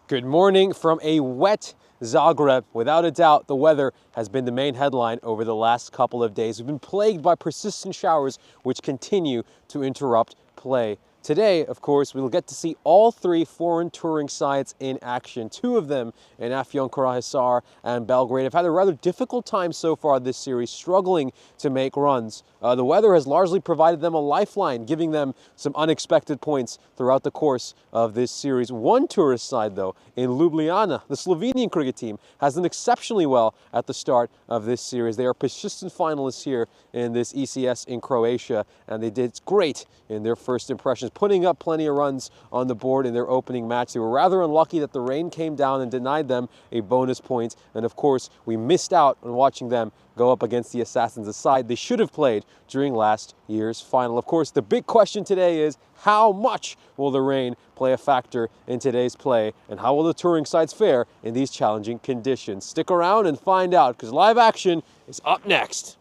Good morning from a wet Zagreb. Without a doubt, the weather has been the main headline over the last couple of days. We've been plagued by persistent showers which continue to interrupt play. Today, of course, we'll get to see all three foreign touring sides in action. Two of them in Afyonkarahisar and Belgrade have had a rather difficult time so far this series, struggling to make runs. The weather has largely provided them a lifeline, giving them some unexpected points throughout the course of this series. One tourist side, though, in Ljubljana, the Slovenian cricket team, has done exceptionally well at the start of this series. They are persistent finalists here in this ECS in Croatia, and they did great in their first impressions, putting up plenty of runs on the board in their opening match. They were rather unlucky that the rain came down and denied them a bonus point, and of course, we missed out on watching them go up against the Assassins, a side they should have played during last year's final. Of course, the big question today is how much will the rain play a factor in today's play, and how will the touring sides fare in these challenging conditions? Stick around and find out, because live action is up next.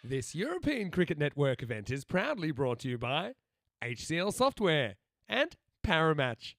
This European Cricket Network event is proudly brought to you by HCL Software and Paramatch.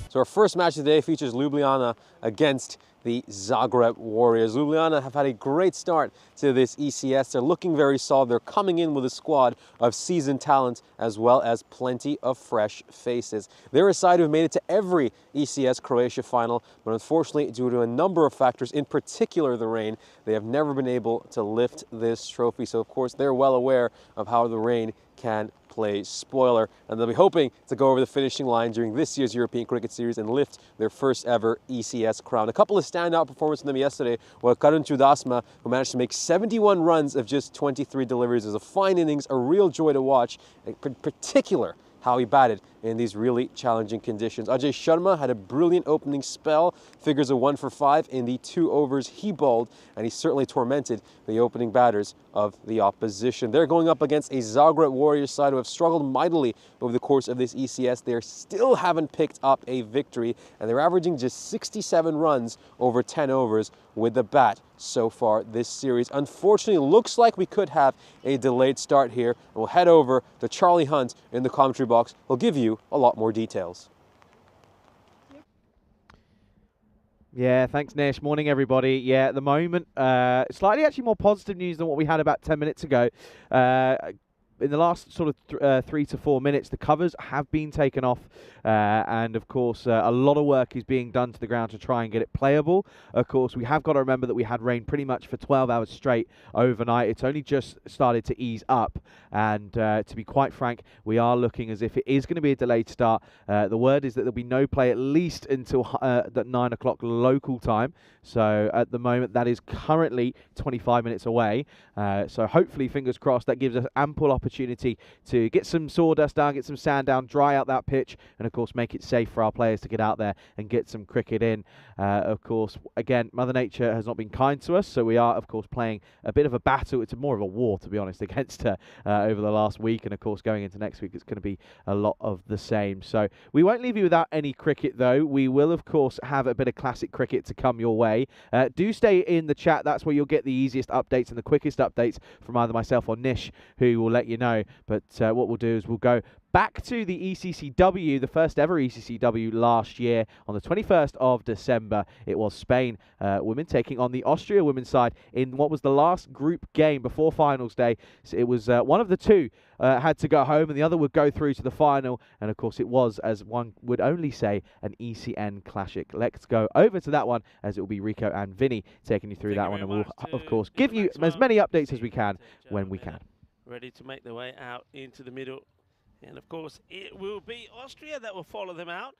So our first match of the day features Ljubljana against the Zagreb Warriors. Ljubljana have had a great start to this ECS. They're looking very solid. They're coming in with a squad of seasoned talent as well as plenty of fresh faces. They're a side who have made it to every ECS Croatia final, but unfortunately, due to a number of factors, in particular the rain, they have never been able to lift this trophy. So of course, they're well aware of how the rain can play spoiler, and they'll be hoping to go over the finishing line during this year's European Cricket Series and lift their first ever ECS crown. A couple of standout performances from them yesterday were Karun Chudasma, who managed to make 71 runs of just 23 deliveries. It was a fine innings, a real joy to watch, in particular how he batted in these really challenging conditions. Ajay Sharma had a brilliant opening spell, figures a 1 for 5 in the 2 overs he bowled, and he certainly tormented the opening batters of the opposition. They're going up against a Zagreb Warriors side who have struggled mightily over the course of this ECS. They still haven't picked up a victory, and they're averaging just 67 runs over 10 overs with the bat so far this series. Unfortunately, looks like we could have a delayed start here, and we'll head over to Charlie Hunt in the commentary box. He'll give you a lot more details. Yeah, thanks, Nish. Morning, everybody. Yeah, at the moment, slightly actually more positive news than what we had about 10 minutes ago. in the last sort of 3 to 4 minutes, the covers have been taken off, and of course a lot of work is being done to the ground to try and get it playable. Of course, we have got to remember that we had rain pretty much for 12 hours straight overnight. It's only just started to ease up, and to be quite frank, we are looking as if it is going to be a delayed start. The word is that there'll be no play at least until 9 o'clock local time. So at the moment, that is currently 25 minutes away. So hopefully, fingers crossed, that gives us ample opportunity to get some sawdust down, get some sand down, dry out that pitch, and of course make it safe for our players to get out there and get some cricket in. Of course, again, Mother Nature has not been kind to us, so we are of course playing a bit of a battle. It's more of a war, to be honest, against her over the last week, and of course going into next week it's going to be a lot of the same. So we won't leave you without any cricket though. We will of course have a bit of classic cricket to come your way. Do stay in the chat. That's where you'll get the easiest updates and the quickest updates from either myself or Nish, who will let you know. But what we'll do is we'll go back to the ECCW, the first ever ECCW last year on the 21st of December. It was Spain women taking on the Austria women's side in what was the last group game before finals day. So it was one of the two had to go home and the other would go through to the final. And of course it was, as one would only say, an ECN classic. Let's go over to that one, as it will be Rico and Vinny taking you through that one. And we'll of course give you as many updates as we can when we can. Ready to make their way out into the middle. And of course, it will be Austria that will follow them out,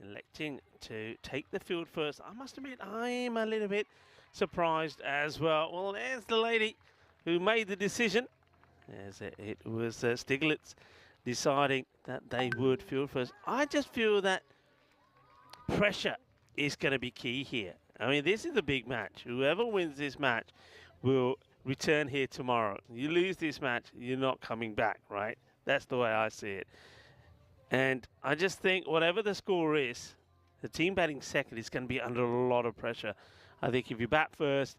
electing to take the field first. I must admit, I'm a little bit surprised as well. Well, there's the lady who made the decision. As it was Stiglitz deciding that they would field first. I just feel that pressure is going to be key here. I mean, this is a big match. Whoever wins this match will return here tomorrow. You lose this match, you're not coming back, right? That's the way I see it. And I just think whatever the score is, the team batting second is going to be under a lot of pressure. I think if you bat first,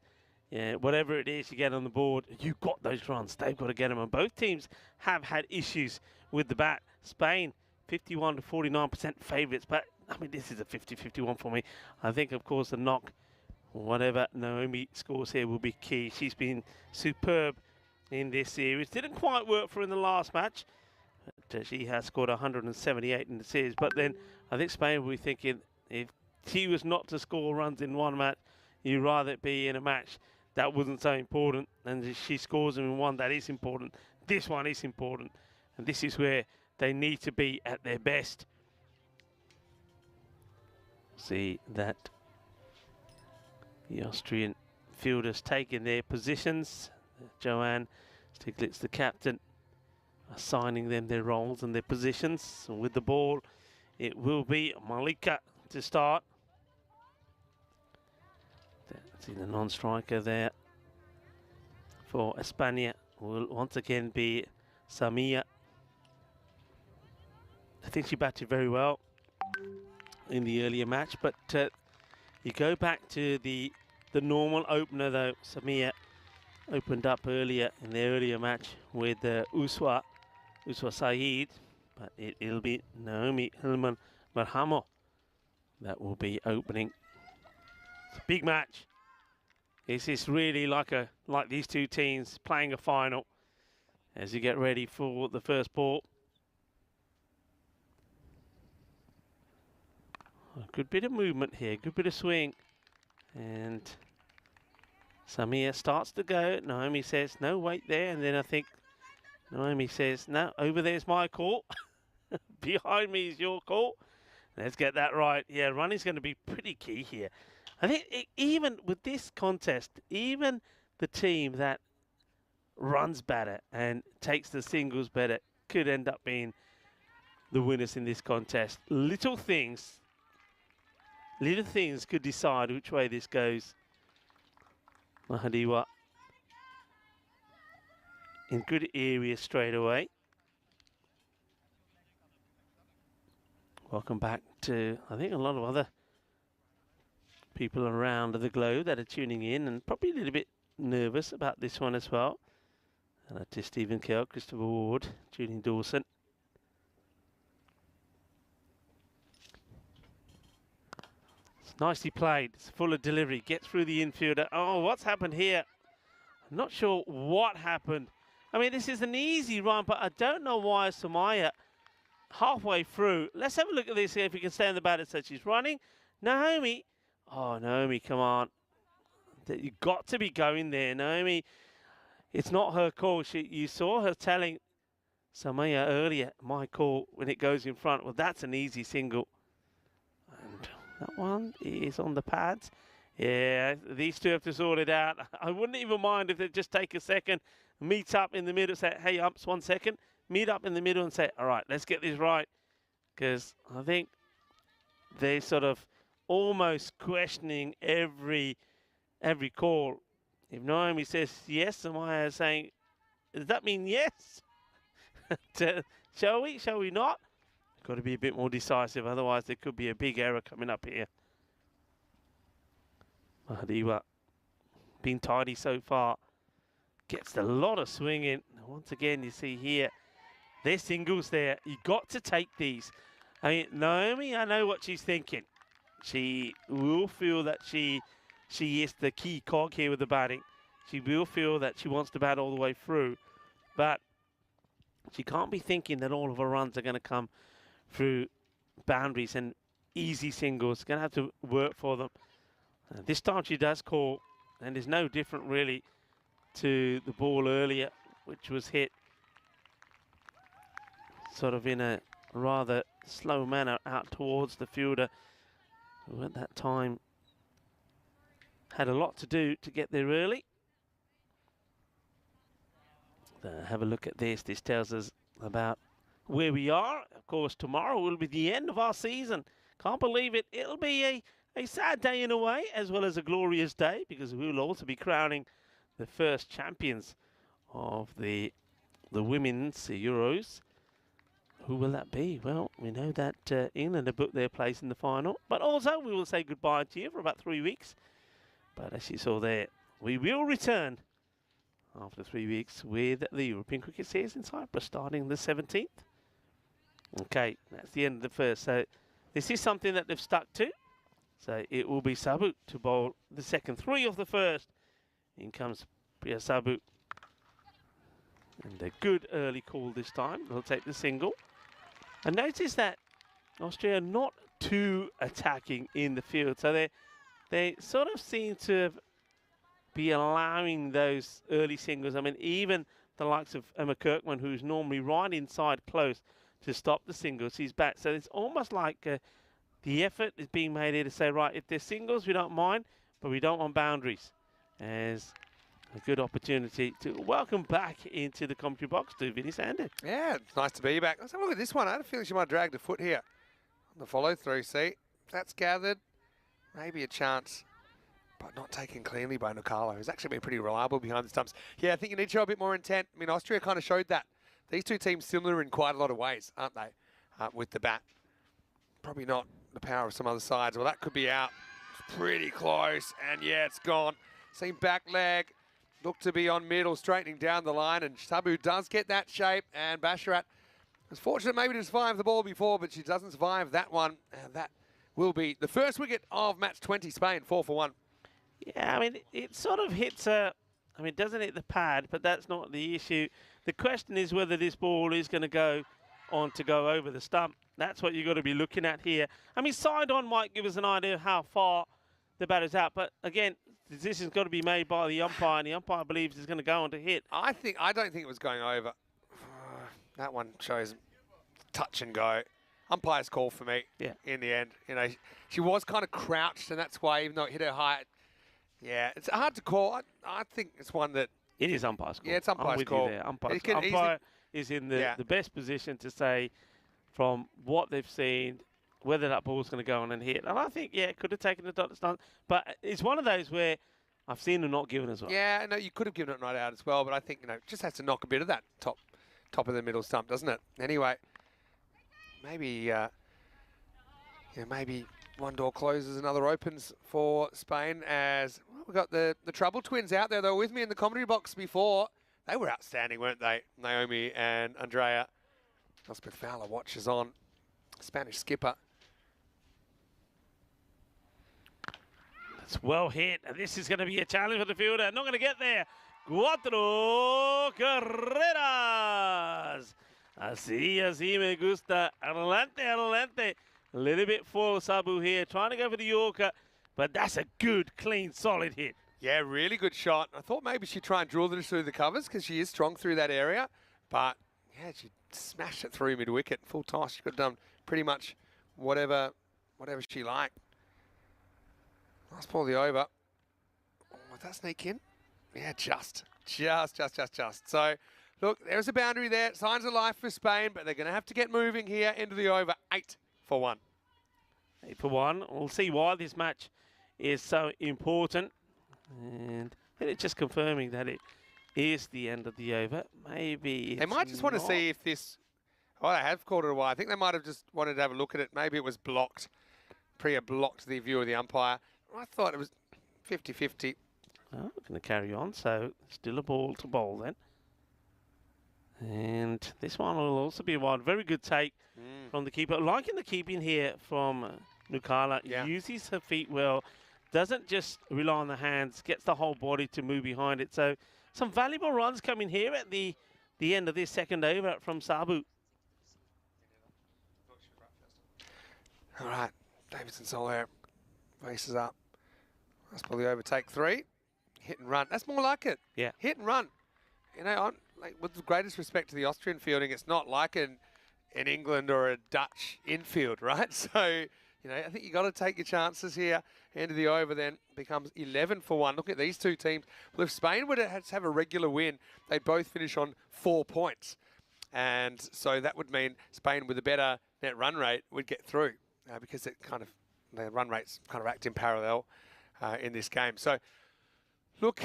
whatever it is you get on the board, you've got those runs. They've got to get them. And both teams have had issues with the bat. Spain, 51 to 49% favourites. But, I mean, this is a 50-51 for me. I think, of course, the knock, whatever Naomi scores here, will be key. She's been superb in this series. Didn't quite work for her in the last match. But she has scored 178 in the series. But then I think Spain will be thinking, if she was not to score runs in one match, you'd rather it be in a match that wasn't so important. And if she scores them in one that is important, this one is important. And this is where they need to be at their best. See that the Austrian fielders taking their positions. Joanne Stiglitz, the captain, assigning them their roles and their positions. And with the ball, it will be Malika to start. See the non-striker there for España will once again be Samia. I think she batted very well in the earlier match, but you go back to the normal opener though. Samia opened up earlier in the earlier match with Uswa Saeed, but it'll be Naomi Hillman Marhamo that will be opening. It's a big match. This is really like these two teams playing a final as you get ready for the first ball. A good bit of movement here, good bit of swing, and Samia starts to go. Naomi says, no, wait there. And then I think Naomi says, no, over there's my call. Behind me is your call. Let's get that right. Yeah, running's going to be pretty key here. I think even with this contest, even the team that runs better and takes the singles better could end up being the winners in this contest. Little things could decide which way this goes. Mahadiwa in good area straight away. Welcome back to, I think, a lot of other people around the globe that are tuning in and probably a little bit nervous about this one as well. Hello to Stephen Kell, Christopher Ward, Julian Dawson. It's nicely played. It's full of delivery. Gets through the infielder. Oh, what's happened here? I'm not sure what happened I mean, this is an easy run, but I don't know why Samaya halfway through. Let's have a look at this, see if we can stay on the batter. So she's running. Naomi. Oh, Naomi, come on. You've got to be going there, Naomi. It's not her call. You saw her telling Samaya earlier, my call when it goes in front. Well, that's an easy single. And that one is on the pads. Yeah, these two have to sort it out. I wouldn't even mind if they just take a second, meet up in the middle, say, hey, umps, 1 second. Meet up in the middle and say, all right, let's get this right. Because I think they're sort of almost questioning every call. If Naomi says yes, Samaya is saying, does that mean yes? Shall we? Shall we not? Got to be a bit more decisive, otherwise there could be a big error coming up here. Mahadiwa, been tidy so far. Gets a lot of swing in. Once again, you see here, there's singles there. You got to take these. I mean, Naomi, I know what she's thinking. She will feel that she is the key cog here with the batting. She will feel that she wants to bat all the way through. But she can't be thinking that all of her runs are going to come through boundaries and easy singles. Going to have to work for them. This time she does call, and there's no different really to the ball earlier, which was hit sort of in a rather slow manner out towards the fielder, who at that time had a lot to do to get there early. Have a look at this. This tells us about where we are. Of course, tomorrow will be the end of our season. Can't believe it. It'll be a sad day in a way, as well as a glorious day, because we will also be crowning the first champions of the women's Euros. Who will that be? Well, we know that England have booked their place in the final, but also we will say goodbye to you for about 3 weeks. But as you saw there, we will return after 3 weeks with the European Cricket Series in Cyprus, starting the 17th. Okay, that's the end of the first. So this is something that they've stuck to. So it will be Sabu to bowl the second 3 of the first. In comes Priya Sabu. And a good early call this time. They'll take the single. And notice that Austria are not too attacking in the field. So they sort of seem to be allowing those early singles. I mean, even the likes of Emma Kirkman, who's normally right inside close to stop the singles, he's back. So it's almost like the effort is being made here to say, right, if there's singles, we don't mind, but we don't want boundaries. As a good opportunity to welcome back into the commentary box to Vinny Sander. Yeah, it's nice to be back. Let's have a look at this one. I had a feeling she might have dragged a foot here on the follow-through. See, if that's gathered, maybe a chance, but not taken cleanly by Nicolo, who's actually been pretty reliable behind the stumps. Yeah, I think you need to show a bit more intent. I mean, Austria kind of showed that. These two teams similar in quite a lot of ways, aren't they, with the bat? Probably not the power of some other sides. Well, that could be out. It's pretty close, and yeah, it's gone. Same back leg. Looked to be on middle, straightening down the line, and Sabu does get that shape, and Basharat was fortunate maybe to survive the ball before, but she doesn't survive that one, and that will be the first wicket of match 20, Spain, 4 for 1. Yeah, I mean, it sort of hits I mean, it doesn't hit the pad, but that's not the issue. The question is whether this ball is going to go on to go over the stump. That's what you've got to be looking at here. I mean, side on might give us an idea of how far the batter's out, but again, the decision's got to be made by the umpire, and the umpire believes it's going to go on to hit. I don't think it was going over. That one shows touch and go. Umpire's call for me. Yeah. In the end, you know, she was kind of crouched, and that's why, even though it hit her high, yeah, it's hard to call. I think it's one that it is umpire's call. Yeah, it's umpire's call. Umpire is in the best position to say, from what they've seen, whether that ball's going to go on and hit. And I think, yeah, it could have taken the dot stunt. But it's one of those where I've seen them not given as well. Yeah, no, you could have given it right out as well. But I think, you know, just has to knock a bit of that top of the middle stump, doesn't it? Anyway, maybe, maybe one door closes, another opens for Spain. As well, we've got the Trouble Twins out there. They were with me in the commentary box before. They were outstanding, weren't they? Naomi and Andrea. Elspeth Fowler watches on. Spanish skipper. It's well hit, and this is going to be a challenge for the fielder. Not going to get there. 4 carreras. Así me gusta. Adelante, adelante. A little bit for Sabu here, trying to go for the Yorker, but that's a good, clean, solid hit. Yeah, really good shot. I thought maybe she'd try and drill this through the covers because she is strong through that area. But, yeah, she smashed it through mid-wicket. Full toss. She could have done pretty much whatever she liked. Last ball of the over. Oh, did that sneak in? Yeah, just. So, look, there's a boundary there. Signs of life for Spain, but they're going to have to get moving here into the over. 8 for 1. 8 for 1. We'll see why this match is so important. And it's just confirming that it is the end of the over. Maybe they might just want to see if this... Oh, they have called it a while. I think they might have just wanted to have a look at it. Maybe it was blocked. Priya blocked the view of the umpire. I thought it was 50-50. Oh, we're going to carry on. So still a ball to bowl then. And this one will also be wide. Very good take from the keeper. Liking the keeping here from Nukala. Yeah. Uses her feet well. Doesn't just rely on the hands. Gets the whole body to move behind it. So some valuable runs coming here at the end of this second over from Sabu. All right. Davidson Soler faces up. That's probably overtake 3. Hit and run. That's more like it. Yeah. Hit and run. You know, with the greatest respect to the Austrian fielding, it's not like in England or a Dutch infield, right? So, you know, I think you got to take your chances here. End of the over then becomes 11 for 1. Look at these two teams. Well, if Spain were to have a regular win, they'd both finish on 4 points. And so that would mean Spain with a better net run rate would get through because the run rates kind of act in parallel in this game. So, look,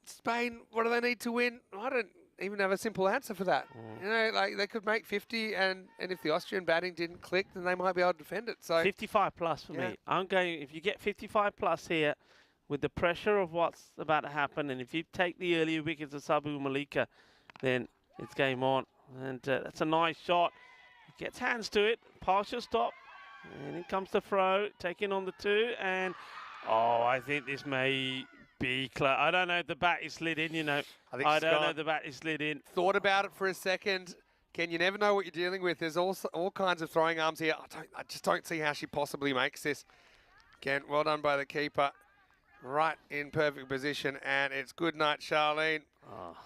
Spain, what do they need to win? I don't even have a simple answer for that. You know, like they could make 50, and if the Austrian batting didn't click, then they might be able to defend it. So 55 plus for me. I'm going, if you get 55 plus here, with the pressure of what's about to happen, and if you take the earlier wickets of Sabu Malika, then it's game on. And that's a nice shot. Gets hands to it, partial stop, and in comes the throw, taking on the 2, and I think this may be close. I don't know if the bat is slid in, you know. I don't know if the bat is slid in. Thought about it for a second. Ken, you never know what you're dealing with. There's all kinds of throwing arms here. I just don't see how she possibly makes this. Again, well done by the keeper. Right in perfect position, and it's good night, Charlene.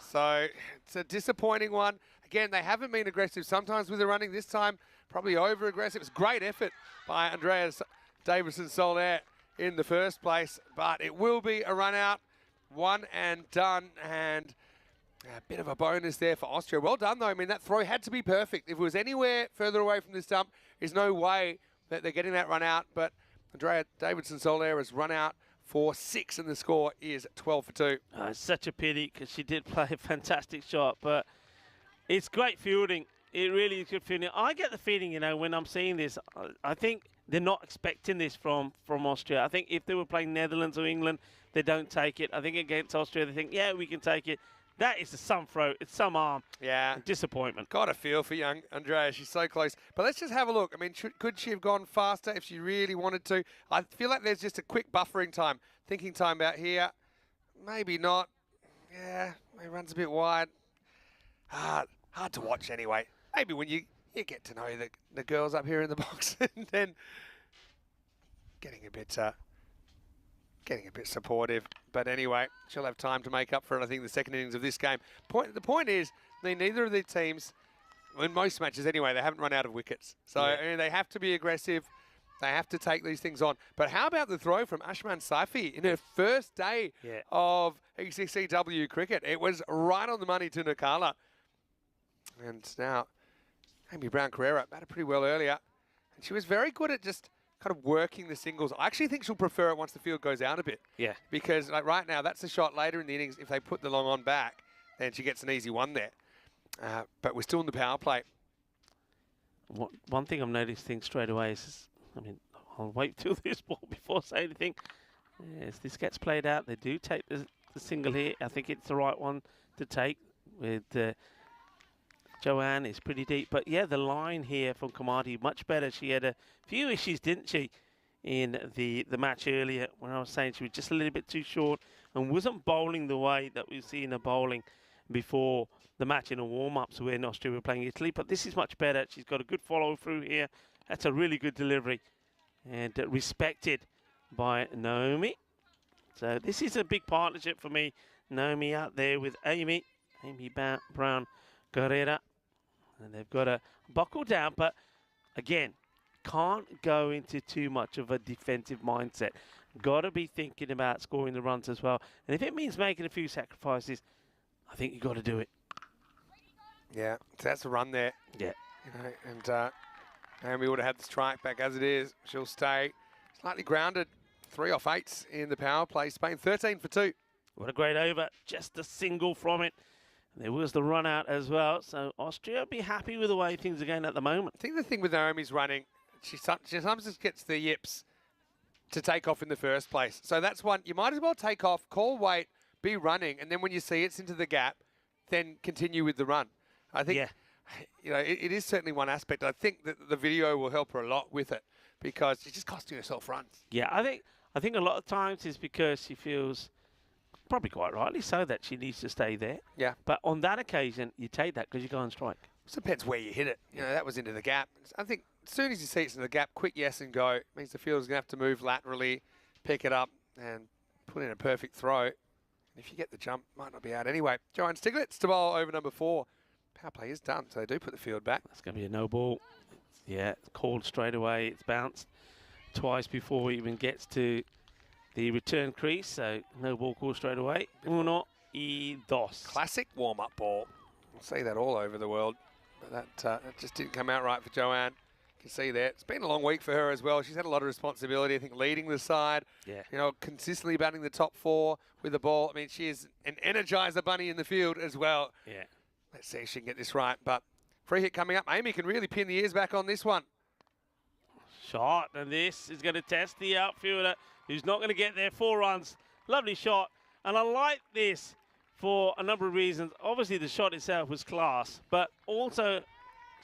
So it's a disappointing one. Again, they haven't been aggressive sometimes with the running. This time, probably over-aggressive. It's great effort by Andreas Davison Soler in the first place, but it will be a run out, 1 and done, and a bit of a bonus there for Austria. Well done, though. I mean, that throw had to be perfect. If it was anywhere further away from the stump, there's no way that they're getting that run out, but Andrea Davidson Soler has run out for 6, and the score is 12 for 2. It's such a pity because she did play a fantastic shot, but it's great fielding. It really is good fielding. I get the feeling, you know, when I'm seeing this, I think they're not expecting this from Austria. I think if they were playing Netherlands or England, they don't take it. I think against Austria, they think, yeah, we can take it. That is some throw. It's some arm. Yeah. Disappointment. Got a feel for young Andrea. She's so close. But let's just have a look. I mean, could she have gone faster if she really wanted to? I feel like there's just a quick buffering time, thinking time out here. Maybe not. Yeah, it runs a bit wide. Hard to watch anyway. Maybe when you get to know the girls up here in the box and then getting a bit supportive. But anyway, she'll have time to make up for it, I think, the second innings of this game. The point is, neither of the teams, in most matches anyway, they haven't run out of wickets. So I mean, they have to be aggressive. They have to take these things on. But how about the throw from Ashman Saifi in her first day of ECCW cricket? It was right on the money to Nukala. And now, Amy Brown-Carrera batted pretty well earlier. And she was very good at just kind of working the singles. I actually think she'll prefer it once the field goes out a bit. Yeah. Because like right now, that's a shot later in the innings. If they put the long on back, then she gets an easy one there. But we're still in the power play. One thing I'm noticing straight away is, I mean, I'll wait till this ball before I say anything. As this gets played out, they do take the single here. I think it's the right one to take with Joanne is pretty deep. But yeah, the line here from Kamadi, much better. She had a few issues, didn't she, in the match earlier when I was saying she was just a little bit too short and wasn't bowling the way that we've seen her bowling before the match in the warm-ups when Australia were playing Italy. But this is much better. She's got a good follow-through here. That's a really good delivery and respected by Naomi. So this is a big partnership for me. Naomi out there with Amy Brown Guerrera. And they've got to buckle down, but again, can't go into too much of a defensive mindset. Got to be thinking about scoring the runs as well. And if it means making a few sacrifices, I think you've got to do it. Yeah, so that's a run there. Yeah. You know, and Naomi would have had the strike back as it is. She'll stay slightly grounded. 3 off 8s in the power play. Spain 13 for 2. What a great over. Just a single from it. And there was the run out as well. So Austria will be happy with the way things are going at the moment. I think the thing with Naomi's running, she sometimes just gets the yips to take off in the first place. So that's one. You might as well take off, call weight, be running, and then when you see it's into the gap, then continue with the run. I think, you know, it is certainly one aspect. I think that the video will help her a lot with it because she's just costing herself runs. Yeah, I think a lot of times it's because she feels, probably quite rightly so, that she needs to stay there. Yeah. But on that occasion, you take that because you go on strike. It depends where you hit it. You know, that was into the gap. I think as soon as you see it's in the gap, quick yes and go. It means the fielder's going to have to move laterally, pick it up, and put in a perfect throw. And if you get the jump, might not be out anyway. Joanne Stiglitz to bowl over number 4. Power play is done, so they do put the field back. That's going to be a no ball. Yeah, called straight away. It's bounced twice before it even gets to the return crease, so no ball call straight away. Uno y dos. Classic warm-up ball. We'll see that all over the world, but that just didn't come out right for Joanne. You can see there. It's been a long week for her as well. She's had a lot of responsibility, I think, leading the side. Yeah. You know, consistently batting the top 4 with the ball. I mean, she is an energizer bunny in the field as well. Yeah. Let's see if she can get this right, but free hit coming up. Amy can really pin the ears back on this one. Shot, and this is going to test the outfielder who's not going to get there. 4 runs. Lovely shot. And I like this for a number of reasons. Obviously, the shot itself was class, but also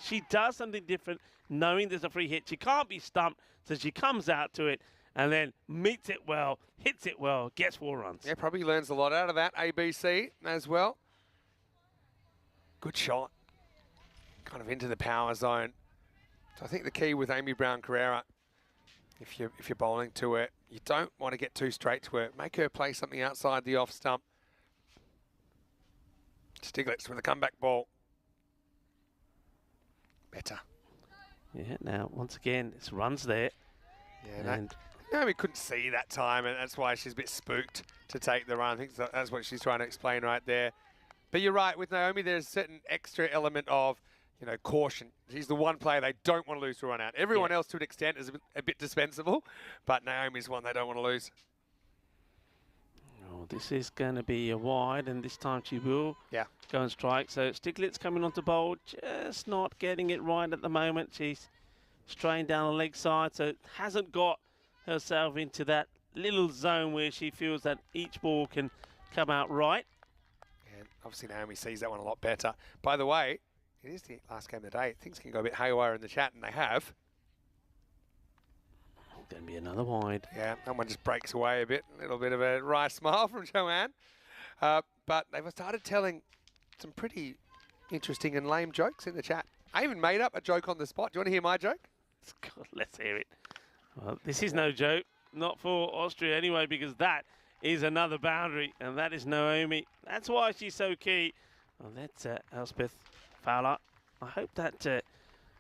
she does something different knowing there's a free hit. She can't be stumped, so she comes out to it and then meets it well, hits it well, gets 4 runs. Yeah, probably learns a lot out of that. ABC as well. Good shot. Kind of into the power zone. So I think the key with Amy Brown Carrera, if you're bowling to her, you don't want to get too straight to her. Make her play something outside the off stump. Stiglitz with a comeback ball. Better. Yeah, now, once again, it's runs there. Yeah, and Naomi couldn't see that time, and that's why she's a bit spooked to take the run. I think that's what she's trying to explain right there. But you're right, with Naomi, there's a certain extra element of, you know, caution. She's the one player they don't want to lose to run out. Everyone else, to an extent, is a bit dispensable, but Naomi's one they don't want to lose. Oh, this is going to be a wide, and this time she will go and strike. So Stiglitz coming onto bowl, just not getting it right at the moment. She's straying down the leg side, so hasn't got herself into that little zone where she feels that each ball can come out right. And obviously Naomi sees that one a lot better. By the way, it is the last game of the day. Things can go a bit haywire in the chat, and they have. Going to be another wide. Yeah, that one just breaks away a bit. A little bit of a wry smile from Joanne. But they've started telling some pretty interesting and lame jokes in the chat. I even made up a joke on the spot. Do you want to hear my joke? God, let's hear it. Well, this is no joke. Not for Austria anyway, because that is another boundary, and that is Naomi. That's why she's so key. Well, that's Elspeth Fowler. I hope that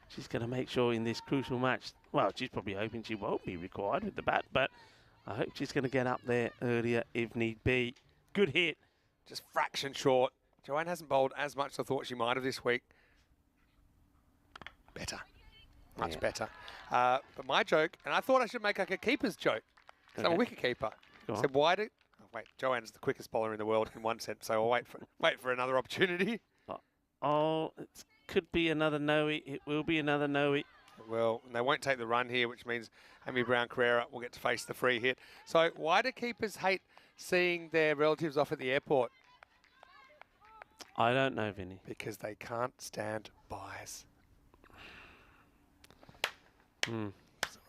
she's going to make sure in this crucial match, well, she's probably hoping she won't be required with the bat, but I hope she's going to get up there earlier if need be. Good hit. Just fraction short. Joanne hasn't bowled as much as I thought she might have this week. Better. Much better. But my joke, and I thought I should make like a keeper's joke. So I'm a wicket keeper. So why do... Oh, wait, Joanne's the quickest bowler in the world in one sense, so I'll wait for another opportunity. Oh, it could be another no-y. It will be another no-y. Well, and they won't take the run here, which means Amy Brown Carrera will get to face the free hit. So why do keepers hate seeing their relatives off at the airport? I don't know, Vinny. Because they can't stand buys.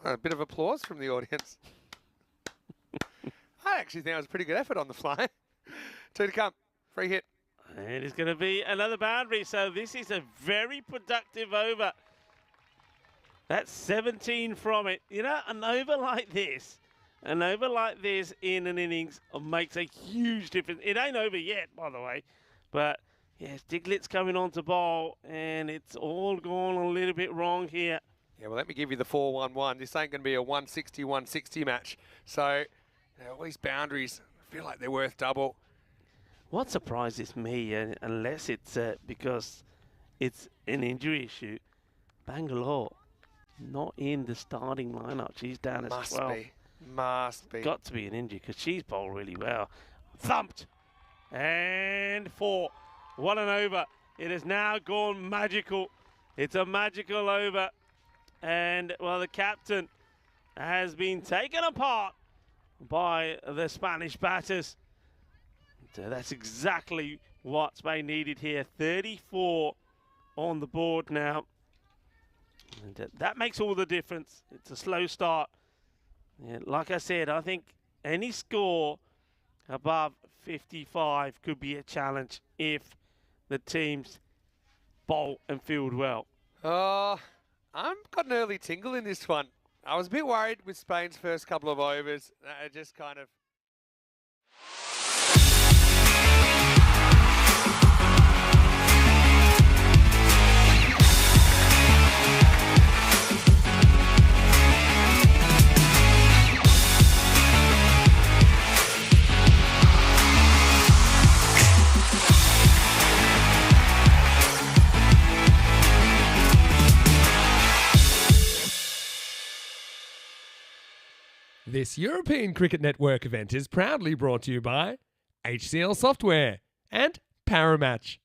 A bit of applause from the audience. I actually think it was a pretty good effort on the fly. 2 to come. Free hit. And it's going to be another boundary. So this is a very productive over. That's 17 from it. You know, an over like this in an innings makes a huge difference. It ain't over yet, by the way. But, yes, Diglett's coming on to bowl, and it's all gone a little bit wrong here. Yeah, well, let me give you the 4-1-1. This ain't going to be a 160-160 match. So, you know, all these boundaries feel like they're worth double. What surprises me, unless it's because it's an injury issue, Bangalore not in the starting lineup. She's down as 12. Must be. Got to be an injury because she's bowled really well. Thumped. And 4. What an over. It has now gone magical. It's a magical over. And, well, the captain has been taken apart by the Spanish batters. So that's exactly what Spain needed here. 34 on the board now. And that makes all the difference. It's a slow start. Yeah, like I said, I think any score above 55 could be a challenge if the teams bowl and field well. I've got an early tingle in this one. I was a bit worried with Spain's first couple of overs. Just kind of... This European Cricket Network event is proudly brought to you by HCL Software and Paramatch.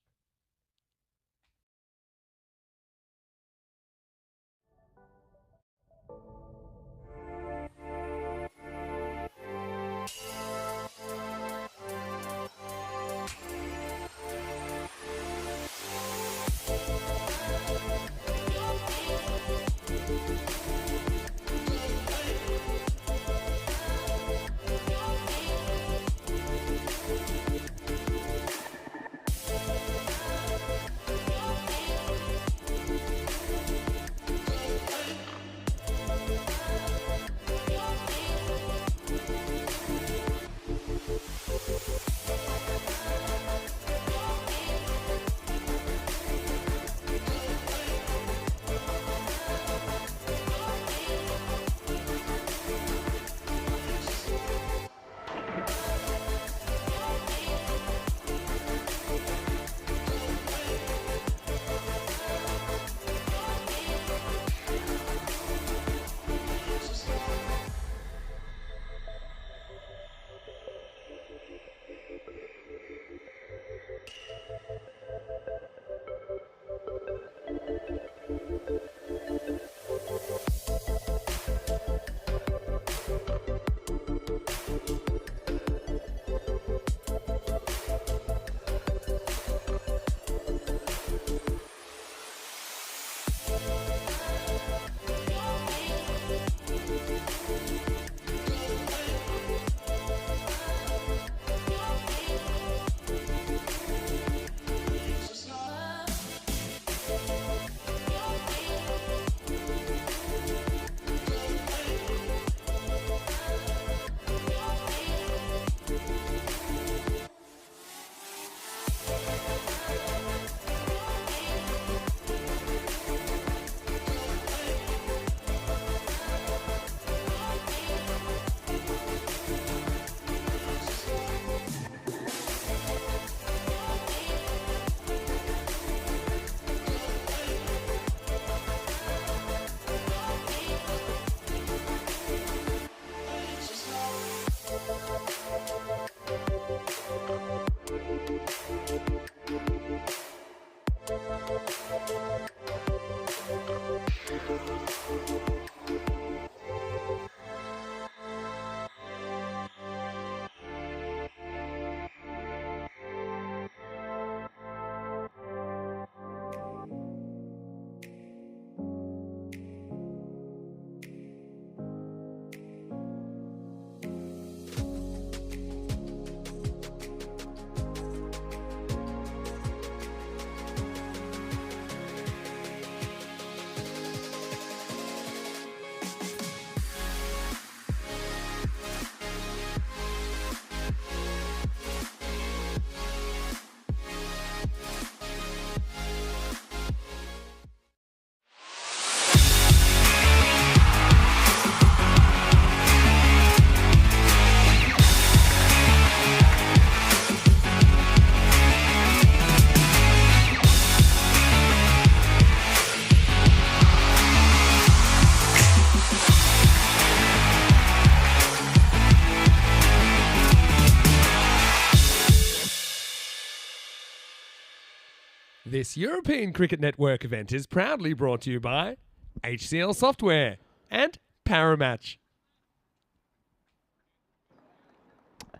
This European Cricket Network event is proudly brought to you by HCL Software and Paramatch.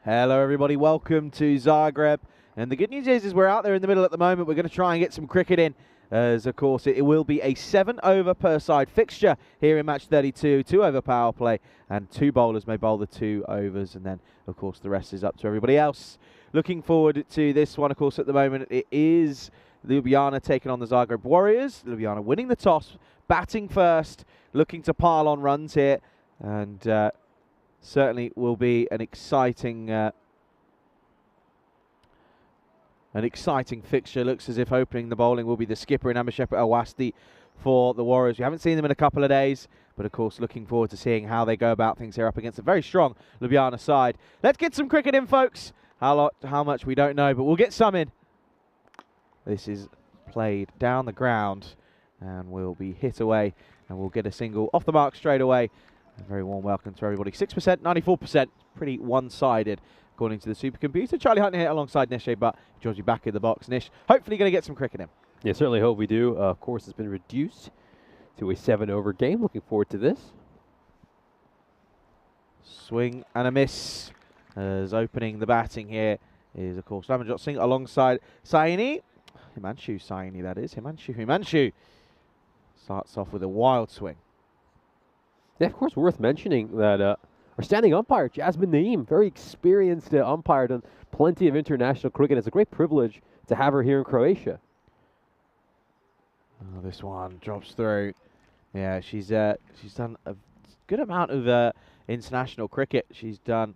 Hello everybody, welcome to Zagreb. And the good news is we're out there in the middle at the moment. We're going to try and get some cricket in. As of course it will be a 7 over per side fixture here in match 32, 2 over power play, and 2 bowlers may bowl the 2 overs, and then of course the rest is up to everybody else. Looking forward to this one. Of course at the moment it is Ljubljana taking on the Zagreb Warriors. Ljubljana winning the toss, batting first, looking to pile on runs here, and certainly will be an exciting fixture. Looks as if opening the bowling will be the skipper in Amishep Awasti for the Warriors. We haven't seen them in a couple of days, but of course looking forward to seeing how they go about things here up against a very strong Ljubljana side. Let's get some cricket in, folks. How much we don't know, but we'll get some in. This is played down the ground and will be hit away, and we'll get a single off the mark straight away. A very warm welcome to everybody. 6%, 94%, pretty one-sided according to the supercomputer. Charlie Hunt here alongside Nish, but Georgie back in the box. Nish, hopefully going to get some cricket in. Yeah, certainly hope we do. Of course, it's been reduced to a 7 over game. Looking forward to this. Swing and a miss. As opening the batting here is, of course, Lamanjot Singh alongside Saini. Himanshu Saini, that is. Himanshu starts off with a wild swing. Yeah, of course, worth mentioning that our standing umpire, Jasmine Naeem, very experienced umpire, done plenty of international cricket. It's a great privilege to have her here in Croatia. Oh, this one drops through. Yeah, she's done a good amount of international cricket. She's done,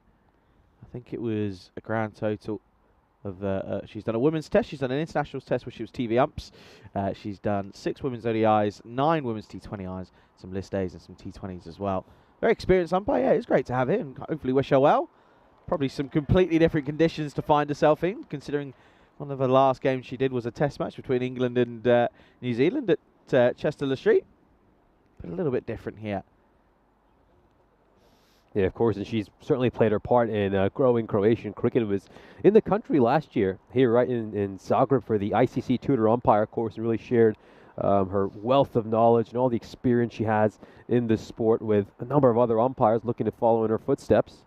I think it was a grand total of, she's done a women's test, she's done an international test where she was TV umps, she's done 6 women's ODIs, 9 women's T20Is, some list A's and some T20s as well. Very experienced umpire. Yeah, it's great to have her, and hopefully wish her well. Probably some completely different conditions to find herself in, considering one of the last games she did was a test match between England and New Zealand at Chester-le-Street. But a little bit different here. Yeah, of course, and she's certainly played her part in growing Croatian cricket. Was in the country last year, here right in Zagreb for the ICC tutor umpire course, and really shared her wealth of knowledge and all the experience she has in this sport with a number of other umpires looking to follow in her footsteps.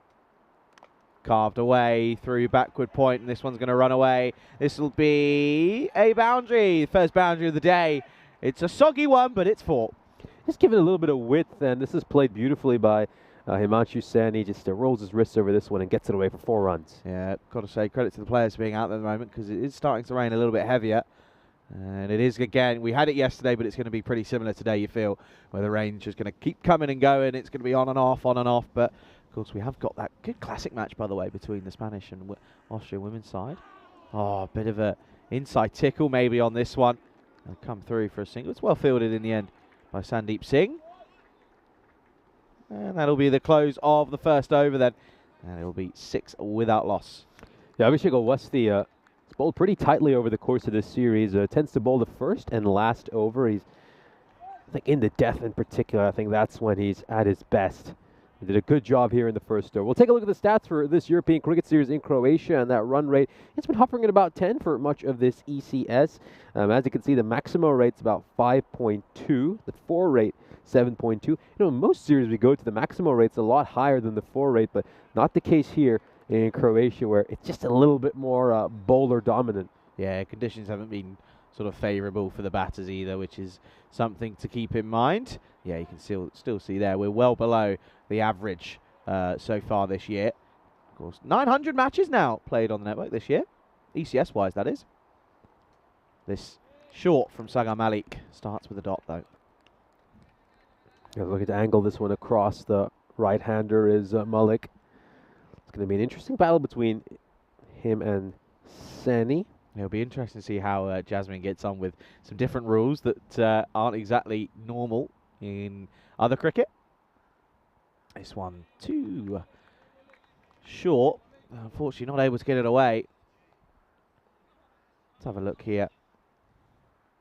Carved away through backward point, and this one's going to run away. This will be a boundary, first boundary of the day. It's a soggy one, but it's 4. Just give it a little bit of width, and this is played beautifully by Himanshu Saini. Just rolls his wrists over this one and gets it away for 4 runs. Yeah, got to say credit to the players for being out there at the moment, because it is starting to rain a little bit heavier. And it is, again, we had it yesterday, but it's going to be pretty similar today, you feel, where the rain's just going to keep coming and going. It's going to be on and off. But, of course, we have got that good classic match, by the way, between the Spanish and Austrian women's side. Oh, a bit of a inside tickle maybe on this one. They'll come through for a single. It's well fielded in the end by Sandeep Singh. And that'll be the close of the first over then. And it'll be 6 without loss. Yeah, Abhishek Awasti has bowled pretty tightly over the course of this series. Tends to bowl the first and last over. He's, I think, in the death in particular, I think that's when he's at his best. He did a good job here in the first over. We'll take a look at the stats for this European Cricket Series in Croatia, and that run rate, it's been hovering at about 10 for much of this ECS. As you can see, the maximum rate's about 5.2, the 4 rate 7.2. You know, in most series we go to the maximum rate's a lot higher than the 4 rate, but not the case here in Croatia, where it's just a little bit more bowler dominant. Yeah, conditions haven't been sort of favourable for the batters either, which is something to keep in mind. Yeah, you can still see there we're well below the average so far this year. Of course, 900 matches now played on the network this year, ECS-wise, that is. This short from Sagar Malik starts with a dot, though. Yeah, looking to angle this one across. The right-hander is Malik. It's going to be an interesting battle between him and Sani. It'll be interesting to see how Jasmine gets on with some different rules that aren't exactly normal in other cricket. This one too short. Unfortunately, not able to get it away. Let's have a look here.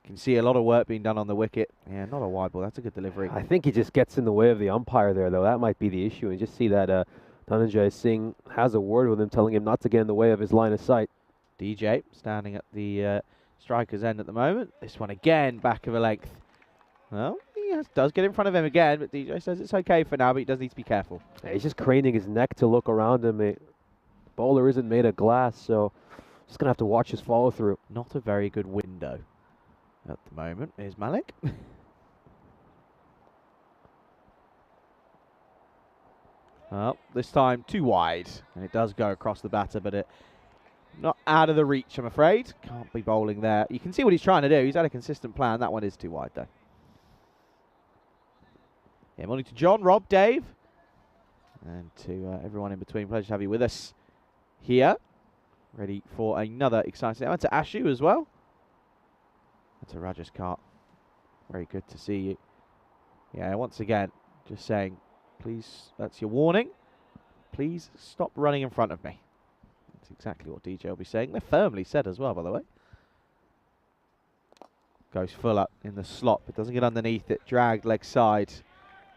You can see a lot of work being done on the wicket. Yeah, not a wide ball. That's a good delivery. I think he just gets in the way of the umpire there, though. That might be the issue. And just see that Dhananjay Singh has a word with him, telling him not to get in the way of his line of sight. DJ standing at the striker's end at the moment. This one again, back of a length. Well, he does get in front of him again, but DJ says it's okay for now, but he does need to be careful. Yeah, he's just craning his neck to look around him. The bowler isn't made of glass, so just going to have to watch his follow through. Not a very good window at the moment. Here's Malik. Well, this time too wide, and it does go across the batter, but it not out of the reach, I'm afraid. Can't be bowling there. You can see what he's trying to do. He's had a consistent plan. That one is too wide, though. Yeah, morning to John, Rob, Dave, and to everyone in between. Pleasure to have you with us here. Ready for another exciting. And to Ashu as well. And to Rajesh Kart. Very good to see you. Yeah, once again, just saying, please, that's your warning. Please stop running in front of me. That's exactly what DJ will be saying. They're firmly said as well, by the way. Goes full up in the slot, but doesn't get underneath it. Dragged leg side.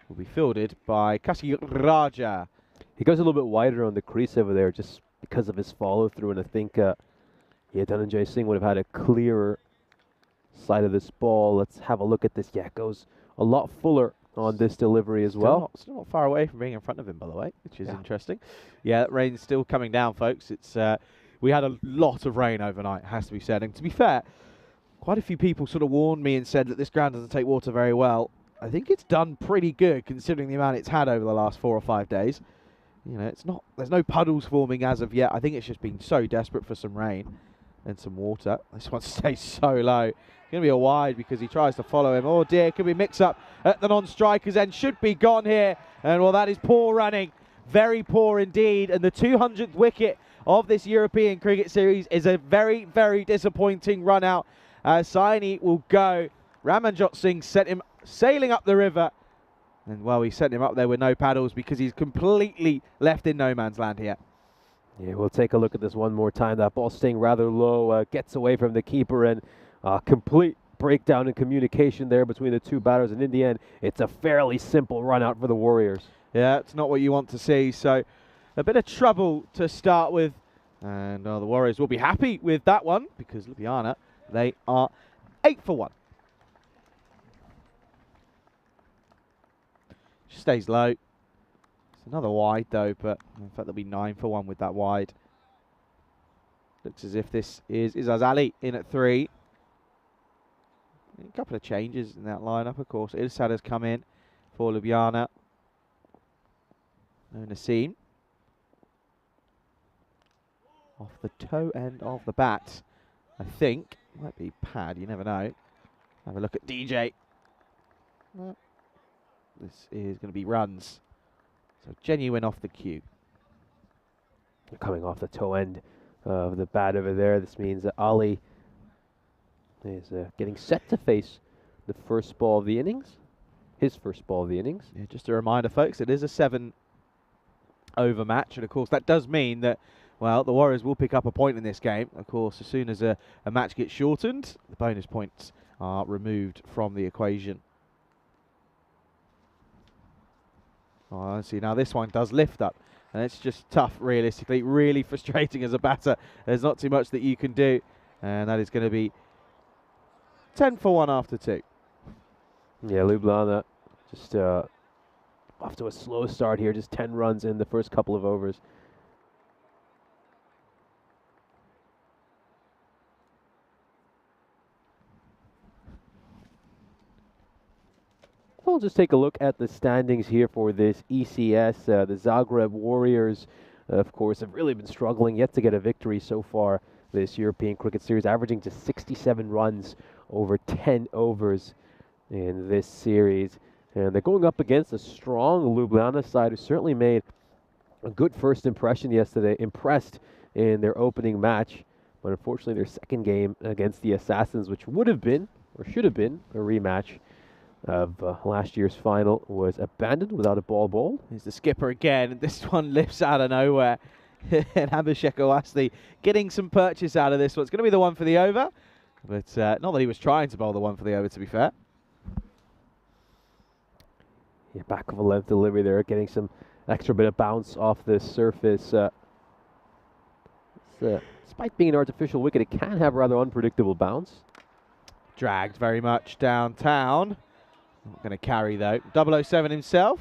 Will be fielded by Kasi Raja. He goes a little bit wider on the crease over there just because of his follow through, and I think Dhananjay Singh would have had a clearer side of this ball. Let's have a look at this. Yeah, it goes a lot fuller on this delivery as well. Still not far away from being in front of him, by the way, which is interesting. Yeah, that rain's still coming down, folks. It's we had a lot of rain overnight, has to be said. And to be fair, quite a few people sort of warned me and said that this ground doesn't take water very well. I think it's done pretty good considering the amount it's had over the last 4 or 5 days. You know, it's not. There's no puddles forming as of yet. I think it's just been so desperate for some rain and some water. This one stays so low. It's going to be a wide because he tries to follow him. Oh dear, could be mix up at the non-striker's end. Should be gone here. And well, that is poor running. Very poor indeed. And the 200th wicket of this European Cricket Series is a very, very disappointing run out. Saini will go. Ramanjot Singh sent him sailing up the river. And well, he sent him up there with no paddles because he's completely left in no man's land here. Yeah, we'll take a look at this one more time. That ball staying rather low, gets away from the keeper, and complete breakdown in communication there between the two batters. And in the end, it's a fairly simple run out for the Warriors. Yeah, it's not what you want to see. So a bit of trouble to start with. And the Warriors will be happy with that one because Ljubljana, they are 8 for 1. Stays low. It's another wide though, but in fact there'll be 9 for 1 with that wide. Looks as if this is Azali in at 3. A couple of changes in that lineup, of course. Irsad has come in for Ljubljana. No Naseem. Off the toe end of the bat, I think. Might be Pad, you never know. Have a look at DJ. Well, this is going to be runs. So genuine off the cue. Coming off the toe end of the bat over there. This means that Ali is getting set to face the first ball of the innings. His first ball of the innings. Yeah, just a reminder, folks, it is a 7-over match. And, of course, that does mean that, well, the Warriors will pick up a point in this game. Of course, as soon as a match gets shortened, the bonus points are removed from the equation. Oh, see, now this one does lift up, and it's just tough, realistically. Really frustrating as a batter. There's not too much that you can do, and that is going to be 10 for 1 after 2. Yeah, Ljubljana just off to a slow start here, just 10 runs in the first couple of overs. We'll just take a look at the standings here for this ECS. The Zagreb Warriors, of course, have really been struggling yet to get a victory so far this European Cricket Series, averaging to 67 runs over 10 overs in this series. And they're going up against a strong Ljubljana side who certainly made a good first impression yesterday, impressed in their opening match. But unfortunately, their second game against the Assassins, which would have been, or should have been, a rematch of last year's final, was abandoned without a ball bowled. Here's the skipper again, and this one lifts out of nowhere. And Abhishek Awasthi getting some purchase out of this one. It's going to be the one for the over, but not that he was trying to bowl the one for the over, to be fair. Yeah, back of a length delivery there, getting some extra bit of bounce off the surface. Despite being an artificial wicket, it can have rather unpredictable bounce. Dragged very much downtown. Not going to carry though. 007 himself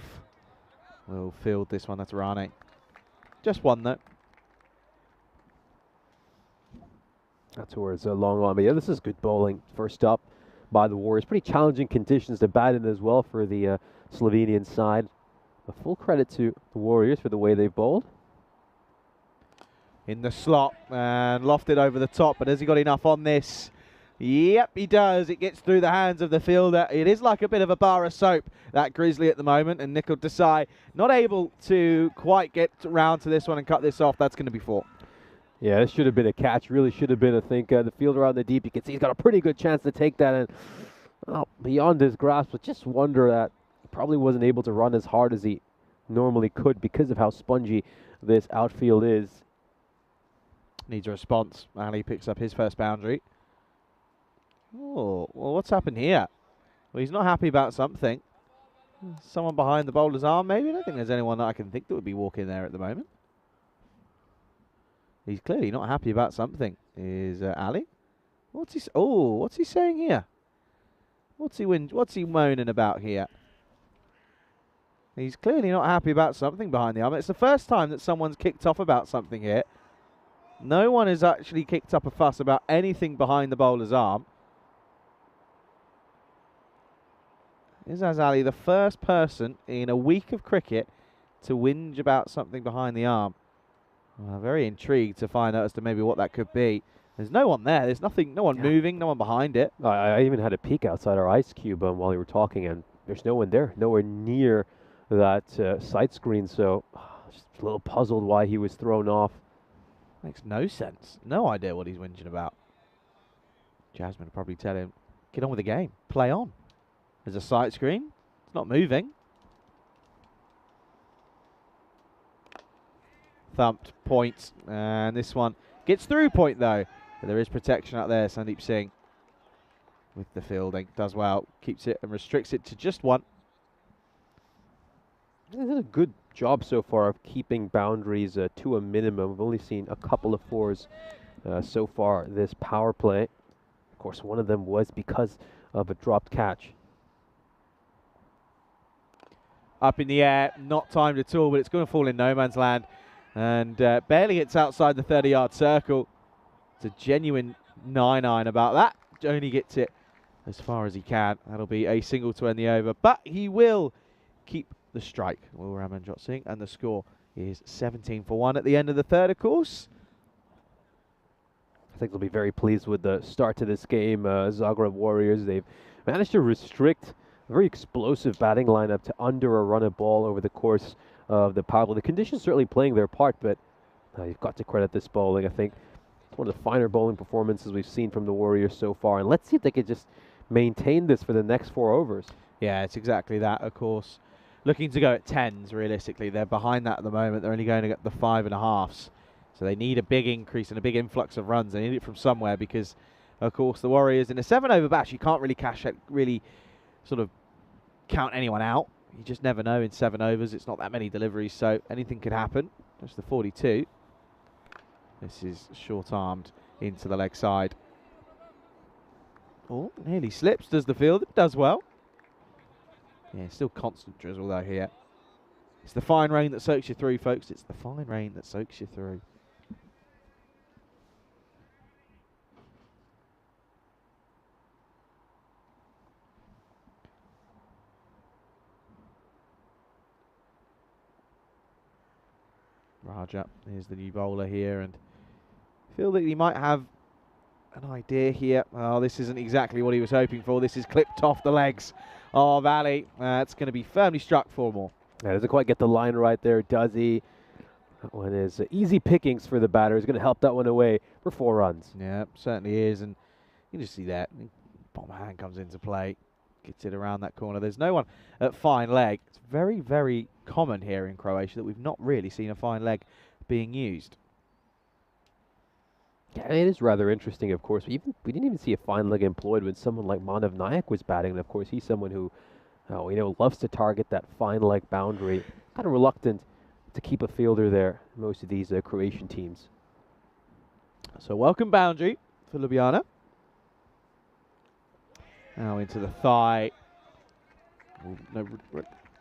will field this one. That's Rane. Just one though. That's towards a long on. But yeah, this is good bowling. First up by the Warriors. Pretty challenging conditions to bat in as well for the Slovenian side. A full credit to the Warriors for the way they've bowled. In the slot and lofted over the top, but has he got enough on this? Yep, he does. It gets through the hands of the fielder. It is like a bit of a bar of soap, that Grizzly at the moment, and Nicol Desai not able to quite get round to this one and cut this off. That's going to be 4. Yeah, this should have been a catch. Really should have been, I think. The fielder out in the deep, you can see he's got a pretty good chance to take that, and beyond his grasp, but just wonder that he probably wasn't able to run as hard as he normally could because of how spongy this outfield is. Needs a response. Ali picks up his first boundary. Oh, well, what's happened here? Well, he's not happy about something. Someone behind the bowler's arm, maybe? I don't think there's anyone that I can think that would be walking there at the moment. He's clearly not happy about something. Is Ali? What's he saying here? What's he moaning about here? He's clearly not happy about something behind the arm. It's the first time that someone's kicked off about something here. No one has actually kicked up a fuss about anything behind the bowler's arm. Is Ali the first person in a week of cricket to whinge about something behind the arm? Well, very intrigued to find out as to maybe what that could be. There's no one there. There's nothing, no one moving, no one behind it. I even had a peek outside our ice cube while we were talking, and there's no one there, nowhere near that sight screen. So just a little puzzled why he was thrown off. Makes no sense. No idea what he's whinging about. Jasmine will probably tell him, get on with the game. Play on. There's a sight screen. It's not moving. Thumped, point, and this one gets through point though. But there is protection out there. Sandeep Singh with the fielding. Does well. Keeps it and restricts it to just 1. They did a good job so far of keeping boundaries to a minimum. We've only seen a couple of 4s so far this power play. Of course, one of them was because of a dropped catch. Up in the air, not timed at all, but it's going to fall in no man's land. And barely hits outside the 30-yard circle. It's a genuine 9-9 about that. Only gets it as far as he can. That'll be a single to end the over. But he will keep the strike. Will Ramanjot Singh. And the score is 17 for 1 at the end of the 3rd, of course. I think they'll be very pleased with the start to this game. Zagreb Warriors, they've managed to restrict a very explosive batting lineup to under a run a ball over the course of the power play. The conditions certainly playing their part, but you've got to credit this bowling. I think it's one of the finer bowling performances we've seen from the Warriors so far. And let's see if they could just maintain this for the next 4 overs. Yeah, it's exactly that, of course. Looking to go at 10s, realistically. They're behind that at the moment. They're only going to get the 5.5s. So they need a big increase and a big influx of runs. They need it from somewhere because, of course, the Warriors in a 7-over bash, you can't really sort of count anyone out. You just never know in 7 overs. It's not that many deliveries, so anything could happen. That's the 42. This is short-armed into the leg side. Oh, nearly slips. Does the field? It does well. Yeah, still constant drizzle though here. It's the fine rain that soaks you through, folks. It's the fine rain that soaks you through. Raja is the new bowler here, and I feel that he might have an idea here. Oh, this isn't exactly what he was hoping for. This is clipped off the legs of Ali. It's going to be firmly struck for more. Yeah, doesn't quite get the line right there, does he? That one is easy pickings for the batter. He's going to help that one away for 4 runs. Yeah, certainly is, and you can just see that. Bottom hand comes into play. Gets it around that corner. There's no one at fine leg. It's very, very common here in Croatia that we've not really seen a fine leg being used. Yeah, it is rather interesting, of course. We didn't even see a fine leg employed when someone like Manav Nayak was batting. And, of course, he's someone who, loves to target that fine leg boundary. Kind of reluctant to keep a fielder there, most of these Croatian teams. So welcome boundary for Ljubljana. Now into the thigh. No,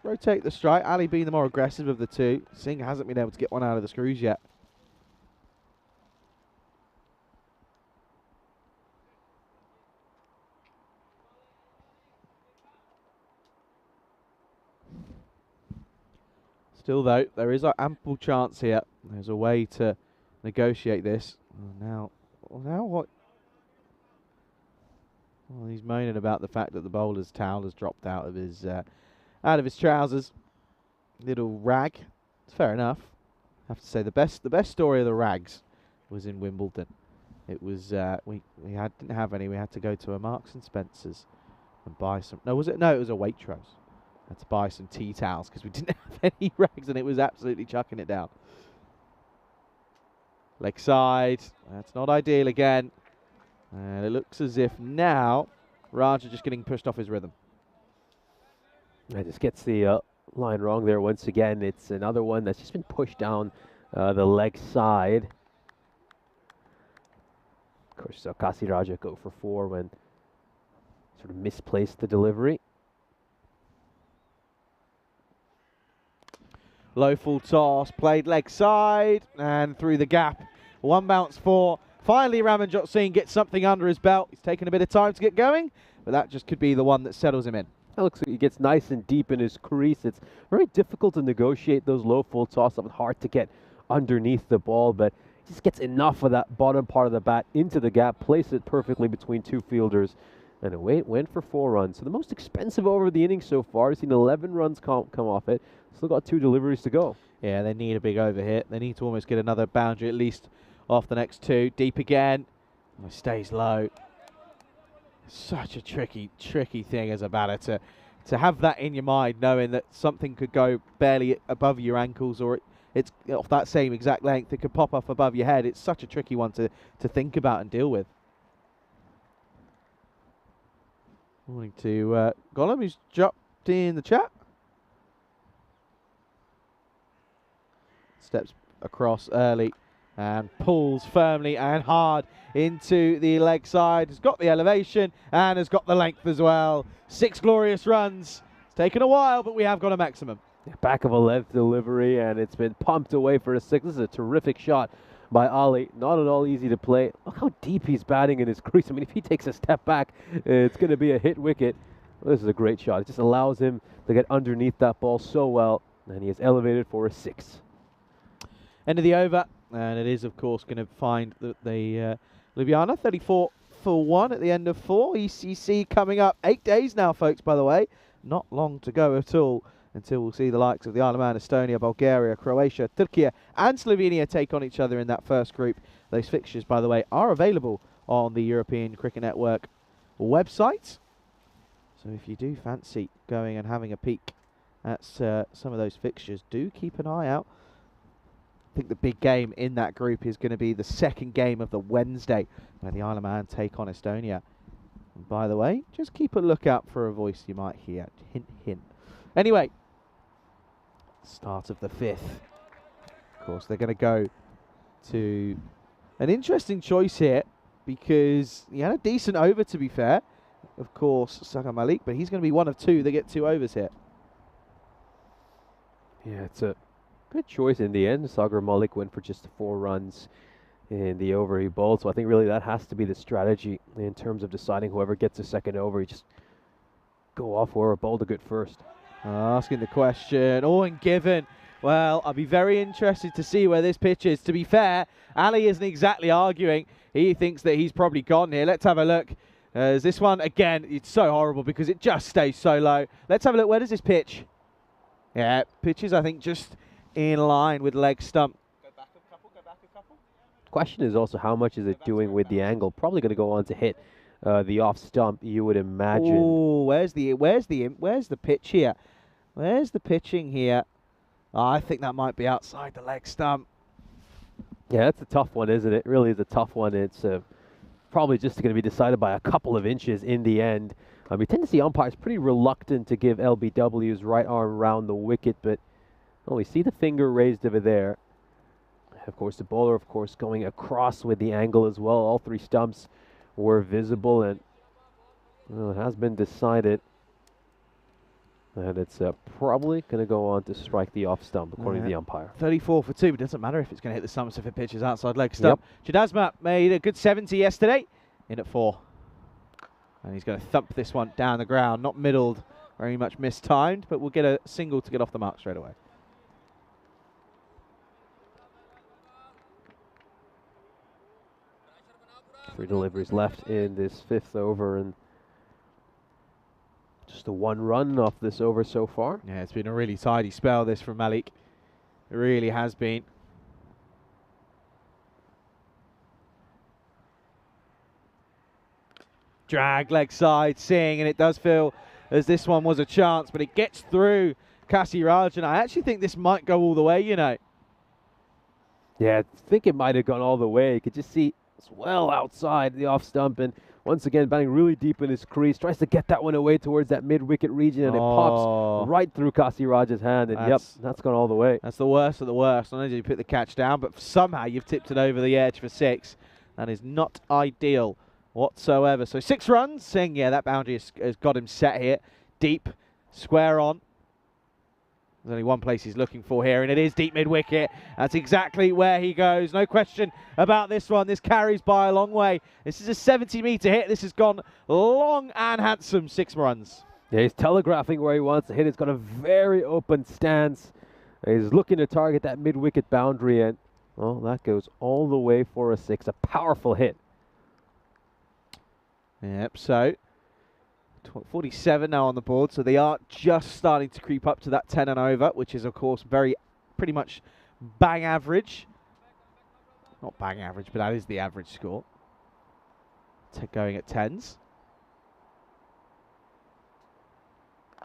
rotate the strike. Ali being the more aggressive of the two. Singh hasn't been able to get one out of the screws yet. Still, though, there is an ample chance here. There's a way to negotiate this. Now what? Well, he's moaning about the fact that the bowler's towel has dropped out of his trousers. Little rag. It's fair enough. I have to say the best story of the rags was in Wimbledon. It was we didn't have any. We had to go to a Marks and Spencer's and buy some. No, was it? No, it was a Waitrose. Had to buy some tea towels because we didn't have any rags, and it was absolutely chucking it down. Leg side. That's not ideal again. And it looks as if now Raja just getting pushed off his rhythm. It just gets the line wrong there once again. It's another one that's just been pushed down the leg side. Of course, Kasi Raja go for 4 when sort of misplaced the delivery. Low full toss, played leg side, and through the gap. 1 bounce 4. Finally, Ramanjot Singh gets something under his belt. He's taken a bit of time to get going, but that just could be the one that settles him in. That looks like he gets nice and deep in his crease. It's very difficult to negotiate those low full toss-ups. Hard to get underneath the ball, but he just gets enough of that bottom part of the bat into the gap, place it perfectly between 2 fielders, and away it went for 4 runs. So the most expensive over the innings so far. He's seen 11 runs come off it. Still got 2 deliveries to go. Yeah, they need a big overhit. They need to almost get another boundary at least off the next 2. Deep again. Oh, stays low. Such a tricky thing as a batter to have that in your mind, knowing that something could go barely above your ankles, or it's off that same exact length. It could pop off above your head. It's such a tricky one to think about and deal with. Morning to Gollum, who's dropped in the chat. Steps across early and pulls firmly and hard into the leg side. Has got the elevation and has got the length as well. 6 glorious runs. It's taken a while, but we have got a maximum. Back of a length delivery, and it's been pumped away for a 6. This is a terrific shot by Ali. Not at all easy to play. Look how deep he's batting in his crease. I mean, if he takes a step back, it's going to be a hit wicket. Well, this is a great shot. It just allows him to get underneath that ball so well, and he is elevated for a 6. End of the over, and it is, of course, going to find the Ljubljana 34 for 1 at the end of 4. ECC coming up 8 days now, folks, by the way. Not long to go at all until we'll see the likes of the Isle of Man, Estonia, Bulgaria, Croatia, Turkey and Slovenia take on each other in that first group. Those fixtures, by the way, are available on the European Cricket Network website. So if you do fancy going and having a peek at some of those fixtures, do keep an eye out. I think the big game in that group is going to be the second game of the Wednesday, where the Isle of Man take on Estonia. And by the way, just keep a lookout for a voice you might hear. Hint, hint. Anyway, start of the 5th. Of course, they're going to go to an interesting choice here, because he had a decent over, to be fair. Of course, Sagar Malik, but he's going to be one of 2 that get 2 overs here. Yeah, it's a good choice in the end. Sagar Malik went for just 4 runs in the over he bowled, so I think really that has to be the strategy in terms of deciding whoever gets a second over. You just go off whoever bowled a good first. Asking the question, and given. Well, I'll be very interested to see where this pitch is. To be fair, Ali isn't exactly arguing. He thinks that he's probably gone here. Let's have a look. Is this one, again, it's so horrible because it just stays so low. Let's have a look. Where does this pitch? Yeah, pitches, I think, just in line with leg stump. Go back a couple. Question is also how much is it doing with the angle? Probably going to go on to hit the off stump, you would imagine. Oh, where's the pitch here? Where's the pitching here? Oh, I think that might be outside the leg stump. Yeah, that's a tough one, isn't it? It really is a tough one. It's probably just going to be decided by a couple of inches in the end. We tend to see umpires pretty reluctant to give LBW's right arm around the wicket, but we see the finger raised over there. Of course, the bowler, of course, going across with the angle as well. All 3 stumps were visible, and Well, it has been decided. And it's probably going to go on to strike the off stump, according to the umpire. 34 for 2, but it doesn't matter if it's going to hit the stumps if it pitches outside leg stump. Chidasma made a good 70 yesterday, in at 4. And he's going to thump this one down the ground, not middled, very much mistimed, but we'll get a single to get off the mark straight away. Three deliveries left in this 5th over, and just a 1 run off this over so far. Yeah, it's been a really tidy spell, this from Malik. It really has been. Drag leg side, Singh, and it does feel as this one was a chance, but it gets through Kasiraj, and I actually think this might go all the way, you know. Yeah, I think it might have gone all the way. You could just see it's well outside the off stump, and once again, batting really deep in his crease, tries to get that one away towards that mid-wicket region, and it pops right through Kasiraj's hand, and that's gone all the way. That's the worst of the worst. Not only did you put the catch down, but somehow you've tipped it over the edge for 6. That is not ideal whatsoever. So 6 runs. Singh, yeah, that boundary has got him set here. Deep, square on. There's only one place he's looking for here, and it is deep mid-wicket. That's exactly where he goes. No question about this one. This carries by a long way. This is a 70-metre hit. This has gone long and handsome. 6 runs. Yeah, he's telegraphing where he wants to hit. He's got a very open stance. He's looking to target that mid-wicket boundary, and, well, that goes all the way for a 6. A powerful hit. Yep, so 47 now on the board, so they are just starting to creep up to that 10 and over, which is, of course, pretty much bang average. Not bang average, but that is the average score. Going at 10s.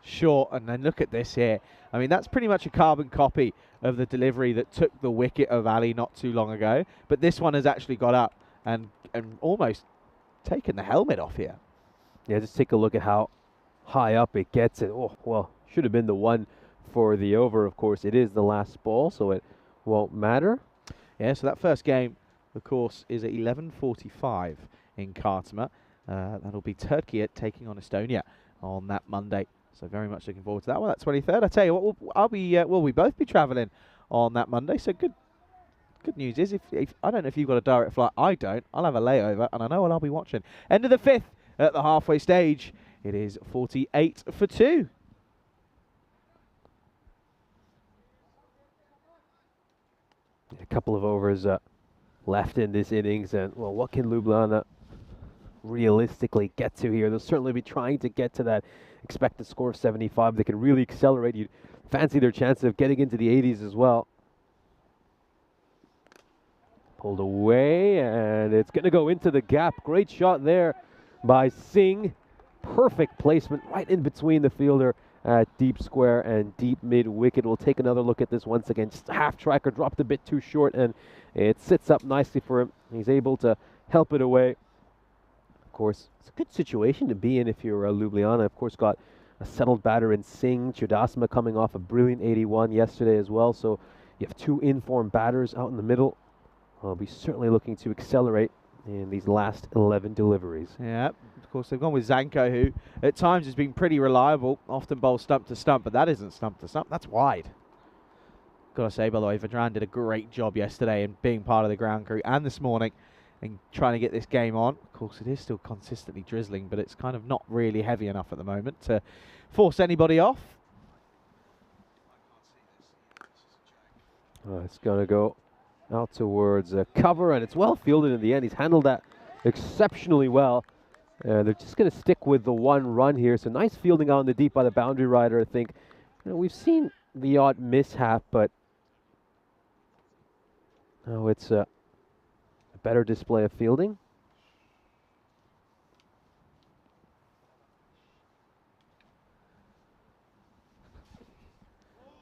Short, and then look at this here. I mean, that's pretty much a carbon copy of the delivery that took the wicket of Ali not too long ago, but this one has actually got up and almost taken the helmet off here. Yeah, just take a look at how high up it gets. It. Oh, well, should have been the one for the over. Of course, it is the last ball, so it won't matter. Yeah, so that first game, of course, is at 11:45 in Khartoum. That'll be Turkey taking on Estonia on that Monday. So very much looking forward to that one. That 23rd. I tell you what, we'll both be travelling on that Monday. So good news is, if I don't know if you've got a direct flight, I don't. I'll have a layover, and I know what I'll be watching. End of the 5th. At the halfway stage, it is 48 for 2. A couple of overs left in this innings, and, well, what can Ljubljana realistically get to here? They'll certainly be trying to get to that expected score of 75. They can really accelerate. You'd fancy their chance of getting into the 80s as well. Pulled away, and it's going to go into the gap. Great shot there by Singh. Perfect placement right in between the fielder at deep square and deep mid-wicket. We'll take another look at this once again. Just a half tracker, dropped a bit too short, and it sits up nicely for him. He's able to help it away. Of course, it's a good situation to be in if you're Ljubljana. Of course, got a settled batter in Singh. Chudasma coming off a brilliant 81 yesterday as well. So you have 2 informed batters out in the middle. I'll be certainly looking to accelerate in these last 11 deliveries. Yeah, of course, they've gone with Zanko, who at times has been pretty reliable, often bowls stump to stump, but that isn't stump to stump, that's wide. Got to say, by the way, Vedran did a great job yesterday in being part of the ground crew and this morning and trying to get this game on. Of course, it is still consistently drizzling, but it's kind of not really heavy enough at the moment to force anybody off. It's going to go out towards cover, and it's well fielded in the end. He's handled that exceptionally well. They're just going to stick with the 1 run here. So nice fielding out in the deep by the boundary rider, I think. You know, we've seen the odd mishap, but now it's a better display of fielding.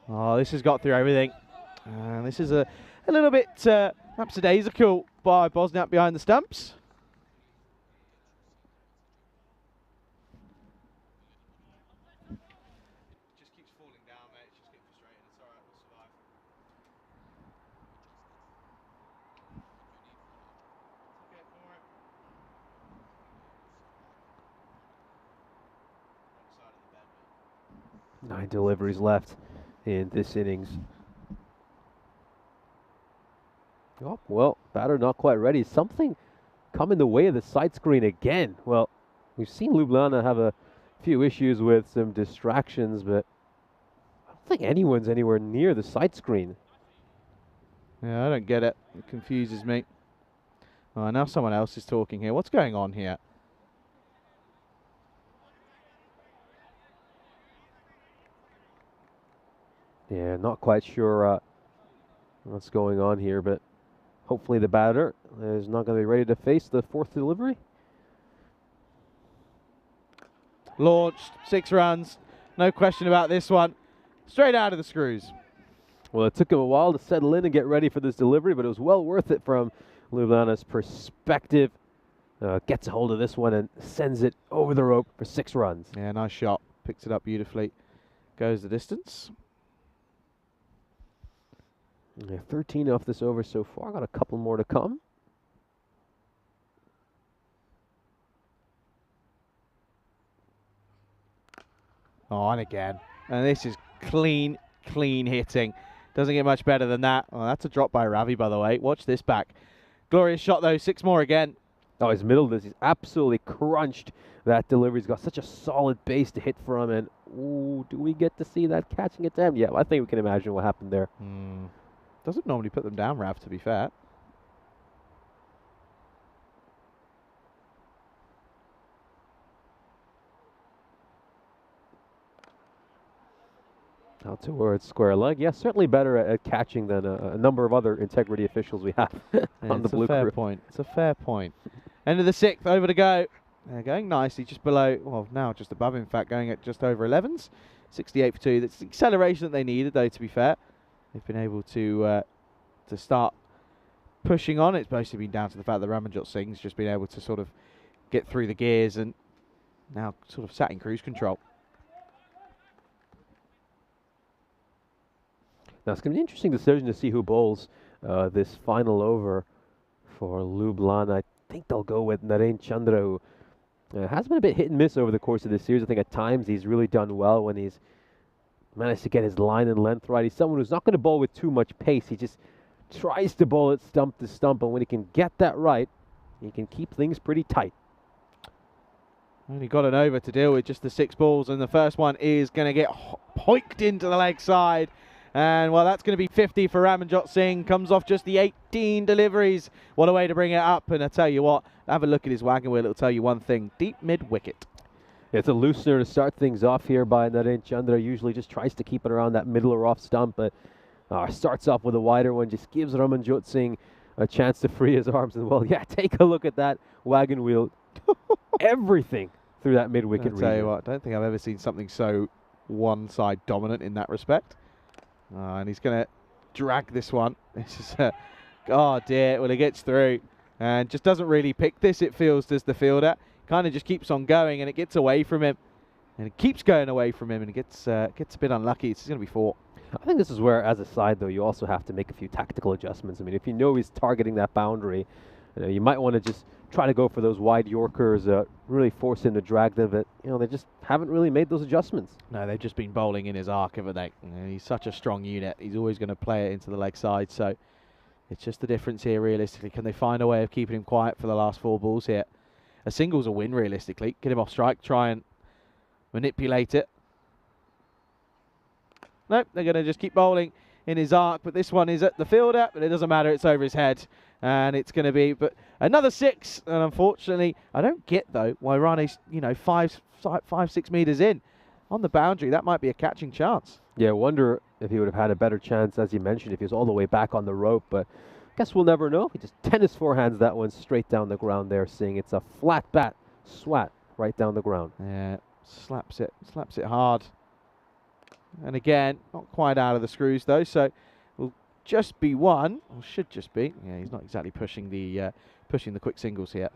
Oh, this has got through everything. This is a little bit lackadaisical by Bosniak behind the stumps. Just keeps falling down, mate. It's just getting frustrating. It's all right. We'll survive. Okay, 9 deliveries left in this innings. Oh, well, batter not quite ready. Something come in the way of the side screen again. Well, we've seen Ljubljana have a few issues with some distractions, but I don't think anyone's anywhere near the side screen. Yeah, I don't get it. It confuses me. Oh, now someone else is talking here. What's going on here? Yeah, not quite sure what's going on here, but hopefully the batter is not going to be ready to face the 4th delivery. Launched, 6 runs. No question about this one. Straight out of the screws. Well, it took him a while to settle in and get ready for this delivery, but it was well worth it from Ljubljana's perspective. Gets a hold of this one and sends it over the rope for 6 runs. Yeah, nice shot. Picks it up beautifully. Goes the distance. Yeah, 13 off this over so far. Got a couple more to come. Oh, and again. And this is clean hitting. Doesn't get much better than that. Oh, that's a drop by Ravi, by the way. Watch this back. Glorious shot, though. 6 more again. Oh, his middle, he's absolutely crunched that delivery. He's got such a solid base to hit from, and ooh, do we get to see that catching it down? Yeah, I think we can imagine what happened there. Doesn't normally put them down, Rav, to be fair. Out towards square leg. Yeah, certainly better at catching than a number of other integrity officials we have on the blue crew. It's a fair point. It's a fair point. End of the 6th, over to go. They're going nicely, just below, well, now just above, in fact, going at just over 11s. 68 for 2. That's the acceleration that they needed, though, to be fair. They've been able to start pushing on. It's mostly been down to the fact that Ramanjot Singh's just been able to sort of get through the gears and now sort of sat in cruise control. Now, it's going to be an interesting decision to see who bowls this final over for Ljubljana. I think they'll go with Naren Chandra, who has been a bit hit and miss over the course of this series. I think at times he's really done well when he's managed to get his line and length right. He's someone who's not going to bowl with too much pace. He just tries to bowl it stump to stump, and when he can get that right, he can keep things pretty tight. Only got an over to deal with, just the 6 balls, and the first one is going to get hoiked into the leg side. And, well, that's going to be 50 for Ramanjot Singh. Comes off just the 18 deliveries. What a way to bring it up. And I tell you what, have a look at his wagon wheel. It'll tell you one thing. Deep mid-wicket. Yeah, it's a loosener to start things off here by Naren Chandra. Usually just tries to keep it around that middle or off stump, but starts off with a wider one. Just gives Ramanjot Singh a chance to free his arms. And, well, yeah, take a look at that wagon wheel. Everything through that mid-wicket region. I'll tell you what, I don't think I've ever seen something so one-side dominant in that respect. And he's going to drag this one. This is oh dear, well, he gets through and just doesn't really pick this, it feels, does the fielder. Kind of just keeps on going, and it gets away from him. And it keeps going away from him, and it gets a bit unlucky. It's going to be 4. I think this is where, as a side, though, you also have to make a few tactical adjustments. I mean, if you know he's targeting that boundary, you might want to just try to go for those wide Yorkers, really force him to drag them, but, they just haven't really made those adjustments. No, they've just been bowling in his arc, haven't they? He's such a strong unit. He's always going to play it into the leg side, so it's just the difference here, realistically. Can they find a way of keeping him quiet for the last 4 balls here? A single's a win, realistically. Get him off strike, try and manipulate it. Nope, they're going to just keep bowling in his arc, but this one is at the fielder, but it doesn't matter, it's over his head. And it's going to be but another 6, and unfortunately, I don't get, though, why Rane's, 5-6 metres in. On the boundary, that might be a catching chance. Yeah, I wonder if he would have had a better chance, as you mentioned, if he was all the way back on the rope, but I guess we'll never know. He just tennis forehands that one straight down the ground there, seeing it's a flat bat, swat, right down the ground. Yeah, slaps it hard. And again, not quite out of the screws, though, so we'll just be 1, or should just be. Yeah, he's not exactly pushing the quick singles here.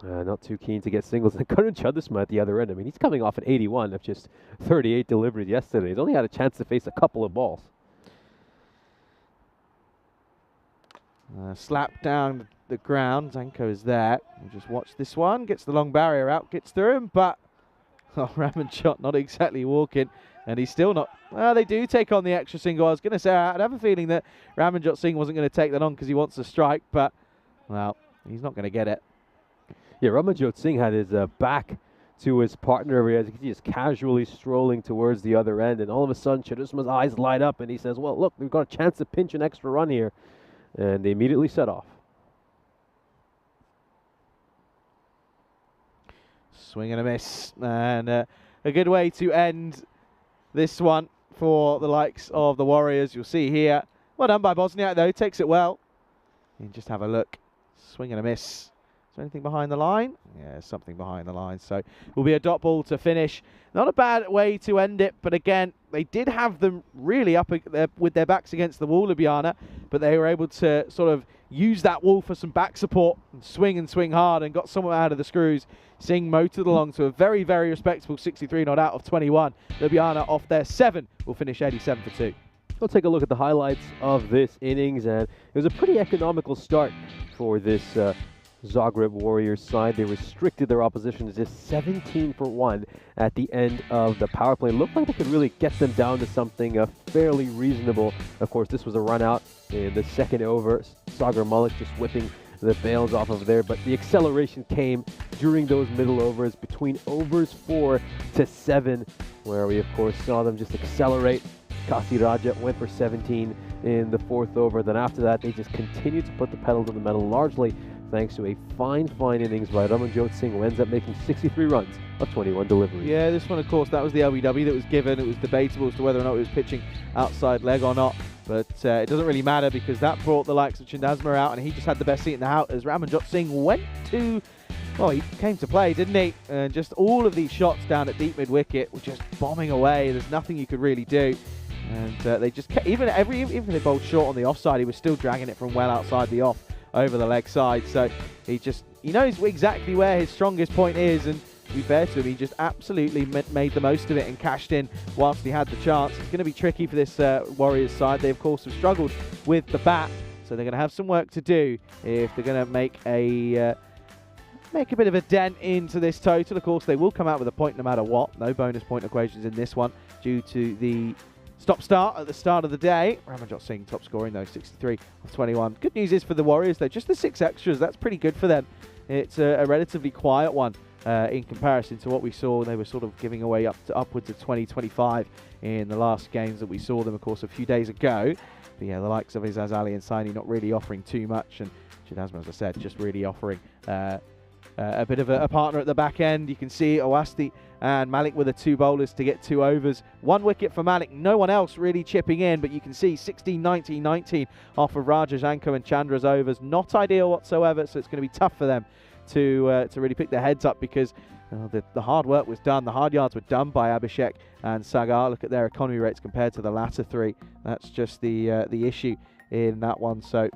Not too keen to get singles. And Karan Chandrisma at the other end. I mean, he's coming off an 81 of just 38 deliveries yesterday. He's only had a chance to face a couple of balls. Slap down the ground. Zanko is there. We'll just watch this one. Gets the long barrier out, gets through him, but Oh, Ramanjot not exactly walking, and he's still not. Well, they do take on the extra single. I was going to say, I'd have a feeling that Ramanjot Singh wasn't going to take that on because he wants to strike, but, well, he's not going to get it. Yeah, Ramanjot Singh had his back to his partner. As you can see, he's casually strolling towards the other end, and all of a sudden, Charisma's eyes light up, and he says, well, look, we've got a chance to pinch an extra run here. And they immediately set off. Swing and a miss, and a good way to end this one for the likes of the Warriors. You'll see here, well done by Bosniak though, takes it well. And just have a look, swing and a miss. Is there anything behind the line? Yeah, something behind the line. So it will be a dot ball to finish. Not a bad way to end it, but again, they did have them really up with their backs against the wall, Ljubljana, but they were able to sort of use that wall for some back support and swing hard and got someone out of the screws. Singh motored along to a very, very respectable 63 not out of 21. Ljubljana off their 7 will finish 87 for 2. We'll take a look at the highlights of this innings, and it was a pretty economical start for this Zagreb Warriors side. They restricted their opposition to just 17 for 1 at the end of the power play. It looked like they could really get them down to something fairly reasonable. Of course, this was a run out in the second over. Sagar Malik just whipping the bails off of there, but the acceleration came during those middle overs between overs 4 to 7, where we of course saw them just accelerate. Kasi Raja went for 17 in the 4th over. Then after that, they just continued to put the pedal to the metal, largely thanks to a fine innings by Ramanjot Singh, who ends up making 63 runs of 21 deliveries. Yeah, this one, of course, that was the LBW that was given. It was debatable as to whether or not he was pitching outside leg or not, but it doesn't really matter because that brought the likes of Chindasma out, and he just had the best seat in the house as Ramanjot Singh went to... Well, he came to play, didn't he? And just all of these shots down at deep mid-wicket were just bombing away. There's nothing you could really do. And they just kept, even if they bowled short on the offside, he was still dragging it from well outside the off over the leg side. So he knows exactly where his strongest point is, and to be fair to him, he just absolutely made the most of it and cashed in whilst he had the chance. It's going to be tricky for this Warriors side. They of course have struggled with the bat, so they're going to have some work to do if they're going to make a bit of a dent into this total. Of course, they will come out with a point no matter what. No bonus point equations in this one due to the stop-start at the start of the day. Ramanjot Singh top scoring though, 63 of 21. Good news is for the Warriors though, just the 6 extras, that's pretty good for them. It's a relatively quiet one in comparison to what we saw. They were sort of giving away upwards of 20-25 in the last games that we saw them, of course, a few days ago. But yeah, the likes of Izaz Ali and Saini not really offering too much, and Chidasma, as I said, just really offering a bit of a partner at the back end. You can see Awasti and Malik with the 2 bowlers to get 2 overs. 1 wicket for Malik, no one else really chipping in, but you can see 16, 19, 19 off of Raja, Janko and Chandra's overs. Not ideal whatsoever, so it's going to be tough for them to really pick their heads up because the hard work was done. The hard yards were done by Abhishek and Sagar. Look at their economy rates compared to the latter 3. That's just the issue in that one. So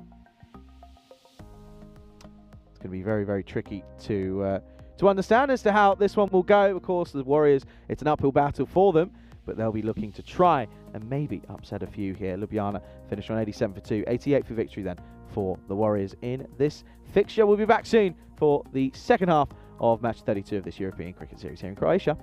it's going to be very, very tricky to understand as to how this one will go. Of course, the Warriors, it's an uphill battle for them, but they'll be looking to try and maybe upset a few here. Ljubljana finished on 87 for 2, 88 for victory then for the Warriors in this fixture. We'll be back soon for the second half of match 32 of this European Cricket Series here in Croatia.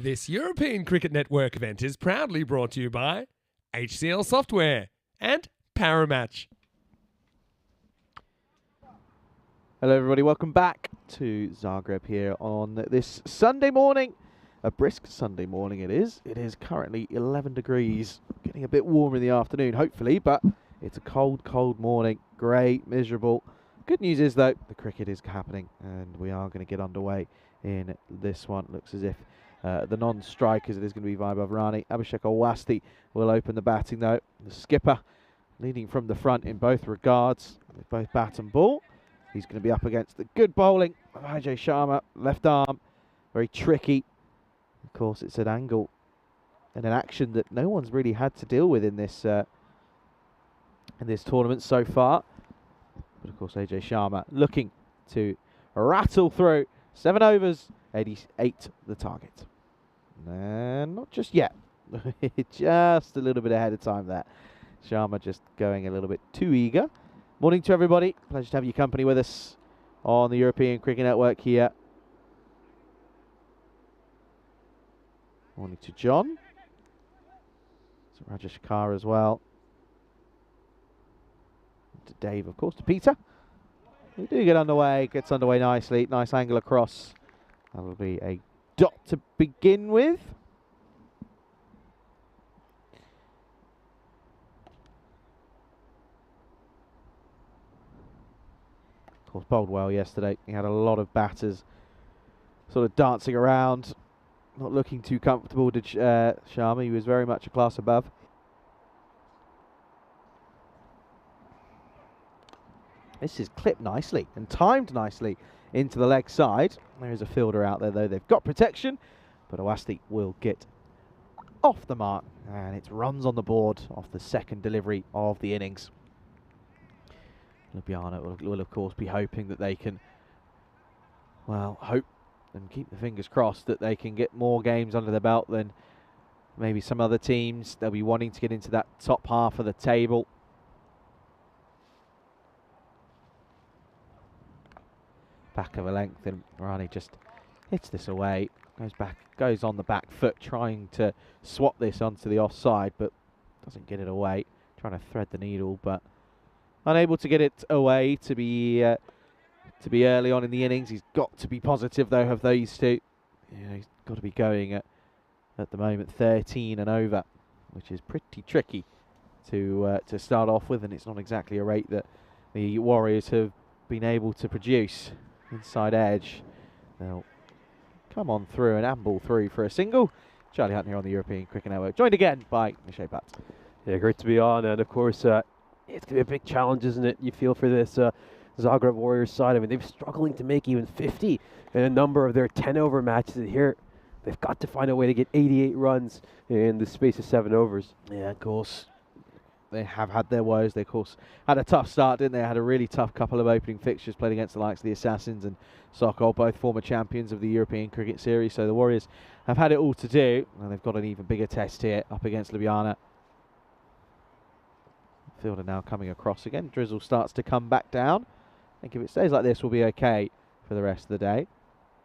This European Cricket Network event is proudly brought to you by HCL Software and Paramatch. Hello everybody, welcome back to Zagreb here on this Sunday morning. A brisk Sunday morning it is. It is currently 11 degrees, getting a bit warmer in the afternoon hopefully, but it's a cold, cold morning, grey, miserable. Good news is though, the cricket is happening and we are going to get underway in this one. Looks as if the non-strikers, it is going to be Vaibhav Rani. Abhishek Awasthi will open the batting though. The skipper leading from the front in both regards, with both bat and ball. He's going to be up against the good bowling of Ajay Sharma, left arm, very tricky. Of course, it's an angle and an action that no one's really had to deal with in this tournament so far. But of course, Ajay Sharma looking to rattle through 7 overs, 88 the target. And not just yet, just a little bit ahead of time there. Sharma just going a little bit too eager. Morning to everybody. Pleasure to have your company with us on the European Cricket Network here. Morning to John. To Rajesh Kar as well. To Dave, of course, to Peter. We do get underway. Gets underway nicely. Nice angle across. That will be a dot to begin with. Of course, bowled well yesterday. He had a lot of batters sort of dancing around, not looking too comfortable, did Sharma. He was very much a class above. This is clipped nicely and timed nicely into the leg side. There is a fielder out there, though. They've got protection, but Awasthi will get off the mark, and it's runs on the board off the second delivery of the innings. Ljubljana will of course be hoping that they can, well, hope and keep the fingers crossed that they can get more games under their belt than maybe some other teams. They'll be wanting to get into that top half of the table. Back of a length, and Rani just hits this away. Goes back, goes on the back foot, trying to swap this onto the offside, but doesn't get it away. Trying to thread the needle, but unable to get it away to be early on in the innings. He's got to be positive though of these two. Yeah, he's got to be going at the moment 13 and over, which is pretty tricky to start off with, and it's not exactly a rate that the Warriors have been able to produce. Inside edge, they'll come on through and amble through for a single. Charlie Hunt here on the European Cricket Network, joined again by Nishay Pat. Yeah, great to be on, and of course it's going to be a big challenge, isn't it? You feel for this Zagreb Warriors side. I mean, they've struggling to make even 50 in a number of their 10-over matches. And here, they've got to find a way to get 88 runs in the space of 7 overs. Yeah, of course. They have had their woes. They, of course, had a tough start, didn't they? Had a really tough couple of opening fixtures, played against the likes of the Assassins and Sokol, both former champions of the European Cricket Series. So the Warriors have had it all to do, and they've got an even bigger test here up against Ljubljana. Fielder now coming across again. Drizzle starts to come back down. I think if it stays like this, we'll be okay for the rest of the day.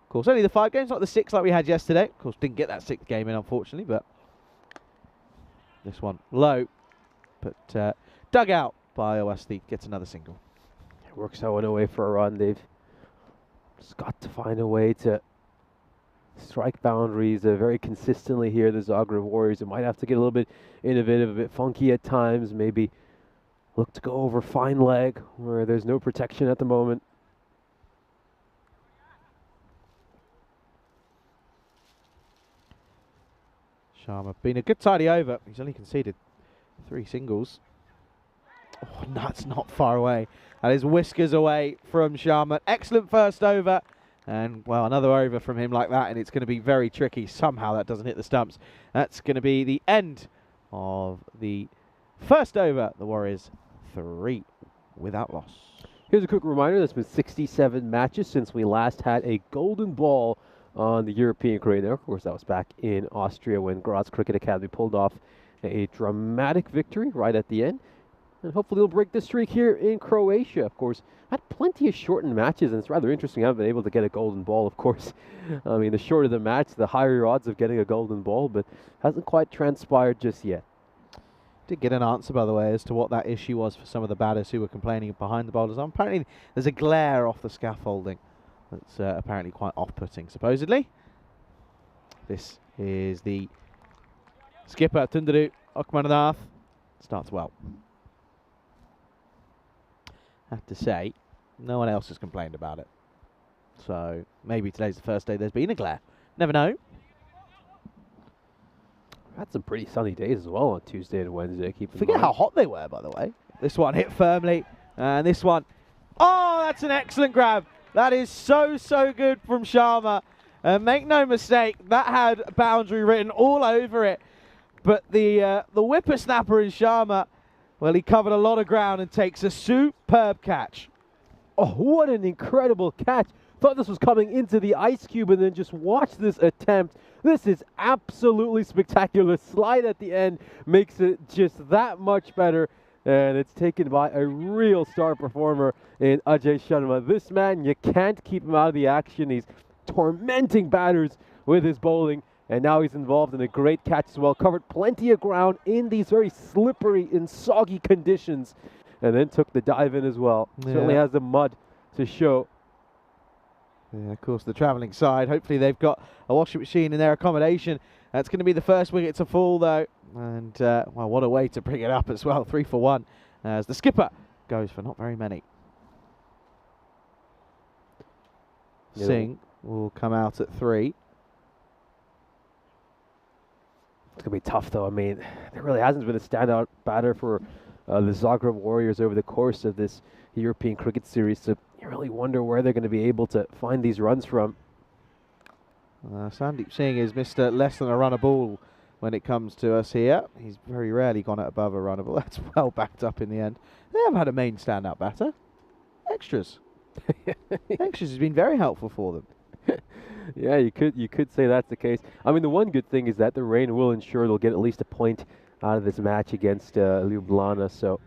Of course, only the 5 games, not the 6 like we had yesterday. Of course, didn't get that 6th game in, unfortunately, but this one low. But dug out by Awasthi, gets another single. It works out away for a run. They've just got to find a way to strike boundaries very consistently here. The Zagreb Warriors, it might have to get a little bit innovative, a bit funky at times, maybe look to go over fine leg where there's no protection at the moment. Sharma been a good tidy over. He's only conceded 3 singles. Oh, that's not far away. That is whiskers away from Sharma. Excellent first over. And, well, another over from him like that, and it's going to be very tricky. Somehow that doesn't hit the stumps. That's going to be the end of the first over. The Warriors 3 without loss. Here's a quick reminder. There's been 67 matches since we last had a golden ball on the European Cricket Network. Of course, that was back in Austria when Graz Cricket Academy pulled off a dramatic victory right at the end. And hopefully he'll break the streak here in Croatia. Of course, had plenty of shortened matches, and it's rather interesting. I haven't been able to get a golden ball, of course. I mean, the shorter the match, the higher your odds of getting a golden ball, but hasn't quite transpired just yet. Did get an answer, by the way, as to what that issue was for some of the batters who were complaining behind the bowlers. Apparently, there's a glare off the scaffolding that's apparently quite off-putting, supposedly. This is the skipper, Tundaru Okmananath. Starts well. Have to say, no one else has complained about it. So maybe today's the first day there's been a glare. Never know. Had some pretty sunny days as well on Tuesday and Wednesday. Forget how hot they were, by the way. This one hit firmly, and this one, oh, that's an excellent grab. That is so good from Sharma. Make no mistake, that had boundary written all over it. But the whippersnapper in Sharma, well, he covered a lot of ground and takes a superb catch. Oh, what an incredible catch. Thought this was coming into the ice cube, and then just watch this attempt. This is absolutely spectacular. Slide at the end makes it just that much better. And it's taken by a real star performer in Ajay Sharma. This man, you can't keep him out of the action. He's tormenting batters with his bowling. And now he's involved in a great catch as well. Covered plenty of ground in these very slippery and soggy conditions. And then took the dive in as well. Yeah. Certainly has the mud to show. Yeah, of course, the travelling side. Hopefully they've got a washing machine in their accommodation. That's going to be the first wicket to fall, though. And, well, what a way to bring it up as well. 3 for 1 as the skipper goes for not very many. Yeah. Singh will come out at 3. It's going to be tough, though. I mean, there really hasn't been a standout batter for the Zagreb Warriors over the course of this European cricket series. So you really wonder where they're going to be able to find these runs from. Sandeep Singh is Mr. less than a run a ball when it comes to us here. He's very rarely gone at above a run a ball. That's well backed up in the end. They haven't had a main standout batter. Extras. Extras has been very helpful for them. Yeah, you could say that's the case. I mean, the one good thing is that the rain will ensure they'll get at least a point out of this match against Ljubljana. So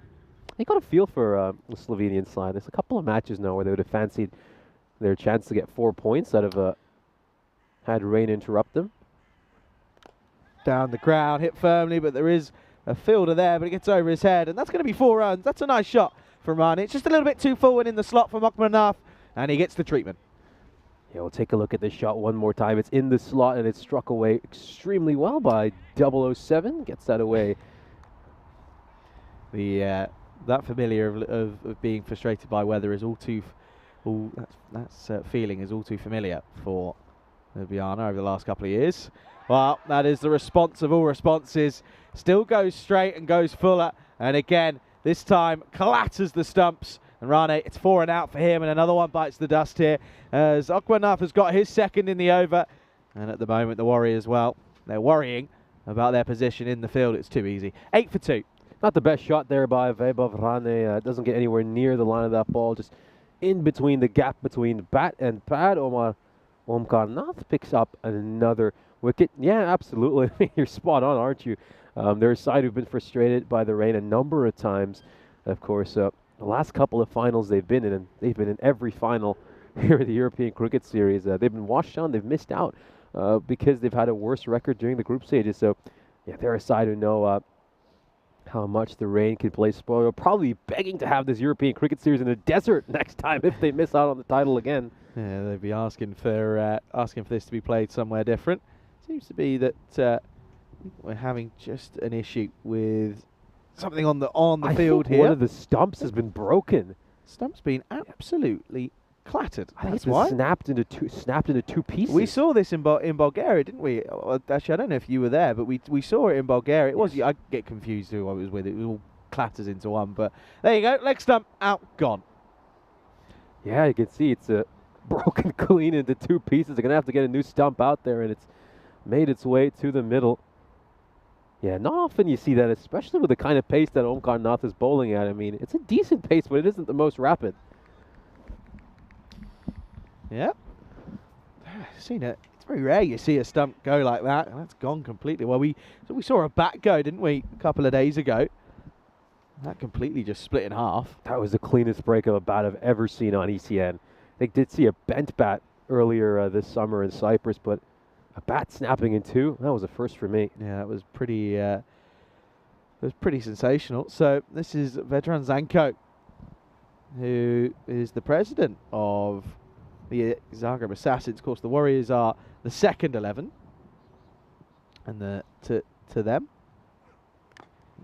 I got a feel for the Slovenian side. There's a couple of matches now where they would have fancied their chance to get 4 points out of had rain interrupt them. Down the ground, hit firmly, but there is a fielder there, but it gets over his head, and that's going to be 4 runs. That's a nice shot from Rani. It's just a little bit too forward in the slot from Okmananath, and he gets the treatment. Yeah, we'll take a look at this shot one more time. It's in the slot, and it's struck away extremely well by 007. Gets that away. That familiar of being frustrated by weather is that feeling is all too familiar for Ljubljana over the last couple of years. Well, that is the response of all responses. Still goes straight and goes fuller, and again, this time clatters the stumps. And Rane, it's 4 and out for him, and another one bites the dust here as Okmananath has got his second in the over. And at the moment, the Warriors, well, they're worrying about their position in the field. It's too easy. 8 for 2. Not the best shot there by Vaibhav Rane. Doesn't get anywhere near the line of that ball, just in between the gap between bat and pad. Omkarnath picks up another wicket. Yeah, absolutely. You're spot on, aren't you? They're a side who've been frustrated by the rain a number of times. Of course, the last couple of finals they've been in, and they've been in every final here at the European Cricket Series. They've been washed on. They've missed out because they've had a worse record during the group stages. So, yeah, they're a side who know how much the rain can play spoil. Probably begging to have this European Cricket Series in the desert next time if they miss out on the title again. Yeah, they'd be asking for this to be played somewhere different. Seems to be that we're having just an issue with something on the field here. One of the stumps has been broken. Stump's been absolutely clattered. I think it's been snapped into two pieces. We saw this in Bulgaria, didn't we? Actually, I don't know if you were there, but we saw it in Bulgaria. It was, I get confused who I was with. It all clatters into one. But there you go. Leg stump out, gone. Yeah, you can see it's broken clean into 2 pieces. They're going to have to get a new stump out there, and it's made its way to the middle. Yeah, not often you see that, especially with the kind of pace that Omkarnath is bowling at. I mean, it's a decent pace, but it isn't the most rapid. Yeah. Seen it. It's very rare you see a stump go like that, and that's gone completely. Well, we saw a bat go, didn't we, a couple of days ago. That completely just split in half. That was the cleanest break of a bat I've ever seen on ECN. They did see a bent bat earlier this summer in Cyprus, but a bat snapping in two, that was a first for me. Yeah, it was pretty sensational. So this is Vedran Zanko, who is the president of the Zagreb Assassins. Of course, the Warriors are the second 11, and to them.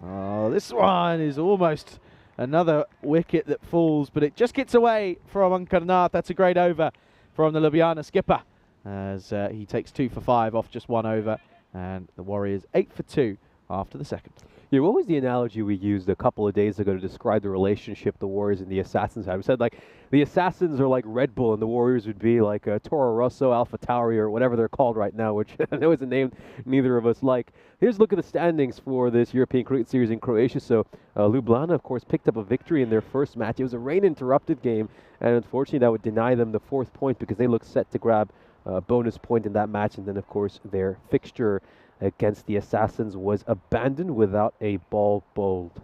Oh, this one is almost another wicket that falls, but it just gets away from Ankarnath. That's a great over from the Ljubljana skipper, as he takes 2 for 5 off just 1 over, and the Warriors 8 for 2 after the second. Yeah, what was the analogy we used a couple of days ago to describe the relationship the Warriors and the Assassins have? We said, like, the Assassins are like Red Bull and the Warriors would be like Toro Rosso, Alpha Tauri, or whatever they're called right now, which I know is a name neither of us like. Here's a look at the standings for this European Cricket Series in Croatia. So Ljubljana, of course, picked up a victory in their first match. It was a rain-interrupted game, and unfortunately that would deny them the 4th point because they look set to grab a bonus point in that match. And then, of course, their fixture against the Assassins was abandoned without a ball bowled.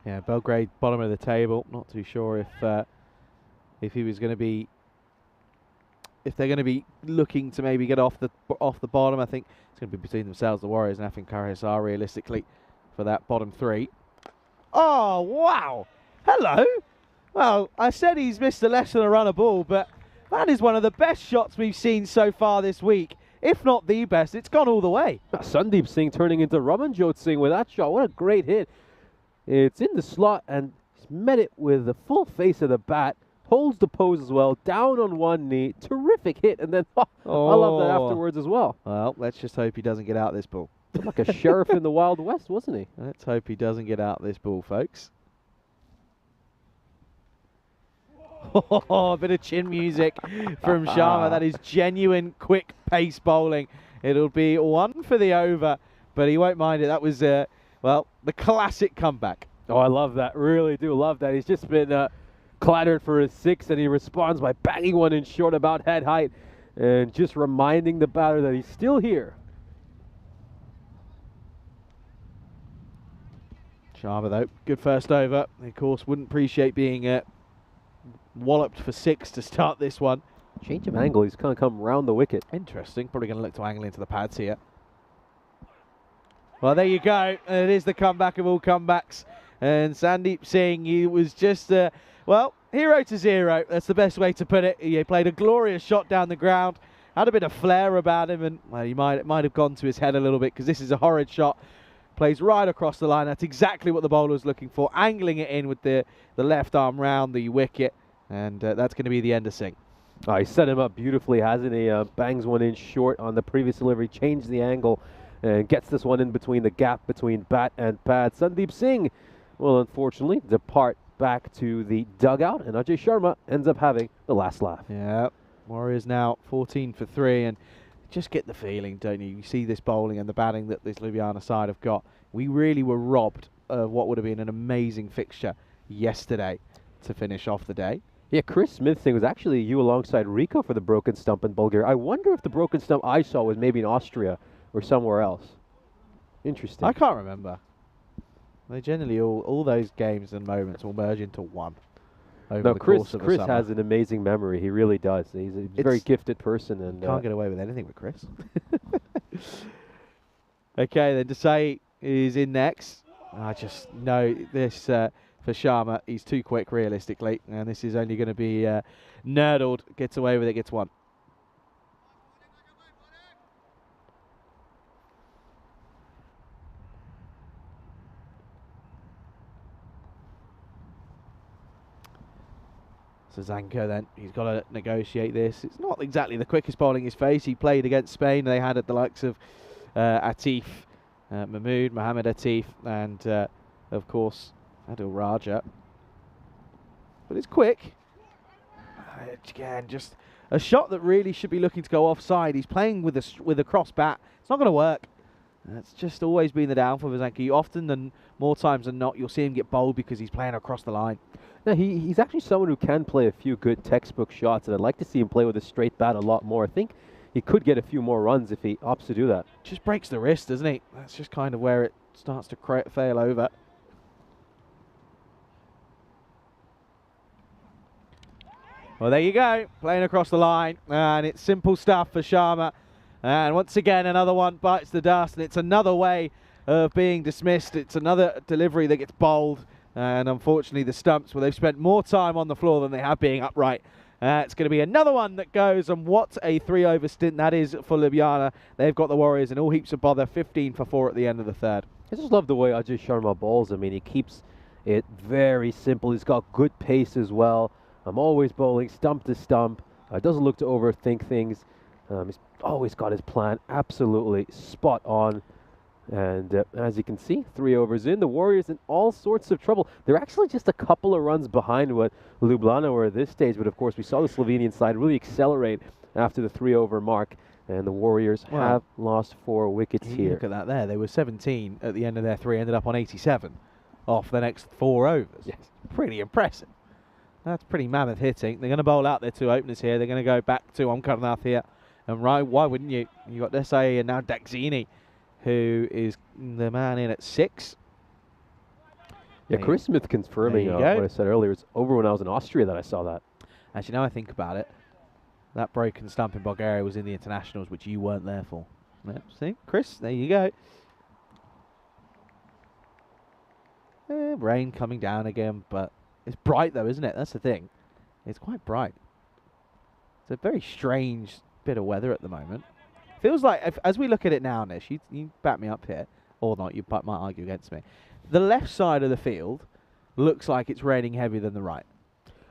Yeah, Belgrade bottom of the table. Not too sure if he was going to be, if they're going to be looking to maybe get off the bottom. I think it's going to be between themselves, the Warriors, and Afin Karahisar realistically for that bottom 3. Oh wow! Hello. Well, I said he's missed a less than a run of ball, but that is one of the best shots we've seen so far this week. If not the best, it's gone all the way. Sandeep Singh turning into Ramanjot Singh with that shot. What a great hit. It's in the slot and he's met it with the full face of the bat. Holds the pose as well, down on one knee. Terrific hit. And then, I love that afterwards as well. Well, let's just hope he doesn't get out this ball. Like a sheriff in the Wild West, wasn't he? Let's hope he doesn't get out this ball, folks. A bit of chin music from Sharma. That is genuine quick pace bowling. It'll be 1 for the over, but he won't mind it. That was, well, the classic comeback. Oh, I love that. Really do love that. He's just been clattered for his 6th, and he responds by banging one in short about head height and just reminding the batter that he's still here. Sharma, though, good first over. Of course, wouldn't appreciate being walloped for 6 to start this one. Change of angle. He's going to come round the wicket. Interesting. Probably going to look to angle into the pads here. Well, there you go. It is the comeback of all comebacks. And Sandeep Singh, he was just, well, hero to zero. That's the best way to put it. He played a glorious shot down the ground. Had a bit of flair about him. And, well, it might have gone to his head a little bit because this is a horrid shot. Plays right across the line. That's exactly what the bowler was looking for. Angling it in with the left arm round the wicket. And that's going to be the end of Singh. Oh, he set him up beautifully, hasn't he? Bangs one in short on the previous delivery, changed the angle, and gets this one in between the gap between bat and pad. Sandeep Singh will unfortunately depart back to the dugout, and Ajay Sharma ends up having the last laugh. Yeah, Warriors now 14 for 3, and just get the feeling, don't you? You see this bowling and the batting that this Ljubljana side have got. We really were robbed of what would have been an amazing fixture yesterday to finish off the day. Yeah, Chris Smith thing was actually you alongside Rico for the broken stump in Bulgaria. I wonder if the broken stump I saw was maybe in Austria or somewhere else. Interesting. I can't remember. They generally all those games and moments will merge into one. Over the course of Chris the summer. has an amazing memory. He really does. He's a very gifted person, and can't get away with anything with Chris. Okay, then Desai is in next. I just know this. For Sharma, he's too quick realistically, and this is only going to be nerdled. Gets away with it, gets 1. So Zanko then, he's got to negotiate this. It's not exactly the quickest bowling his face. He played against Spain. They had at the likes of Atif, Mahmood, Mohamed Atif, and of course Adil Raja. But it's quick. Again, just a shot that really should be looking to go offside. He's playing with a cross bat. It's not going to work. That's just always been the downfall of Zanko. Often than more times than not, you'll see him get bowled because he's playing across the line. Now, he's actually someone who can play a few good textbook shots, and I'd like to see him play with a straight bat a lot more. I think he could get a few more runs if he opts to do that. Just breaks the wrist, doesn't he? That's just kind of where it starts to fail over. Well, there you go, playing across the line, and it's simple stuff for Sharma. And once again, another one bites the dust, and it's another way of being dismissed. It's another delivery that gets bowled, and unfortunately the stumps, well, they've spent more time on the floor than they have being upright. It's going to be another one that goes, and what a 3-over stint that is for Ljubljana. They've got the Warriors in all heaps of bother, 15 for 4 at the end of the third. I just love the way Ajay Sharma bowls. I mean, he keeps it very simple. He's got good pace as well. I'm always bowling stump to stump. Doesn't look to overthink things. He's always got his plan absolutely spot on. And as you can see, 3 overs in, the Warriors in all sorts of trouble. They're actually just a couple of runs behind what Ljubljana were at this stage. But of course, we saw the Slovenian side really accelerate after the 3-over mark. And the Warriors have lost 4 wickets here. Look at that there. They were 17 at the end of their 3, ended up on 87 off the next 4 overs. Yes. Pretty impressive. That's pretty mammoth hitting. They're going to bowl out their 2 openers here. They're going to go back to Omkarnath here. And why wouldn't you? You got Desai and now Daxini, who is the man in at 6. Yeah, Chris Smith confirming what I said earlier. It's over when I was in Austria that I saw that. Actually, now I think about it, that broken stump in Bulgaria was in the internationals, which you weren't there for. Yep, see, Chris, there you go. Rain coming down again, but it's bright though, isn't it? That's the thing. It's quite bright. It's a very strange bit of weather at the moment. Feels like, as we look at it now, Nish, you back me up here, or not, you might argue against me. The left side of the field looks like it's raining heavier than the right.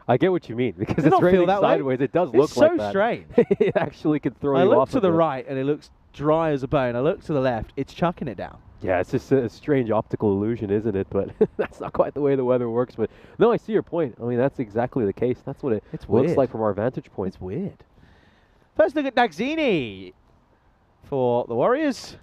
I get what you mean, because it's raining sideways. It does look like that. It's so strange. It actually could throw you off. I look to the right, and it looks dry as a bone. I look to the left, it's chucking it down. Yeah, it's just a strange optical illusion, isn't it? But that's not quite the way the weather works. But no, I see your point. I mean, that's exactly the case. That's what it looks like from our vantage point. It's weird. First look at Daxini for the Warriors.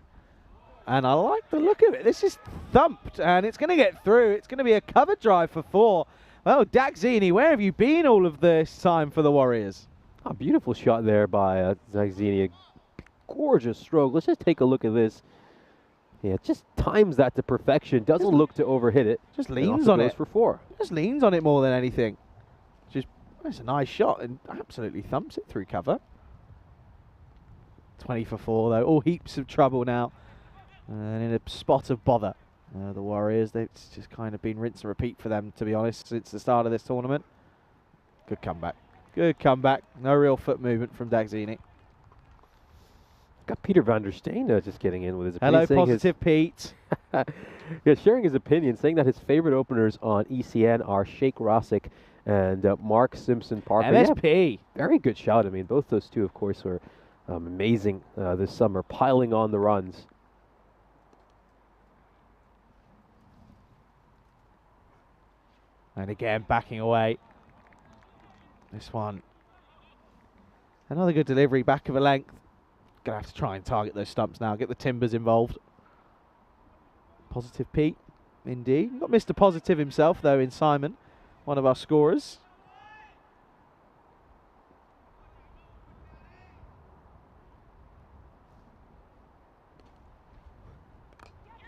And I like the look of it. This is thumped, and it's going to get through. It's going to be a cover drive for 4. Well, Daxini, where have you been all of this time for the Warriors? A beautiful shot there by Daxini. A gorgeous stroke. Let's just take a look at this. Yeah, just times that to perfection. Doesn't look to overhit it. Just leans on it. For 4. Just leans on it more than anything. It's a nice shot and absolutely thumps it through cover. 20 for 4 though. All heaps of trouble now. And in a spot of bother. The Warriors, it's just kind of been rinse and repeat for them, to be honest, since the start of this tournament. Good comeback. Good comeback. No real foot movement from Daxini. Got Peter van der Steen just getting in with his opinion. Hello, Positive Pete. Yeah, sharing his opinion, saying that his favorite openers on ECN are Sheikh Rasic and Mark Simpson Parker. MSP. Yeah, very good shout. I mean, both those two, of course, were amazing this summer, piling on the runs. And again, backing away. This one. Another good delivery, back of a length. Going to have to try and target those stumps now, get the timbers involved. Positive Pete, indeed. We've got Mr. Positive himself, though, in Simon, one of our scorers.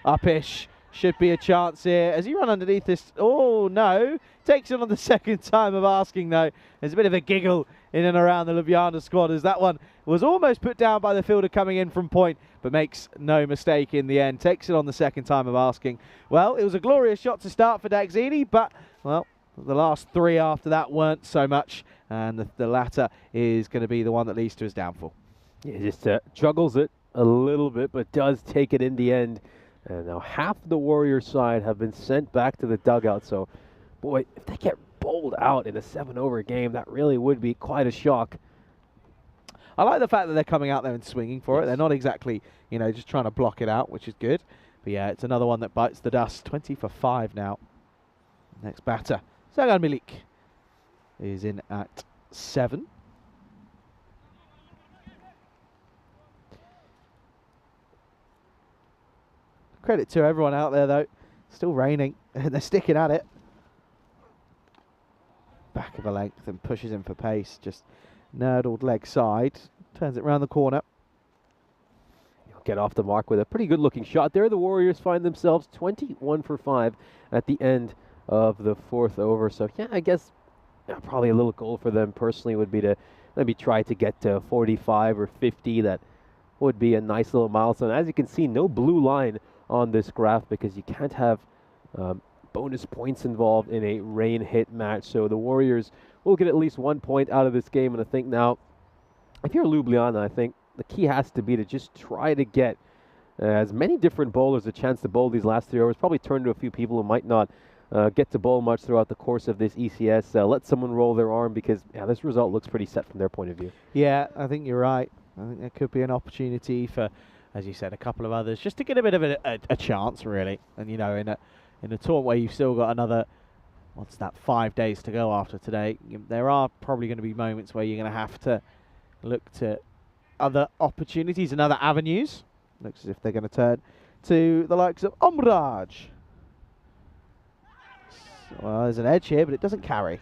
Upish. Should be a chance here. Has he run underneath this? Oh, no. Takes it on the second time of asking, though. There's a bit of a giggle in and around the Ljubljana squad as that one was almost put down by the fielder coming in from point, but makes no mistake in the end. Takes it on the second time of asking. Well, it was a glorious shot to start for Daxini, but, well, the last 3 after that weren't so much, and the latter is going to be the one that leads to his downfall. Yeah, just juggles it a little bit, but does take it in the end. And now half the Warriors side have been sent back to the dugout. So, boy, if they get bowled out in a 7-over game, that really would be quite a shock. I like the fact that they're coming out there and swinging for it. They're not exactly, just trying to block it out, which is good. But yeah, it's another one that bites the dust. 20 for 5 now. Next batter, Sagan Milik, is in at 7. Credit to everyone out there, though. Still raining, and they're sticking at it. Back of a length and pushes in for pace. Just nurdled leg side. Turns it round the corner. He'll get off the mark with a pretty good-looking shot there. The Warriors find themselves 21 for 5 at the end of the 4th over. So, yeah, I guess probably a little goal for them personally would be to maybe try to get to 45 or 50. That would be a nice little milestone. As you can see, no blue line on this graph because you can't have bonus points involved in a rain hit match. So the Warriors will get at least 1 point out of this game. And I think now, if you're Ljubljana, I think the key has to be to just try to get as many different bowlers a chance to bowl these last 3 overs. Probably turn to a few people who might not get to bowl much throughout the course of this ECS. Let someone roll their arm because this result looks pretty set from their point of view. Yeah, I think you're right. I think there could be an opportunity for, as you said, a couple of others just to get a bit of a chance, really. And in a tournament where you've still got another, 5 days to go after today, there are probably going to be moments where you're going to have to look to other opportunities and other avenues. Looks as if they're going to turn to the likes of Omraj. Well, there's an edge here, but it doesn't carry.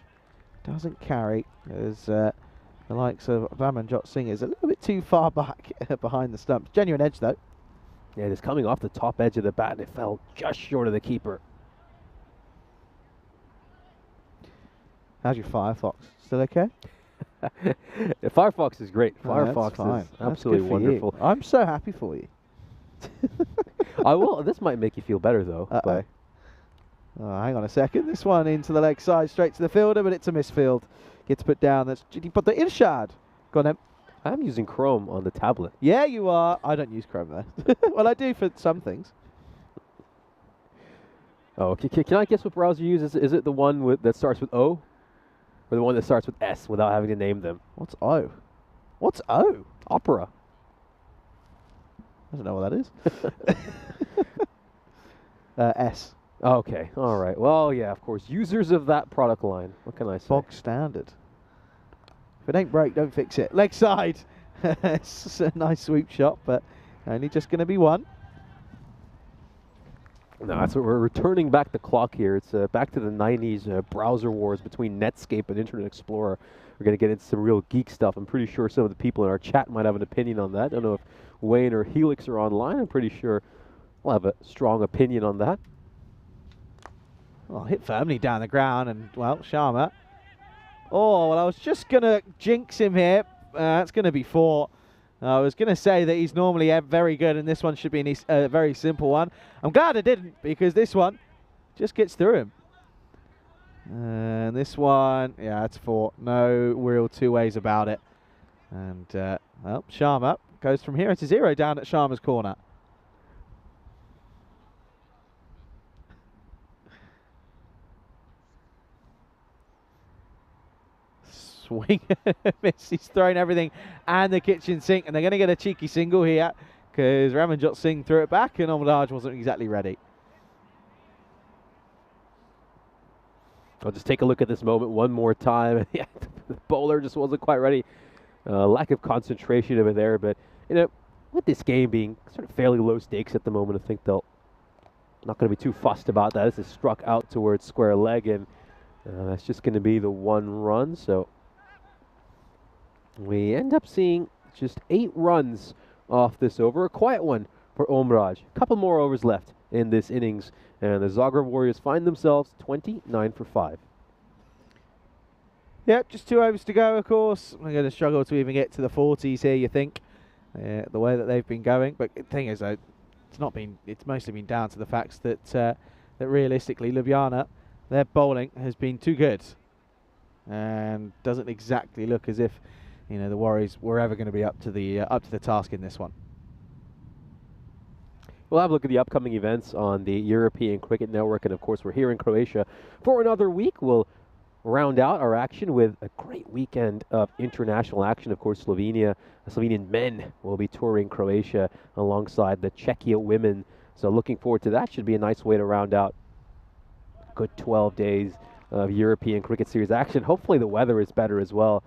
Doesn't carry. There's the likes of Ramanjot Singh is a little bit too far back behind the stumps. Genuine edge, though. Yeah, it's coming off the top edge of the bat, and it fell just short of the keeper. How's your Firefox? Still okay? Firefox is great. Oh, Firefox is absolutely wonderful. I'm so happy for you. I will. This might make you feel better, though. Oh, hang on a second. This one into the leg side, straight to the fielder, but it's a misfield. Gets put down. That's but the Irshad. Go on, then. I'm using Chrome on the tablet. Yeah, you are. I don't use Chrome, though. Well, I do for some things. Oh, can I guess what browser you use? Is it the one that starts with O? Or the one that starts with S without having to name them? What's O? What's O? Opera. I don't know what that is. S. Okay, all right. Well, yeah, of course. Users of that product line. What can I say? Bog standard. If it ain't broke, don't fix it. Leg side. It's a nice sweep shot, but only just going to be one. No, that's what we're returning back the clock here. It's back to the 90s browser wars between Netscape and Internet Explorer. We're going to get into some real geek stuff. I'm pretty sure some of the people in our chat might have an opinion on that. I don't know if Wayne or Helix are online. I'm pretty sure we'll have a strong opinion on that. Well, hit firmly down the ground, and, well, Sharma. Oh, well, I was just going to jinx him here. That's going to be 4. I was going to say that he's normally very good, and this one should be a very simple one. I'm glad I didn't, because this one just gets through him. And this one, yeah, it's 4. No real two ways about it. And, well, Sharma goes from 0 to 0 down at Sharma's corner. Swing miss. He's thrown everything and the kitchen sink, and they're going to get a cheeky single here because Ramanjot Singh threw it back and Omraj wasn't exactly ready. I'll just take a look at this moment one more time. The bowler just wasn't quite ready. Lack of concentration over there, but with this game being sort of fairly low stakes at the moment, I think they'll not going to be too fussed about that. This is struck out towards square leg, and that's just going to be the 1 run. So we end up seeing just 8 runs off this over. A quiet one for Omraj. A couple more overs left in this innings, and the Zagreb Warriors find themselves 29 for 5. Yep, just 2 overs to go, of course. We're going to struggle to even get to the 40s here, you think, the way that they've been going. But the thing is, though, it's mostly been down to the fact that that realistically, Ljubljana, their bowling has been too good, and doesn't exactly look as if the Warriors were ever going to be up to the task in this one. We'll have a look at the upcoming events on the European Cricket Network, and of course we're here in Croatia for another week. We'll round out our action with a great weekend of international action. Of course, Slovenian men will be touring Croatia alongside the Czechia women. So looking forward to that. Should be a nice way to round out a good 12 days of European cricket series action. Hopefully the weather is better as well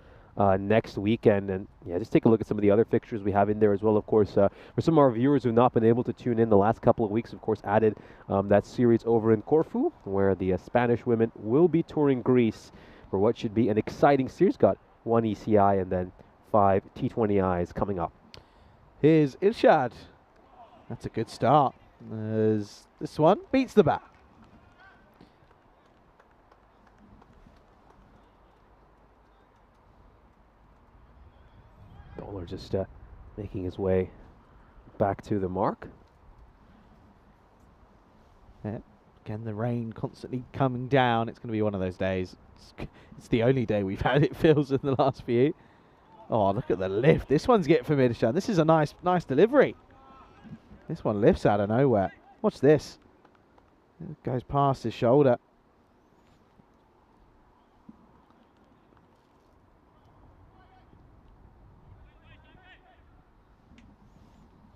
next weekend. And yeah, just take a look at some of the other fixtures we have in there as well. Of course, for some of our viewers who have not been able to tune in the last couple of weeks, of course, added that series over in Corfu, where the Spanish women will be touring Greece for what should be an exciting series. Got 1 ECI and then 5 T20Is coming up. Here's Irshad. That's a good start. As this one beats the bat. Bowler just making his way back to the mark. Yeah. Again, the rain constantly coming down. It's going to be one of those days. It's the only day we've had, it feels, in the last few. Oh, look at the lift. This one's getting for Midishan. This is a nice delivery. This one lifts out of nowhere. Watch this. It goes past his shoulder.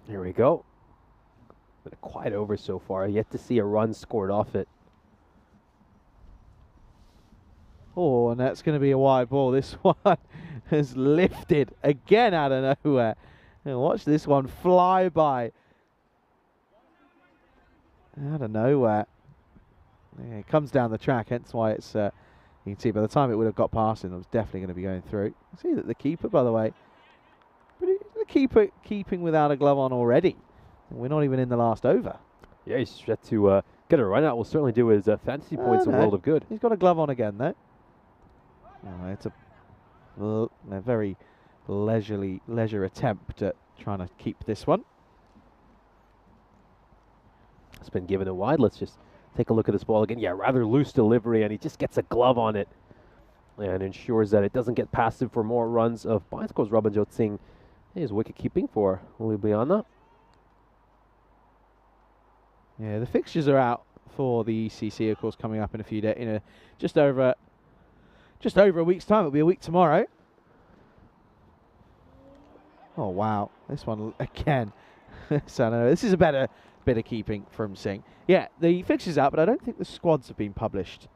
Here we go. Been a quiet over so far. Yet to see a run scored off it. Oh, and that's going to be a wide ball. This one has lifted again out of nowhere. And watch this one fly by. Out of nowhere. Yeah, it comes down the track, hence why it's, you can see by the time it would have got past him, it was definitely going to be going through. See that the keeper, by the way, the keeper keeping without a glove on already. We're not even in the last over. Yeah, he's yet to get a run out. Will certainly do his fantasy points a world of good. He's got a glove on again, though. Oh, it's a very leisure attempt at trying to keep this one. It's been given a wide. Let's just take a look at this ball again. Yeah, rather loose delivery, and he just gets a glove on it and ensures that it doesn't get past him for more runs of Binesco's Rabanjot Singh. His wicket keeping for Ljubljana. Yeah, the fixtures are out for the ECC, of course, coming up in a few days. In just over a week's time. It'll be a week tomorrow. Oh wow, this one again. So I don't know. This is a better bit of keeping from Singh. Yeah, the fixtures out, but I don't think the squads have been published.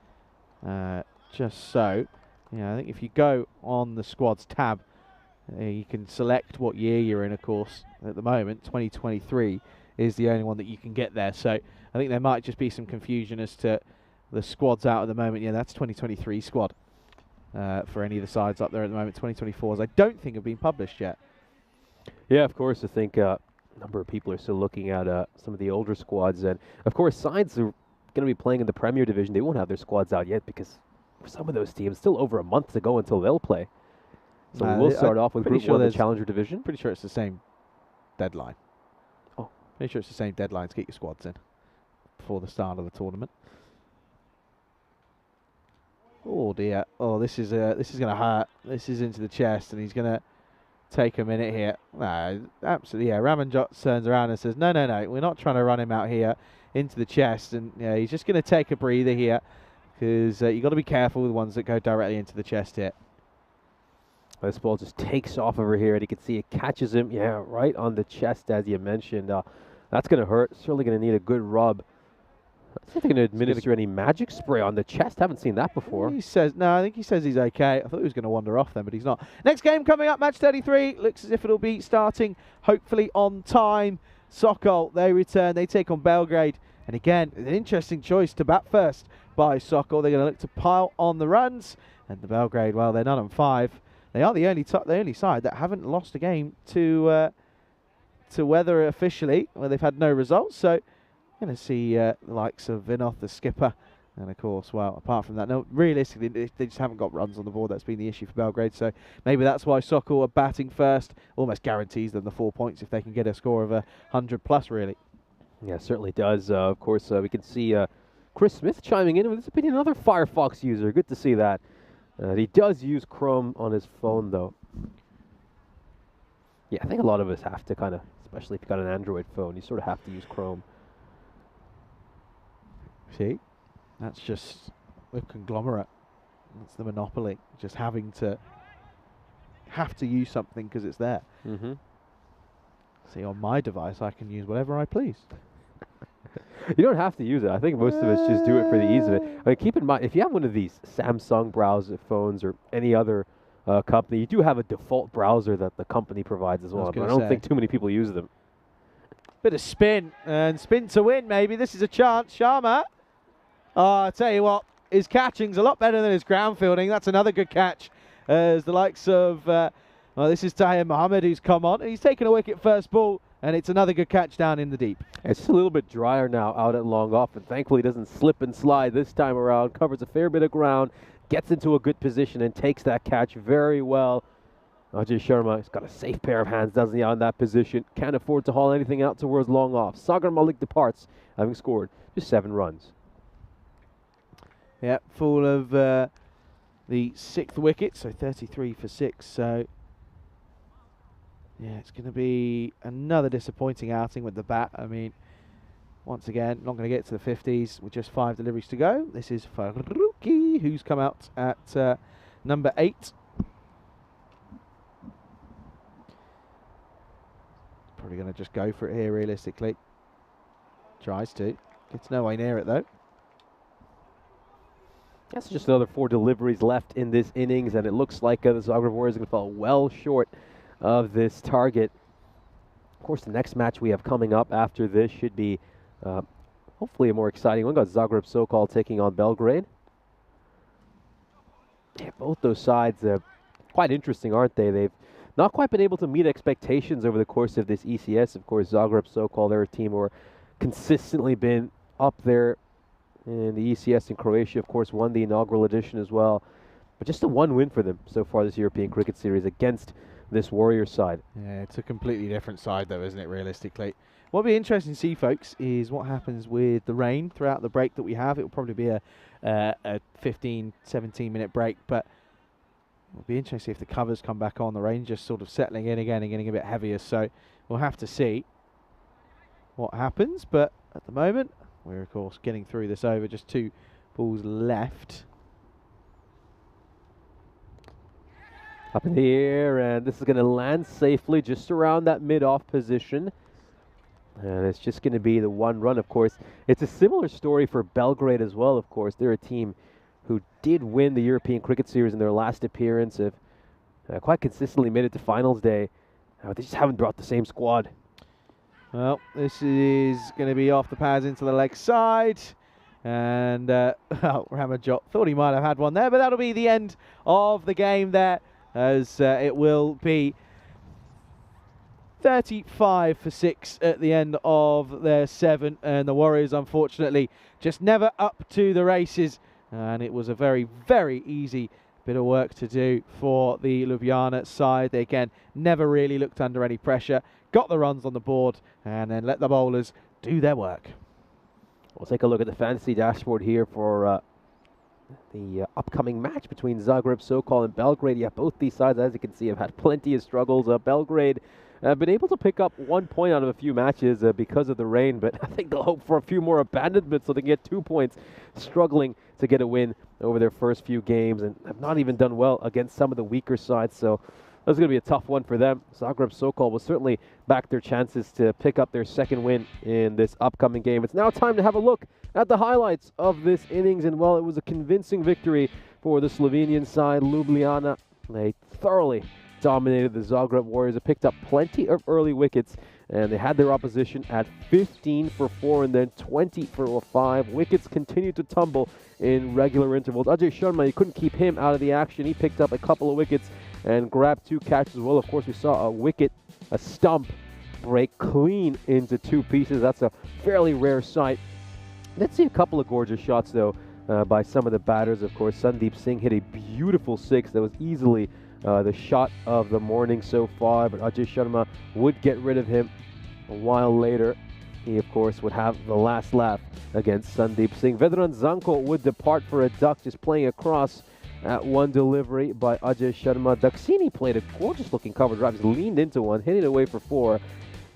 Just so, yeah, I think if you go on the squads tab, you can select what year you're in. Of course, at the moment, 2023 is the only one that you can get there. So I think there might just be some confusion as to the squads out at the moment. Yeah, that's 2023 squad for any of the sides up there at the moment. 2024s, I don't think have been published yet. Yeah, of course. I think a number of people are still looking at some of the older squads, and of course, sides are going to be playing in the Premier Division. They won't have their squads out yet because for some of those teams, still over a month to go until they'll play. So we'll start off with Group 1, the Challenger Division. Pretty sure it's the same deadline. Oh, pretty sure it's the same deadline to get your squads in before the start of the tournament. Oh dear! Oh, this is going to hurt. This is into the chest, and he's going to take a minute here. No, absolutely. Yeah, Ramanjot turns around and says, "No, no, no. We're not trying to run him out here into the chest." And yeah, he's just going to take a breather here because you got to be careful with the ones that go directly into the chest here. This ball just takes off over here, and you can see it catches him, yeah, right on the chest, as you mentioned. That's going to hurt. Certainly going to need a good rub. I think they're going to administer any magic spray on the chest. Haven't seen that before. He says, no, I think he says he's okay. I thought he was going to wander off then, but he's not. Next game coming up, match 33. Looks as if it'll be starting, hopefully, on time. Sokol, they return. They take on Belgrade. And again, an interesting choice to bat first by Sokol. They're going to look to pile on the runs. And the Belgrade, well, they're 9-5. They are the only side that haven't lost a game to Weather officially, where they've had no results. So, going to see the likes of Vinoth, the skipper, and of course, well, apart from that, no, realistically, they just haven't got runs on the board. That's been the issue for Belgrade. So maybe that's why Sokol are batting first. Almost guarantees them the 4 points if they can get a score of 100 plus, really. Yeah, certainly does. Of course, we can see Chris Smith chiming in with his opinion, another Firefox user. Good to see that. He does use Chrome on his phone, though. Yeah, I think a lot of us have to kind of, especially if you've got an Android phone, you sort of have to use Chrome. See, that's just the conglomerate. That's the monopoly. Just have to use something because it's there. Mm-hmm. See, on my device, I can use whatever I please. You don't have to use it. I think most of us just do it for the ease of it. I mean, keep in mind, if you have one of these Samsung browser phones or any other company, you do have a default browser that the company provides as well. But I don't think too many people use them. Bit of spin, and spin to win, maybe. This is a chance. Sharma. Oh, I tell you what, his catching's a lot better than his ground fielding. That's another good catch. As the likes of, well, this is Tahir Mohammed who's come on. He's taken a wicket first ball, and it's another good catch down in the deep. It's just a little bit drier now out at long off, and thankfully doesn't slip and slide this time around. Covers a fair bit of ground, gets into a good position, and takes that catch very well. Ajay Sharma has got a safe pair of hands, doesn't he, on that position. Can't afford to haul anything out towards long off. Sagar Malik departs, having scored just 7 runs. Yeah, full of the 6th wicket, so 33 for 6. So, yeah, it's going to be another disappointing outing with the bat. I mean, once again, not going to get to the 50s with just 5 deliveries to go. This is Faruqi, who's come out at number 8. Probably going to just go for it here, realistically. Tries to. Gets no way near it, though. That's just another 4 deliveries left in this innings, and it looks like the Zagreb Warriors are going to fall well short of this target. Of course, the next match we have coming up after this should be hopefully a more exciting one. We've got Zagreb Sokol taking on Belgrade. Yeah, both those sides quite interesting, aren't they? They've not quite been able to meet expectations over the course of this ECS. Of course, Zagreb Sokol, they're a team who are consistently been up there in the ECS in Croatia. Of course, won the inaugural edition as well. But just a 1 win for them so far this European Cricket Series against this Warriors side. Yeah, it's a completely different side, though, isn't it, realistically? What'll be interesting to see, folks, is what happens with the rain throughout the break that we have. It will probably be a 15, 17-minute break, but it'll be interesting if the covers come back on. The rain just sort of settling in again and getting a bit heavier, so we'll have to see what happens. But at the moment, we're, of course, getting through this over. Just 2 balls left. Up in the air, and this is going to land safely just around that mid-off position. And it's just going to be the 1 run, of course. It's a similar story for Belgrade as well, of course. They're a team who did win the European Cricket Series in their last appearance, have quite consistently made it to finals day. They just haven't brought the same squad. Well, this is going to be off the pads into the leg side. And Ramajot thought he might have had one there, but that'll be the end of the game there, as it will be 35 for 6 at the end of their 7. And the Warriors, unfortunately, just never up to the races. And it was a very, very easy bit of work to do for the Ljubljana side. They, again, never really looked under any pressure, got the runs on the board, and then let the bowlers do their work. We'll take a look at the fantasy dashboard here for the upcoming match between Zagreb Sokol and Belgrade. Yeah, both these sides, as you can see, have had plenty of struggles. Belgrade have been able to pick up 1 point out of a few matches because of the rain, but I think they'll hope for a few more abandonments so they can get 2 points, struggling to get a win over their first few games, and have not even done well against some of the weaker sides. So that's going to be a tough one for them. Zagreb Sokol will certainly back their chances to pick up their 2nd win in this upcoming game. It's now time to have a look at the highlights of this innings, and while it was a convincing victory for the Slovenian side, Ljubljana, they thoroughly dominated the Zagreb Warriors. They picked up plenty of early wickets, and they had their opposition at 15 for 4 and then 20 for 5. Wickets continued to tumble in regular intervals. Ajay Sharma, you couldn't keep him out of the action. He picked up a couple of wickets and grabbed 2 catches as well. Of course, we saw a stump break clean into 2 pieces. That's a fairly rare sight. Let's see a couple of gorgeous shots, though, by some of the batters. Of course, Sandeep Singh hit a beautiful 6 that was easily the shot of the morning so far, but Ajay Sharma would get rid of him a while later. He, of course, would have the last laugh against Sandeep Singh. Vedran Zanko would depart for a duck, just playing across at 1 delivery by Ajay Sharma. Daksini played a gorgeous-looking cover drive. He leaned into one, hit it away for 4.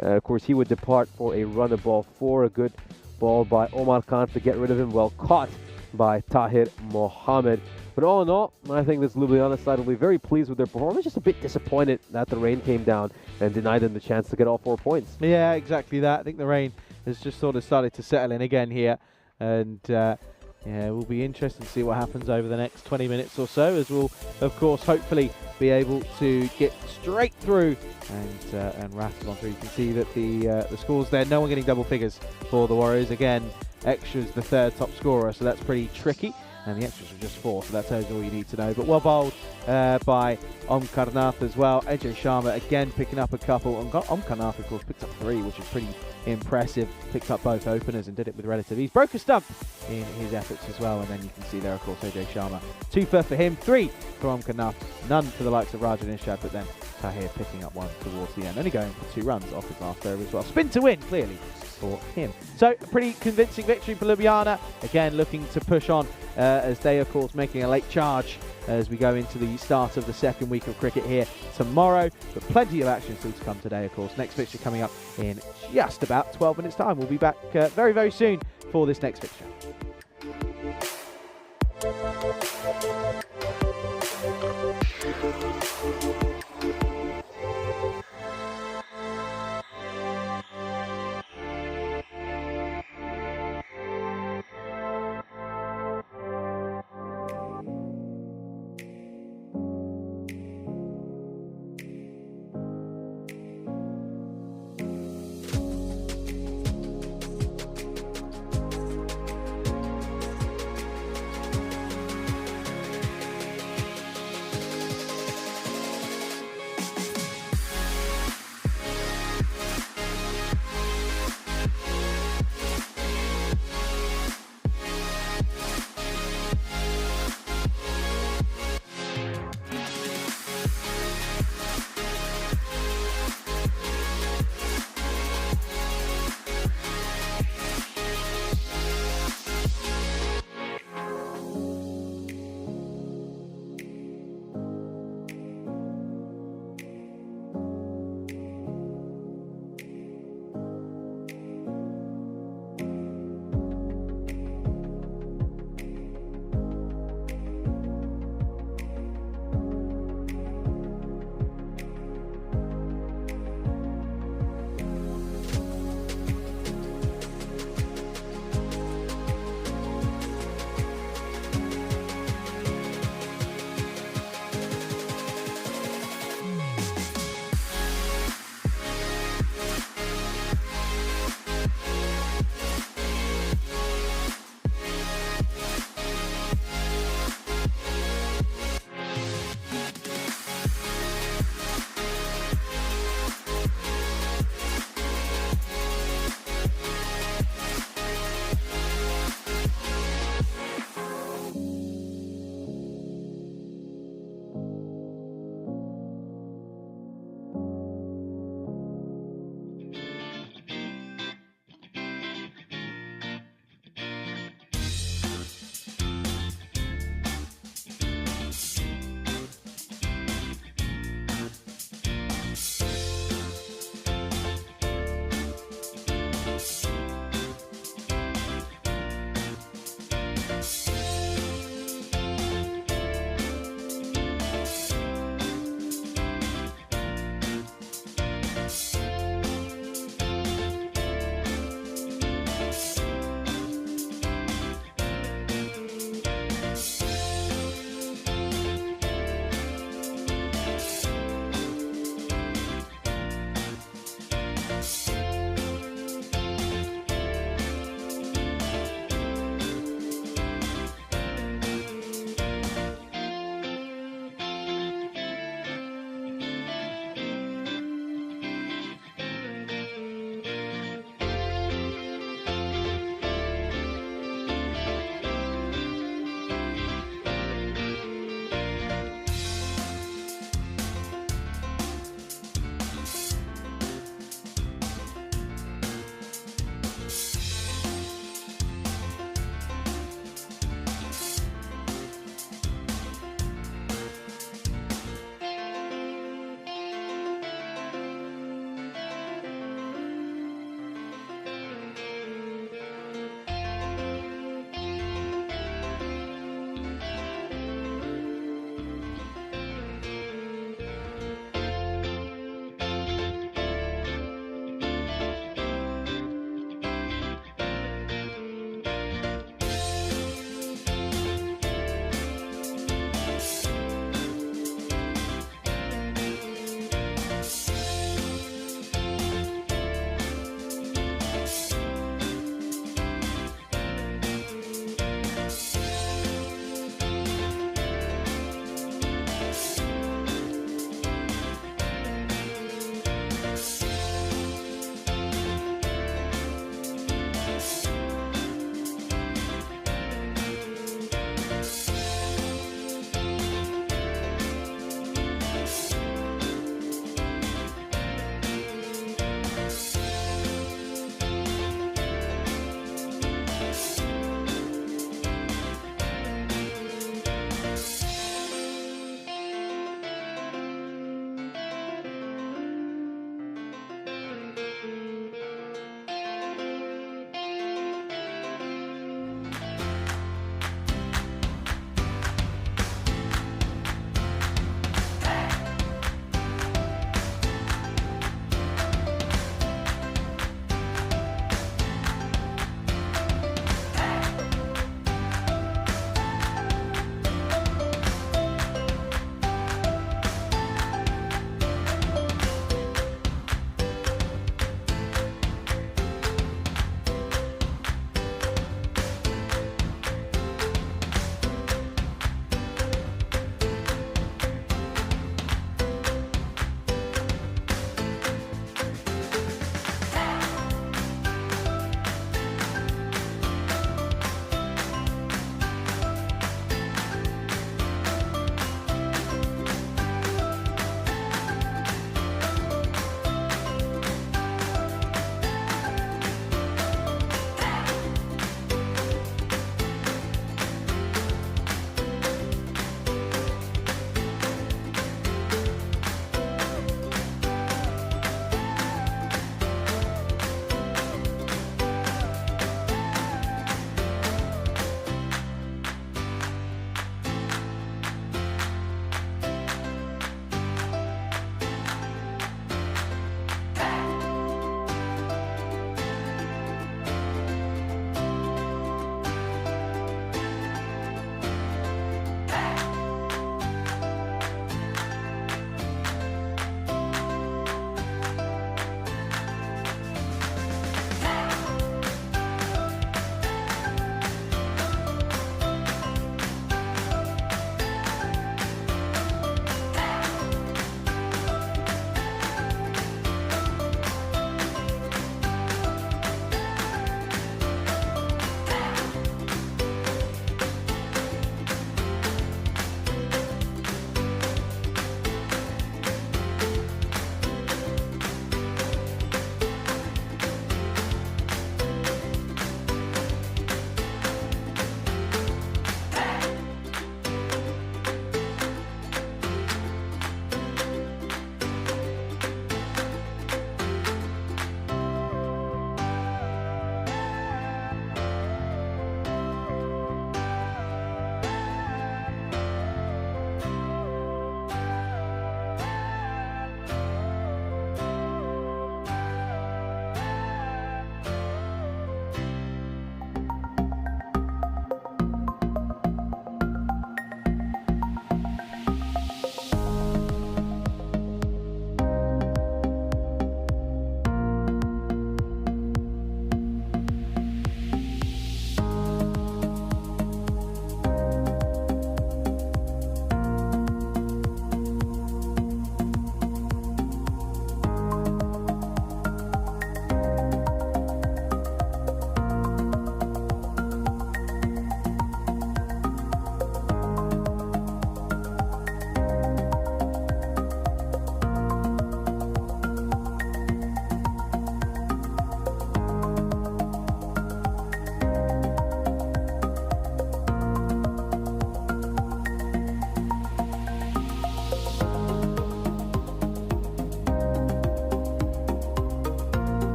Of course, he would depart for a run of ball 4. A good ball by Omar Khan to get rid of him. Well caught by Tahir Mohammed. But all in all, I think this Ljubljana side will be very pleased with their performance. Just a bit disappointed that the rain came down and denied them the chance to get all 4 points. Yeah, exactly that. I think the rain has just sort of started to settle in again here. And yeah, it will be interesting to see what happens over the next 20 minutes or so, as we'll, of course, hopefully be able to get straight through and rattle on through. You can see that the scores there, no one getting double figures for the Warriors. Again, Extra's the 3rd top scorer, so that's pretty tricky. and the extras are just 4, so that tells you all you need to know. But well bowled by Karnath as well. Ajay Sharma again picking up a couple. Karnath, of course, picked up 3, which is pretty impressive. Picked up both openers and did it with relative ease. Broke a stump in his efforts as well, and then you can see there, of course, Ajay Sharma. 2 for him, 3 for Karnath, none for the likes of Rajan Ishad, but then Tahir picking up 1 towards the end. Only going for 2 runs off his last over as well. Spin to win, clearly, for him. So, a pretty convincing victory for Ljubljana. Again, looking to push on as they, of course, making a late charge as we go into the start of the second week of cricket here tomorrow. But plenty of action still to come today, of course. Next fixture coming up in just about 12 minutes' time. We'll be back very, very soon for this next fixture.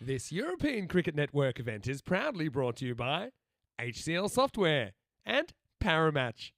This European Cricket Network event is proudly brought to you by HCL Software and Paramatch.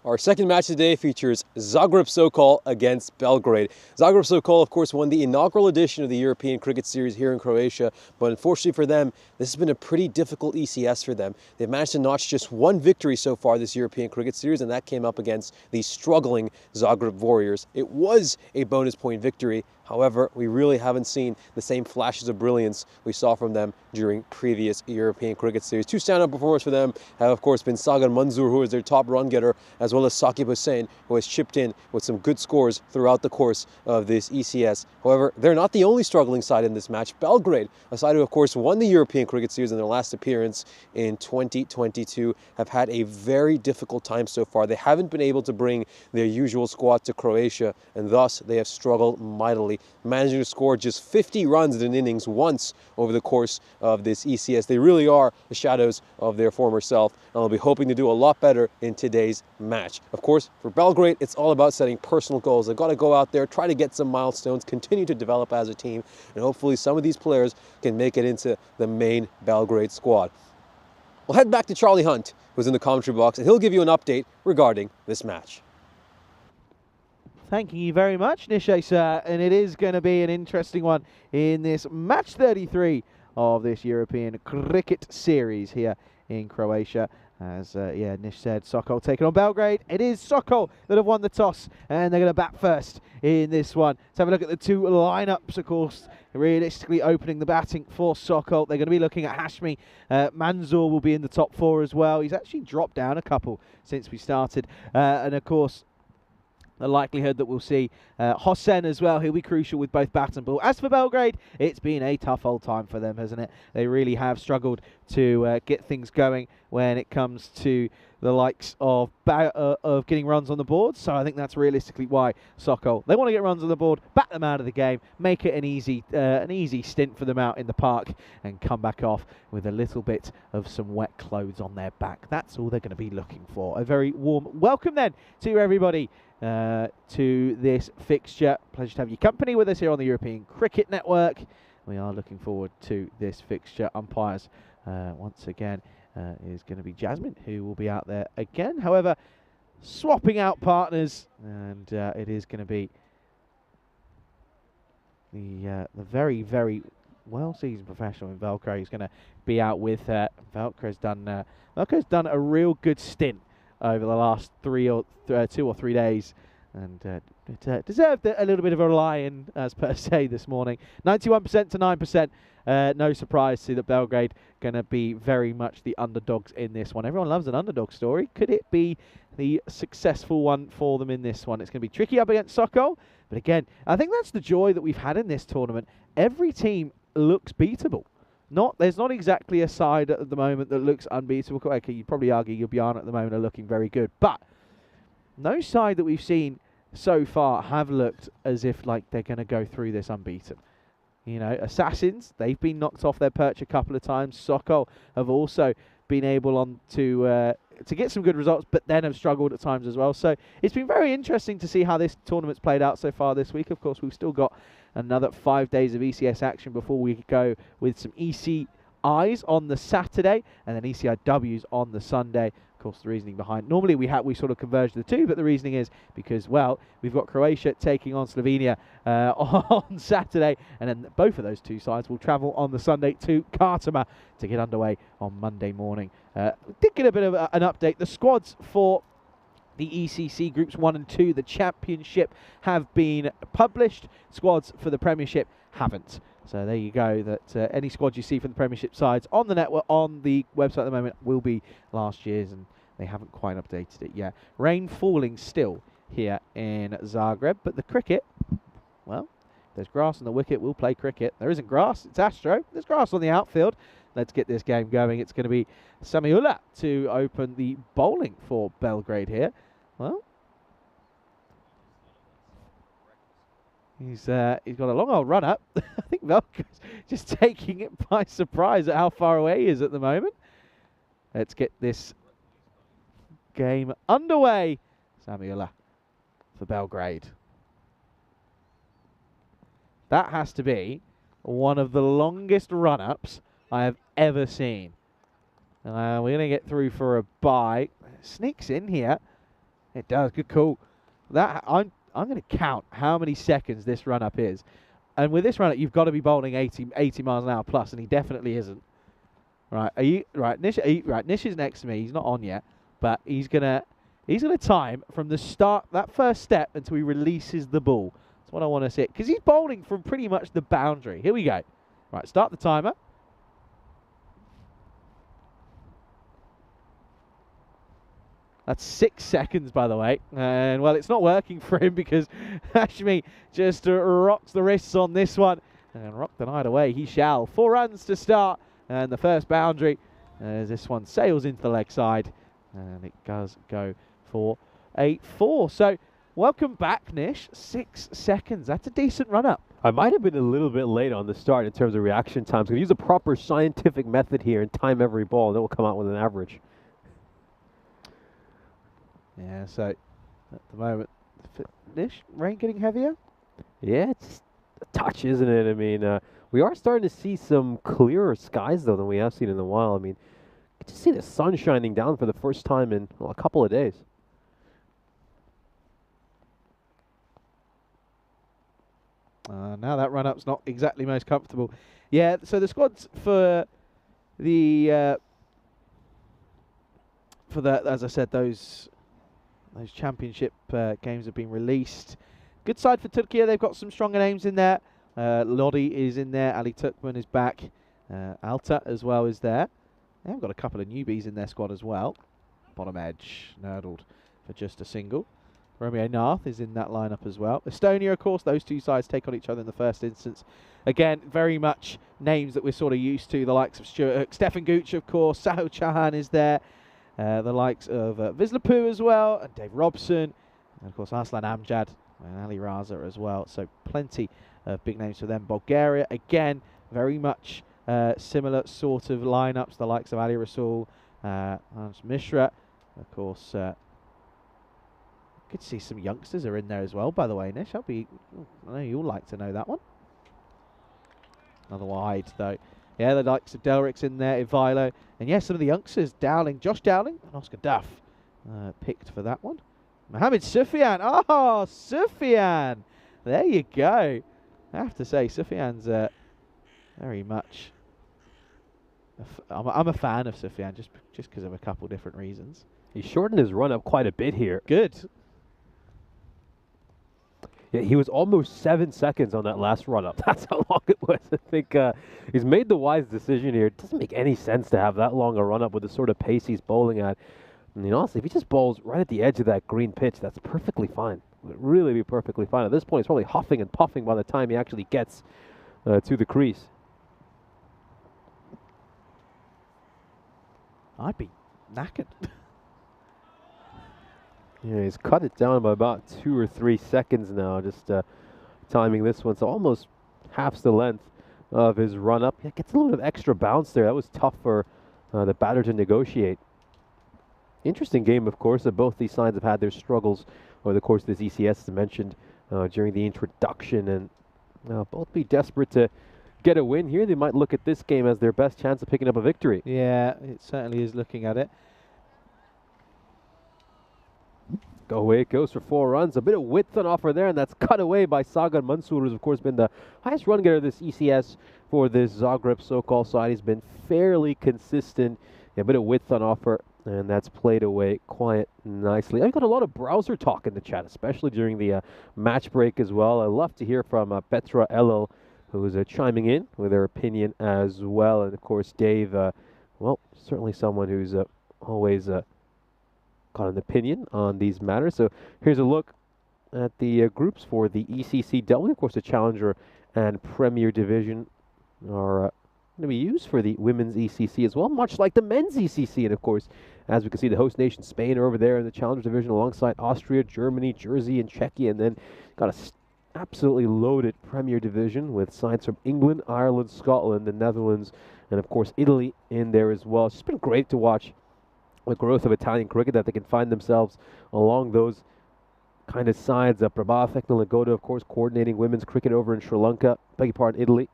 Our second match today features Zagreb Sokol against Belgrade. Zagreb Sokol, of course, won the inaugural edition of the European Cricket Series here in Croatia, but unfortunately for them, this has been a pretty difficult ECS for them. They've managed to notch just one victory so far this European Cricket Series, and that came up against the struggling Zagreb Warriors. It was a bonus point victory. However, we really haven't seen the same flashes of brilliance we saw from them during previous European Cricket Series. Two standout performers for them have, of course, been Sagar Manzoor, who is their top run getter, as well as Saqib Hussain, who has chipped in with some good scores throughout the course of this ECS. However, they're not the only struggling side in this match. Belgrade, a side who, of course, won the European Cricket Series in their last appearance in 2022, have had a very difficult time so far. They haven't been able to bring their usual squad to Croatia, and thus they have struggled mightily, managing to score just 50 runs in an innings once over the course of this ECS. They really are the shadows of their former self, and they'll be hoping to do a lot better in today's match. Of course, for Belgrade, it's all about setting personal goals. They've got to go out there, try to get some milestones, continue to develop as a team, and hopefully some of these players can make it into the main Belgrade squad. We'll head back to Charlie Hunt, who's in the commentary box, and he'll give you an update regarding this match. Thank you very much, Nishay, sir. And it is going to be an interesting one in this match 33 of this European Cricket Series here in Croatia. As, Nish said, Sokol taking on Belgrade. It is Sokol that have won the toss, and they're going to bat first in this one. Let's have a look at the two lineups, of course. Realistically opening the batting for Sokol. They're going to be looking at Hashmi. Manzoor will be in the top four as well. He's actually dropped down a couple since we started. And, of course, the likelihood that we'll see Hossein as well. He'll be crucial with both bat and ball. As for Belgrade, it's been a tough old time for them, hasn't it? They really have struggled to get things going when it comes to the likes of getting runs on the board. So I think that's realistically why Sokol, they want to get runs on the board, bat them out of the game, make it an easy stint for them out in the park, and come back off with a little bit of some wet clothes on their back. That's all they're going to be looking for. A very warm welcome then to everybody to this fixture. Pleasure to have your company with us here on the European Cricket Network. We are looking forward to this fixture. Umpires once again is going to be Jasmine, who will be out there again. However, swapping out partners, and it is going to be the very, very well-seasoned professional in Velcro. He's going to be out with Velcro's done a real good stint over the last 2 or 3 days, and deserved a little bit of a lie-in, as per se, this morning. 91% to 9%. No surprise to see that Belgrade going to be very much the underdogs in this one. Everyone loves an underdog story. Could it be the successful one for them in this one? It's going to be tricky up against Sokol, but again, I think that's the joy that we've had in this tournament. Every team looks beatable. There's not exactly a side at the moment that looks unbeatable. Okay, you'd probably argue Ljubljana at the moment are looking very good, but no side that we've seen so far have looked as if like they're going to go through this unbeaten. You know, Assassins, they've been knocked off their perch a couple of times. Sokol have also been able to get some good results, but then have struggled at times as well. So it's been very interesting to see how this tournament's played out so far this week. Of course, we've still got another 5 days of ECS action before we go with some ECIs on the Saturday and then ECIWs on the Sunday. Of course, the reasoning behind, normally we sort of converge the two, but the reasoning is because, well, we've got Croatia taking on Slovenia on Saturday, and then both of those two sides will travel on the Sunday to Khartoum to get underway on Monday morning. Did get a bit of an update. The squads for the ECC Groups 1 and 2, the Championship, have been published. Squads for the Premiership haven't. So there you go, that any squad you see from the Premiership sides on the network, on the website at the moment, will be last year's, and they haven't quite updated it yet. Rain falling still here in Zagreb, but the cricket, well, there's grass on the wicket, we'll play cricket. There isn't grass, it's Astro. There's grass on the outfield. Let's get this game going. It's going to be Samiula to open the bowling for Belgrade here. Well, He's got a long old run up. I think Velko's just taking it by surprise at how far away he is at the moment. Let's get this game underway. Samuela for Belgrade. That has to be one of the longest run-ups I have ever seen. We're going to get through for a bye. Sneaks in here. It does. Good call. That I'm going to count how many seconds this run-up is. And with this run-up, you've got to be bowling 80 miles an hour plus, and he definitely isn't. Right, Nish is next to me. He's not on yet, but he's gonna time from the start, that first step, until he releases the ball. That's what I want to see, because he's bowling from pretty much the boundary. Here we go. Right, start the timer. That's 6 seconds, by the way. And, well, it's not working for him because Hashmi just rocks the wrists on this one. And rock the night away he shall. 4 runs to start. And the first boundary, as this one sails into the leg side. And it does go for a 4. So, welcome back, Nish. 6 seconds. That's a decent run-up. I might have been a little bit late on the start in terms of reaction times. I'm going to use a proper scientific method here and time every ball, and then we'll come out with an average. Yeah, so at the moment, Nish, rain getting heavier? Yeah, it's a touch, isn't it? I mean, we are starting to see some clearer skies, though, than we have seen in a while. I mean, you can just see the sun shining down for the first time in a couple of days. Now that run-up's not exactly most comfortable. Yeah, so the squads for the as I said, those championship games have been released. Good side for Turkey. They've got some stronger names in there. Lodi is in there. Ali Turkman is back. Alta as well is there. They have got a couple of newbies in their squad as well. Bottom edge, nurdled for just a single. Romeo Nath is in that lineup as well. Estonia, of course, those two sides take on each other in the first instance. Again, very much names that we're sort of used to, the likes of Stuart, Stefan Gooch, of course. Sahil Chauhan is there. The likes of Vislapu as well, and Dave Robson, and of course Arslan Amjad and Ali Raza as well. So plenty of big names for them. Bulgaria, again, very much similar sort of lineups, the likes of Ali Rasul, Hans Mishra, of course. Could see some youngsters are in there as well, by the way, Nish. I know you'll like to know that one. Another wide, though. Yeah, the likes of Delric's in there, Ivilo. And yes, some of the youngsters, Dowling, Josh Dowling and Oscar Duff, picked for that one. Mohammed Sufyan. Oh, Sufyan. There you go. I have to say, Sufyan's very much... I'm a fan of Sufyan, just because of a couple different reasons. He shortened his run up quite a bit here. Good. Yeah, he was almost 7 seconds on that last run-up. That's how long it was. I think he's made the wise decision here. It doesn't make any sense to have that long a run-up with the sort of pace he's bowling at. I mean, honestly, if he just bowls right at the edge of that green pitch, that's perfectly fine. It would really be perfectly fine. At this point, he's probably huffing and puffing by the time he actually gets to the crease. I'd be knackered. Yeah, he's cut it down by about 2 or 3 seconds now, just timing this one. So almost half the length of his run-up. Yeah, gets a little bit of extra bounce there. That was tough for the batter to negotiate. Interesting game, of course. Both these sides have had their struggles over the course of this ECS, as mentioned during the introduction. And both be desperate to get a win here. They might look at this game as their best chance of picking up a victory. Yeah, it certainly is looking at it. Away it goes for 4 runs. A bit of width on offer there, and that's cut away by Sagar Mansour, who's of course been the highest run getter this ECS for this Zagreb so-called side. He's been fairly consistent. Yeah, a bit of width on offer, and that's played away quite nicely. I've got a lot of browser talk in the chat, especially during the match break as well. I love to hear from Petra Elil, who's chiming in with her opinion as well. And of course, Dave, well, certainly someone who's always got an opinion on these matters. So here's a look at the groups for the ECCW. Of course, the Challenger and Premier Division are going to be used for the Women's ECC as well, much like the Men's ECC. And of course, as we can see, the host nation, Spain, are over there in the Challenger Division alongside Austria, Germany, Jersey, and Czechia. And then got an absolutely loaded Premier Division with sides from England, Ireland, Scotland, the Netherlands, and of course Italy in there as well. It's just been great to watch the growth of Italian cricket, that they can find themselves along those kind of sides. Prabha Theknalagoda, of course, coordinating women's cricket over in Sri Lanka, beg your pardon, Italy.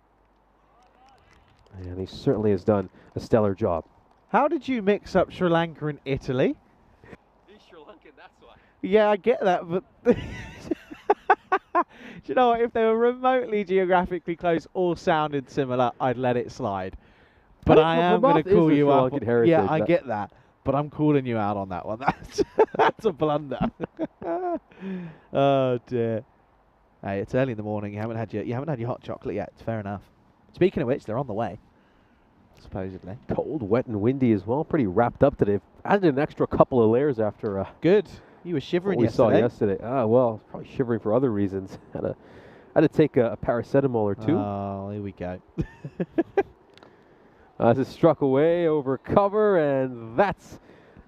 And he certainly has done a stellar job. How did you mix up Sri Lanka and Italy? He's Sri Lankan, that's why. Yeah, I get that, but do you know what? If they were remotely geographically close or sounded similar, I'd let it slide. But I am going to call you out. Yeah, I get that. But I'm calling you out on that one. That's a blunder. Oh dear. Hey, it's early in the morning. You haven't had your hot chocolate yet. It's fair enough. Speaking of which, they're on the way. Supposedly. Cold, wet, and windy as well. Pretty wrapped up today. Added an extra couple of layers after. Good. You were shivering what we yesterday. saw yesterday. Well, probably shivering for other reasons. Had to take a paracetamol or two. Oh, here we go. As it struck away over cover, and that's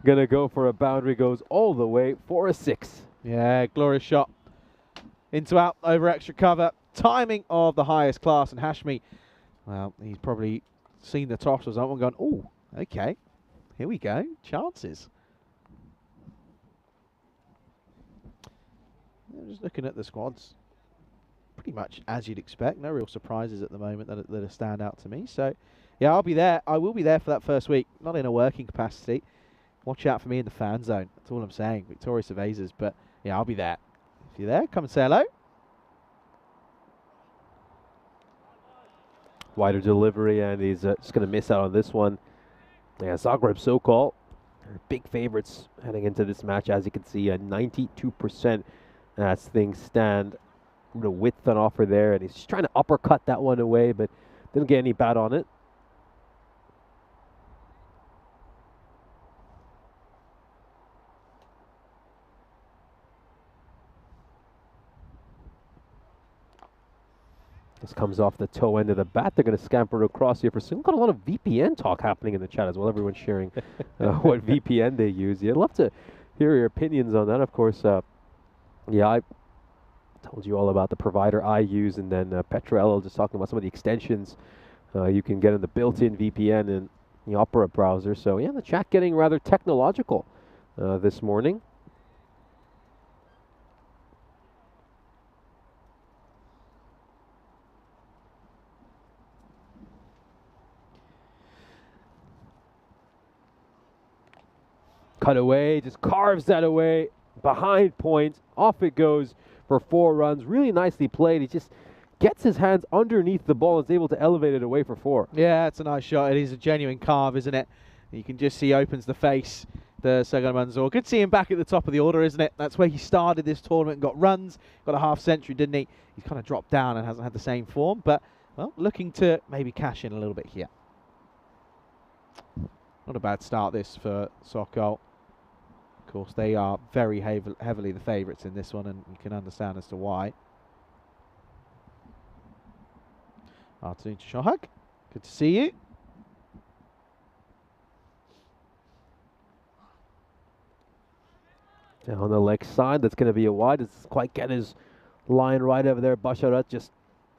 going to go for a boundary. Goes all the way for a 6. Yeah, glorious shot. Into out, over extra cover. Timing of the highest class. And Hashmi, well, he's probably seen the toss or something going, oh, okay, here we go. Chances. Just looking at the squads, pretty much as you'd expect. No real surprises at the moment that stand out to me. So, yeah, I'll be there. I will be there for that first week. Not in a working capacity. Watch out for me in the fan zone. That's all I'm saying. Victoria Cervezas. But, yeah, I'll be there. If you're there, come and say hello. Wider delivery, and he's just going to miss out on this one. Yeah, Zagreb Sokol, they're big favorites heading into this match. As you can see, 92% as things stand. The width on offer there, and he's just trying to uppercut that one away, but didn't get any bat on it. This comes off the toe end of the bat. They're going to scamper across here for some. Got a lot of VPN talk happening in the chat as well. Everyone's sharing what VPN they use. Yeah, I'd love to hear your opinions on that. Of course, yeah, I told you all about the provider I use, and then Petrello just talking about some of the extensions you can get in the built-in VPN in the Opera browser. So yeah, the chat getting rather technological this morning. Cut away, just carves that away, behind point, off it goes for 4 runs. Really nicely played. He just gets his hands underneath the ball and is able to elevate it away for 4. Yeah, it's a nice shot. It is a genuine carve, isn't it? You can just see he opens the face, the Sagan Manzoor. Good to see him back at the top of the order, isn't it? That's where he started this tournament and got runs. Got a half century, didn't he? He's kind of dropped down and hasn't had the same form, but, well, looking to maybe cash in a little bit here. Not a bad start this for Sokol. Of course, they are very heavily the favourites in this one, and you can understand as to why. Afternoon to Shohag. Good to see you. Down the leg side, that's going to be a wide. It's quite get his line right over there. Basharat just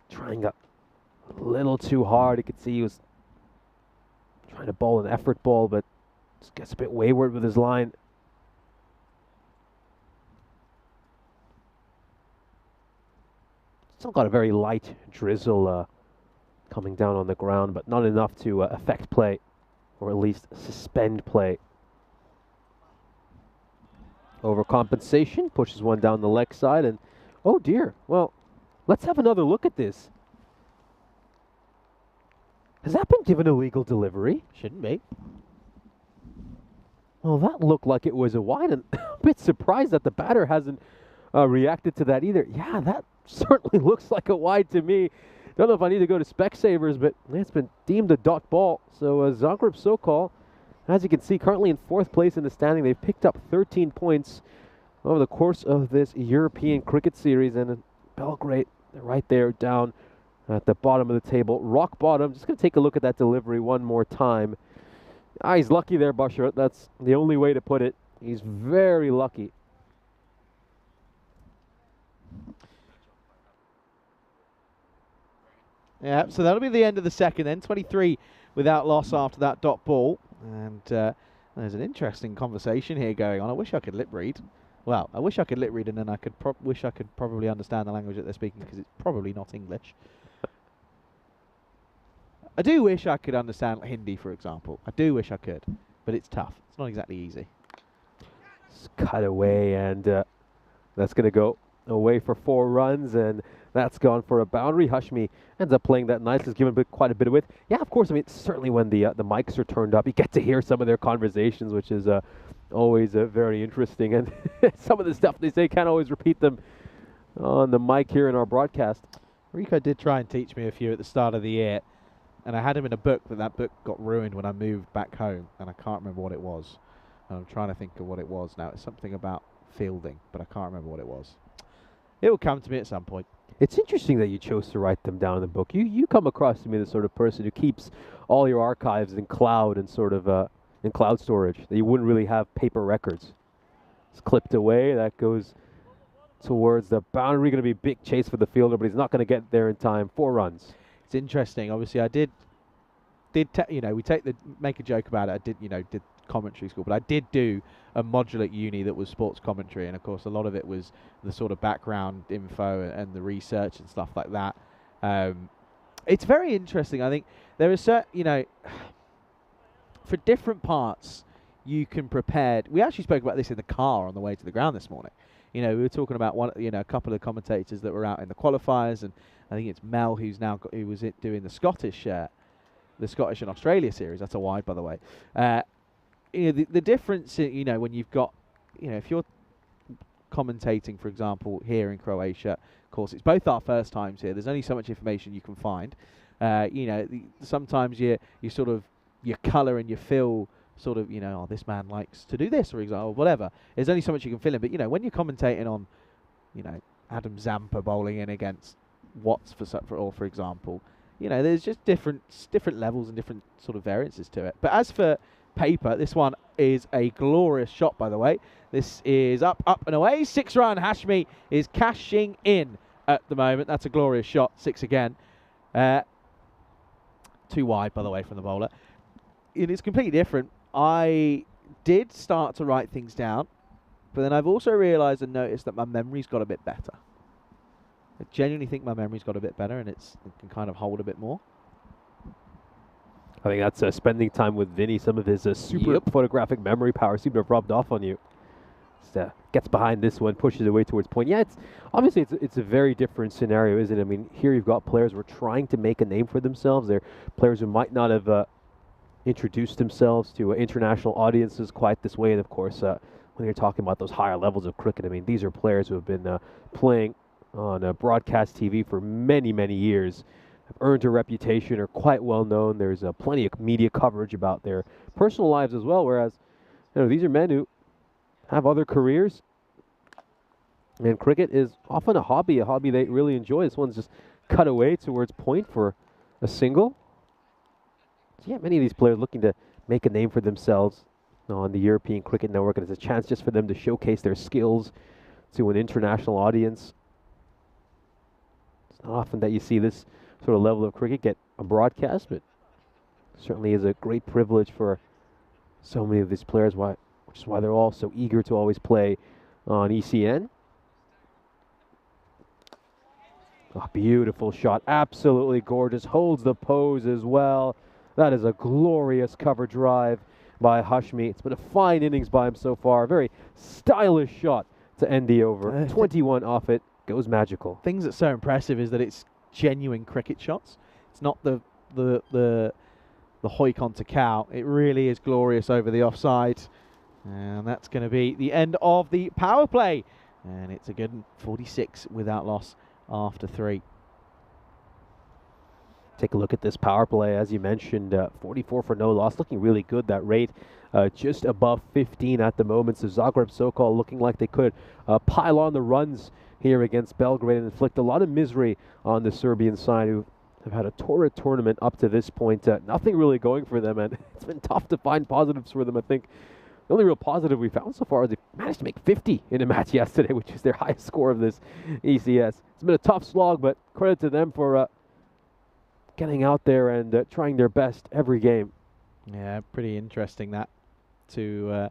trying a little too hard. You could see he was trying to bowl an effort ball, but just gets a bit wayward with his line. Still got a very light drizzle coming down on the ground, but not enough to affect play, or at least suspend play. Overcompensation, pushes one down the leg side, and oh dear, well, let's have another look at this. Has that been given a legal delivery? Shouldn't be. Well, that looked like it was a wide, and a bit surprised that the batter hasn't reacted to that either. Yeah, that certainly looks like a wide to me. Don't know if I need to go to Specsavers, but it's been deemed a dot ball. So Zagreb Sokol, as you can see, currently in 4th place in the standing. They've picked up 13 points over the course of this European cricket series. And Belgrade, they're right there down at the bottom of the table. Rock bottom. Just going to take a look at that delivery one more time. He's lucky there, Bashar. That's the only way to put it. He's very lucky. Yeah, so that'll be the end of the second then. 23 without loss after that dot ball. And there's an interesting conversation here going on. I wish I could lip read. Well, I wish I could lip read, and then I could wish I could probably understand the language that they're speaking, because it's probably not English. I do wish I could understand Hindi, for example. I do wish I could, but it's tough. It's not exactly easy. It's cut away, and that's going to go away for 4 runs, and that's gone for a boundary. Hashmi ends up playing that nicely. He's given quite a bit of width. Yeah, of course. I mean, certainly when the mics are turned up, you get to hear some of their conversations, which is always very interesting. And some of the stuff they say, can't always repeat them on the mic here in our broadcast. Rico did try and teach me a few at the start of the year, and I had him in a book, but that book got ruined when I moved back home, and I can't remember what it was. And I'm trying to think of what it was now. It's something about fielding, but I can't remember what it was. It will come to me at some point. It's interesting that you chose to write them down in the book. You come across to me the sort of person who keeps all your archives in cloud and sort of in cloud storage, that you wouldn't really have paper records. It's clipped away. That goes towards the boundary. Going to be a big chase for the fielder, but he's not going to get there in time. 4 runs. It's interesting. Obviously, I did we make a joke about it. I did commentary school, but I did do a module at uni that was sports commentary, and of course a lot of it was the sort of background info and the research and stuff like that. It's very interesting. I think there is certain, for different parts you can prepare. We actually spoke about this in the car on the way to the ground this morning. We were talking about a couple of commentators that were out in the qualifiers, and I think it's Mel who was doing the Scottish and Australia series. That's a wide, by the way. The difference, when you've got, if you're commentating, for example, here in Croatia, of course, it's both our first times here. There's only so much information you can find. Sometimes you sort of, your colour and your feel sort of, oh, this man likes to do this, for example, whatever. There's only so much you can fill in. But, when you're commentating on, Adam Zampa bowling in against Watts, for example, there's just different levels and different sort of variances to it. But as for paper, this one is a glorious shot, by the way. This is up and away. 6-run. Hashmi is cashing in at the moment. That's a glorious shot. 6 again. 2 wide, by the way, from the bowler. It is completely different. I did start to write things down, but then I've also realised and noticed that my memory's got a bit better. I genuinely think my memory's got a bit better, and it can kind of hold a bit more. I think that's spending time with Vinny. Some of his super photographic memory power seemed to have rubbed off on you. Just, gets behind this one, pushes it away towards point. Yeah, it's a very different scenario, isn't it? I mean, here you've got players who are trying to make a name for themselves. They're players who might not have introduced themselves to international audiences quite this way. And of course, when you're talking about those higher levels of cricket, I mean, these are players who have been playing on broadcast TV for many, many years, have earned a reputation, are quite well known. There's plenty of media coverage about their personal lives as well, whereas these are men who have other careers, and cricket is often a hobby they really enjoy. This one's just cut away towards point for a single. So yeah, many of these players looking to make a name for themselves on the European Cricket Network, and it's a chance just for them to showcase their skills to an international audience. It's not often that you see this sort of level of cricket get a broadcast, but certainly is a great privilege for so many of these players, which is why they're all so eager to always play on ECN. A beautiful shot, absolutely gorgeous, holds the pose as well. That is a glorious cover drive by Hashmi. It's been a fine innings by him so far. A very stylish shot to end the over. 21 off it, goes magical. Things that's so impressive is that it's genuine cricket shots. It's not the hoik onto cow. It really is glorious over the offside. And that's going to be the end of the power play. And it's a good 46 without loss after 3. Take a look at this power play. As you mentioned, 44 for no loss. Looking really good, that rate. Just above 15 at the moment. So Zagreb Sokol looking like they could pile on the runs here against Belgrade and inflict a lot of misery on the Serbian side, who have had a torrid tournament up to this point. Nothing really going for them, and it's been tough to find positives for them. I think the only real positive we found so far is they managed to make 50 in a match yesterday, which is their highest score of this ECS. It's been a tough slog, but credit to them for getting out there and trying their best every game. Yeah, pretty interesting that to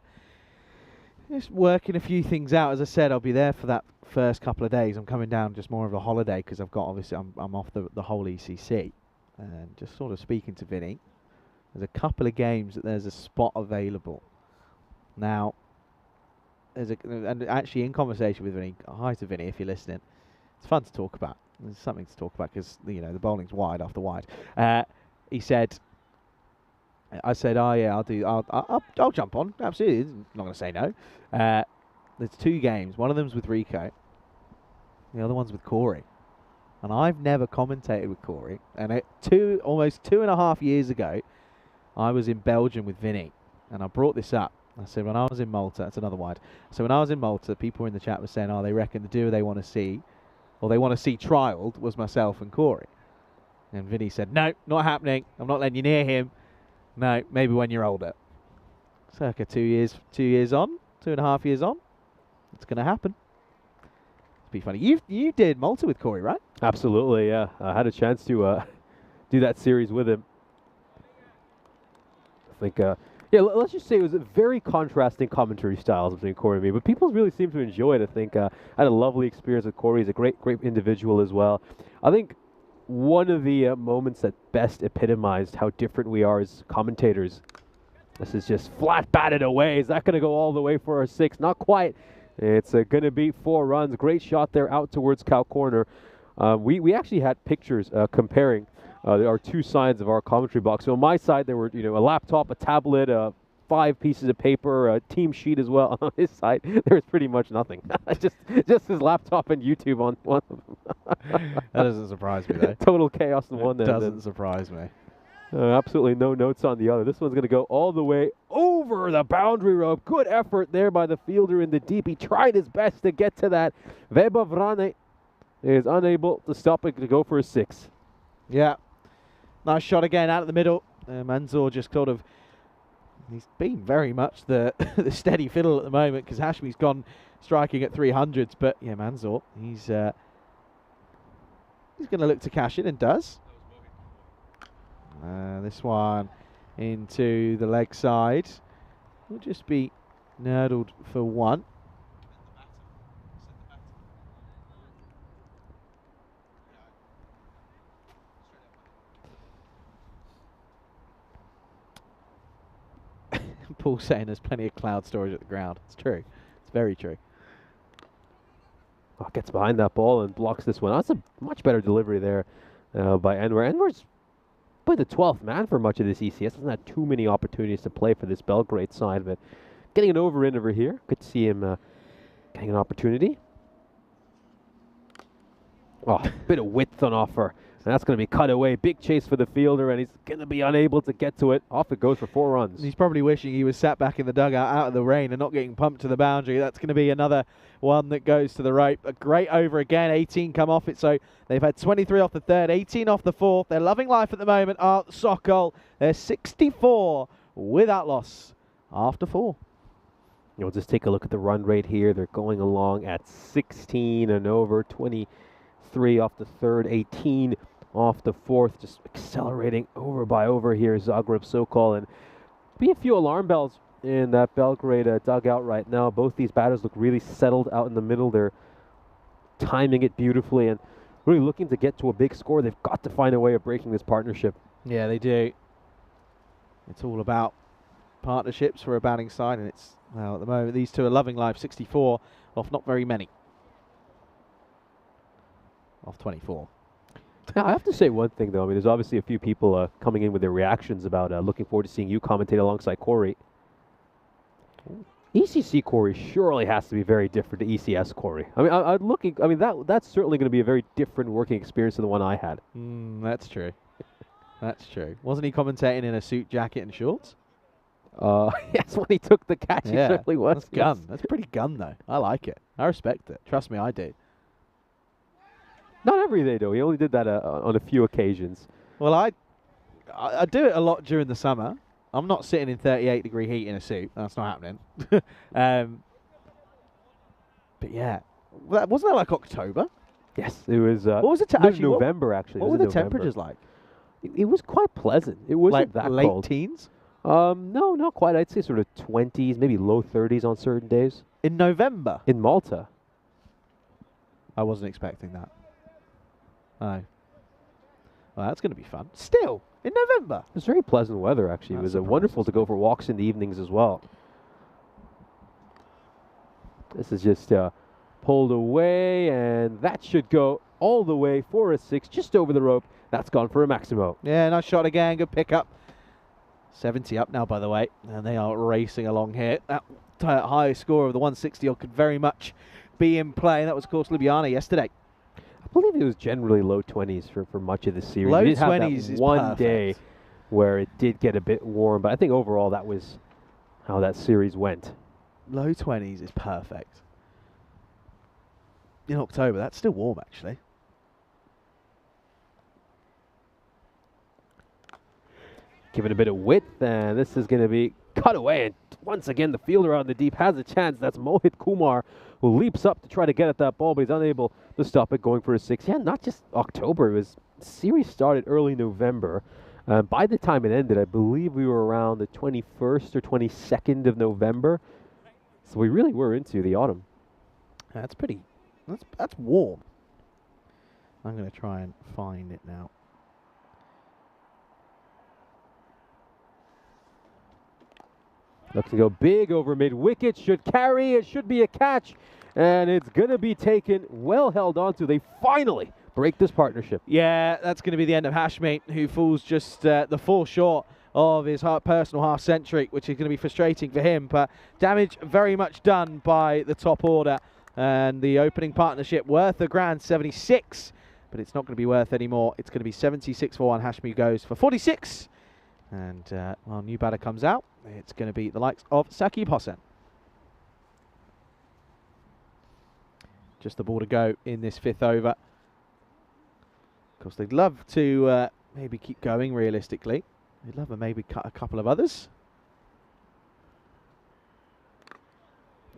just working a few things out. As I said, I'll be there for that first couple of days. I'm coming down just more of a holiday because I've got, obviously, I'm off the whole ECC. And just sort of speaking to Vinny, there's a couple of games that there's a spot available. Now, and actually in conversation with Vinny, hi to Vinny if you're listening, it's fun to talk about. There's something to talk about because, you know, the bowling's wide after wide. He said, I said, oh yeah, I'll jump on. Absolutely, I'm not going to say no. There's 2 games. One of them's with Rico. The other one's with Corey. And I've never commentated with Corey. And almost 2.5 years ago, I was in Belgium with Vinny. And I brought this up. I said, when I was in Malta, that's another wide. So when I was in Malta, people in the chat were saying, oh, they reckon the duo they want to see, or they want to see trialled, was myself and Corey. And Vinny said, no, not happening. I'm not letting you near him. No, maybe when you're older. Circa 2 years on, 2.5 years on, it's going to happen. It'll be funny. You did Malta with Corey, right? Absolutely, yeah. I had a chance to do that series with him. I think, yeah, let's just say it was a very contrasting commentary styles between Corey and me, but people really seem to enjoy it. I think I had a lovely experience with Corey. He's a great individual as well. I think one of the moments that best epitomized how different we are as commentators. This is just flat batted away. Is that going to go all the way for a 6? Not quite. It's going to be 4 runs. Great shot there out towards cow corner. We actually had pictures comparing our 2 sides of our commentary box. So on my side, there were, you know, a laptop, a tablet, 5 pieces of paper, a team sheet as well. On his side, there's pretty much nothing. just his laptop and YouTube on one of them. That doesn't surprise me, though. Total chaos in one. Doesn't surprise me. Absolutely no notes on the other. This one's going to go all the way over the boundary rope. Good effort there by the fielder in the deep. He tried his best to get to that. Weber Vrane is unable to stop it to go for a 6. Yeah. Nice shot again out of the middle. Manzoor just sort of, he's been very much the the steady fiddle at the moment because Hashmi's gone striking at 300s. But yeah, Manzoor, he's going to look to cash in and does. This one into the leg side. Will just be nurdled for 1. Paul saying there's plenty of cloud storage at the ground. It's true. It's very true. Oh, gets behind that ball and blocks this one. That's a much better delivery there by Enver. Enver's the 12th man for much of this ECS. Hasn't had too many opportunities to play for this Belgrade side, but getting an over here. Good to see him getting an opportunity. Oh, bit of width on offer. And that's going to be cut away. Big chase for the fielder, and he's going to be unable to get to it. Off it goes for 4 runs. He's probably wishing he was sat back in the dugout out of the rain and not getting pumped to the boundary. That's going to be another one that goes to the rope. A great over again. 18 come off it, so they've had 23 off the 3rd, 18 off the 4th. They're loving life at the moment. Sokol, they're 64 without loss after 4. We'll just take a look at the run rate here. They're going along at 16 and over, 23 off the 3rd, 18 off the 4th, just accelerating over by over here, Zagreb Sokol, and be a few alarm bells in that Belgrade dugout right now. Both these batters look really settled out in the middle. They're timing it beautifully and really looking to get to a big score. They've got to find a way of breaking this partnership. Yeah, they do. It's all about partnerships for a batting side, and it's, well, at the moment, these two are loving life, 64 off not very many. Off 24. Now, I have to say one thing, though. I mean, there's obviously a few people coming in with their reactions about looking forward to seeing you commentate alongside Corey. ECC Corey surely has to be very different to ECS Corey. I mean, that's certainly going to be a very different working experience than the one I had. That's true. That's true. Wasn't he commentating in a suit, jacket, and shorts? Yes, when he took the catch, he certainly was. That's gun. That's pretty gun, though. I like it. I respect it. Trust me, I do. Not every day, though. He only did that on a few occasions. Well, I do it a lot during the summer. I'm not sitting in 38-degree heat in a suit. That's not happening. But yeah, wasn't that like October? Yes, it was. What was it? November, actually. What were the temperatures like? It was quite pleasant. It wasn't that late cold. teens? No, not quite. I'd say sort of 20s, maybe low 30s on certain days. In November? In Malta. I wasn't expecting that. Oh. Well, that's going to be fun. Still, in November. It was very pleasant weather, actually. It was wonderful to go for walks in the evenings as well. This is just pulled away, and that should go all the way for a 6, just over the rope. That's gone for a Maximo. Yeah, nice shot again. Good pickup. 70 up now, by the way, and they are racing along here. That high score of the 160 could very much be in play. That was, of course, Ljubljana yesterday. I believe it was generally low 20s for much of the series. Low we did 20s have is that one perfect. day where it did get a bit warm, but I think overall that was how that series went. Low 20s is perfect. In October, that's still warm, actually. Give it a bit of width, and this is going to be cut away. And once again, the fielder out in the deep has a chance. That's Mohit Kumar, who leaps up to try to get at that ball, but he's unable to stop it, going for a 6. Yeah, not just October. It was series started early November. By the time it ended, I believe we were around the 21st or 22nd of November. So we really were into the autumn. That's pretty. That's warm. I'm going to try and find it now. Looks to go big over mid-wicket. Should carry. It should be a catch. And it's going to be taken. Well held onto. They finally break this partnership. Yeah, that's going to be the end of Hashmi, who falls just the 4 short of his personal half-century, which is going to be frustrating for him. But damage very much done by the top order. And the opening partnership worth a grand 76. But it's not going to be worth any more. It's going to be 76 for 1. Hashmi goes for 46. And while new batter comes out, it's going to be the likes of Saqib Hossain. Just the ball to go in this 5th over. Of course, they'd love to maybe keep going realistically. They'd love to maybe cut a couple of others.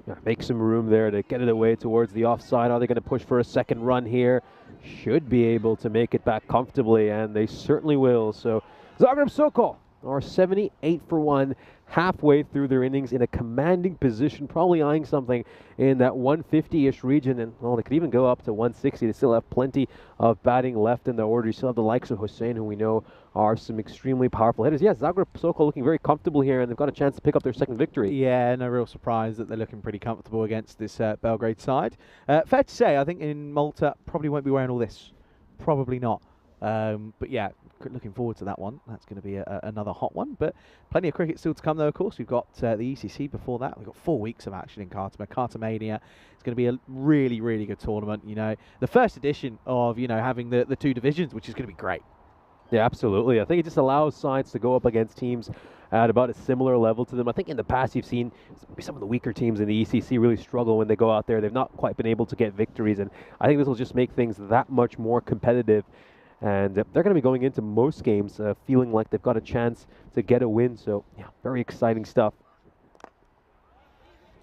Yeah, make some room there to get it away towards the offside. Are they going to push for a second run here? Should be able to make it back comfortably, and they certainly will. So Zagreb Sokol are 78 for 1, halfway through their innings in a commanding position, probably eyeing something in that 150-ish region, and well, they could even go up to 160. They still have plenty of batting left in the order. You still have the likes of Hossain, who we know are some extremely powerful hitters. Yes, Zagreb Sokol looking very comfortable here, and they've got a chance to pick up their second victory. Yeah, no real surprise that they're looking pretty comfortable against this Belgrade side. Fair to say, I think in Malta probably won't be wearing all this. Probably not. But yeah, looking forward to that one. That's going to be another hot one. But plenty of cricket still to come, though, of course. We've got the ECC before that. We've got 4 weeks of action in Kartamania. It's going to be a really, really good tournament. You know, the first edition of, you know, having the 2 divisions, which is going to be great. Yeah, absolutely. I think it just allows sides to go up against teams at about a similar level to them. I think in the past you've seen some of the weaker teams in the ECC really struggle when they go out there. They've not quite been able to get victories, and I think this will just make things that much more competitive. And they're going to be going into most games feeling like they've got a chance to get a win. So, yeah, very exciting stuff.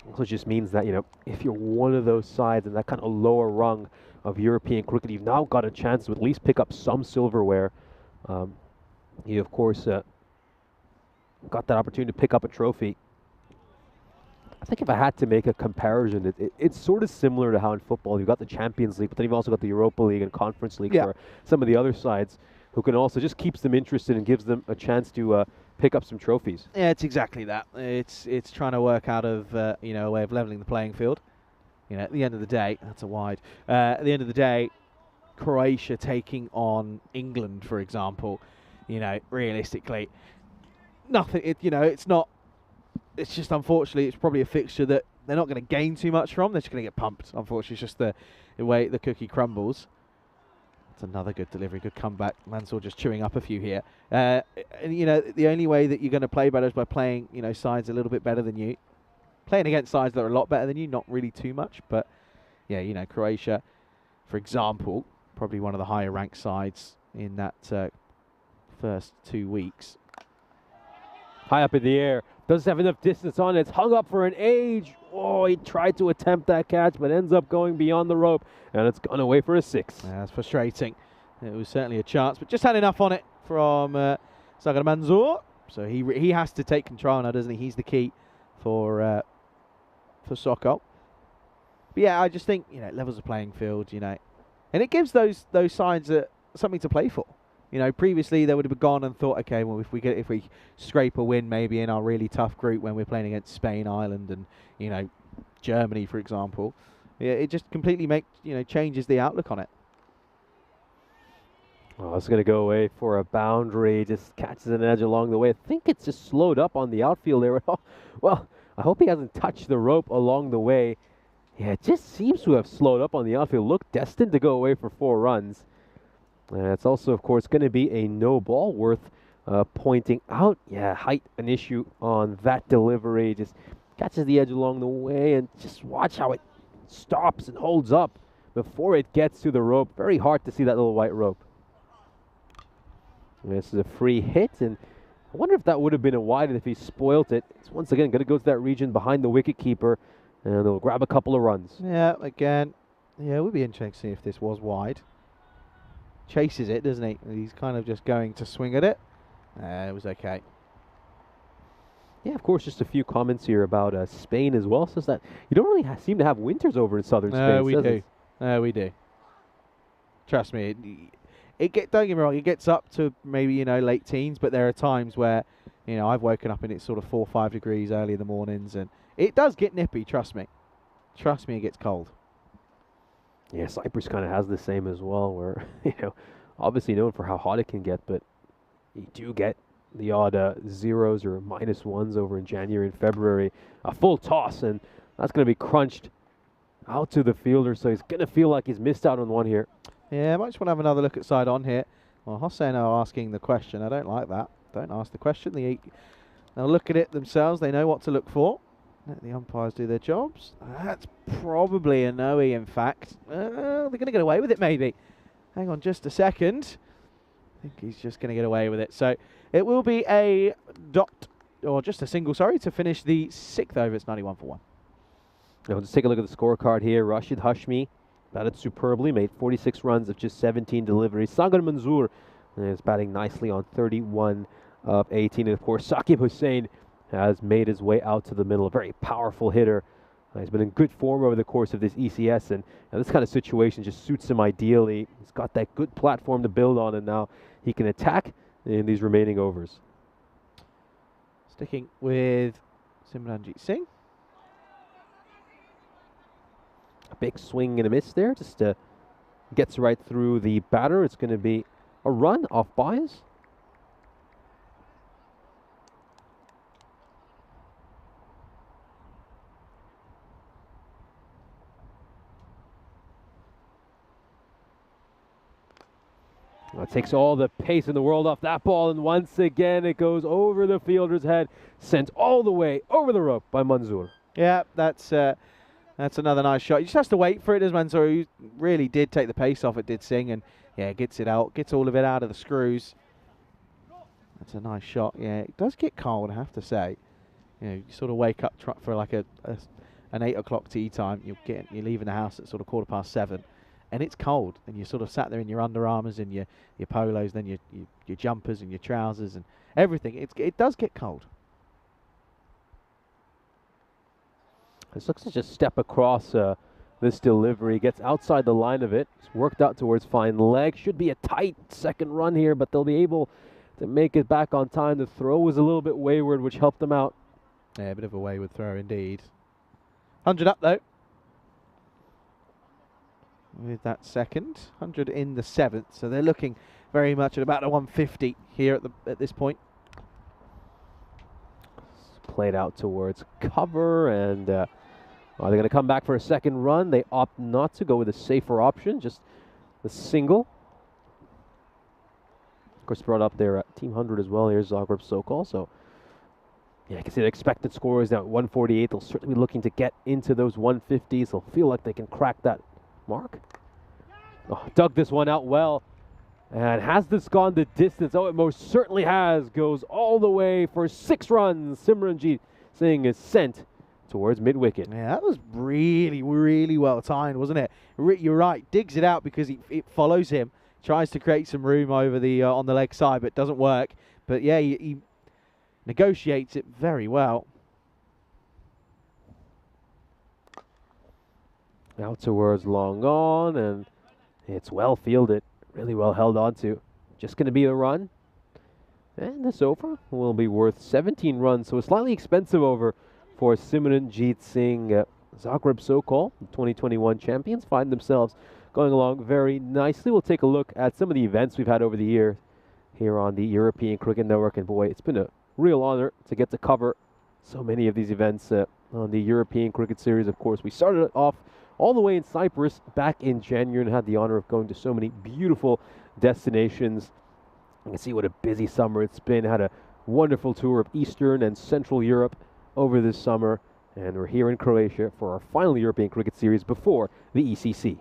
Also just means that, you know, if you're one of those sides in that kind of lower rung of European cricket, you've now got a chance to at least pick up some silverware. You, of course, got that opportunity to pick up a trophy. I think if I had to make a comparison, it's sort of similar to how in football you've got the Champions League, but then you've also got the Europa League and Conference League for some of the other sides, who can also just keeps them interested and gives them a chance to pick up some trophies. Yeah, it's exactly that. It's trying to work out of you know, a way of leveling the playing field. You know, at the end of the day, that's a wide. At the end of the day, Croatia taking on England, for example, you know, realistically, nothing. You know, it's not. It's just, unfortunately, it's probably a fixture that they're not going to gain too much from. They're just going to get pumped. Unfortunately, it's just the way the cookie crumbles. That's another good delivery, good comeback. Mansour just chewing up a few here. And, you know, the only way that you're going to play better is by playing, you know, sides a little bit better than you. Playing against sides that are a lot better than you, not really too much. But, yeah, you know, Croatia, for example, probably one of the higher ranked sides in that first 2 weeks. High up in the air. Doesn't have enough distance on it. It's hung up for an age. Oh, he tried to attempt that catch, but ends up going beyond the rope, and it's gone away for a 6. Yeah, that's frustrating. It was certainly a chance, but just had enough on it from Sagar Manzoor. So he has to take control now, doesn't he? He's the key for Sokol. But yeah, I just think, you know, it levels the playing field, you know, and it gives those sides something to play for. You know, previously they would have gone and thought, okay, well, if we scrape a win maybe in our really tough group when we're playing against Spain, Ireland, and, you know, Germany, for example, yeah, it just completely changes the outlook on it. Oh, it's going to go away for a boundary. Just catches an edge along the way. I think it's just slowed up on the outfield there. Well, I hope he hasn't touched the rope along the way. Yeah, it just seems to have slowed up on the outfield. Look, destined to go away for 4 runs. And it's also, of course, going to be a no ball, worth pointing out. Yeah, height an issue on that delivery. Just catches the edge along the way, and just watch how it stops and holds up before it gets to the rope. Very hard to see that little white rope. And this is a free hit, and I wonder if that would have been a wide if he spoilt it. It's once again going to go to that region behind the wicket keeper, and they'll grab a couple of runs. Yeah, again, yeah, it would be interesting to see if this was wide. Chases it, doesn't he? He's kind of just going to swing at it. It was okay. Yeah, of course, just a few comments here about Spain as well. Says that you don't really seem to have winters over in southern Spain. No, we do. No, we do. Trust me. Don't get me wrong, it gets up to maybe, you know, late teens, but there are times where, you know, I've woken up and it's sort of 4 or 5 degrees early in the mornings, and it does get nippy, trust me. Trust me, it gets cold. Yeah, Cyprus kind of has the same as well, where, you know, obviously known for how hot it can get, but you do get the odd zeros or -1s over in January and February. A full toss, and that's going to be crunched out to the fielder, so he's going to feel like he's missed out on one here. Yeah, I might just want to have another look at side on here. Well, Hossein are asking the question. I don't like that. Don't ask the question. They'll look at it themselves. They know what to look for. Let the umpires do their jobs. That's probably a no-y, in fact. They're going to get away with it, maybe. Hang on just a second. I think he's just going to get away with it. So it will be a dot, or just a single, sorry, to finish the 6th over. It's 91 for 1. Now, just take a look at the scorecard here. Rashid Hashmi batted superbly, made 46 runs of just 17 deliveries. Sagar Manzoor is batting nicely on 31 of 18. And, of course, Saqib Hussain has made his way out to the middle. A very powerful hitter. He's been in good form over the course of this ECS, and this kind of situation just suits him ideally. He's got that good platform to build on, and now he can attack in these remaining overs. Sticking with Simranjit Singh. A big swing and a miss there. Just gets right through the batter. It's going to be a run off bias. Well, it takes all the pace in the world off that ball, and once again it goes over the fielder's head, sent all the way over the rope by Manzoor. Yeah, that's another nice shot. He just has to wait for it, as Manzoor, who really did take the pace off it, did Singh, and yeah, gets it out, gets all of it out of the screws. That's a nice shot. Yeah, it does get cold, I have to say. You know, you sort of wake up for like an 8 o'clock tea time. You're leaving the house at sort of 7:15. And it's cold, and you're sort of sat there in your Under Armours and your polos, then your jumpers and your trousers and everything. It does get cold. This looks to just step across this delivery, gets outside the line of it. It's worked out towards fine leg. Should be a tight second run here, but they'll be able to make it back on time. The throw was a little bit wayward, which helped them out. Yeah, a bit of a wayward throw indeed. 100 up though. With that second, 100 in the 7th, so they're looking very much at about a 150 here at this point. Played out towards cover, and are they going to come back for a second run? They opt not to, go with a safer option, just the single. Of course, brought up their team 100 as well. Here's Zagreb Sokol. So yeah, I can see the expected score is now at 148. They'll certainly be looking to get into those 150s. They'll feel like they can crack that mark. Oh, dug this one out well. And has this gone the distance? Oh, it most certainly has. Goes all the way for 6 runs. Simranjit Singh is sent towards mid-wicket. Yeah, that was really, really well timed, wasn't it? You're right. Digs it out because it follows him. tries to create some room over the on the leg side, but doesn't work. But yeah, he negotiates it very well. Out towards long on, and it's well fielded, really well held on to. Just going to be a run. And this over will be worth 17 runs, so a slightly expensive over for Simranjit Singh. Zagreb Sokol, the 2021 champions, find themselves going along very nicely. We'll take a look at some of the events we've had over the year here on the European Cricket Network. And boy, it's been a real honor to get to cover so many of these events on the European Cricket Series. Of course, we started it off all the way in Cyprus back in January and had the honor of going to so many beautiful destinations. You can see what a busy summer it's been. Had a wonderful tour of Eastern and Central Europe over this summer. And we're here in Croatia for our final European Cricket Series before the ECC.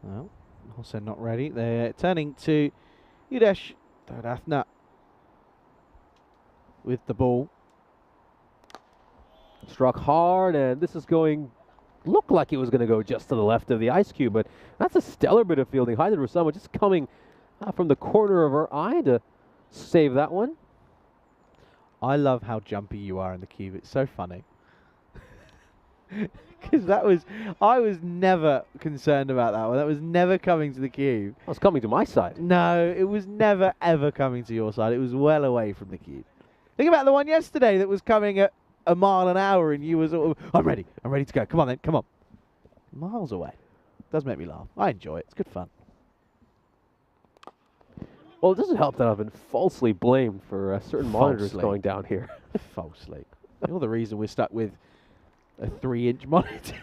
Well, also not ready. They're turning to Udesh Dodathna with the ball. Struck hard, and this is going, looked like it was going to go just to the left of the ice cube, but that's a stellar bit of fielding. Haidar Rusama just coming from the corner of her eye to save that one. I love how jumpy you are in the cube. It's so funny. Because I was never concerned about that one. That was never coming to the cube. It was coming to my side. No, it was never, ever coming to your side. It was well away from the cube. Think about the one yesterday that was coming at a mile an hour and you was all, I'm ready to go. Come on then, come on. Miles away. Does make me laugh. I enjoy it. It's good fun. Well, it doesn't help that I've been falsely blamed for certain monitors Falsely. going down here. Falsely. You're the reason we're stuck with a 3-inch monitor.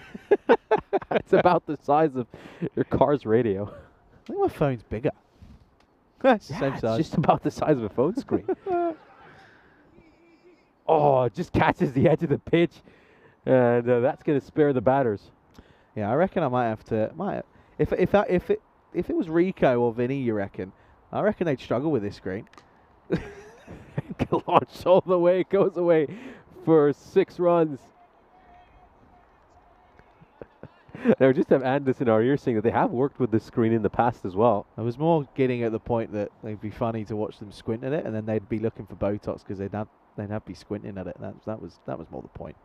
It's about the size of your car's radio. I think my phone's bigger. It's the Yeah, same it's size. just about the size of a phone screen. Oh, it just catches the edge of the pitch, and that's going to spare the batters. Yeah, I reckon I might have to. If it was Rico or Vinny, you reckon? I reckon they'd struggle with this screen. Launched all the way, goes away for 6 runs. Now, just have Andis in our ear saying that they have worked with this screen in the past as well. I was more getting at the point that they'd be funny to watch them squint at it, and then they'd be looking for Botox because they'd have be squinting at it. That was more the point.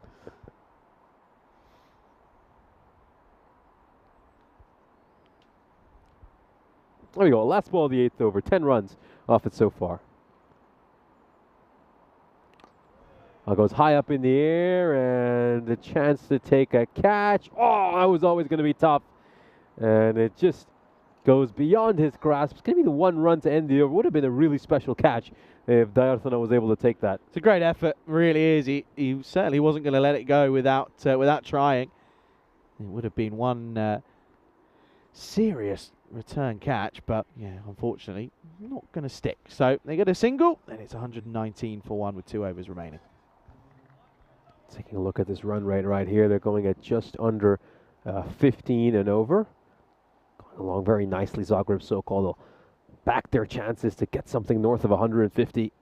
There we go. Last ball of the 8th over. 10 runs off it so far. Goes high up in the air, and a chance to take a catch. Oh, that was always going to be tough. And it just goes beyond his grasp. It's going to be the 1 run to end the over. Would have been a really special catch if Dayarthana was able to take that. It's a great effort, really is. He certainly wasn't going to let it go without trying. It would have been one serious return catch, but yeah, unfortunately, not going to stick. So they get a single, and it's 119 for 1 with 2 overs remaining. Taking a look at this run rate right here, they're going at just under 15 and over. Going along very nicely, Zagreb Sokol. They'll back their chances to get something north of 150.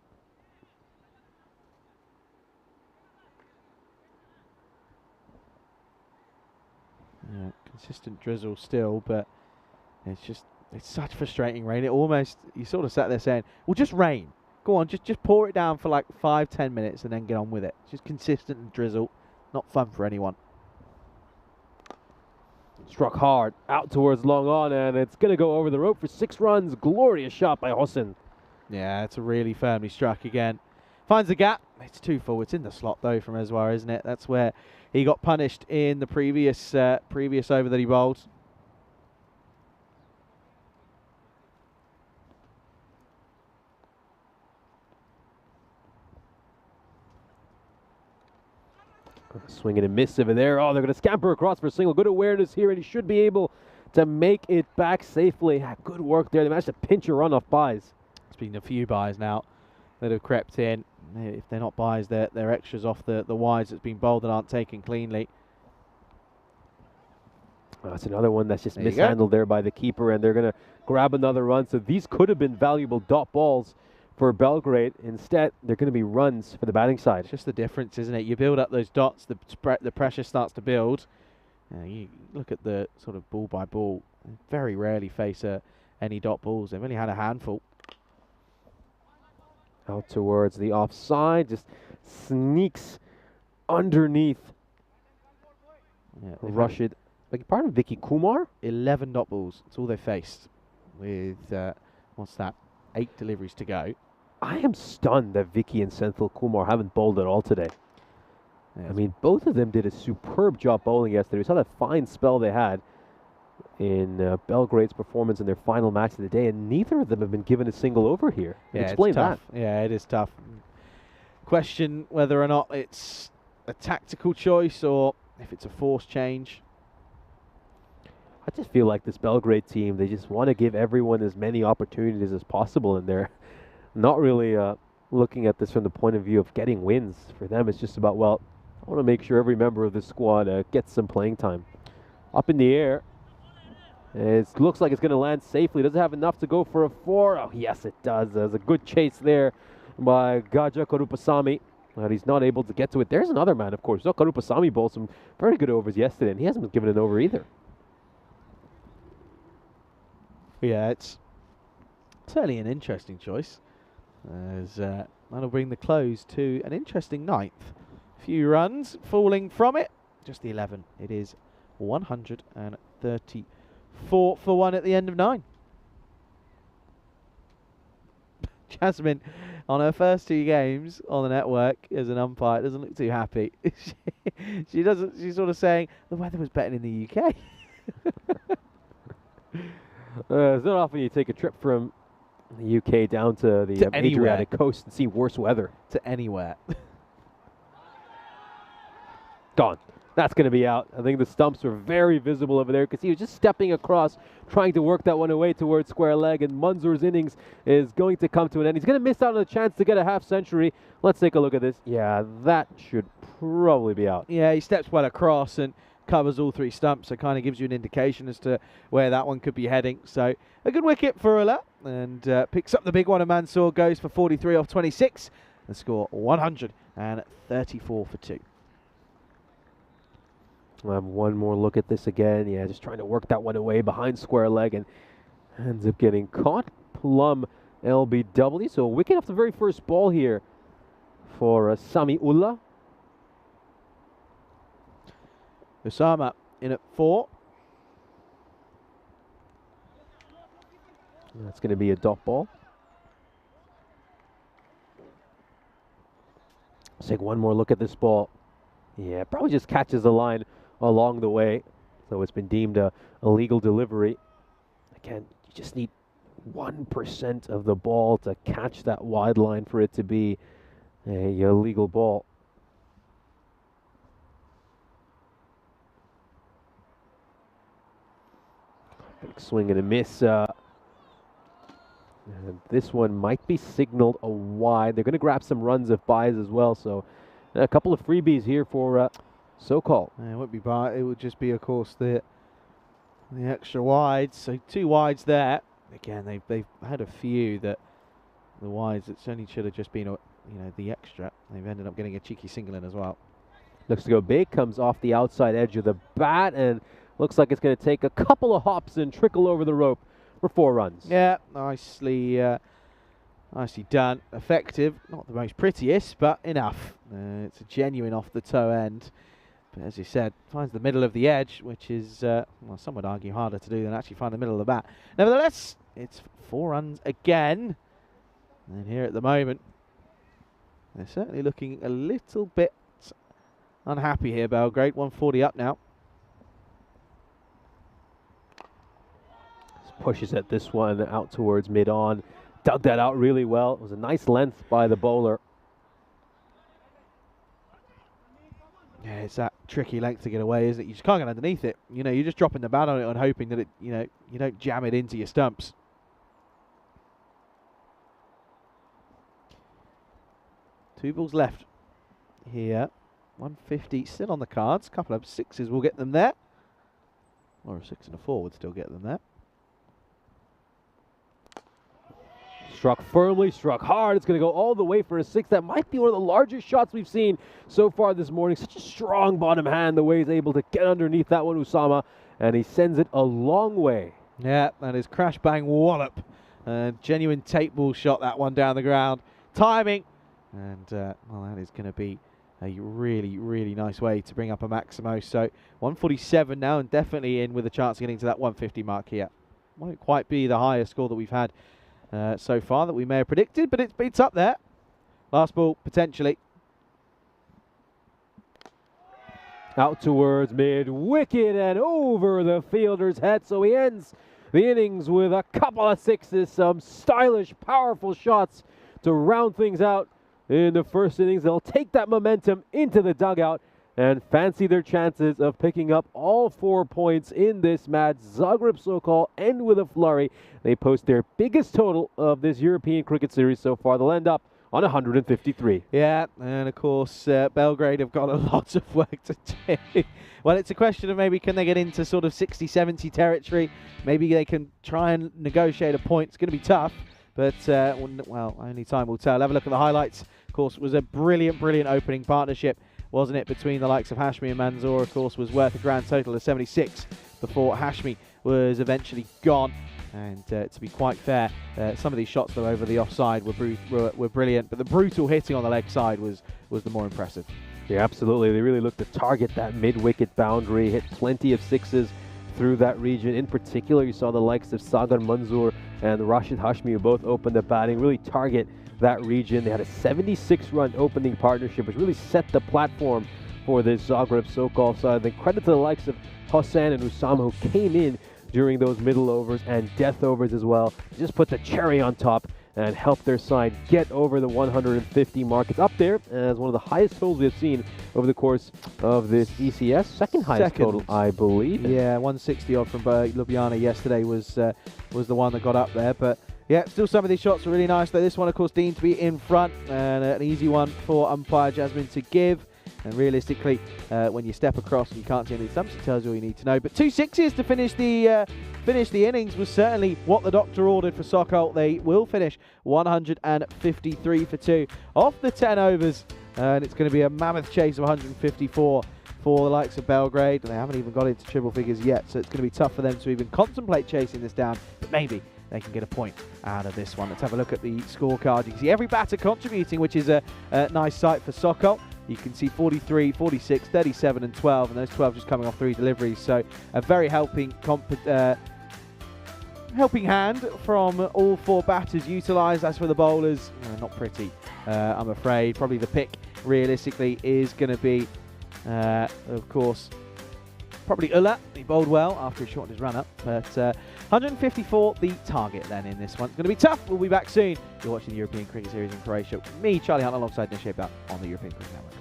Yeah, consistent drizzle still, but it's such frustrating rain. It almost, you sort of sat there saying, well, just rain. Go on, just pour it down for like 5-10 minutes and then get on with it. Just consistent drizzle, not fun for anyone. Struck hard, out towards long on, and it's going to go over the rope for 6 runs. Glorious shot by Hossein. Yeah, it's a really firmly struck again. Finds the gap. It's 2 full. It's in the slot though from Eswar, isn't it? That's where he got punished in the previous over that he bowled. Swing and a miss over there. Oh, they're going to scamper across for a single. Good awareness here, and he should be able to make it back safely. Good work there. They managed to pinch a run off buys. There's been a few buys now that have crept in. If they're not buys, they're extras off the wides that's been bowled that aren't taken cleanly. That's another one that's just There you mishandled there by the keeper, and they're going to grab another run. So these could have been valuable dot balls for Belgrade. Instead, they're going to be runs for the batting side. It's just the difference, isn't it? You build up those dots, the pressure starts to build. You look at the sort of ball by ball very rarely face any dot balls. They've only had a handful. Out towards the offside, just sneaks underneath. Yeah, Rashid, beg your pardon, Vicky Kumar? 11 dot balls. That's all they faced with, what's that, 8 deliveries to go. I am stunned that Vicky and Senthil Kumar haven't bowled at all today. Yeah, I mean, both of them did a superb job bowling yesterday. We saw that fine spell they had in Belgrade's performance in their final match of the day, and neither of them have been given a single over here. yeah, Explain it's tough. that. Yeah, it is tough. Question whether or not it's a tactical choice or if it's a forced change. I just feel like this Belgrade team, they just want to give everyone as many opportunities as possible, and they're not really looking at this from the point of view of getting wins. For them, it's just about, well, I want to make sure every member of the squad gets some playing time. Up in the air. It looks like it's going to land safely. Does it have enough to go for a 4? Oh, yes, it does. There's a good chase there by Gaja Karupasamy. But he's not able to get to it. There's another man, of course. So Karupasamy bowled some very good overs yesterday, and he hasn't been given an over either. Yeah, it's certainly an interesting choice. As that'll bring the close to an interesting 9th. Few runs falling from it. Just the 11. It is 134 for 1 at the end of 9. Jasmine, on her first 2 games on the network as an umpire, doesn't look too happy. She doesn't. She's sort of saying the weather was better in the UK. It's not often you take a trip from the UK down to the Adriatic coast and see worse weather. To anywhere. Gone. That's going to be out. I think the stumps were very visible over there because he was just stepping across, trying to work that one away towards square leg, and Manzoor's innings is going to come to an end. He's going to miss out on a chance to get a half century. Let's take a look at this. Yeah, that should probably be out. Yeah, he steps well across and covers all 3 stumps, so kind of gives you an indication as to where that one could be heading. So a good wicket for Ulla, and picks up the big one, and Mansoor goes for 43 off 26. The score 134 for 2. We'll have one more look at this again. Yeah, just trying to work that one away behind square leg and ends up getting caught. Plum LBW. So a wicket off the very first ball here for Sami Ullah. Usama in at 4. That's going to be a dot ball. Let's take one more look at this ball. Yeah, probably just catches the line along the way. So it's been deemed a illegal delivery. Again, you just need 1% of the ball to catch that wide line for it to be a illegal ball. Big swing and a miss. And this one might be signaled a wide. They're going to grab some runs if buys as well. So a couple of freebies here for Sokol. It won't be buy. It would just be, of course, the extra wides. So 2 wides there. Again, they've had a few that the wides that only should have just been the extra. They've ended up getting a cheeky single in as well. Looks to go big. Comes off the outside edge of the bat and looks like it's going to take a couple of hops and trickle over the rope for 4 runs. Yeah, nicely done. Effective. Not the most prettiest, but enough. It's a genuine off the toe end. But as you said, finds the middle of the edge, which is, well, some would argue harder to do than actually find the middle of the bat. Nevertheless, it's 4 runs again. And here at the moment, they're certainly looking a little bit unhappy here, Belgrade. 140 up now. Pushes at this one out towards mid-on. Dug that out really well. It was a nice length by the bowler. Yeah, it's that tricky length to get away, isn't it? You just can't get underneath it. You're just dropping the bat on it and hoping that it, you don't jam it into your stumps. Two balls left here. 150 still on the cards. A couple of 6s will get them there. Or a 6 and a 4 would still get them there. Struck firmly, struck hard. It's going to go all the way for a 6. That might be one of the largest shots we've seen so far this morning. Such a strong bottom hand, the way he's able to get underneath that one, Usama, and he sends it a long way. Yeah, that is crash bang wallop. Genuine tape ball shot, that one down the ground. Timing. And, well, that is going to be a really, really nice way to bring up a Maximo. So 147 now, and definitely in with a chance of getting to that 150 mark here. Won't quite be the highest score that we've had so far that we may have predicted, but it's up there. Last ball, potentially. Out towards mid-wicket and over the fielder's head. So he ends the innings with a couple of 6s, some stylish, powerful shots to round things out in the first innings. They'll take that momentum into the dugout and fancy their chances of picking up all 4 points in this match. Zagreb Sokol end with a flurry. They post their biggest total of this European cricket series so far. They'll end up on 153. Yeah, and of course, Belgrade have got a lot of work to do. Well, it's a question of maybe can they get into sort of 60-70 territory. Maybe they can try and negotiate a point. It's going to be tough, but, well, only time will tell. Have a look at the highlights. Of course, it was a brilliant, brilliant opening partnership, wasn't it, between the likes of Hashmi and Manzoor. Of course, was worth a grand total of 76 before Hashmi was eventually gone. And to be quite fair, some of these shots though over the offside were brilliant, but the brutal hitting on the leg side was the more impressive. Yeah, absolutely. They really looked to target that mid-wicket boundary, hit plenty of 6s through that region. In particular, you saw the likes of Sagar Manzoor and Rashid Hashmi, who both opened the batting, really target that region. They had a 76-run opening partnership, which really set the platform for this Zagreb Sokol side. Then credit to the likes of Hossain and Usama, who came in during those middle overs and death overs as well. Just put the cherry on top and help their side get over the 150 mark. It's up there as one of the highest totals we've seen over the course of this ECS. Second highest total, I believe. Yeah, 160 odd from Ljubljana yesterday was the one that got up there. But yeah, still some of these shots are really nice. Though this one, of course, deemed to be in front, and an easy one for umpire Jasmine to give. And realistically, when you step across and you can't see any stumps, it tells you all you need to know. But 2 6s to finish the innings was certainly what the doctor ordered for Sokol. They will finish 153 for 2 off the 10 overs. And it's going to be a mammoth chase of 154 for the likes of Belgrade. And they haven't even got into triple figures yet, so it's going to be tough for them to even contemplate chasing this down. But maybe they can get a point out of this one. Let's have a look at the scorecard. You can see every batter contributing, which is a nice sight for Sokol. You can see 43, 46, 37 and 12, and those 12 just coming off 3 deliveries. So a very helping hand from all 4 batters utilised. As for the bowlers, not pretty, I'm afraid. Probably the pick, realistically, is going to be, of course, probably Ulla. He bowled well after he shortened his run-up. But 154 the target then in this one. It's going to be tough. We'll be back soon. You're watching the European Cricket Series in Croatia. Me, Charlie Hunt, alongside Nish Shape on the European Cricket Network.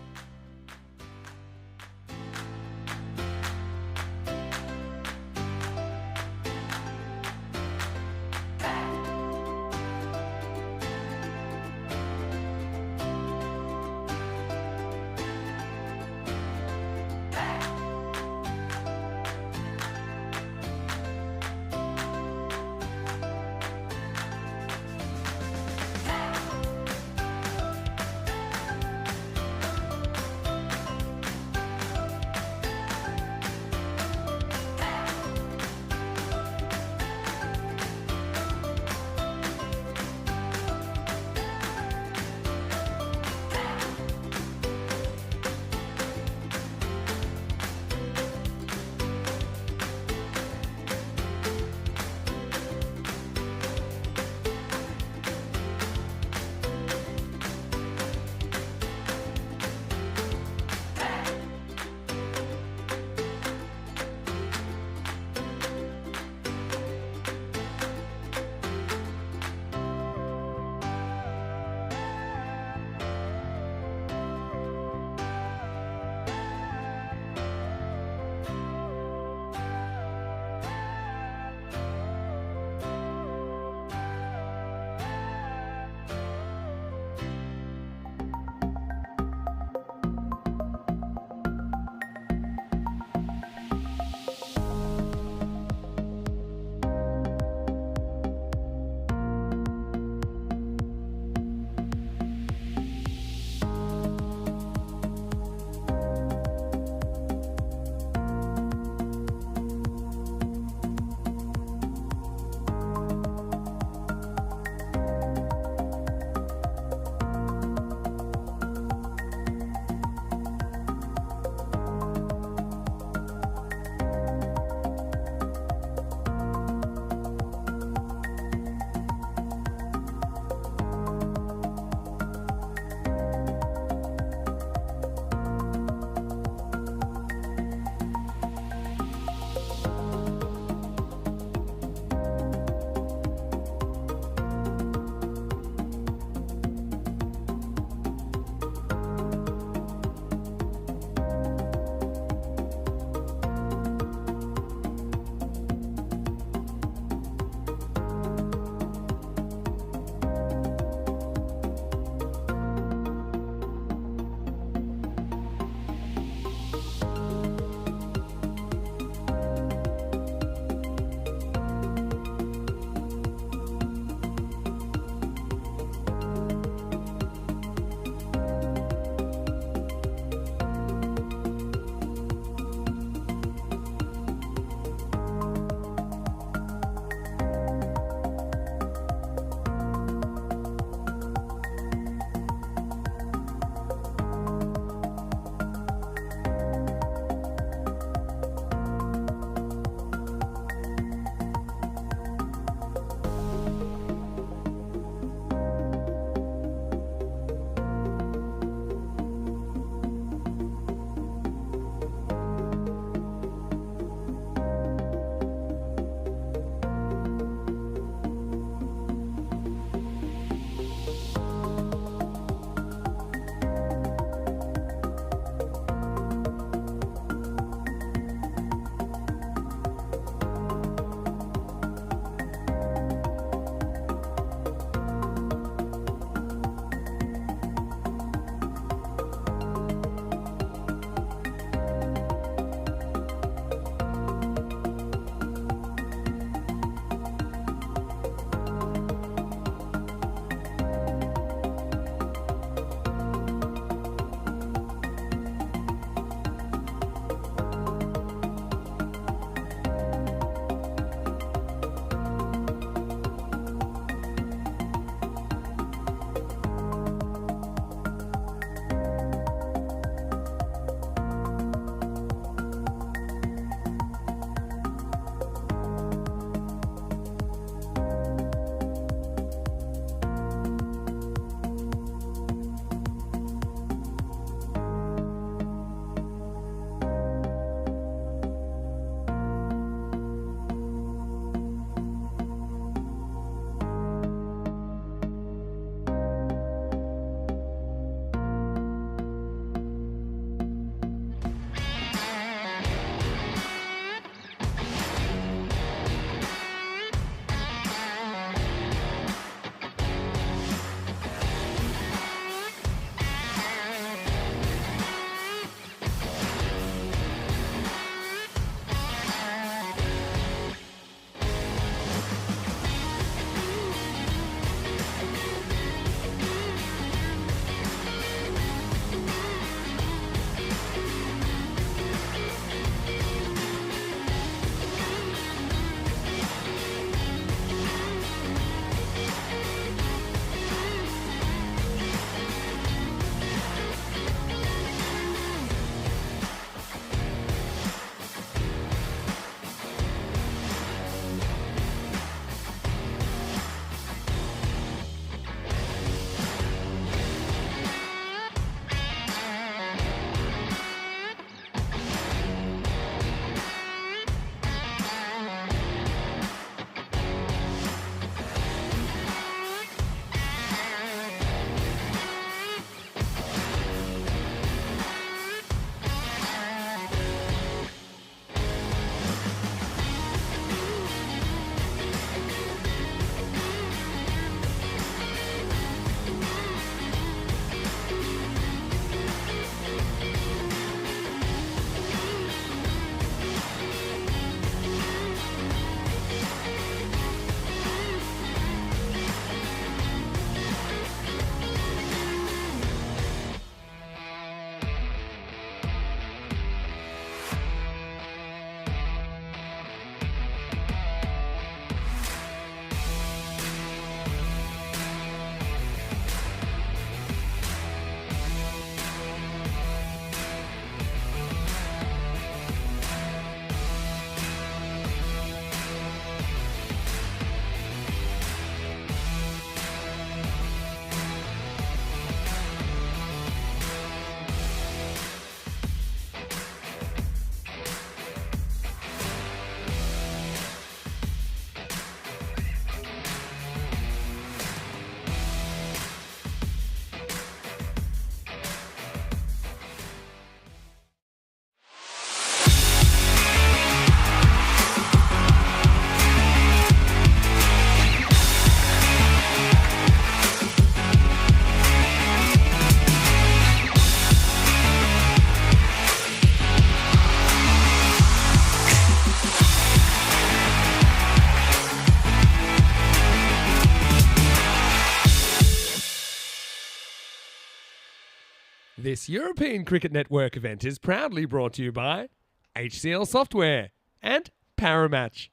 This European Cricket Network event is proudly brought to you by HCL Software and Paramatch.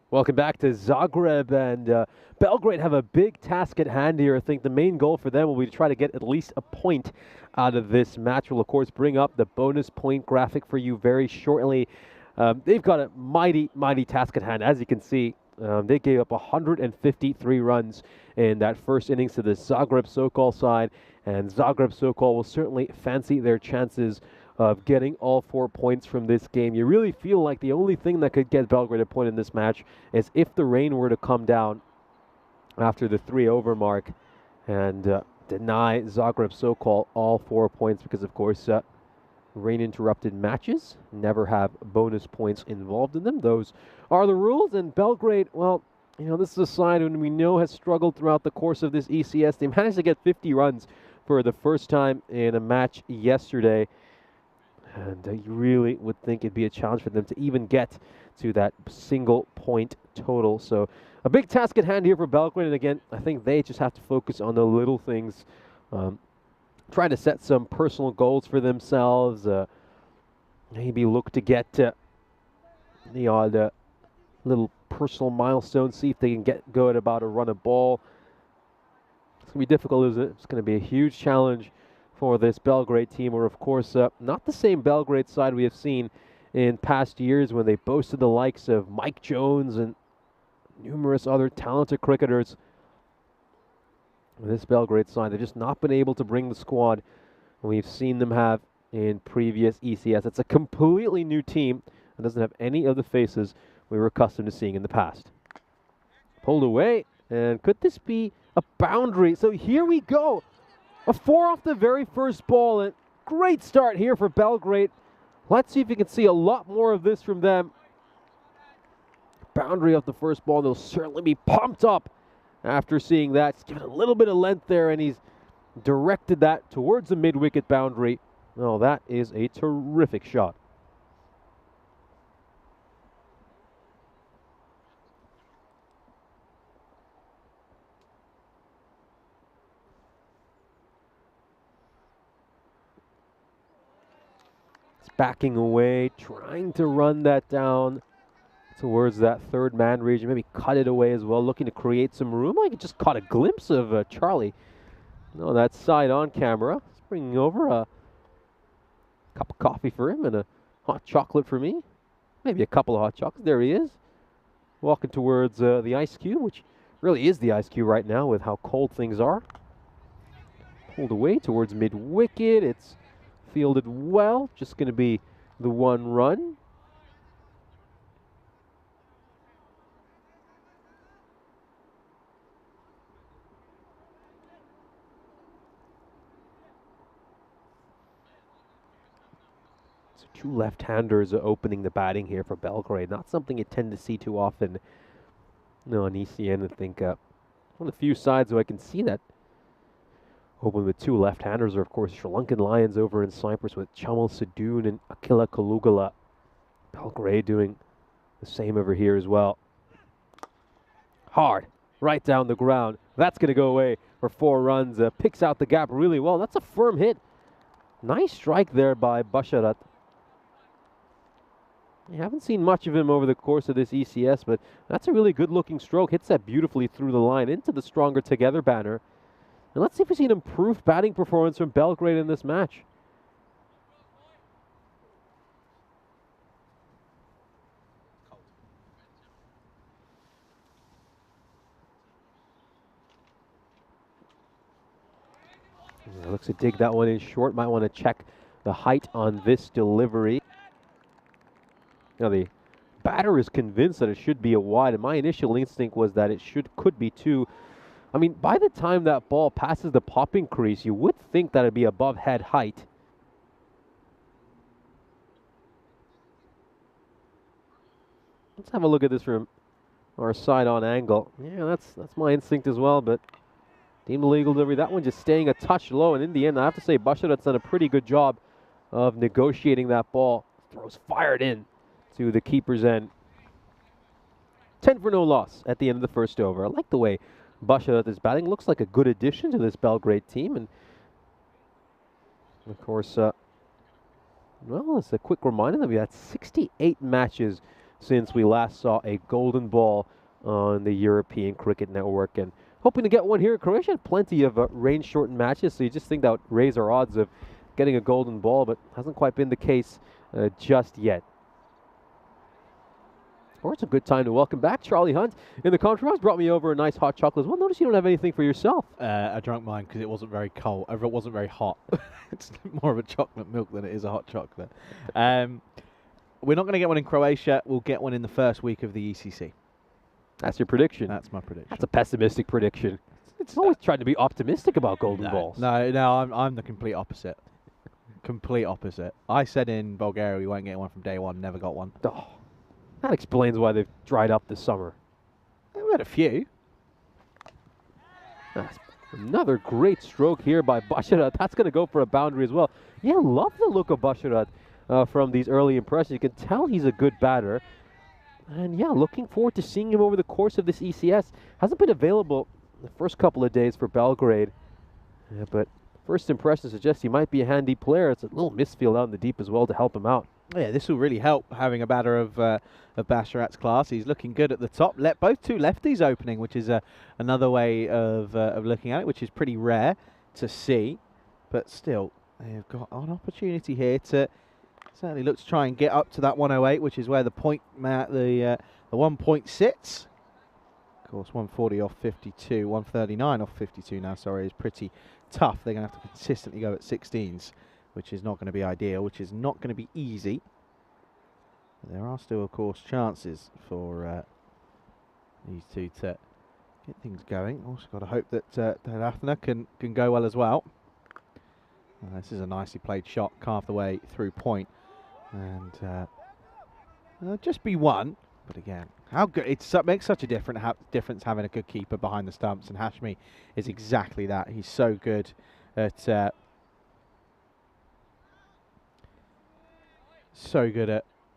Welcome back to Zagreb, and Belgrade have a big task at hand here. I think the main goal for them will be to try to get at least a point out of this match. We'll, of course, bring up the bonus point graphic for you very shortly. They've got a mighty, mighty task at hand. As you can see, they gave up 153 runs in that first innings to the Zagreb Sokol side, and Zagreb Sokol will certainly fancy their chances of getting all 4 points from this game. You really feel like the only thing that could get Belgrade a point in this match is if the rain were to come down after the 3-over mark and deny Zagreb Sokol all 4 points, because of course rain-interrupted matches never have bonus points involved in them. Those are the rules, and Belgrade, well, you know, this is a side who we know has struggled throughout the course of this ECS. They managed to get 50 runs for the first time in a match yesterday. And you really would think it'd be a challenge for them to even get to that single point total. So a big task at hand here for Belgrade. And again, I think they just have to focus on the little things. Trying to set some personal goals for themselves. Maybe look to get the odd little personal milestone. See if they can go at about a run a ball. It's going to be difficult, isn't it? It's going to be a huge challenge for this Belgrade team, or of course not the same Belgrade side we have seen in past years when they boasted the likes of Mike Jones and numerous other talented cricketers. This Belgrade side, they've just not been able to bring the squad we've seen them have in previous ECS. It's a completely new team and doesn't have any of the faces we were accustomed to seeing in the past. Pulled away, and could this be a boundary? So here we go. A 4 off the very first ball, and great start here for Belgrade. Let's see if you can see a lot more of this from them. Boundary off the first ball, they'll certainly be pumped up after seeing that. He's given a little bit of length there, and he's directed that towards the mid-wicket boundary. Oh, that is a terrific shot. Backing away, trying to run that down towards that third man region, maybe cut it away as well, looking to create some room. I just caught a glimpse of Charlie. No, that's side on camera. He's bringing over a cup of coffee for him and a hot chocolate for me. Maybe a couple of hot chocolates. There he is, walking towards the ice cube, which really is the ice cube right now with how cold things are. Pulled away towards mid-wicket. It's fielded well, just going to be the 1 run. So 2 left-handers are opening the batting here for Belgrade. Not something you tend to see too often. No, on ECN, I think one of the few sides where I can see that open with 2 left-handers are, of course, Sri Lankan Lions over in Cyprus with Chamal Sadoon and Akila Kalugala. Belgrade doing the same over here as well. Hard, right down the ground. That's going to go away for 4 runs. Picks out the gap really well. That's a firm hit. Nice strike there by Basharat. You haven't seen much of him over the course of this ECS, but that's a really good-looking stroke. Hits that beautifully through the line into the Stronger Together banner. And let's see if we see an improved batting performance from Belgrade in this match. Yeah, looks to dig that one in short. Might want to check the height on this delivery. Now the batter is convinced that it should be a wide, and my initial instinct was that it could be 2. I mean, by the time that ball passes the popping crease, you would think that it'd be above head height. Let's have a look at this from our side-on angle. Yeah, that's my instinct as well, but deemed illegal delivery. That one just staying a touch low, and in the end, I have to say, Basharat's done a pretty good job of negotiating that ball. Throws fired in to the keeper's end. 10 for no loss at the end of the first over. I like the way Basharat is batting. Looks like a good addition to this Belgrade team. And of course, well, it's a quick reminder that we had 68 matches since we last saw a golden ball on the European Cricket Network. And hoping to get one here in Croatia. Plenty of rain-shortened matches, so you just think that would raise our odds of getting a golden ball, but hasn't quite been the case just yet. Or it's a good time to welcome back Charlie Hunt in the conference. Brought me over a nice hot chocolate as well. Notice you don't have anything for yourself. I drank mine because it wasn't very cold. It wasn't very hot. It's more of a chocolate milk than it is a hot chocolate. We're not going to get one in Croatia. We'll get one in the first week of the ECC. That's your prediction. That's my prediction. That's a pessimistic prediction. It's always trying to be optimistic about golden balls. No, I'm the complete opposite. Complete opposite. I said in Bulgaria we won't get one from day one. Never got one. Oh, that explains why they've dried up this summer. We had a few. That's another great stroke here by Basharat. That's going to go for a boundary as well. Yeah, love the look of Basharat from these early impressions. You can tell he's a good batter. And yeah, looking forward to seeing him over the course of this ECS. Hasn't been available the first couple of days for Belgrade. But first impressions suggest he might be a handy player. It's a little misfield out in the deep as well to help him out. Yeah, this will really help having a batter of Basharat's class. He's looking good at the top. Both two lefties opening, which is another way of looking at it, which is pretty rare to see. But still, they've got an opportunity here to certainly look to try and get up to that 108, which is where the point the 1 point sits. Of course, 140 off 52, 139 off 52 now, sorry, is pretty tough. They're going to have to consistently go at 16s, which is not going to be ideal, which is not going to be easy. But there are still, of course, chances for these two to get things going. Also got to hope that Athena can go well as well. This is a nicely played shot, carved the way through point. And just be one. But again, how good! It makes such a difference having a good keeper behind the stumps, and Hashmi is exactly that. He's so good at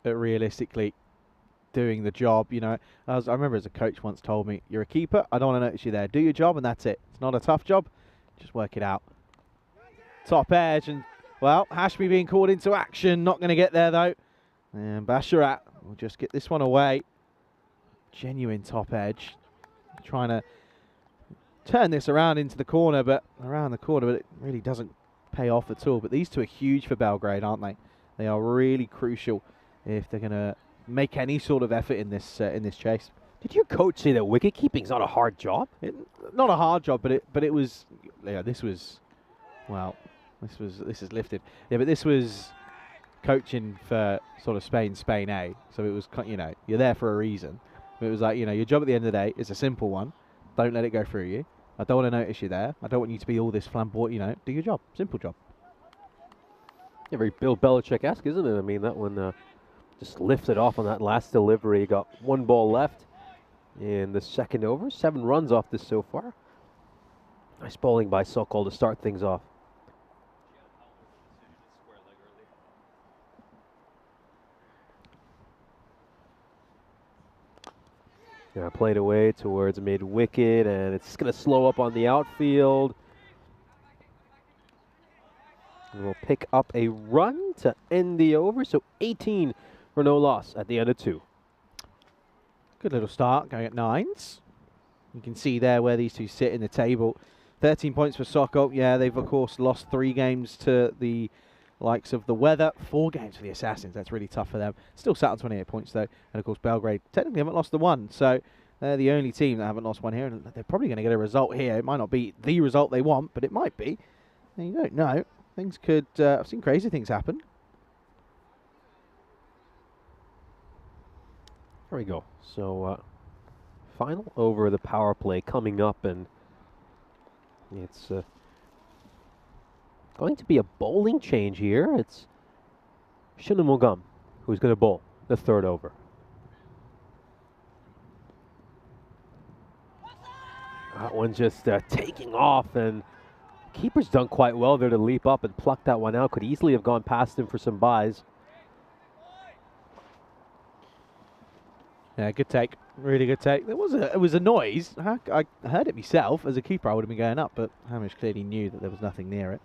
realistically doing the job. You know, I remember as a coach once told me, "You're a keeper. I don't want to notice you there. Do your job, and that's it. It's not a tough job. Just work it out." Top edge, and well, Hashmi being called into action. Not going to get there though. And Basharat will just get this one away. Genuine top edge. Trying to turn this around into the corner, but it really doesn't pay off at all. But these two are huge for Belgrade, aren't they? They are really crucial if they're going to make any sort of effort in this chase. Did your coach say that wicket keeping's not a hard job? Not a hard job, but it was. Yeah, this is lifted. Yeah, but this was coaching for sort of Spain A. So it was, you know, you're there for a reason. It was like, you know, your job at the end of the day is a simple one. Don't let it go through you. I don't want to notice you there. I don't want you to be all this flamboyant, you know. Do your job. Simple job. Yeah, very Bill Belichick-esque, isn't it? I mean, that one just lifted off on that last delivery. Got one ball left in the second over. 7 runs off this so far. Nice bowling by Sokol to start things off. Yeah, played away towards mid-wicket, and it's going to slow up on the outfield. And we'll pick up a run to end the over, so 18 for no loss at the end of 2. Good little start, going at 9s. You can see there where these two sit in the table. 13 points for Sokol. Yeah, they've, of course, lost 3 games to the likes of the Weather, 4 games for the Assassins. That's really tough for them. Still sat on 28 points, though. And, of course, Belgrade technically haven't lost the 1. So they're the only team that haven't lost 1 here. And they're probably going to get a result here. It might not be the result they want, but it might be. And you don't know. Things could... I've seen crazy things happen. There we go. So, final over the power play coming up, and it's going to be a bowling change here. It's Shinamugam who's going to bowl the 3rd over. That one just taking off, and keeper's done quite well there to leap up and pluck that one out. Could easily have gone past him for some buys. Yeah, good take. Really good take. It was a noise. I heard it myself. As a keeper, I would have been going up, but Hamish clearly knew that there was nothing near it.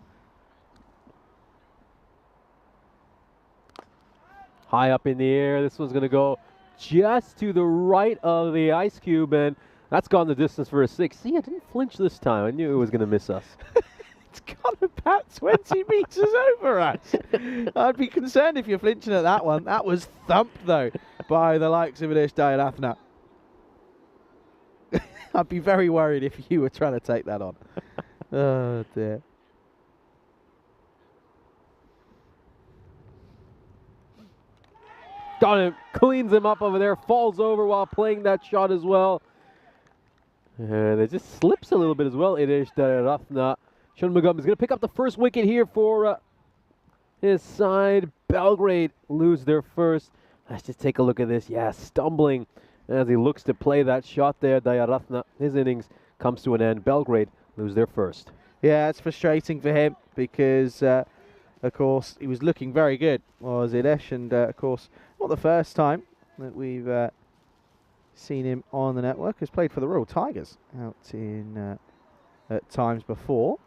High up in the air. This one's going to go just to the right of the ice cube, and that's gone the distance for a 6. See, I didn't flinch this time. I knew it was going to miss us. It's gone about 20 metres over us. I'd be concerned if you're flinching at that one. That was thumped, though, by the likes of Idish Dayalathna. I'd be very worried if you were trying to take that on. Oh, dear. Got him. Cleans him up over there. Falls over while playing that shot as well. And it just slips a little bit as well. Idish Dayalathna. Shanmugam is going to pick up the first wicket here for his side. Belgrade lose their first. Let's just take a look at this. Yeah, stumbling as he looks to play that shot there. Dayalathna, his innings comes to an end. Belgrade lose their first. Yeah, it's frustrating for him because, of course, he was looking very good, was Idish, and, of course, not the first time that we've seen him on the network. Has played for the Royal Tigers out in at times before.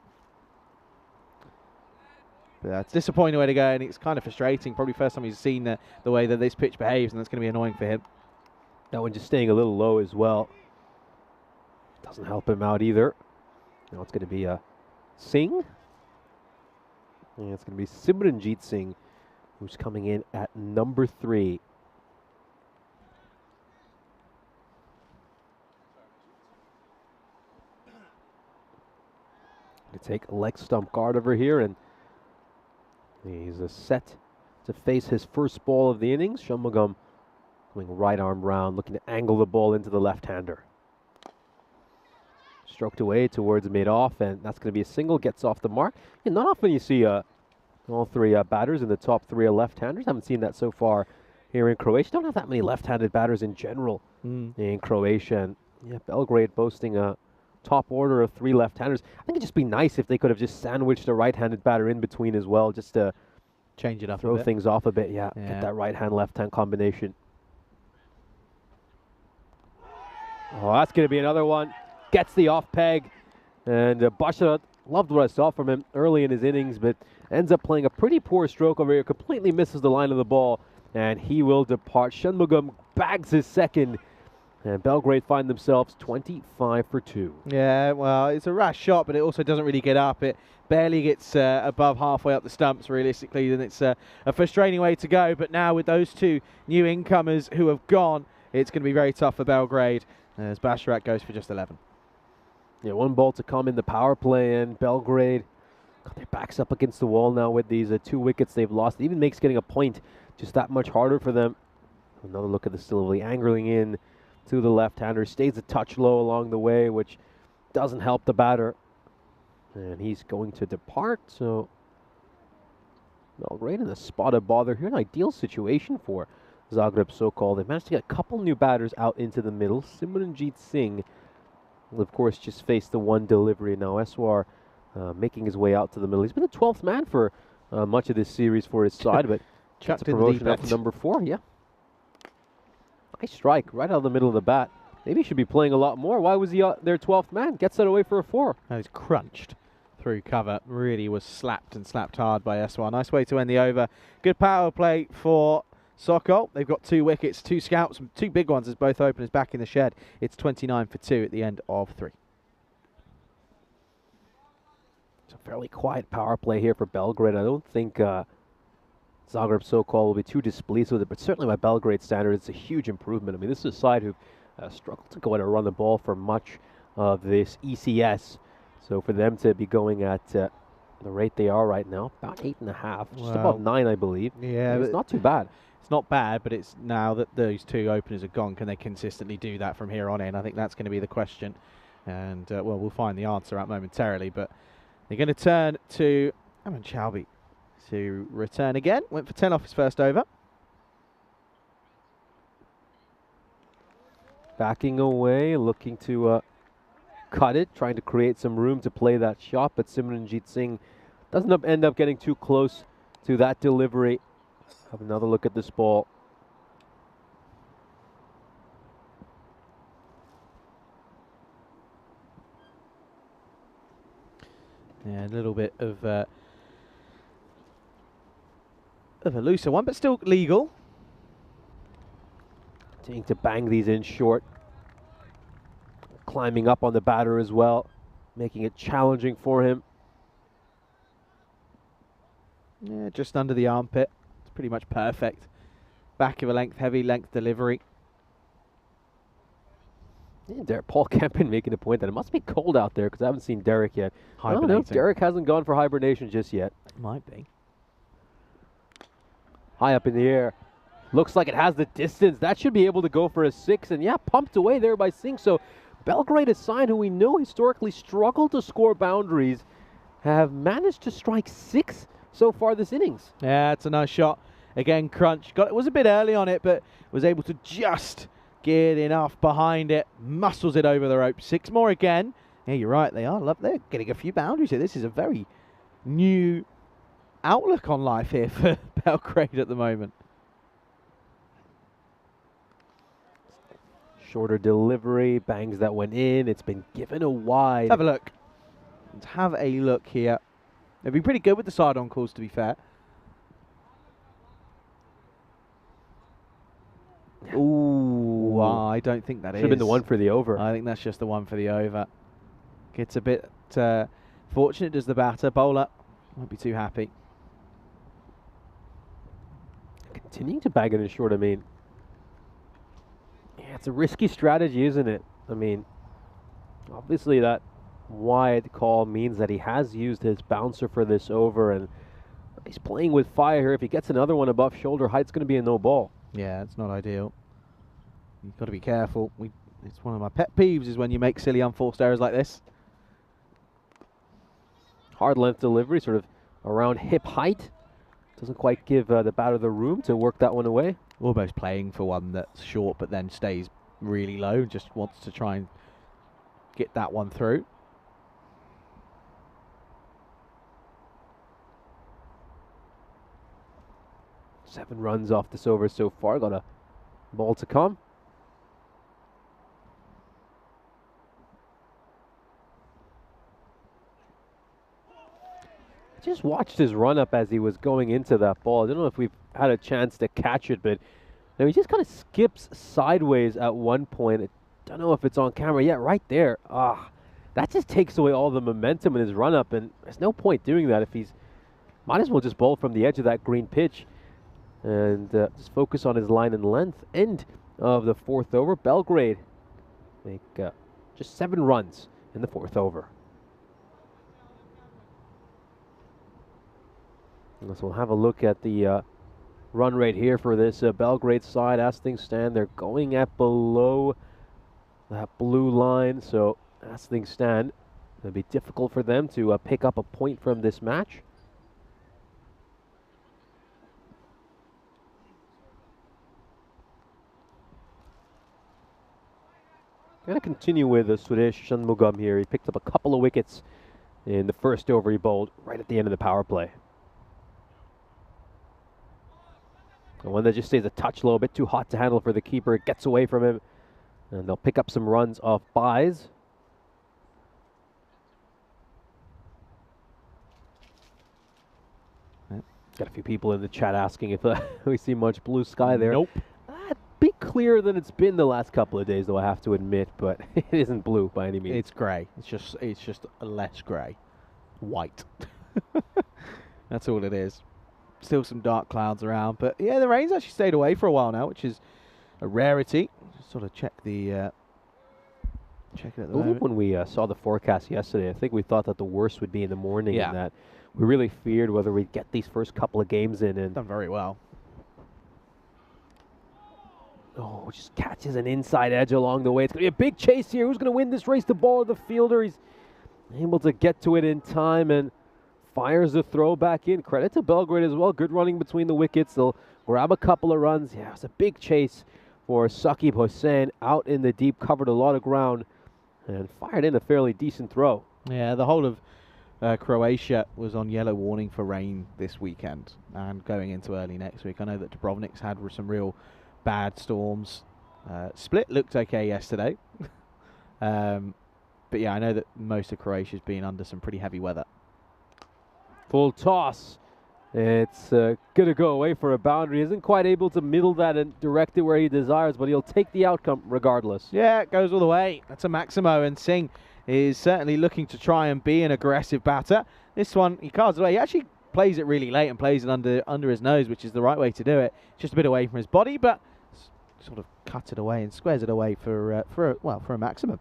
But it's a disappointing way to go, and it's kind of frustrating. Probably first time he's seen the way that this pitch behaves, and that's going to be annoying for him. That one just staying a little low as well. Doesn't help him out either. Now it's going to be a Singh. And it's going to be Simranjeet Singh, who's coming in at number 3. Going to take a leg stump guard over here, and he's set to face his first ball of the innings. Shanmugam going right arm round, looking to angle the ball into the left-hander. Stroked away towards mid-off, and that's going to be a single, gets off the mark. And not often you see all 3 batters in the top 3 are left-handers. Haven't seen that so far here in Croatia. Don't have that many left-handed batters in general in Croatia. And yeah, Belgrade boasting a top order of 3 left-handers. I think it'd just be nice if they could have just sandwiched a right-handed batter in between as well, just to change it up, throw things off a bit. Yeah, get that right-hand, left-hand combination. Oh, that's going to be another one. Gets the off peg, and Basharat loved what I saw from him early in his innings, but ends up playing a pretty poor stroke over here. Completely misses the line of the ball, and he will depart. Shanmugam bags his second, and Belgrade find themselves 25 for 2. Yeah, well, it's a rash shot, but it also doesn't really get up. It barely gets above halfway up the stumps, realistically. Then it's a frustrating way to go. But now with those 2 new incomers who have gone, it's going to be very tough for Belgrade as Basharat goes for just 11. Yeah, 1 ball to come in the power play, and Belgrade got their backs up against the wall now with these 2 wickets they've lost. It even makes getting a point just that much harder for them. Another look at the delivery, angling in to the left-hander. Stays a touch low along the way, which doesn't help the batter. And he's going to depart, so Belgrade in a spot of bother here. An ideal situation for Zagreb Sokol. They managed to get a couple new batters out into the middle. Simranjeet Singh will, of course, just face the 1 delivery. Now Eswar making his way out to the middle. He's been the 12th man for much of this series for his side, but that's a promotion up to number 4. Yeah. Nice strike right out of the middle of the bat. Maybe he should be playing a lot more. Why was he their 12th man? Gets that away for a 4. That was crunched through cover. Really was slapped and slapped hard by Eswar. Nice way to end the over. Good power play for Sokol. They've got 2 wickets, 2 scouts, 2 big ones as both openers back in the shed. It's 29 for 2 at the end of 3. It's a fairly quiet power play here for Belgrade. I don't think Zagreb Sokol will be too displeased with it, but certainly by Belgrade standards, it's a huge improvement. I mean, this is a side who've struggled to go out and run the ball for much of this ECS. So for them to be going at the rate they are right now, about 8.5, just above 9, I believe. Yeah, it's not too bad. It's not bad, but it's now that those 2 openers are gone, can they consistently do that from here on in? I think that's going to be the question. And, well, we'll find the answer out momentarily. But they're going to turn to Aman Chowbi to return again. Went for 10 off his first over. Backing away, looking to cut it, trying to create some room to play that shot. But Simranjeet Singh doesn't end up getting too close to that delivery. Have another look at this ball. Yeah, a little bit of a looser one, but still legal. Continuing to bang these in short. Climbing up on the batter as well, making it challenging for him. Yeah, just under the armpit. It's pretty much perfect. Back of a length, heavy length delivery. Yeah, Paul Kempin making a point that it must be cold out there because I haven't seen Derek yet. I don't know. Hibernating. Derek hasn't gone for hibernation just yet. Might be. High up in the air. Looks like it has the distance. That should be able to go for a 6. And yeah, pumped away there by Singh. So Belgrade, a side who we know historically struggle to score boundaries, have managed to strike 6 so far this innings. Yeah, it's a nice shot. Again, crunch. It was a bit early on it, but was able to just get enough behind it. Muscles it over the rope. 6 more again. Yeah, you're right. They're getting a few boundaries here. This is a very new outlook on life here for Belgrade at the moment. Shorter delivery, bangs that went in. It's been given a wide. Have a look. Let's have a look here. They've been pretty good with the side-on calls, to be fair. Ooh, I don't think that is. Should have been the one for the over. I think that's just the one for the over. Gets a bit fortunate, does the batter. Bowler won't be too happy. Continuing to bag it in short, I mean. Yeah, it's a risky strategy, isn't it? I mean, obviously that wide call means that he has used his bouncer for this over, and he's playing with fire here. If he gets another one above shoulder height, it's going to be a no ball. Yeah, it's not ideal. You've got to be careful. It's one of my pet peeves is when you make silly unforced errors like this. Hard length delivery, sort of around hip height. Doesn't quite give the batter the room to work that one away. Almost playing for one that's short but then stays really low. Just wants to try and get that one through. Seven runs off this over so far. Got a ball to come. Just watched his run up as he was going into that ball. I don't know if we've had a chance to catch it, but he just kind of skips sideways at one point. I don't know if it's on camera yet. Right there. That just takes away all the momentum in his run up, and there's no point doing that if he's might as well just bowl from the edge of that green pitch and just focus on his line and length. End of the fourth over. Belgrade make just 7 runs in the fourth over. So we'll have a look at the run rate here for this Belgrade side. As things stand, they're going at below that blue line. So as things stand, it'll be difficult for them to pick up a point from this match. Going to continue with Suresh Shanmugam here. He picked up a couple of wickets in the first over he bowled right at the end of the power play. The one that just stays a touch low, a bit too hot to handle for the keeper. It gets away from him, and they'll pick up some runs off buys. Got a few people in the chat asking if we see much blue sky there. Nope. Be clearer than it's been the last couple of days, though, I have to admit, but it isn't blue by any means. It's grey. It's just less grey. White. That's all it is. Still some dark clouds around, but yeah, the rain's actually stayed away for a while now, which is a rarity. Just sort of check it at the moment. When we saw the forecast yesterday, I think we thought that the worst would be in the morning, Yeah. and that we really feared whether we'd get these first couple of games in. And Done very well. just catches an inside edge along the way. It's going to be a big chase here. Who's going to win this race? The ball or the fielder? He's able to get to it in time and fires the throw back in. Credit to Belgrade as well. Good running between the wickets. They'll grab a couple of runs. Yeah, it's a big chase for Saqib Hossain out in the deep, covered a lot of ground, and fired in a fairly decent throw. Yeah, the whole of Croatia was on yellow warning for rain this weekend and going into early next week. I know that Dubrovnik's had some real bad storms. Split looked okay yesterday. But yeah, I know that most of Croatia's been under some pretty heavy weather. Full toss. It's going to go away for a boundary. Isn't quite able to middle that and direct it where he desires, but he'll take the outcome regardless. Yeah, it goes all the way. That's a Maximo, and Singh is certainly looking to try and be an aggressive batter. This one, he cards it away. He actually plays it really late and plays it under his nose, which is the right way to do it. Just a bit away from his body, but sort of cuts it away and squares it away for a maximum.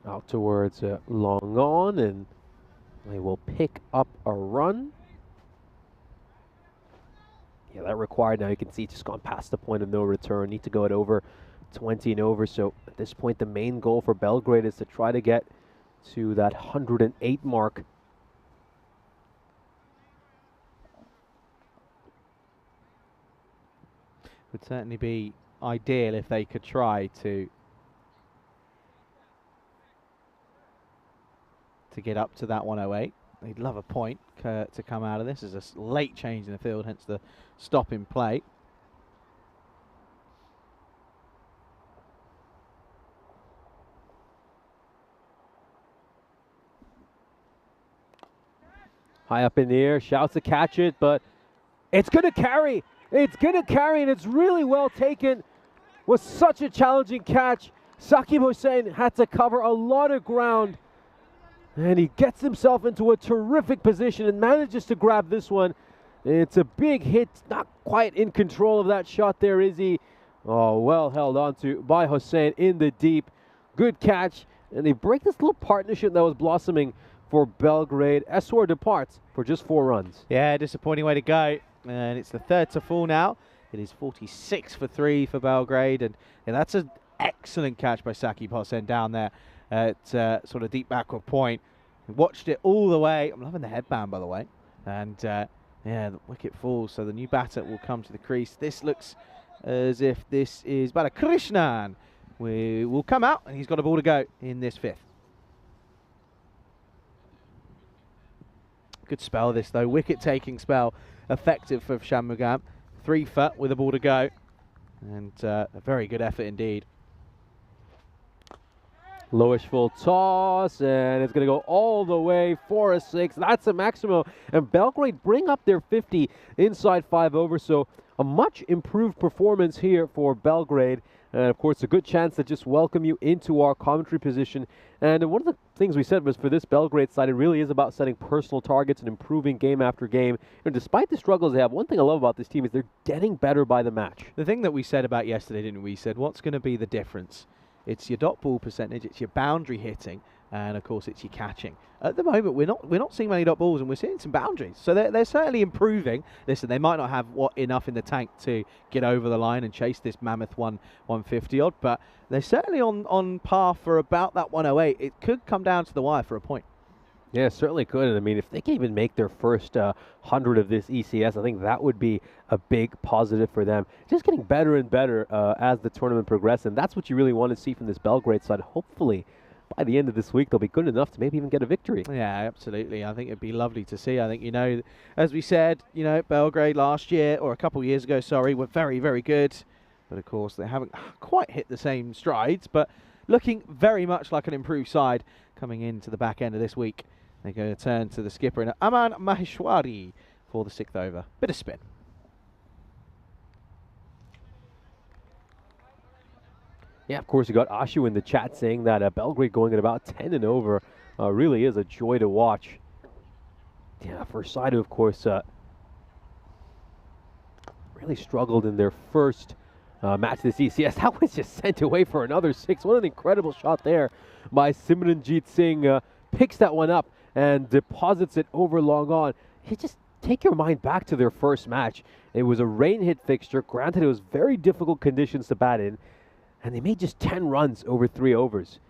Out towards long on, and they will pick up a run. Yeah, that required. Now you can see just gone past the point of no return. Need to go at over 20 and over. So at this point, the main goal for Belgrade is to try to get to that 108 mark. Would certainly be ideal if they could try to get up to that 108. They'd love a point to come out of this. As a late change in the field, hence the stop in play. High up in the air, shouts to catch it, but it's going to carry. It's going to carry, and it's really well taken. Was such a challenging catch. Saqib Hussain had to cover a lot of ground. And he gets himself into a terrific position and manages to grab this one. It's a big hit, not quite in control of that shot there, is he? Oh, well held on to by Hussain in the deep. Good catch, and they break this little partnership that was blossoming for Belgrade. Eswar departs for just 4 runs. Yeah, disappointing way to go. And it's the third to fall now. It is 46 for 3 for Belgrade, and that's an excellent catch by Saqib Hussain down there at sort of deep backward point. Watched it all the way. I'm loving the headband, by the way. And yeah, the wicket falls, so the new batter will come to the crease. This looks as if this is Balakrishnan. We will come out, and he's got a ball to go in this 5th. Good spell this, though. Wicket-taking spell. Effective for Shanmugam. 3 foot with a ball to go. And a very good effort indeed. Lowish full toss, and it's going to go all the way for a 6. That's a Maximo, and Belgrade bring up their 50 inside 5 overs, so a much improved performance here for Belgrade. And of course, a good chance to just welcome you into our commentary position. And one of the things we said was for this Belgrade side, it really is about setting personal targets and improving game after game. And despite the struggles they have, one thing I love about this team is they're getting better by the match. The thing that we said about yesterday, didn't we? Said, what's going to be the difference? It's your dot ball percentage, it's your boundary hitting, and of course it's your catching. At the moment, we're not seeing many dot balls, and we're seeing some boundaries. So they're certainly improving. Listen, they might not have enough in the tank to get over the line and chase this mammoth 150 odd, but they're certainly on par for about that 108. It could come down to the wire for a point. Yeah, it certainly could. And I mean, if they can even make their first 100 of this ECS, I think that would be a big positive for them. Just getting better and better as the tournament progresses, and that's what you really want to see from this Belgrade side. Hopefully, by the end of this week, they'll be good enough to maybe even get a victory. Yeah, absolutely. I think it'd be lovely to see. I think, as we said, Belgrade last year, or a couple of years ago, sorry, were very, very good. But of course, they haven't quite hit the same strides, but looking very much like an improved side coming into the back end of this week. They're going to turn to the skipper and Aman Maheshwari for the 6th over. Bit of spin. Yeah, of course, you got Ashu in the chat saying that Belgrade going at about 10 and over really is a joy to watch. Yeah, for Saidu, of course, really struggled in their first match this ECS. That was just sent away for another 6. What an incredible shot there by Simranjeet Singh. Picks that one up and deposits it over long on. You just take your mind back to their first match. It was a rain-hit fixture. Granted, it was very difficult conditions to bat in, and they made just 10 runs over 3 overs.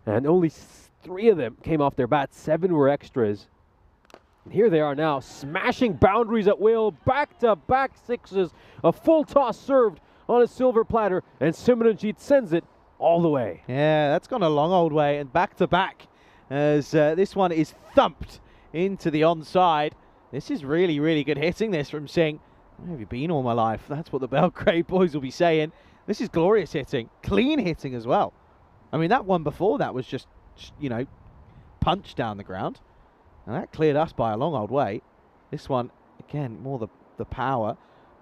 And only 3 of them came off their bat. 7 were extras. And here they are now, smashing boundaries at will. Back-to-back 6s. A full toss served on a silver platter, and Simranjeet sends it all the way. Yeah, that's gone a long old way, and back-to-back. As this one is thumped into the onside. This is really, really good hitting this from Singh. Where have you been all my life? That's what the Belgrade boys will be saying. This is glorious hitting. Clean hitting as well. I mean, that one before that was just you know, punch down the ground. And that cleared us by a long old way. This one, again, more the power.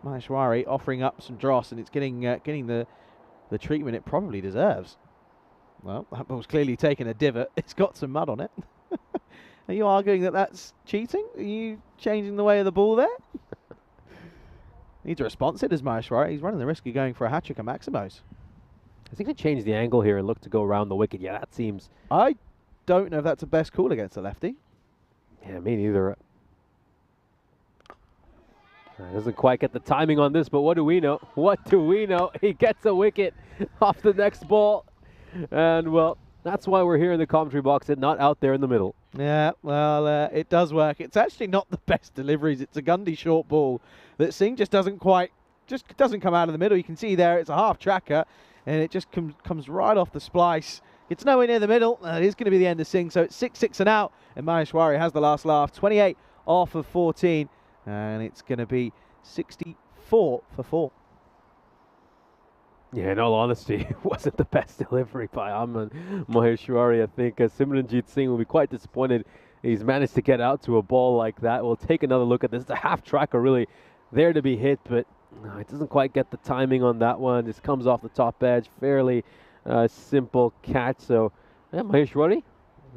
Maheshwari offering up some dross, and it's getting the treatment it probably deserves. Well, that ball's clearly taken a divot. It's got some mud on it. Are you arguing that that's cheating? Are you changing the way of the ball there? Needs to response it as Maheshwari. He's running the risk of going for a hat-trick at Maximos. I think they changed the angle here and look to go around the wicket. Yeah, that seems... I don't know if that's the best call against a lefty. Yeah, me neither. Doesn't quite get the timing on this, but what do we know? What do we know? He gets a wicket off the next ball. And, well, that's why we're here in the commentary box and not out there in the middle. Yeah, well, it does work. It's actually not the best deliveries. It's a Gundy short ball that Singh just doesn't come out of the middle. You can see there it's a half tracker, and it just comes right off the splice. It's nowhere near the middle. It is going to be the end of Singh, so it's 6-6 and out, and Maheshwari has the last laugh. 28 off of 14, and it's going to be 64 for 4. Yeah, in all honesty, it wasn't the best delivery by Aman Maheshwari. I think Simranjit Singh will be quite disappointed he's managed to get out to a ball like that. We'll take another look at this. It's a half tracker really there to be hit, but no, it doesn't quite get the timing on that one. Just comes off the top edge. Fairly simple catch. So yeah, Maheshwari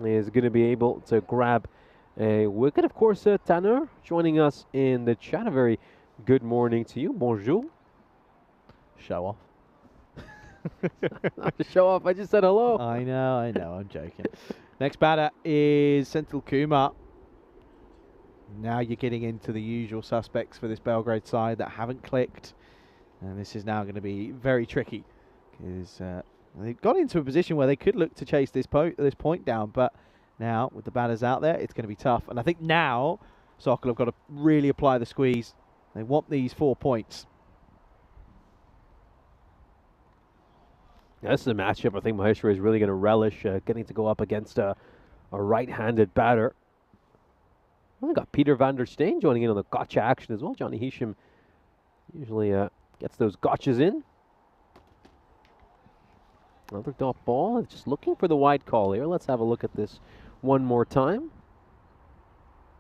is going to be able to grab a wicket. Of course, Tanur joining us in the chat. A very good morning to you. Bonjour. Show off. Not to show off, I just said hello. I know, I'm joking. Next batter is Senthil Kumar. Now you're getting into the usual suspects for this Belgrade side that haven't clicked. And this is now going to be very tricky, because they've got into a position where they could look to chase this point down, but now with the batters out there, it's going to be tough. And I think now Sokol have got to really apply the squeeze. They want these 4 points. Yeah, this is a matchup I think Maheshwari is really going to relish, getting to go up against a right-handed batter. We got Peter van der Steen joining in on the gotcha action as well. Johnny Hisham usually gets those gotchas in. Another dot ball, just looking for the wide call here. Let's have a look at this one more time.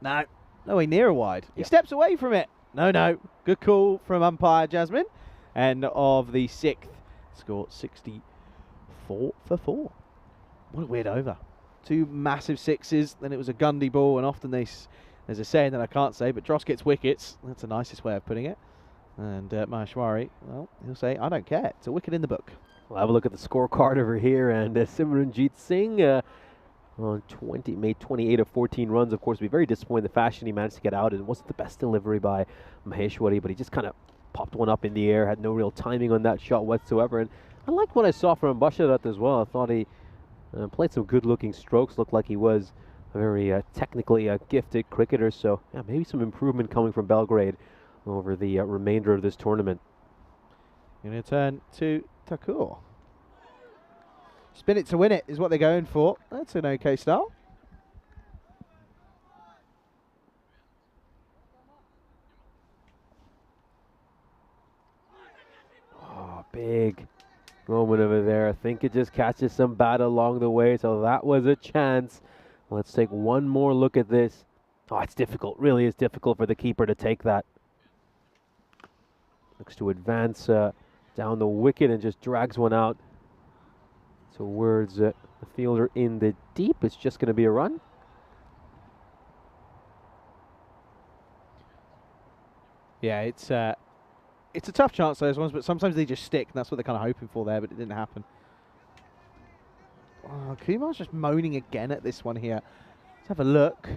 No, nowhere near a wide. He steps away from it. No. Good call from umpire Jasmine. End of the 6th. Score 64 for 4. What a weird over. 2 massive sixes, then it was a Gundy ball, and often there's a saying that I can't say, but Dross gets wickets. That's the nicest way of putting it. And Maheshwari, well, he'll say, I don't care. It's a wicket in the book. We'll have a look at the scorecard over here, and Simranjit Singh made 28 of 14 runs. Of course, be very disappointed in the fashion he managed to get out. It wasn't the best delivery by Maheshwari, but he just kind of popped one up in the air, had no real timing on that shot whatsoever. And I liked what I saw from Basharat as well. I thought he played some good-looking strokes. Looked like he was a very technically gifted cricketer. So yeah, maybe some improvement coming from Belgrade over the remainder of this tournament. Going to turn to Thakur. Spin it to win it is what they're going for. That's an okay start. Oh, big moment over there. I think it just catches some bat along the way, so that was a chance. Let's take one more look at this. Oh, it's difficult. Really is difficult for the keeper to take that. Looks to advance down the wicket and just drags one out towards the fielder in the deep. It's just going to be a run. Yeah, it's a tough chance, those ones, but sometimes they just stick, and that's what they're kind of hoping for there, but it didn't happen. Oh, Kumar's just moaning again at this one here. Let's have a look.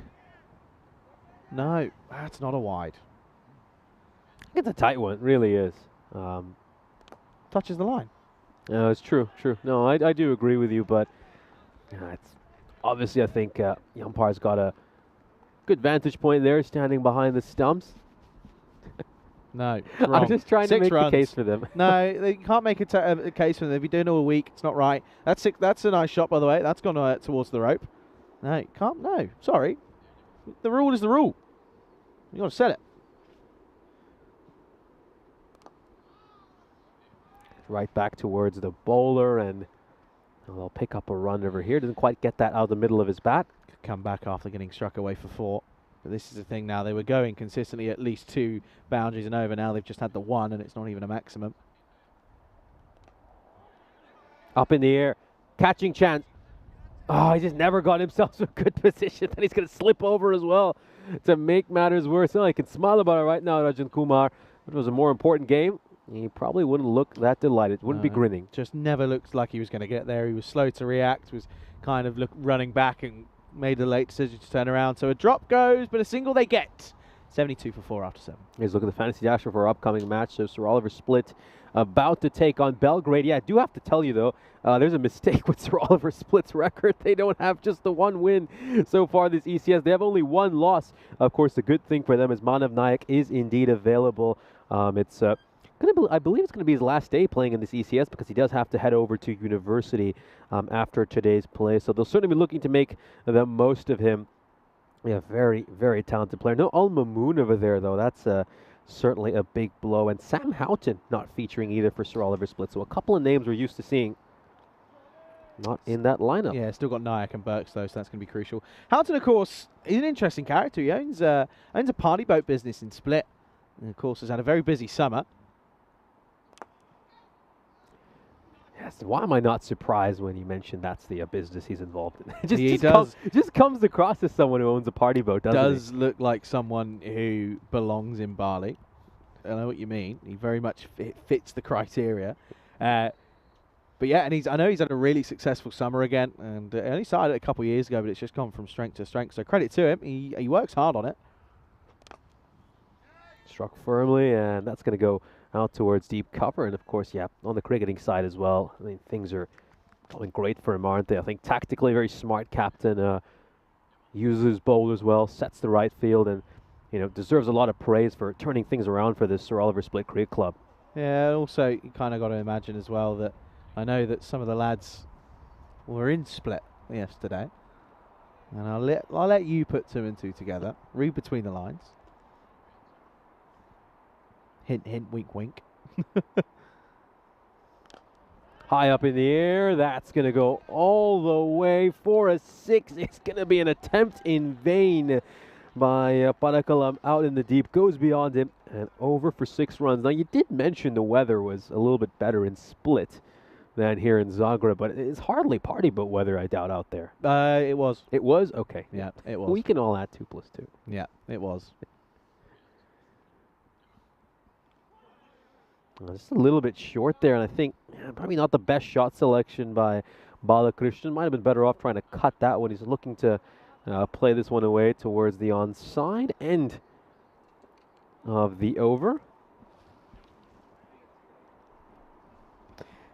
No, that's not a wide. It's a tight one, it really is. Touches the line. No, it's true. No, I do agree with you, but it's obviously, I think the umpire's got a good vantage point there, standing behind the stumps. No, I'm just trying to make the case for them. No, they can't make a case for them. They've been doing it all week. It's not right. That's a nice shot, by the way. That's gone towards the rope. No, can't. No, sorry. The rule is the rule. You got to set it. right back towards the bowler, and they'll pick up a run over here. Doesn't quite get that out of the middle of his bat. Could come back after getting struck away for 4. But this is the thing now. They were going consistently at least 2 boundaries and over. Now they've just had the 1, and it's not even a maximum. Up in the air, catching chance. Oh, he just never got himself to a good position. Then he's going to slip over as well to make matters worse. Oh, I can smile about it right now, Rajan Kumar. If it was a more important game, he probably wouldn't look that delighted. Wouldn't be grinning. Just never looked like he was going to get there. He was slow to react, was kind of running back and made the late decision to turn around. So a drop goes, but a single they get. 72 for 4 after 7. Here's a look at the fantasy dasher for our upcoming match. So Sir Oliver Split about to take on Belgrade. Yeah, I do have to tell you, though, there's a mistake with Sir Oliver Split's record. They don't have just the 1 win so far this ECS. They have only 1 loss. Of course, the good thing for them is Manav Nayak is indeed available. It's I believe it's going to be his last day playing in this ECS because he does have to head over to university after today's play. So they'll certainly be looking to make the most of him. Yeah, very, very talented player. No Al Mamoon over there, though. That's certainly a big blow. And Sam Houghton not featuring either for Sir Oliver Split. So a couple of names we're used to seeing not in that lineup. Yeah, still got Nayak and Burks, though, so that's going to be crucial. Houghton, of course, is an interesting character. He owns a party boat business in Split. And, of course, has had a very busy summer. Yes, why am I not surprised when you mentioned that's the business he's involved in? He just comes across as someone who owns a party boat, doesn't he? Does look like someone who belongs in Bali. I know what you mean. He very much fits the criteria. But yeah, and I know he's had a really successful summer again, and he only started it a couple of years ago, but it's just gone from strength to strength. So credit to him. He works hard on it. Struck firmly, and that's going to go out towards deep cover. And of course, yeah, on the cricketing side as well, I mean, things are going great for him, aren't they? I think tactically very smart captain, uses bowlers well, sets the right field, and deserves a lot of praise for turning things around for this Sir Oliver Split Cricket Club. Yeah, also you kind of got to imagine as well that I know that some of the lads were in Split yesterday, and I'll let you put 2 and 2 together. Read between the lines. Hint, hint, wink, wink. High up in the air, that's going to go all the way for a 6. It's going to be an attempt in vain by Panakalam out in the deep. Goes beyond him and over for 6 runs. Now, you did mention the weather was a little bit better in Split than here in Zagreb, but it's hardly party boat weather, I doubt, out there. It was. It was? Okay. Yeah, it was. We can all add 2 + 2. Yeah, it was. Just a little bit short there, and I think probably not the best shot selection by Balakrishnan. Might have been better off trying to cut that one. He's looking to play this one away towards the onside end of the over.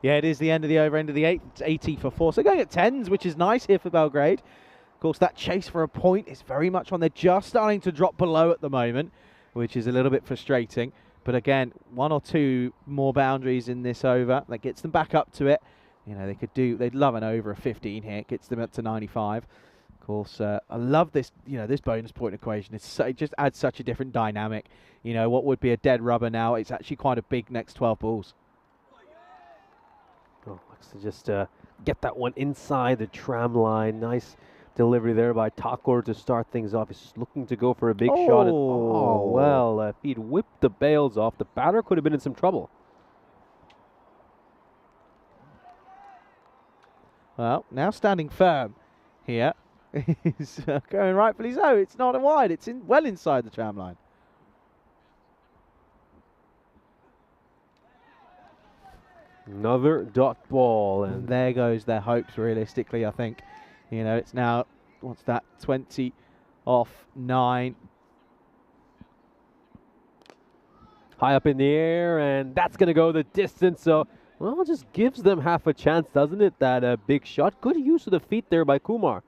Yeah, it is the end of the over, end of the 8. It's 80 for 4. So going at 10s, which is nice here for Belgrade. Of course, that chase for a point is very much on. They're just starting to drop below at the moment, which is a little bit frustrating. But again, 1 or 2 more boundaries in this over. That gets them back up to it. They'd love an over of 15 here. It gets them up to 95. Of course, I love this, this bonus point equation. It just adds such a different dynamic. What would be a dead rubber now, it's actually quite a big next 12 balls. Oh, looks to just get that one inside the tram line. Nice delivery there by Thakur to start things off. He's just looking to go for a big shot. If he'd whipped the bails off, the batter could have been in some trouble. Well, now standing firm here. He's going rightfully so. It's not wide. It's well inside the tram line. Another dot ball. And there goes their hopes, realistically, I think. It's now, what's that, 20 off 9. High up in the air, and that's going to go the distance. So, well, it just gives them half a chance, doesn't it? That big shot. Good use of the feet there by Kumar.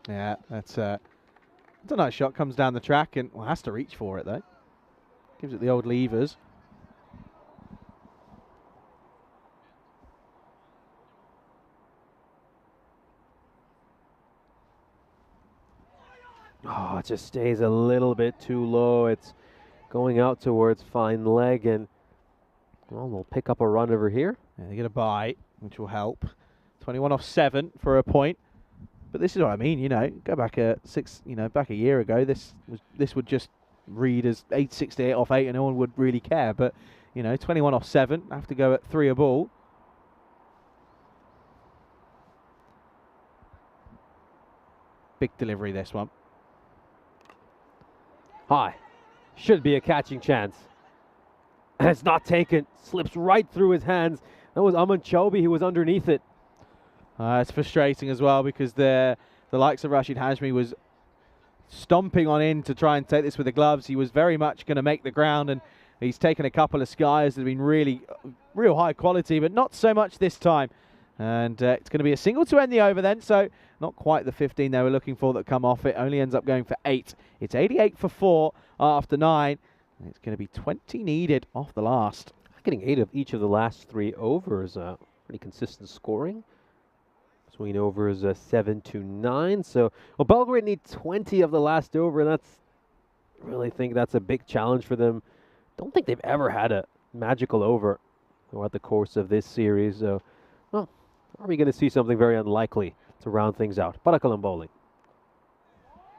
Yeah, that's a nice shot. Comes down the track and has to reach for it, though. Gives it the old levers. Oh, it just stays a little bit too low. It's going out towards fine leg, and Well, we'll pick up a run over here. Yeah, they get a bye, which will help. 21 off 7 for a point. But this is what I mean, you know, go back back a year ago, this would just read as 868 off 8 and no one would really care. But, you know, 21 off 7, have to go at 3 a ball. Big delivery, this one. High. Should be a catching chance. And it's not taken. Slips right through his hands. That was Aman Chobi who was underneath it. It's frustrating as well because the likes of Rashid Hashmi was stomping on in to try and take this with the gloves. He was very much going to make the ground, and he's taken a couple of skies that have been real high quality, but not so much this time. And it's going to be a single to end the over then, so not quite the 15 they were looking for that come off it. Only ends up going for 8. It's 88 for 4 after 9. And it's going to be 20 needed off the last. Getting 8 of each of the last 3 overs. Pretty consistent scoring. Between overs 7 to 9. So, well, Belgrade need 20 of the last over, and I really think that's a big challenge for them. Don't think they've ever had a magical over throughout the course of this series. So, well, are we going to see something very unlikely to round things out? Parakalam bowling.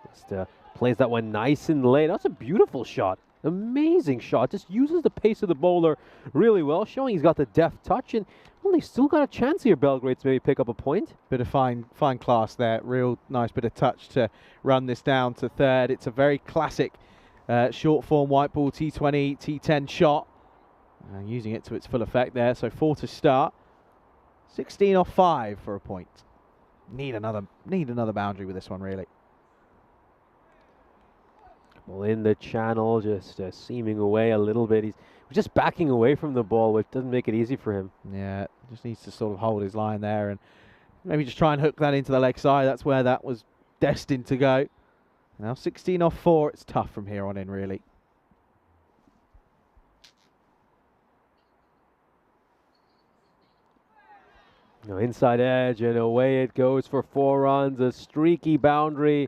Just plays that one nice and late. That's a beautiful shot. Amazing shot. Just uses the pace of the bowler really well, showing he's got the deft touch. And well, they've still got a chance here, Belgrade, to maybe pick up a point. Bit of fine class there. Real nice bit of touch to run this down to third. It's a very classic short form white ball T20, T10 shot. Using it to its full effect there. So 4 to start. 16 off 5 for a point. Need another boundary with this one, really. Well, in the channel, just seaming away a little bit. He's just backing away from the ball, which doesn't make it easy for him. Yeah, just needs to sort of hold his line there and maybe just try and hook that into the leg side. That's where that was destined to go. Now 16 off 4. It's tough from here on in, really. Now inside edge, and away it goes for 4 runs. A streaky boundary.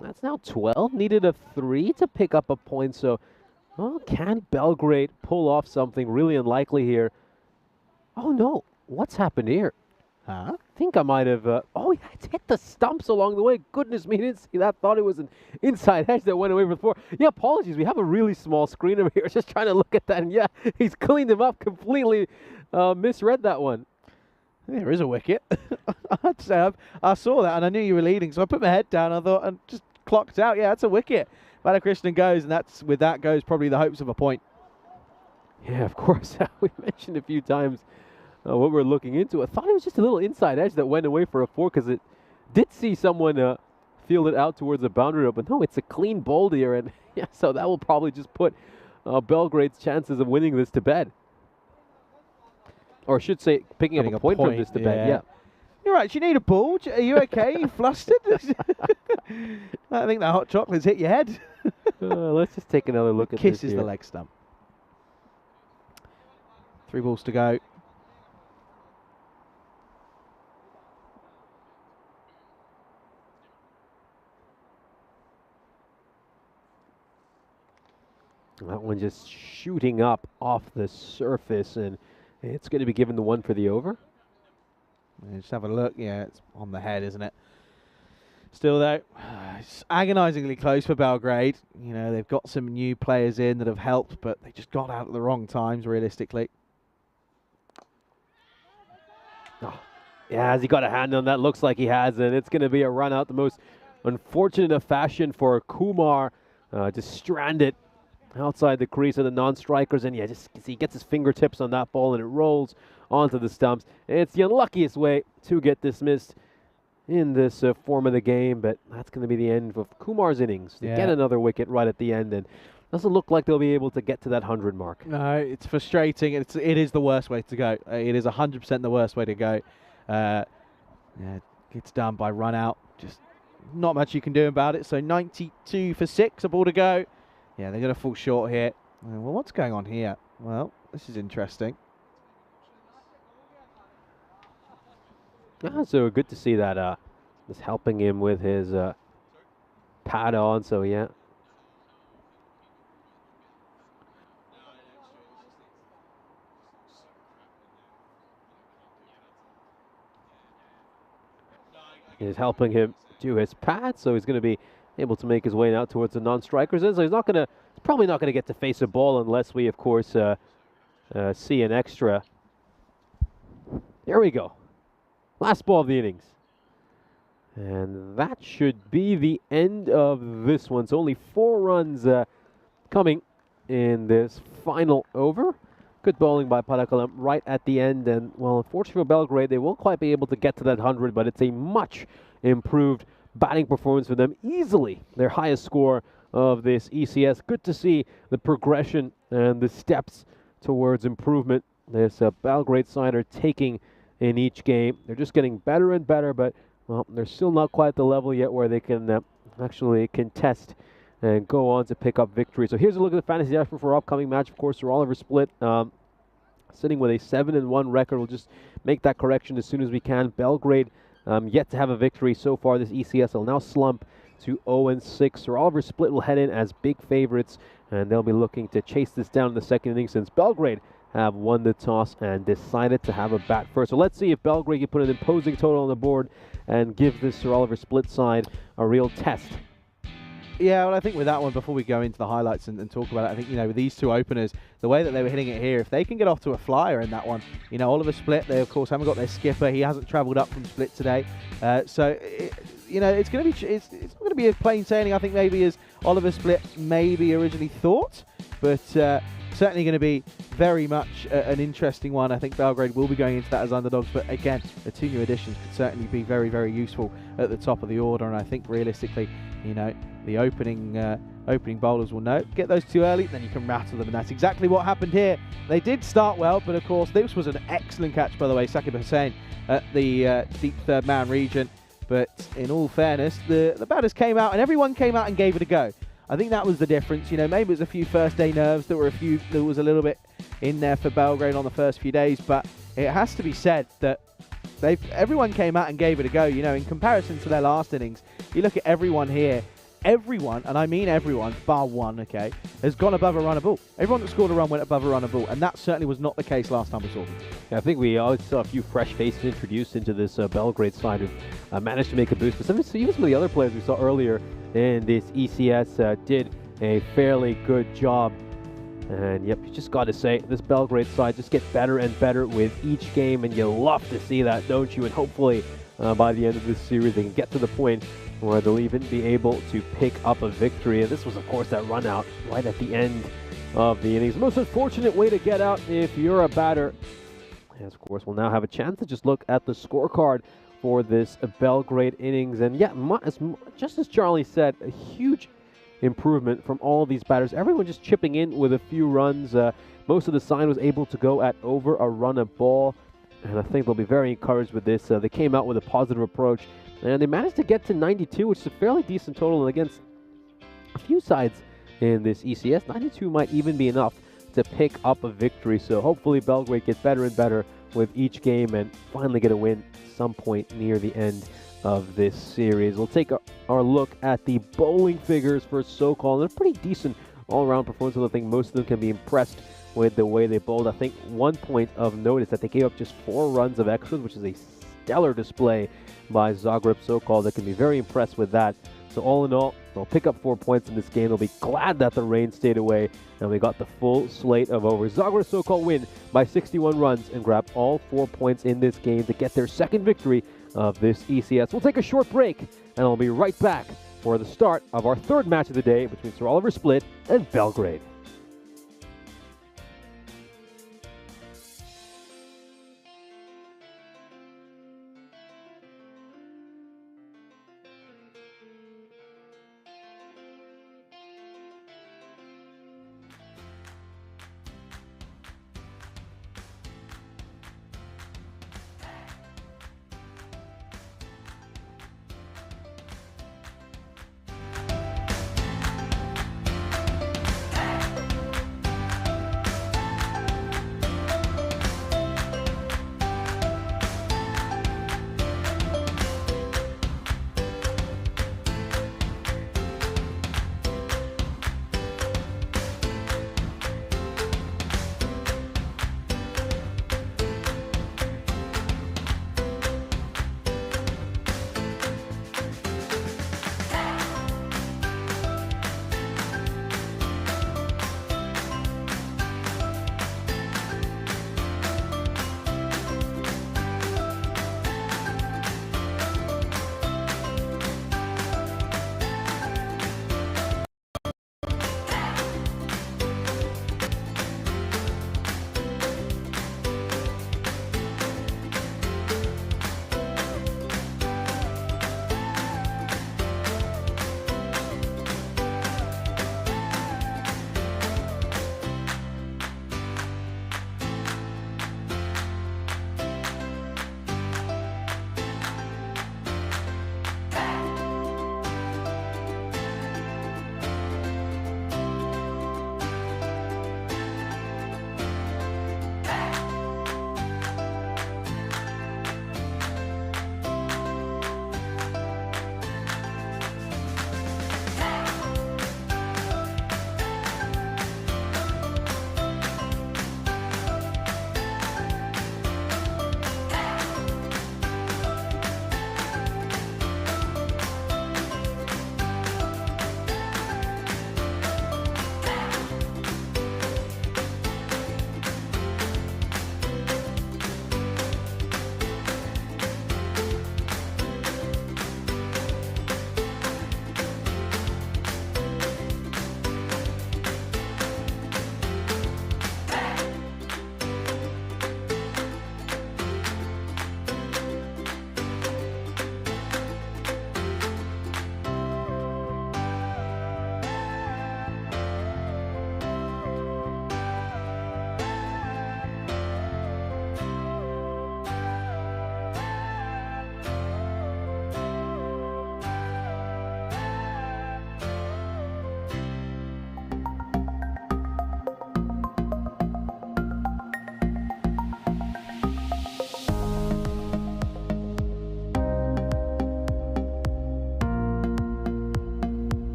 That's now 12. Needed a 3 to pick up a point. So, well, can Belgrade pull off something really unlikely here? Oh, no. What's happened here? Huh? I think I might have... oh, it's hit the stumps along the way. Goodness me, didn't see that. Thought it was an inside edge that went away for 4. Yeah, apologies. We have a really small screen over here. Just trying to look at that. And, yeah, he's cleaned him up completely. Misread that one. There is a wicket. I saw that and I knew you were leading, so I put my head down. I thought and just clocked out. Yeah, that's a wicket. Balakrishnan goes, and with that goes probably the hopes of a point. Yeah, of course. We mentioned a few times what we're looking into. I thought it was just a little inside edge that went away for a 4 because it did see someone field it out towards the boundary rope. But no, it's a clean bowl here, and yeah, so that will probably just put Belgrade's chances of winning this to bed. Or I should say, picking up a point from this to bed, yeah. You're right, you need a ball. Are you okay? You flustered? I think the hot chocolate's hit your head. Let's just take another look at this. Kisses the leg stump. 3 balls to go. That one just shooting up off the surface, and it's going to be given the 1 for the over. Just have a look. Yeah, it's on the head, isn't it? Still, though, it's agonisingly close for Belgrade. You know, they've got some new players in that have helped, but they just got out at the wrong times, realistically. Oh, yeah, has he got a hand on that? Looks like he has, and it's going to be a run out. The most unfortunate of fashion for Kumar, just stranded outside the crease of the non-strikers, and yeah, just he gets his fingertips on that ball and it rolls onto the stumps. It's the unluckiest way to get dismissed in this form of the game, but that's going to be the end of Kumar's innings. To get another wicket right at the end, and doesn't look like they'll be able to get to that 100 mark. No, it's frustrating. It is the worst way to go. It is 100% the worst way to go. Yeah, gets done by run out. Just not much you can do about it. So 92 for 6, a ball to go. Yeah, they're going to fall short here. Well, what's going on here? Well, this is interesting. So good to see that is helping him with his pad on. So yeah. is helping him do his pad, so he's going to be able to make his way out towards the non-strikers. So he's probably not going to get to face a ball unless we, of course, see an extra. There we go. Last ball of the innings. And that should be the end of this one. So only 4 runs coming in this final over. Good bowling by Parakalam right at the end. And, well, unfortunately for Belgrade, they won't quite be able to get to that 100, but it's a much improved batting performance for them. Easily their highest score of this ECS. Good to see the progression and the steps towards improvement this Belgrade side are taking in each game. They're just getting better and better, but, well, they're still not quite at the level yet where they can actually contest and go on to pick up victory. So here's a look at the fantasy dashboard for our upcoming match. Of course, Sir Oliver Split sitting with a 7-1 record. We'll just make that correction as soon as we can. Belgrade yet to have a victory so far. This ECS will now slump to 0-6. Sir Oliver Split will head in as big favorites, and they'll be looking to chase this down in the second inning since Belgrade have won the toss and decided to have a bat first. So let's see if Belgrade can put an imposing total on the board and give this Sir Oliver Split side a real test. Yeah, well, I think with that one, before we go into the highlights and talk about it, I think, with these 2 openers, the way that they were hitting it here, if they can get off to a flyer in that one, Oliver Split, they, of course, haven't got their skipper. He hasn't travelled up from Split today. It's going to be it's not going to be a plain sailing, I think, maybe as Oliver Split maybe originally thought, but certainly going to be very much an interesting one. I think Belgrade will be going into that as underdogs, but again, the 2 new additions could certainly be very, very useful at the top of the order, and I think realistically, the opening bowlers will know. Get those 2 early, then you can rattle them, and that's exactly what happened here. They did start well, but of course, this was an excellent catch, by the way, Saqib Hussain at the deep third man region. But in all fairness, the batters came out, and everyone came out and gave it a go. I think that was the difference. Maybe it was a few first day nerves. There was a little bit in there for Belgrade on the first few days, but it has to be said that everyone came out and gave it a go. In comparison to their last innings, you look at everyone here. Everyone, and I mean everyone, bar one, okay, has gone above a run a ball. Everyone that scored a run went above a run a ball, and that certainly was not the case last time we saw them. Yeah, I think we always saw a few fresh faces introduced into this Belgrade side who managed to make a boost. But even some of the other players we saw earlier in this ECS did a fairly good job. And yep, you just got to say, this Belgrade side just gets better and better with each game, and you love to see that, don't you? And hopefully by the end of this series they can get to the point where they'll even be able to pick up a victory. And this was, of course, that run out right at the end of the innings. Most unfortunate way to get out if you're a batter. As, of course, we'll now have a chance to just look at the scorecard for this Belgrade innings. And yeah, just as Charlie said, a huge improvement from all of these batters. Everyone just chipping in with a few runs. Most of the side was able to go at over a run a ball. And I think they'll be very encouraged with this. They came out with a positive approach, and they managed to get to 92, which is a fairly decent total. And against a few sides in this ECS, 92 might even be enough to pick up a victory. So hopefully Belgrade gets better and better with each game and finally get a win at some point near the end of this series. We'll take our look at the bowling figures for SoCal. They're pretty decent all-around performance. I think most of them can be impressed with the way they bowled. I think one point of note is that they gave up just 4 runs of extras, which is a stellar display by Zagreb SoCal. They can be very impressed with that. So all in all, they'll pick up 4 points in this game. They'll be glad that the rain stayed away, and we got the full slate of overs. Zagreb SoCal win by 61 runs and grab all 4 points in this game to get their second victory of this ECS. We'll take a short break, and I'll be right back for the start of our third match of the day between Sir Oliver Split and Belgrade.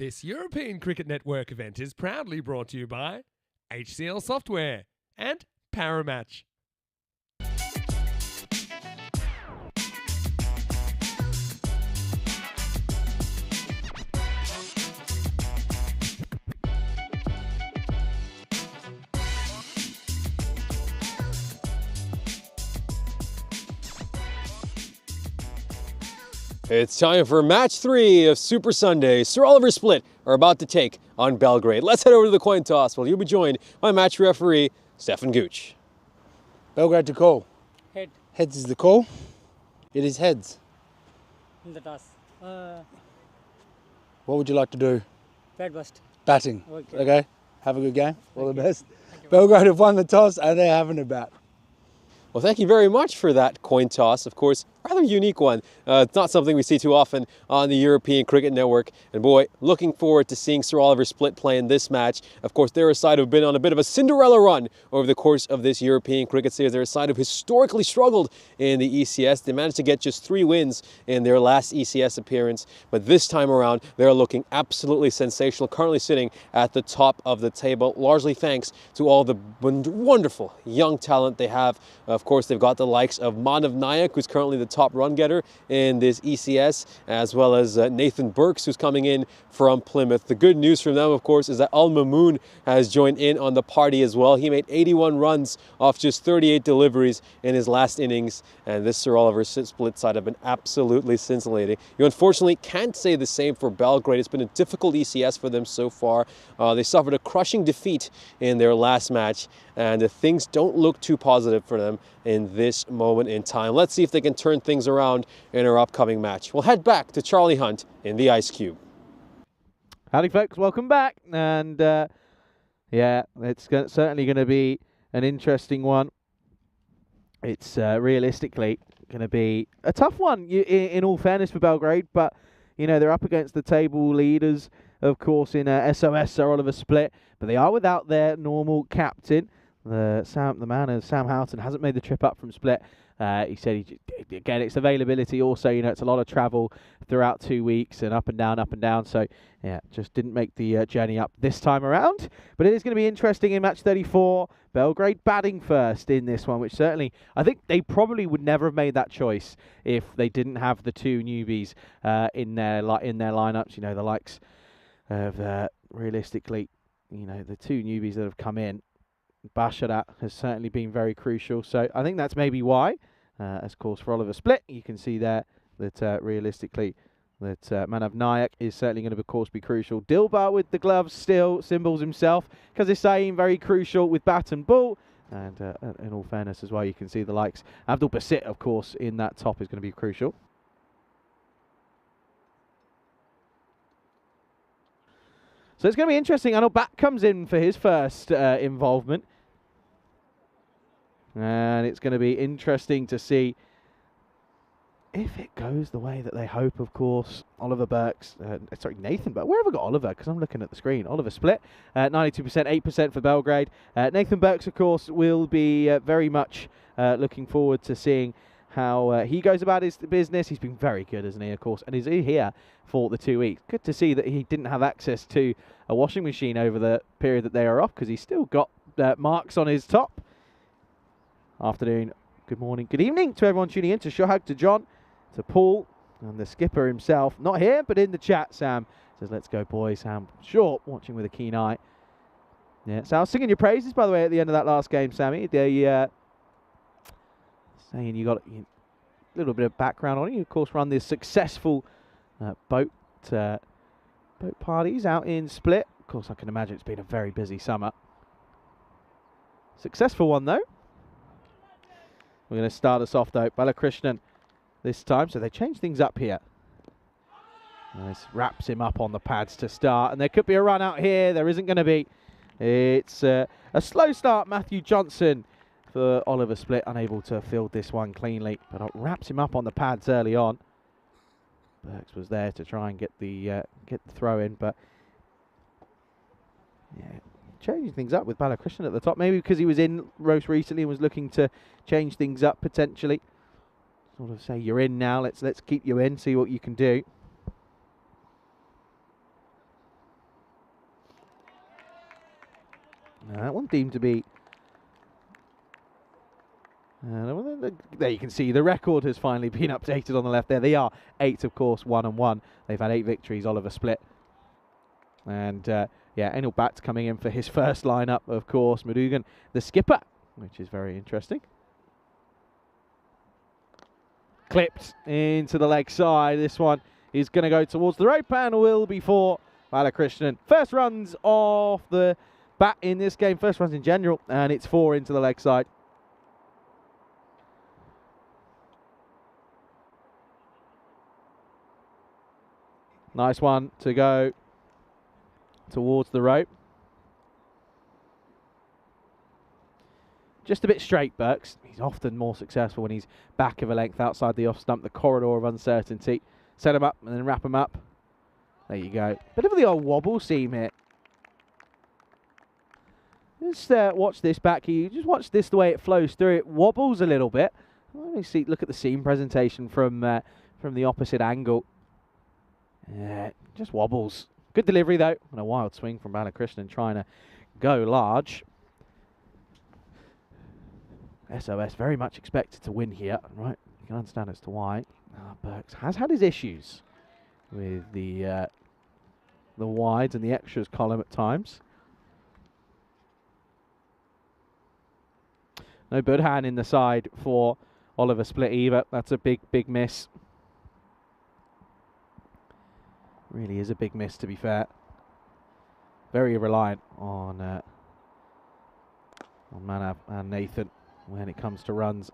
This European Cricket Network event is proudly brought to you by HCL Software and Paramatch. It's time for match 3 of Super Sunday. Sir Oliver Split are about to take on Belgrade. Let's head over to the coin toss where you'll be joined by match referee Stefan Gooch. Belgrade to call. Head Heads is the call. It is heads. in the toss. What would you like to do? Bad bust. Batting. Okay. Okay. Have a good game. All the best. Belgrade have won the toss and they're having a bat. Well, thank you very much for that coin toss. Of course, rather unique one. It's not something we see too often on the European Cricket Network. And boy, looking forward to seeing Sir Oliver Split play in this match. Of course, they're a side who've been on a bit of a Cinderella run over the course of this European Cricket Series. They're a side who've historically struggled in the ECS. They managed to get just 3 wins in their last ECS appearance. But this time around, they're looking absolutely sensational, currently sitting at the top of the table, largely thanks to all the wonderful young talent they have. Of course, they've got the likes of Manav Nayak, who's currently the top run getter in this ECS, as well as Nathan Burks, who's coming in from Plymouth. The good news from them, of course, is that Al Mamoon has joined in on the party as well. He made 81 runs off just 38 deliveries in his last innings, and this Sir Oliver Split side have been absolutely scintillating. You unfortunately can't say the same for Belgrade. It's been a difficult ECS for them so far. They suffered a crushing defeat in their last match, and things don't look too positive for them in this moment in time. Let's see if they can turn things around in our upcoming match. We'll head back to Charlie Hunt in the Ice Cube. Howdy folks, welcome back. And yeah, it's certainly going to be an interesting one. It's realistically going to be a tough one in all fairness for Belgrade, but you know, they're up against the table leaders, of course, in SOS, Sir Oliver Split, but they are without their normal captain. Sam Houghton hasn't made the trip up from Split. He said, again, it's availability also, you know, it's a lot of travel throughout 2 weeks and up and down. So, yeah, just didn't make the journey up this time around. But it is going to be interesting in match 34. Belgrade batting first in this one, which certainly, I think they probably would never have made that choice if they didn't have the 2 newbies in their lineups. You know, the likes of, realistically, you know, the 2 newbies that have come in. Basharat has certainly been very crucial, so I think that's maybe why. Of course, for Oliver Split, you can see there that realistically, that Manav Nayak is certainly going to, of course, be crucial. Dilbar with the gloves still, symbols himself. Kazisain very crucial with bat and ball. And in all fairness as well, you can see the likes. Abdul Basit, of course, in that top is going to be crucial. So it's going to be interesting. I know Bat comes in for his first involvement. And it's going to be interesting to see if it goes the way that they hope, of course. Oliver Burks, Nathan Burks. Where have I got Oliver? Because I'm looking at the screen. Oliver Split, 92%, 8% for Belgrade. Nathan Burks, of course, will be very much looking forward to seeing how he goes about his business. He's been very good, isn't he, of course, and he's here for the 2 weeks. Good to see that he didn't have access to a washing machine over the period that they are off, because he's still got marks on his top. Afternoon, good morning, good evening to everyone tuning in, to Shohag, to John, to Paul, and the skipper himself. Not here, but in the chat, Sam says, let's go, boys. Sam Short watching with a keen eye. Yeah, so I was singing your praises, by the way, at the end of that last game, Sammy. Saying you got a little bit of background on you. Of course, run this successful boat parties out in Split. Of course, I can imagine it's been a very busy summer. Successful one, though. We're going to start us off, though. Balakrishnan this time. So they change things up here. This wraps him up on the pads to start. And there could be a run out here. There isn't going to be. It's a slow start, Matthew Johnson, for Oliver Split, unable to field this one cleanly, but it wraps him up on the pads early on. Burks was there to try and get the throw in, but yeah, changing things up with Balakrishnan at the top. Maybe because he was in most recently and was looking to change things up potentially. Sort of say, you're in now. Let's keep you in. See what you can do. That one deemed to be... there you can see the record has finally been updated on the left there. They are 8, of course, 1-1. They've had 8 victories, Oliver split. And yeah, Enel Bat's coming in for his first lineup, of course. Madugan, the skipper, which is very interesting. Clipped into the leg side. This one is going to go towards the rope and will be for Balakrishnan. First runs off the bat in this game, first runs in general, and it's 4 into the leg side. Nice one to go towards the rope. Just a bit straight, Burks. He's often more successful when he's back of a length outside the off stump, the corridor of uncertainty. Set him up and then wrap him up. There you go. Bit of the old wobble seam here. Just watch this back here. Just watch this, the way it flows through. It wobbles a little bit. Let me see. Look at the seam presentation from the opposite angle. Yeah, just wobbles. Good delivery though, and a wild swing from Balakrishnan trying to go large. SOS very much expected to win here, right? You can understand as to why. Burks has had his issues with the wides and the extras column at times. No Budhan in the side for Oliver Split either. That's a big, big miss. Really is a big miss, to be fair. Very reliant on Manav and Nathan when it comes to runs.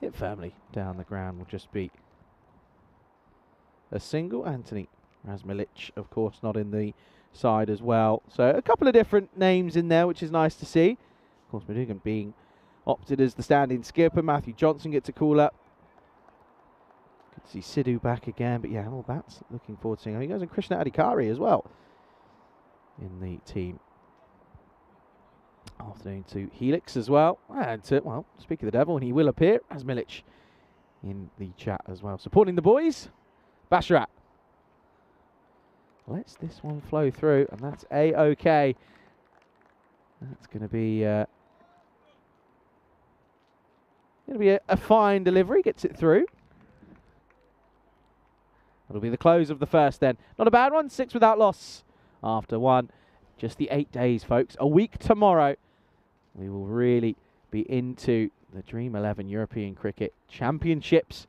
Hit firmly down the ground will just be a single. Anthony Razmilic, of course, not in the side as well. So a couple of different names in there, which is nice to see. Of course, Madugan being opted as the stand-in skipper. Matthew Johnson gets a call up. Good to see Sidhu back again, but yeah, all that's looking forward to seeing how he goes. And Krishna Adhikari as well in the team. Afternoon to Helix as well. And to, well, speak of the devil, and he will appear as Milic in the chat as well. Supporting the boys, Basharat. Lets this one flow through, and that's A-OK. That's going to be a fine delivery. Gets it through. That'll be the close of the first then. Not a bad one. 6 without loss after 1. Just the 8 days, folks. A week tomorrow. We will really be into the Dream 11 European Cricket Championships.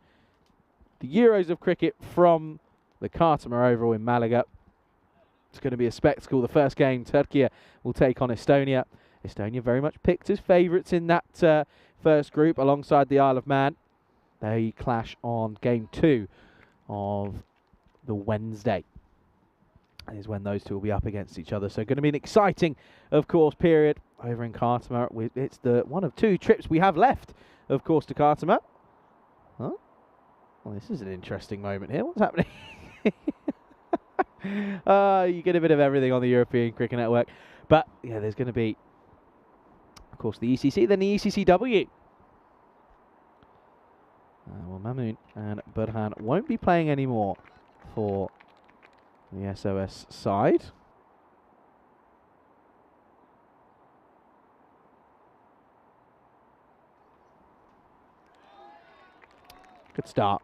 The Euros of cricket from the Khartoum Oval in Malaga. It's going to be a spectacle. The first game, Turkey will take on Estonia. Estonia very much picked as favourites in that first group alongside the Isle of Man. They clash on game 2 of the Wednesday. That is when those two will be up against each other. So going to be an exciting, of course, period over in Khartoum. It's the one of 2 trips we have left, of course, to Khartoum. Huh? Well, this is an interesting moment here. What's happening? You get a bit of everything on the European Cricket Network. But, yeah, there's going to be, of course, the ECC, then the ECCW. Well, Mamoon and Burhan won't be playing anymore for the SOS side. Good start,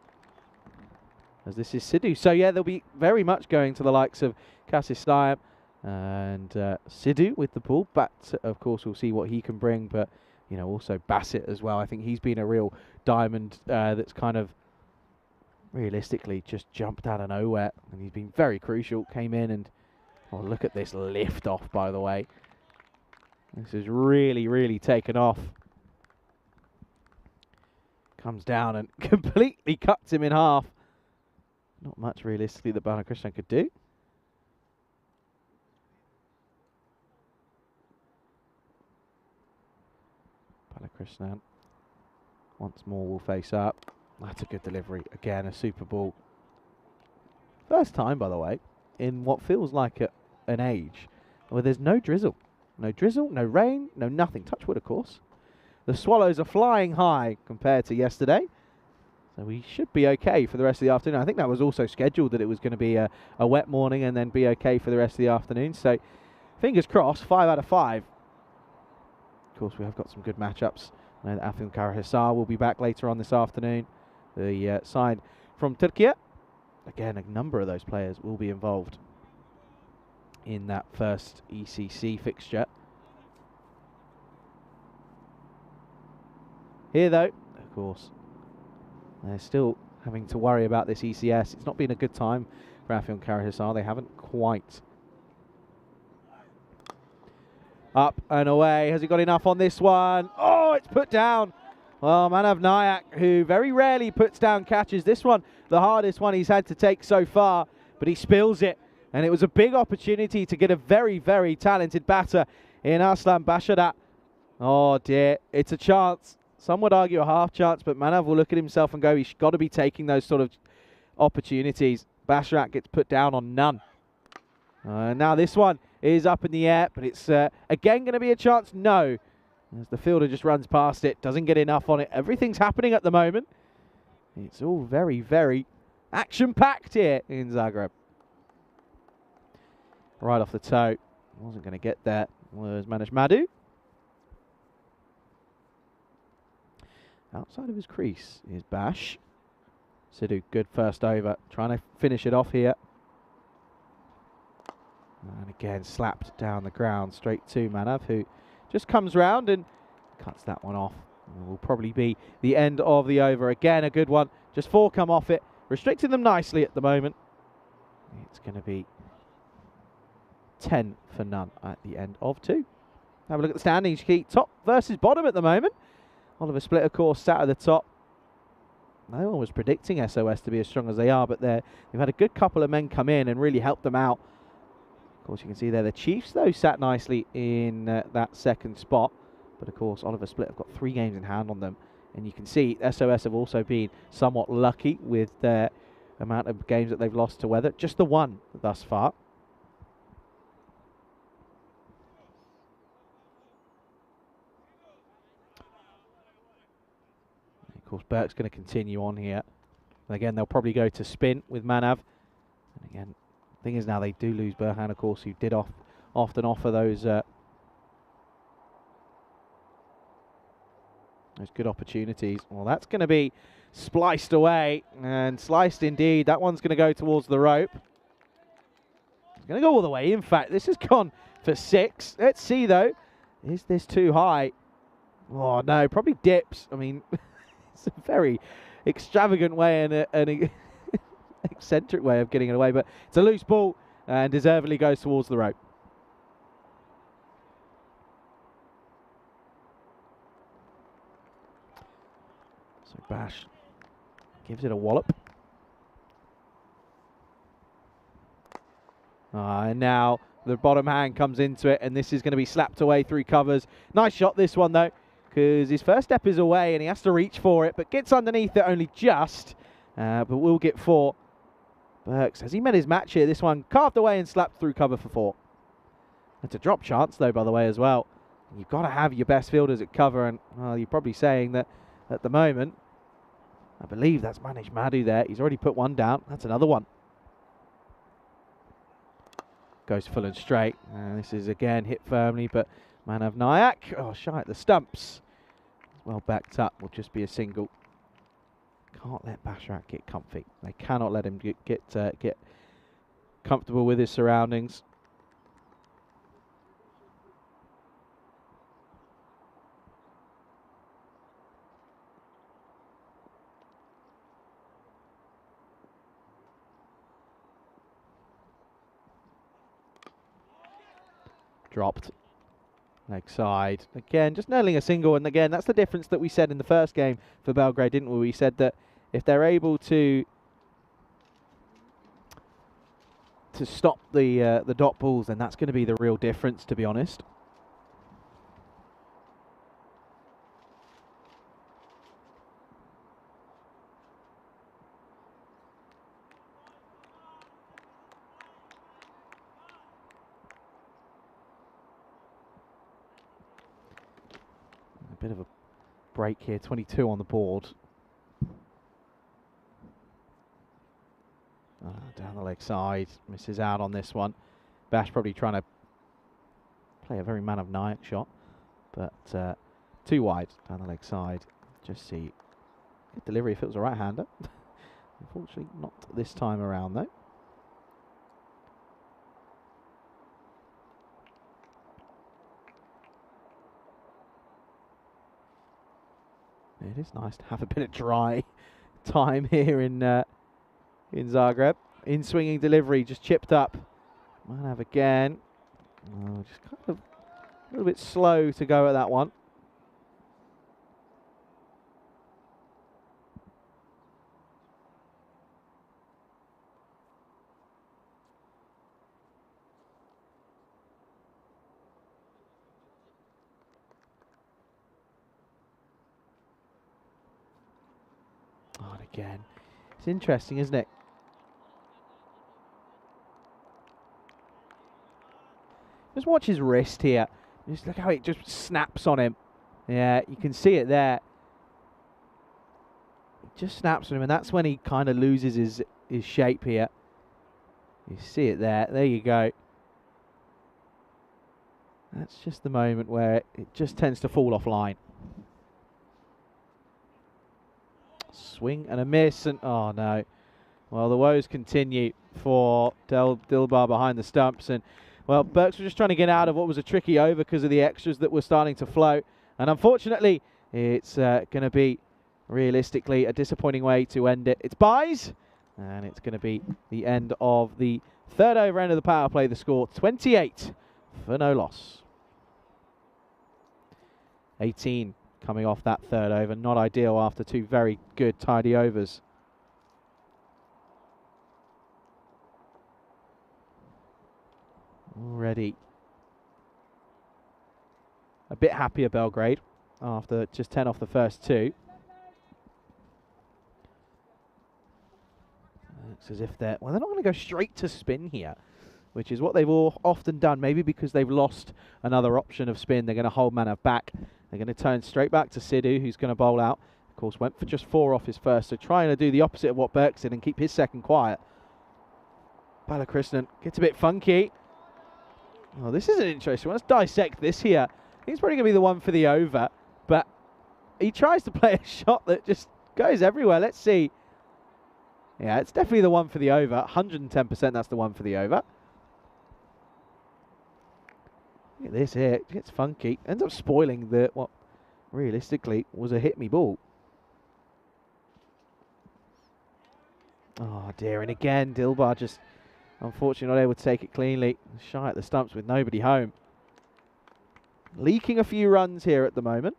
as this is Sidhu. So yeah, they'll be very much going to the likes of Cassis Stayam and Sidhu with the ball. But of course, we'll see what he can bring. But you know, also Bassett as well. I think he's been a real diamond that's kind of realistically just jumped out of nowhere, and he's been very crucial. Came in and, oh, look at this lift off, by the way. This has really, really taken off. Comes down and completely cuts him in half. Not much realistically that Balakrishnan could do. Balakrishnan once more will face up. That's a good delivery. Again, a super ball. First time, by the way, in what feels like an age where there's no drizzle. No drizzle, no rain, no nothing. Touch wood, of course. The Swallows are flying high compared to yesterday. So we should be okay for the rest of the afternoon. I think that was also scheduled, that it was going to be a wet morning and then be okay for the rest of the afternoon. So fingers crossed, 5 out of 5. Of course, we have got some good matchups. I know that Afin Karahisar will be back later on this afternoon. The side from Turkey. Again, a number of those players will be involved in that first ECC fixture. Here, though, of course, they're still having to worry about this ECS. It's not been a good time for Afin Karahisar. They haven't quite. Up and away. Has he got enough on this one? Oh, it's put down. Well, Manav Nayak, who very rarely puts down catches. This one, the hardest one he's had to take so far, but he spills it. And it was a big opportunity to get a very, very talented batter in Arslan Basharat. Oh, dear. It's a chance. Some would argue a half chance, but Manav will look at himself and go, he's got to be taking those sort of opportunities. Basharat gets put down on none. Now this one is up in the air, but it's again going to be a chance. No. As the fielder just runs past it, doesn't get enough on it. Everything's happening at the moment. It's all very, very action-packed here in Zagreb. Right off the toe. Wasn't going to get there. Was Manish Madhu. Outside of his crease is Bash. Sidhu, good first over. Trying to finish it off here. And again, slapped down the ground straight to Manav, who just comes round and cuts that one off. It will probably be the end of the over. Again, a good one. Just 4 come off it. Restricting them nicely at the moment. It's going to be 10 for none at the end of 2. Have a look at the standings. Keep top versus bottom at the moment. Oliver Split, of course, sat at the top. No one was predicting SOS to be as strong as they are, but they've had a good couple of men come in and really help them out. Of course, you can see there the Chiefs, though, sat nicely in that second spot. But, of course, Oliver Split have got 3 games in hand on them. And you can see SOS have also been somewhat lucky with their amount of games that they've lost to Weather. Just the 1 thus far. Of course, Burke's going to continue on here. And again, they'll probably go to spin with Manav. And again, the thing is now they do lose Burhan, of course, who did often offer those good opportunities. Well, that's going to be spliced away, and sliced indeed. That one's going to go towards the rope. It's going to go all the way. In fact, this has gone for 6. Let's see, though. Is this too high? Oh, no, probably dips. I mean, it's a very extravagant way and an eccentric way of getting it away, but it's a loose ball and deservedly goes towards the rope. So Bash gives it a wallop. And now the bottom hand comes into it, and this is going to be slapped away through covers. Nice shot this one, though, because his first step is away and he has to reach for it, but gets underneath it only just, but will get 4. Burks, has he met his match here? This one carved away and slapped through cover for 4. It's a drop chance, though, by the way, as well. You've got to have your best fielders at cover, and well, you're probably saying that at the moment, I believe that's Manish Madhu there. He's already put 1 down. That's another one. Goes full and straight. This is, again, hit firmly, but Manav Nayak, oh, shy at the stumps. Well backed up, will just be a single. Can't let Basharat get comfy. They cannot let him get comfortable with his surroundings. Dropped. Leg side. Again, just nailing a single. And again, that's the difference that we said in the first game for Belgrade, didn't we? We said that if they're able to stop the dot balls, then that's going to be the real difference, to be honest. Bit of a break here, 22 on the board. Down the leg side, misses out on this one. Bash probably trying to play a very man of Nyack shot, but too wide down the leg side. Just see good delivery if it was a right-hander. Unfortunately, not this time around though. It is nice to have a bit of dry time here in Zagreb. In swinging delivery, just chipped up. Might have again. Oh, just kind of a little bit slow to go at that one. Oh, and again. It's interesting, isn't it? Just watch his wrist here. Just look how it just snaps on him. Yeah, you can see it there. It just snaps on him, and that's when he kind of loses his shape here. You see it there. There you go. That's just the moment where it just tends to fall offline. Swing and a miss, and oh no. Well, the woes continue for Dilbar behind the stumps, and well, Burks was just trying to get out of what was a tricky over because of the extras that were starting to flow. And unfortunately, it's going to be, realistically, a disappointing way to end it. It's byes, and it's going to be the end of the third over end of the power play. The score, 28 for no loss. 18 coming off that third over. Not ideal after two very good, tidy overs. Already a bit happier Belgrade after just 10 off the first two. Looks as if they're not going to go straight to spin here, which is what they've all often done. Maybe because they've lost another option of spin, they're going to hold Manav back. They're going to turn straight back to Sidhu, who's going to bowl out. Of course, went for just 4 off his first, so trying to do the opposite of what Burks did and keep his second quiet. Balakrishnan gets a bit funky. Oh, this is an interesting one. Let's dissect this here. I think it's probably going to be the one for the over, but he tries to play a shot that just goes everywhere. Let's see. Yeah, it's definitely the one for the over. 110% that's the one for the over. Look at this here. It gets funky. Ends up spoiling the, what realistically was a hit me ball. Oh dear, and again, Dilbar just unfortunately not able to take it cleanly. Shy at the stumps with nobody home. Leaking a few runs here at the moment.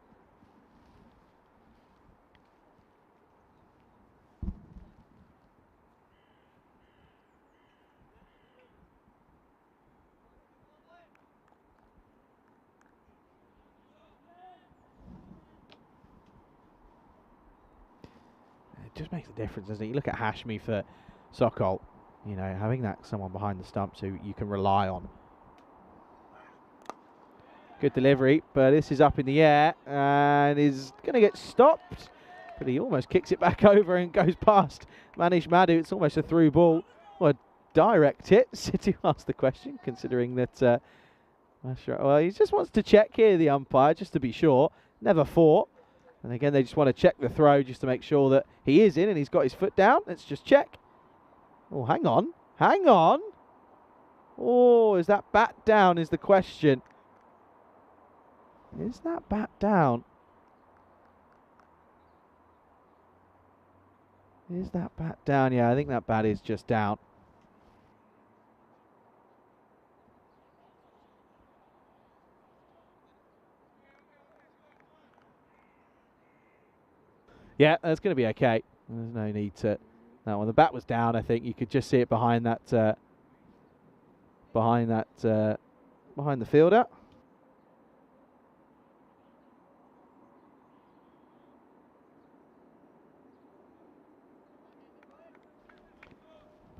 It just makes a difference, doesn't it? You look at Hashmi for Sokol. You know, having that someone behind the stumps who you can rely on. Good delivery, but this is up in the air and is going to get stopped. But he almost kicks it back over and goes past Manish Madhu. It's almost a through ball. Well, a direct hit. Sidhu asked the question, considering that... well, he just wants to check here, the umpire, just to be sure. Never fought. And again, they just want to check the throw just to make sure that he is in and he's got his foot down. Let's just check. Oh, hang on. Hang on. Oh, is that bat down is the question. Is that bat down? Is that bat down? Yeah, I think that bat is just down. Yeah, that's going to be okay. There's no need to... That one, the bat was down. I think you could just see it behind that, behind the fielder.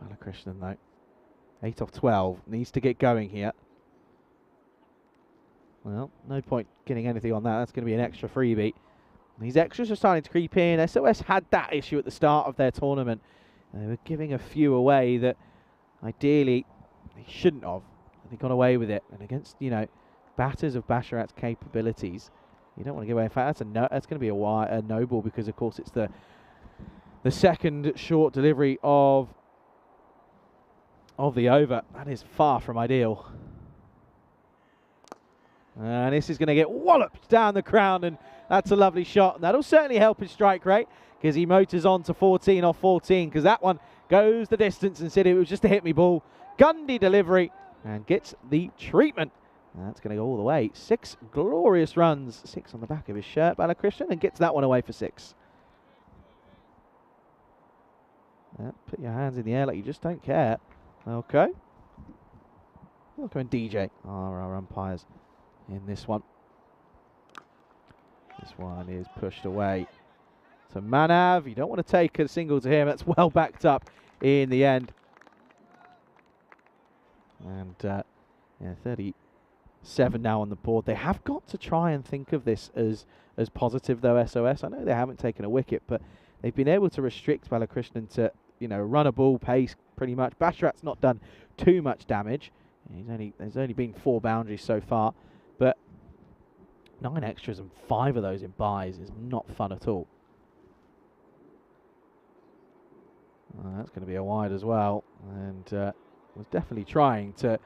Balakrishnan though, 8 off 12, needs to get going here. Well, no point getting anything on that. That's going to be an extra freebie. These extras are starting to creep in. SOS had that issue at the start of their tournament. They were giving a few away that ideally they shouldn't have. They got away with it. And against, you know, batters of Basharat's capabilities, you don't want to give away. In fact, that's going to be a no ball, because of course it's the second short delivery of the over. That is far from ideal. And this is going to get walloped down the crown, and that's a lovely shot. And that'll certainly help his strike rate, because he motors on to 14 off 14, because that one goes the distance and said it was just a hit me ball. Gundy delivery, and gets the treatment. And that's going to go all the way. 6 glorious runs. 6 on the back of his shirt, Balakrishnan, and gets that one away for 6. Yeah, put your hands in the air like you just don't care. Okay. Look at DJ. Our umpires in this one. This one is pushed away to Manav. You don't want to take a single to him. That's well backed up in the end. And yeah, 37 now on the board. They have got to try and think of this as positive, though, SOS. I know they haven't taken a wicket, but they've been able to restrict Balakrishnan to, run a ball pace pretty much. Basharat's not done too much damage. There's only been 4 boundaries so far, but 9 extras and 5 of those in buys is not fun at all. That's going to be a wide as well, and was definitely trying to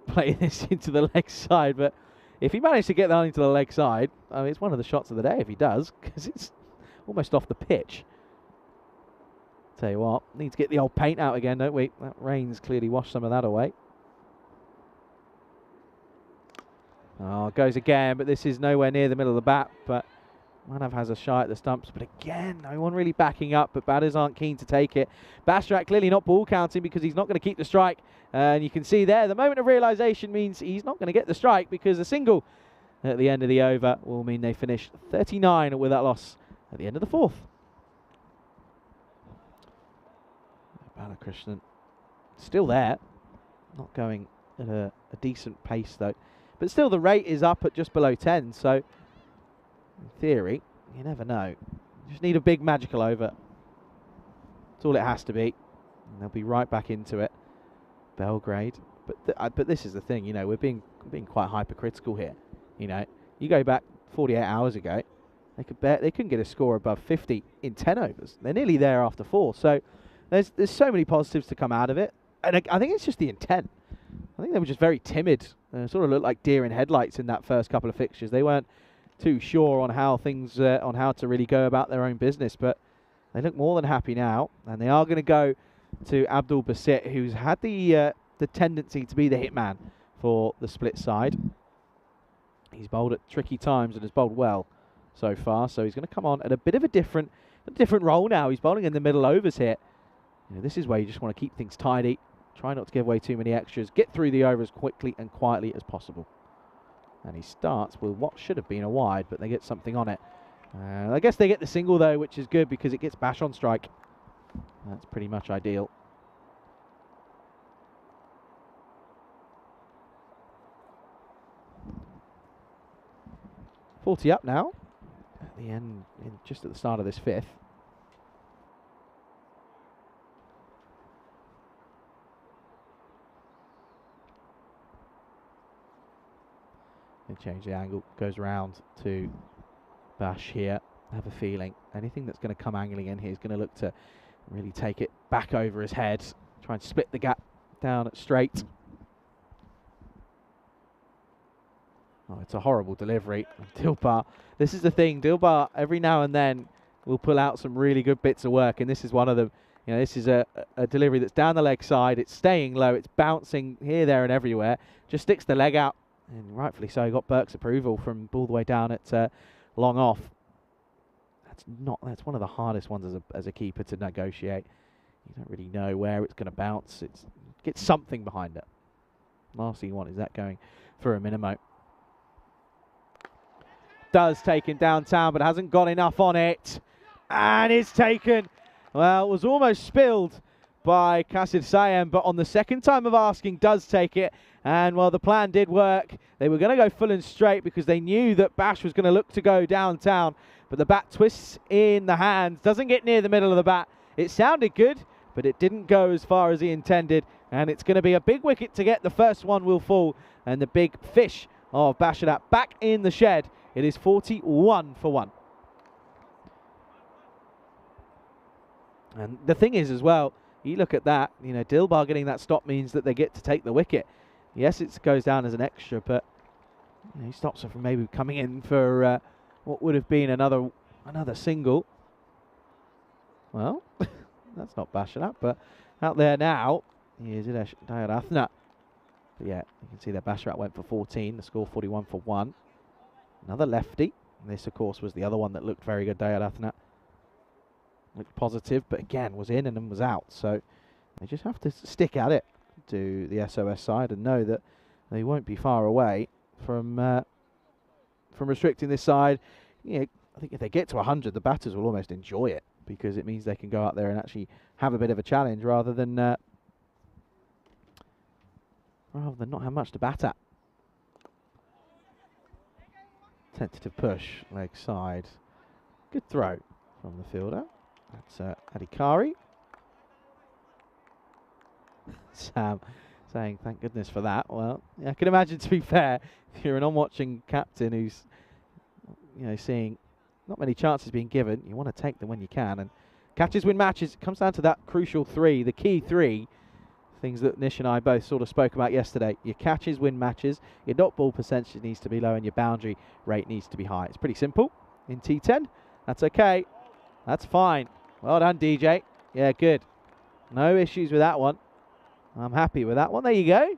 play this into the leg side, but if he managed to get that into the leg side, I mean, it's one of the shots of the day if he does, because it's almost off the pitch. Tell you what, need to get the old paint out again, don't we? That rain's clearly washed some of that away. Oh, goes again, but this is nowhere near the middle of the bat, but Manav has a shy at the stumps, but again, no one really backing up, but batters aren't keen to take it. Basharat clearly not ball counting, because he's not going to keep the strike, and you can see there, the moment of realisation means he's not going to get the strike, because a single at the end of the over will mean they finish 39 with that loss at the end of the 4th. Balakrishnan still there, not going at a decent pace though, but still the rate is up at just below 10, so in theory, you never know. You just need a big magical over. That's all it has to be, and they'll be right back into it. Belgrade, but this is the thing, we're being quite hypercritical here. You go back 48 hours ago, they couldn't get a score above 50 in 10 overs. They're nearly there after 4, so there's so many positives to come out of it, and I think it's just the intent. I think they were just very timid. Sort of looked like deer in headlights in that first couple of fixtures. They weren't too sure on how things, on how to really go about their own business, but they look more than happy now, and they are going to go to Abdul Basit, who's had the tendency to be the hitman for the split side. He's bowled at tricky times and has bowled well so far, so he's going to come on at a bit of a different role now. He's bowling in the middle overs here. This is where you just want to keep things tidy, try not to give away too many extras, get through the over as quickly and quietly as possible. And he starts with what should have been a wide, but they get something on it. I guess they get the single though, which is good because it gets Bash on strike. That's pretty much ideal. $40 up now at the end, just at the start of this 5th. Change the angle, goes round to Bash here. I have a feeling anything that's going to come angling in here is going to look to really take it back over his head, try and split the gap down at straight. Oh, it's a horrible delivery. Dilbar, this is the thing, Dilbar every now and then will pull out some really good bits of work, and this is one of them. This is a delivery that's down the leg side, it's staying low, it's bouncing here, there and everywhere, just sticks the leg out. And rightfully so, he got Burke's approval from all the way down at long off. That's one of the hardest ones as a keeper to negotiate. You don't really know where it's going to bounce. Get something behind it. Last thing you want is that going for a minimo. Does take him downtown, but hasn't got enough on it. And it's taken. Well, it was almost spilled by Kasid Sayem, but on the second time of asking, does take it. And while the plan did work, they were going to go full and straight because they knew that Bash was going to look to go downtown. But the bat twists in the hands, doesn't get near the middle of the bat. It sounded good, but it didn't go as far as he intended. And it's going to be a big wicket to get. The first one will fall, and the big fish of Basharat back in the shed. It is 41 for 1. And the thing is as well, you look at that, you know, Dilbar getting that stop means that they get to take the wicket. Yes, it goes down as an extra, but you know, he stops her from maybe coming in for what would have been another single. Well, that's not Basharat, but out there now, here's Ilesh Dayarathna. But yeah, you can see that Basharat went for 14, the score 41 for 1. Another lefty. And this, of course, was the other one that looked very good, Dayarathna. Looked positive, but again, was in and then was out. So they just have to stick at it to the SOS side and know that they won't be far away from restricting this side. You know, I think if they get to 100, the batters will almost enjoy it because it means they can go out there and actually have a bit of a challenge rather than not have much to bat at. Tentative push, leg side. Good throw from the fielder. That's Adhikari. Sam saying, thank goodness for that. Well, yeah, I can imagine, to be fair, if you're an on-watching captain who's, you know, seeing not many chances being given, you want to take them when you can. And catches win matches. It comes down to that crucial 3, the key 3, things that Nish and I both sort of spoke about yesterday. Your catches win matches, your dot ball percentage needs to be low, and your boundary rate needs to be high. It's pretty simple in T10. That's okay. That's fine. Well done, DJ. Yeah, good. No issues with that one. I'm happy with that one. There you go.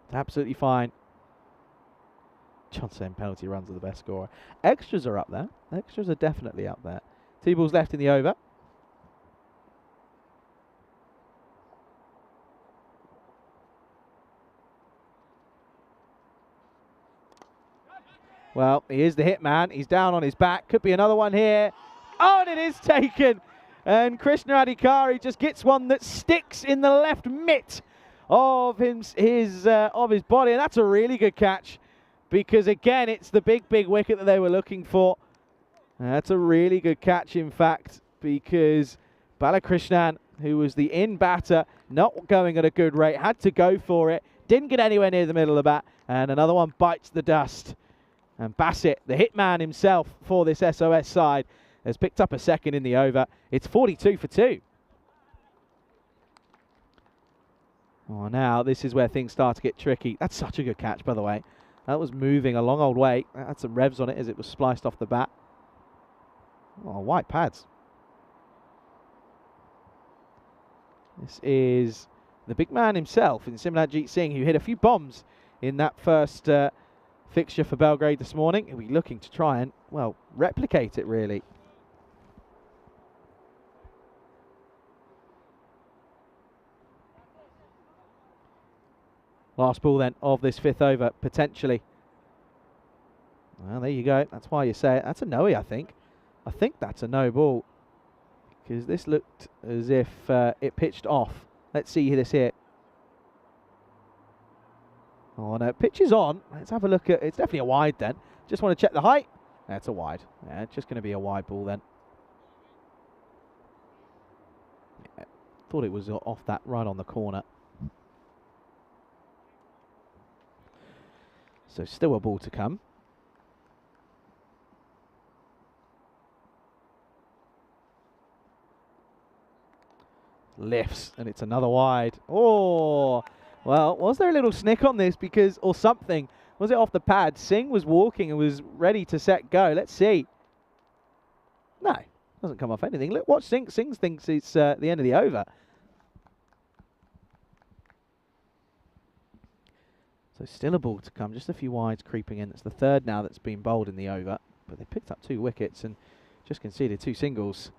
It's absolutely fine. John saying penalty runs are the best scorer. Extras are up there. Extras are definitely up there. 2 balls left in the over. Well, he is the hit man. He's down on his back. Could be another one here. Oh, and it is taken. And Krishna Adhikari just gets one that sticks in the left mitt of his body. And that's a really good catch because, again, it's the big wicket that they were looking for. That's a really good catch, in fact, because Balakrishnan, who was the in batter, not going at a good rate, had to go for it. Didn't get anywhere near the middle of the bat. And another one bites the dust. And Bassett, the hitman himself for this SOS side, has picked up a second in the over. It's 42 for 2. Oh, now this is where things start to get tricky. That's such a good catch, by the way. That was moving a long old way. That had some revs on it as it was spliced off the bat. Oh, white pads. This is the big man himself in Simranjit Singh, who hit a few bombs in that first fixture for Belgrade this morning. He'll be looking to try and, well, replicate it, really. Last ball then of this 5th over, potentially. Well, there you go. That's why you say it. That's a no-y, I think. I think that's a no ball because this looked as if it pitched off. Let's see this here. Oh, no, pitch is on. Let's have a look at, it's definitely a wide then. Just want to check the height. That's a wide. Yeah, it's just going to be a wide ball then. Yeah, thought it was off that right on the corner. So still a ball to come. Lifts, and it's another wide. Oh! Well, was there a little snick on this because, or something? Was it off the pad? Singh was walking and was ready to set go. Let's see. No, doesn't come off anything. Look, watch Singh. Singh thinks it's the end of the over. So still a ball to come. Just a few wides creeping in. It's the 3rd now that's been bowled in the over. But they picked up 2 wickets and just conceded 2 singles.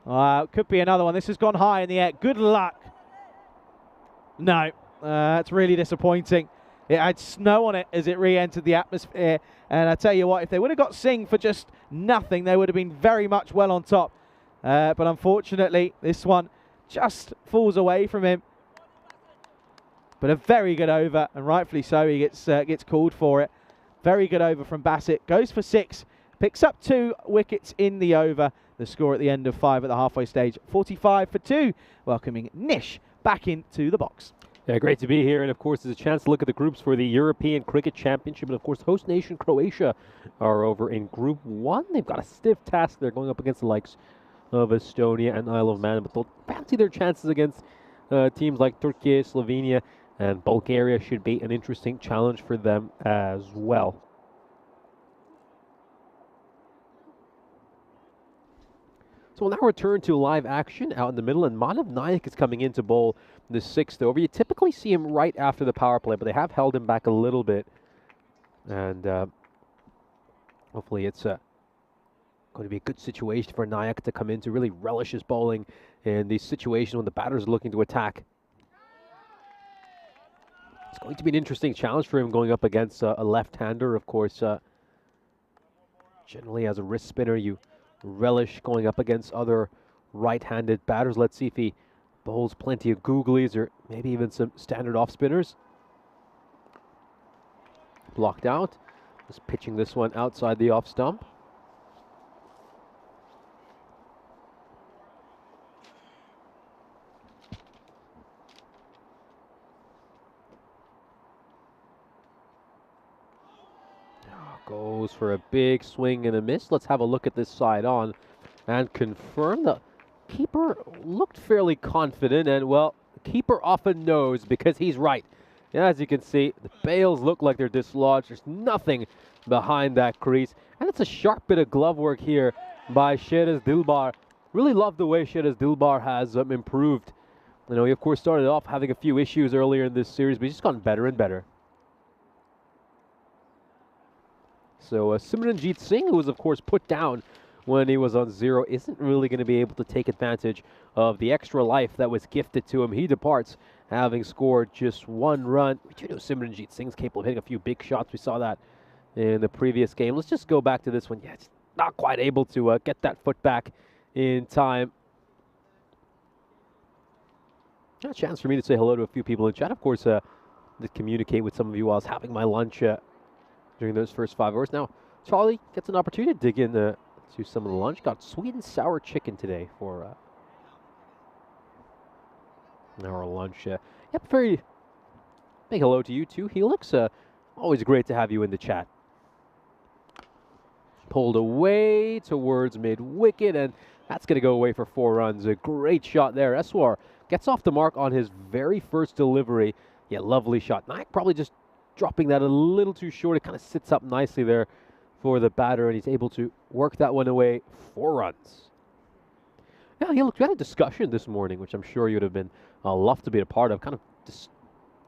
Could be another one. This has gone high in the air. Good luck. No. That's really disappointing. It had snow on it as it re-entered the atmosphere. And I tell you what, if they would have got Singh for just nothing, they would have been very much well on top. But unfortunately, this one just falls away from him. But a very good over, and rightfully so, he gets called for it. Very good over from Bassett. Goes for 6, picks up 2 wickets in the over. The score at the end of 5 at the halfway stage, 45 for 2. Welcoming Nish back into the box. Yeah, great to be here. And of course, there's a chance to look at the groups for the European Cricket Championship. And of course, host nation Croatia are over in Group 1. They've got a stiff task. They're going up against the likes of Estonia and Isle of Man, but they'll fancy their chances against teams like Turkey, Slovenia, and Bulgaria. Should be an interesting challenge for them as well. So we'll now return to live action out in the middle, and Manav Nayak is coming in to bowl the 6th over. You typically see him right after the power play, but they have held him back a little bit. And hopefully it's going to be a good situation for Nayak to come in to really relish his bowling in these situations when the batters are looking to attack. It's going to be an interesting challenge for him going up against a left-hander, of course. Generally, as a wrist spinner, you relish going up against other right-handed batters. Let's see if he bowls plenty of googlies or maybe even some standard off-spinners. Blocked out. Just pitching this one outside the off stump. Goes for a big swing and a miss. Let's have a look at this side on and confirm. The keeper looked fairly confident, and well, the keeper often knows because he's right. As you can see, the bails look like they're dislodged. There's nothing behind that crease, and it's a sharp bit of glove work here by Sheraz Dilbar. Really love the way Sheraz Dilbar has improved. You know, he of course started off having a few issues earlier in this series, but he's just gotten better and better. So Simranjit Singh, who was of course put down when he was on 0, isn't really going to be able to take advantage of the extra life that was gifted to him. He departs having scored just 1 run. We do know Simranjit Singh's capable of hitting a few big shots. We saw that in the previous game. Let's just go back to this one. Yeah, it's not quite able to get that foot back in time. A chance for me to say hello to a few people in chat. Of course, to communicate with some of you while I was having my lunch during those first 5 hours. Now, Charlie gets an opportunity to dig in to some of the lunch. Got sweet and sour chicken today for our lunch. Yep, very big hello to you too, Helix. Always great to have you in the chat. Pulled away towards mid-wicket, and that's going to go away for 4 runs. A great shot there. Eswar gets off the mark on his very first delivery. Yeah, lovely shot. Nayak probably just dropping that a little too short. It kind of sits up nicely there for the batter, and he's able to work that one away. 4 runs. Yeah, we had a discussion this morning, which I'm sure you'd have been loved to be a part of, kind of just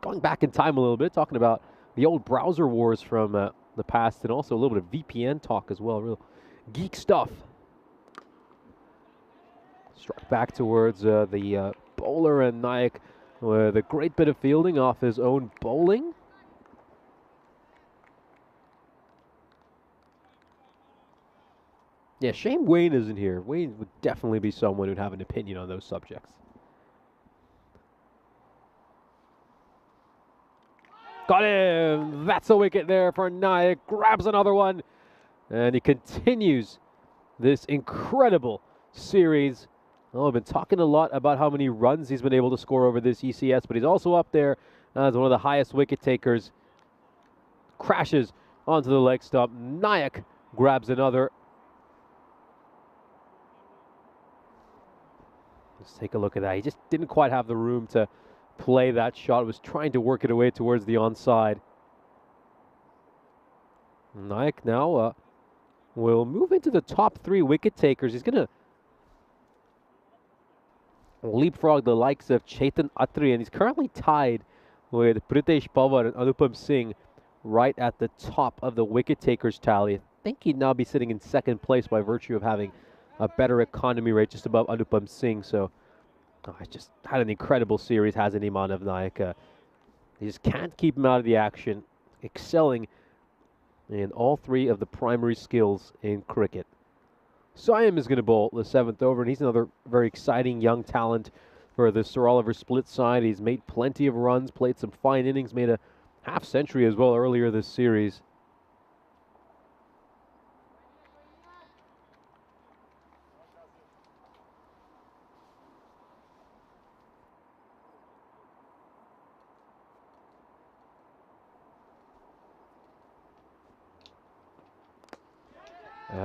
going back in time a little bit, talking about the old browser wars from the past, and also a little bit of VPN talk as well. Real geek stuff. Struck back towards the bowler, and Nayak with a great bit of fielding off his own bowling. Yeah, shame Wayne isn't here. Wayne would definitely be someone who'd have an opinion on those subjects. Got him! That's a wicket there for Nayak. Grabs another one. And he continues this incredible series. Oh, I've been talking a lot about how many runs he's been able to score over this ECS, but he's also up there as one of the highest wicket takers. Crashes onto the leg stump. Nayak grabs another. Let's take a look at that. He just didn't quite have the room to play that shot. Was trying to work it away towards the onside. Nayak now will move into the top 3 wicket takers. He's going to leapfrog the likes of Chetan Atri, and he's currently tied with Pritesh Pawar and Anupam Singh right at the top of the wicket takers tally. I think he'd now be sitting in 2nd place by virtue of having a better economy rate just above Anupam Singh. So I just had an incredible series, hasn't he, Manav Nayak? He just can't keep him out of the action, excelling in all 3 of the primary skills in cricket. Siam is going to bowl the 7th over, and he's another very exciting young talent for the Sir Oliver split side. He's made plenty of runs, played some fine innings, made a half century as well earlier this series.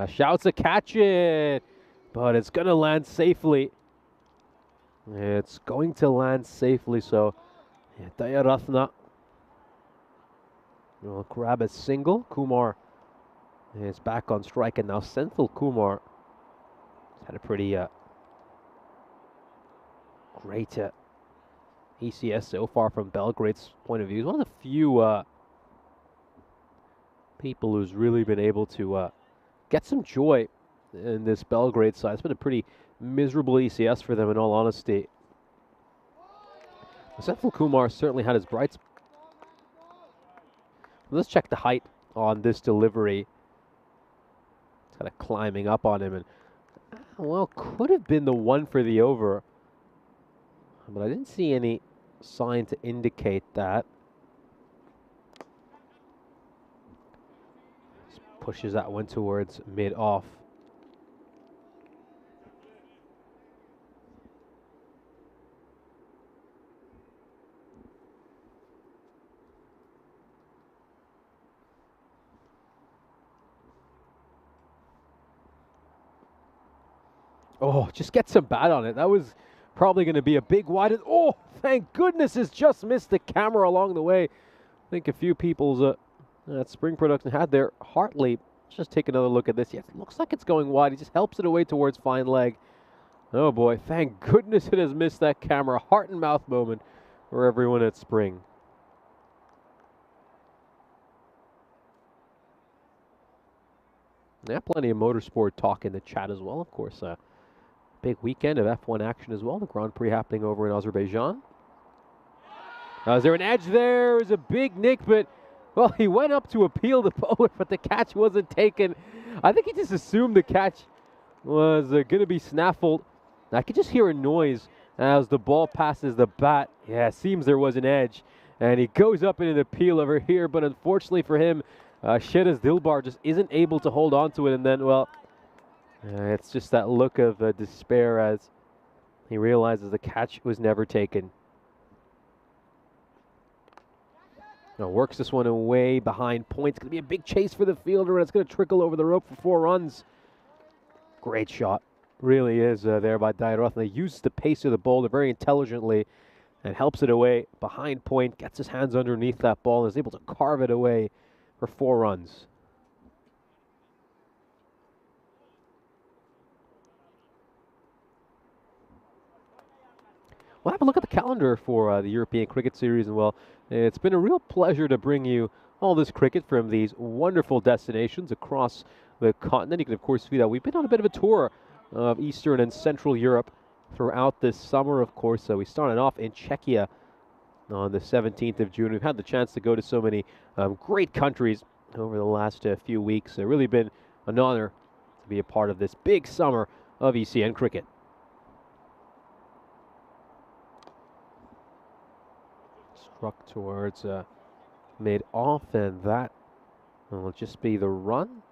Shouts to catch it, but it's going to land safely. It's going to land safely, so Dayaratna will grab a single. Kumar is back on strike, and now Senthil Kumar has had a pretty great ECS so far from Belgrade's point of view. He's one of the few people who's really been able to get some joy in this Belgrade side. It's been a pretty miserable ECS for them, in all honesty. Senthil Kumar certainly had his brights. Let's check the height on this delivery. It's kind of climbing up on him, and well, could have been the one for the over, but I didn't see any sign to indicate that. Just pushes that one towards mid-off. Oh, just get some bat on it. That was probably going to be a big wide. Oh, thank goodness it's just missed the camera along the way. I think a few people's at Spring Production had their heart leap. Let's just take another look at this. Yes, it looks like it's going wide. He just helps it away towards fine leg. Oh boy, thank goodness it has missed that camera. Heart and mouth moment for everyone at Spring. Yeah, plenty of motorsport talk in the chat as well, of course. Big weekend of F1 action as well. The Grand Prix happening over in Azerbaijan. Is there an edge there? There's a big nick, but, well, he went up to appeal the bowler, but the catch wasn't taken. I think he just assumed the catch was going to be snaffled. I could just hear a noise as the ball passes the bat. Yeah, it seems there was an edge. And he goes up in an appeal over here, but unfortunately for him, Sheraz Dilbar just isn't able to hold on to it, and then, well, it's just that look of despair as he realizes the catch was never taken. Now works this one away behind point. It's going to be a big chase for the fielder, and it's going to trickle over the rope for 4 runs. Great shot. Really is there by Dayaratna. He uses the pace of the bowler very intelligently and helps it away behind point, gets his hands underneath that ball, and is able to carve it away for 4 runs. We'll have a look at the calendar for the European Cricket Series, and well, it's been a real pleasure to bring you all this cricket from these wonderful destinations across the continent. You can, of course, see that we've been on a bit of a tour of Eastern and Central Europe throughout this summer, of course. So we started off in Czechia on the 17th of June. We've had the chance to go to so many great countries over the last few weeks. It's really been an honor to be a part of this big summer of ECN cricket. Struck towards mid-off, and that will just be the run.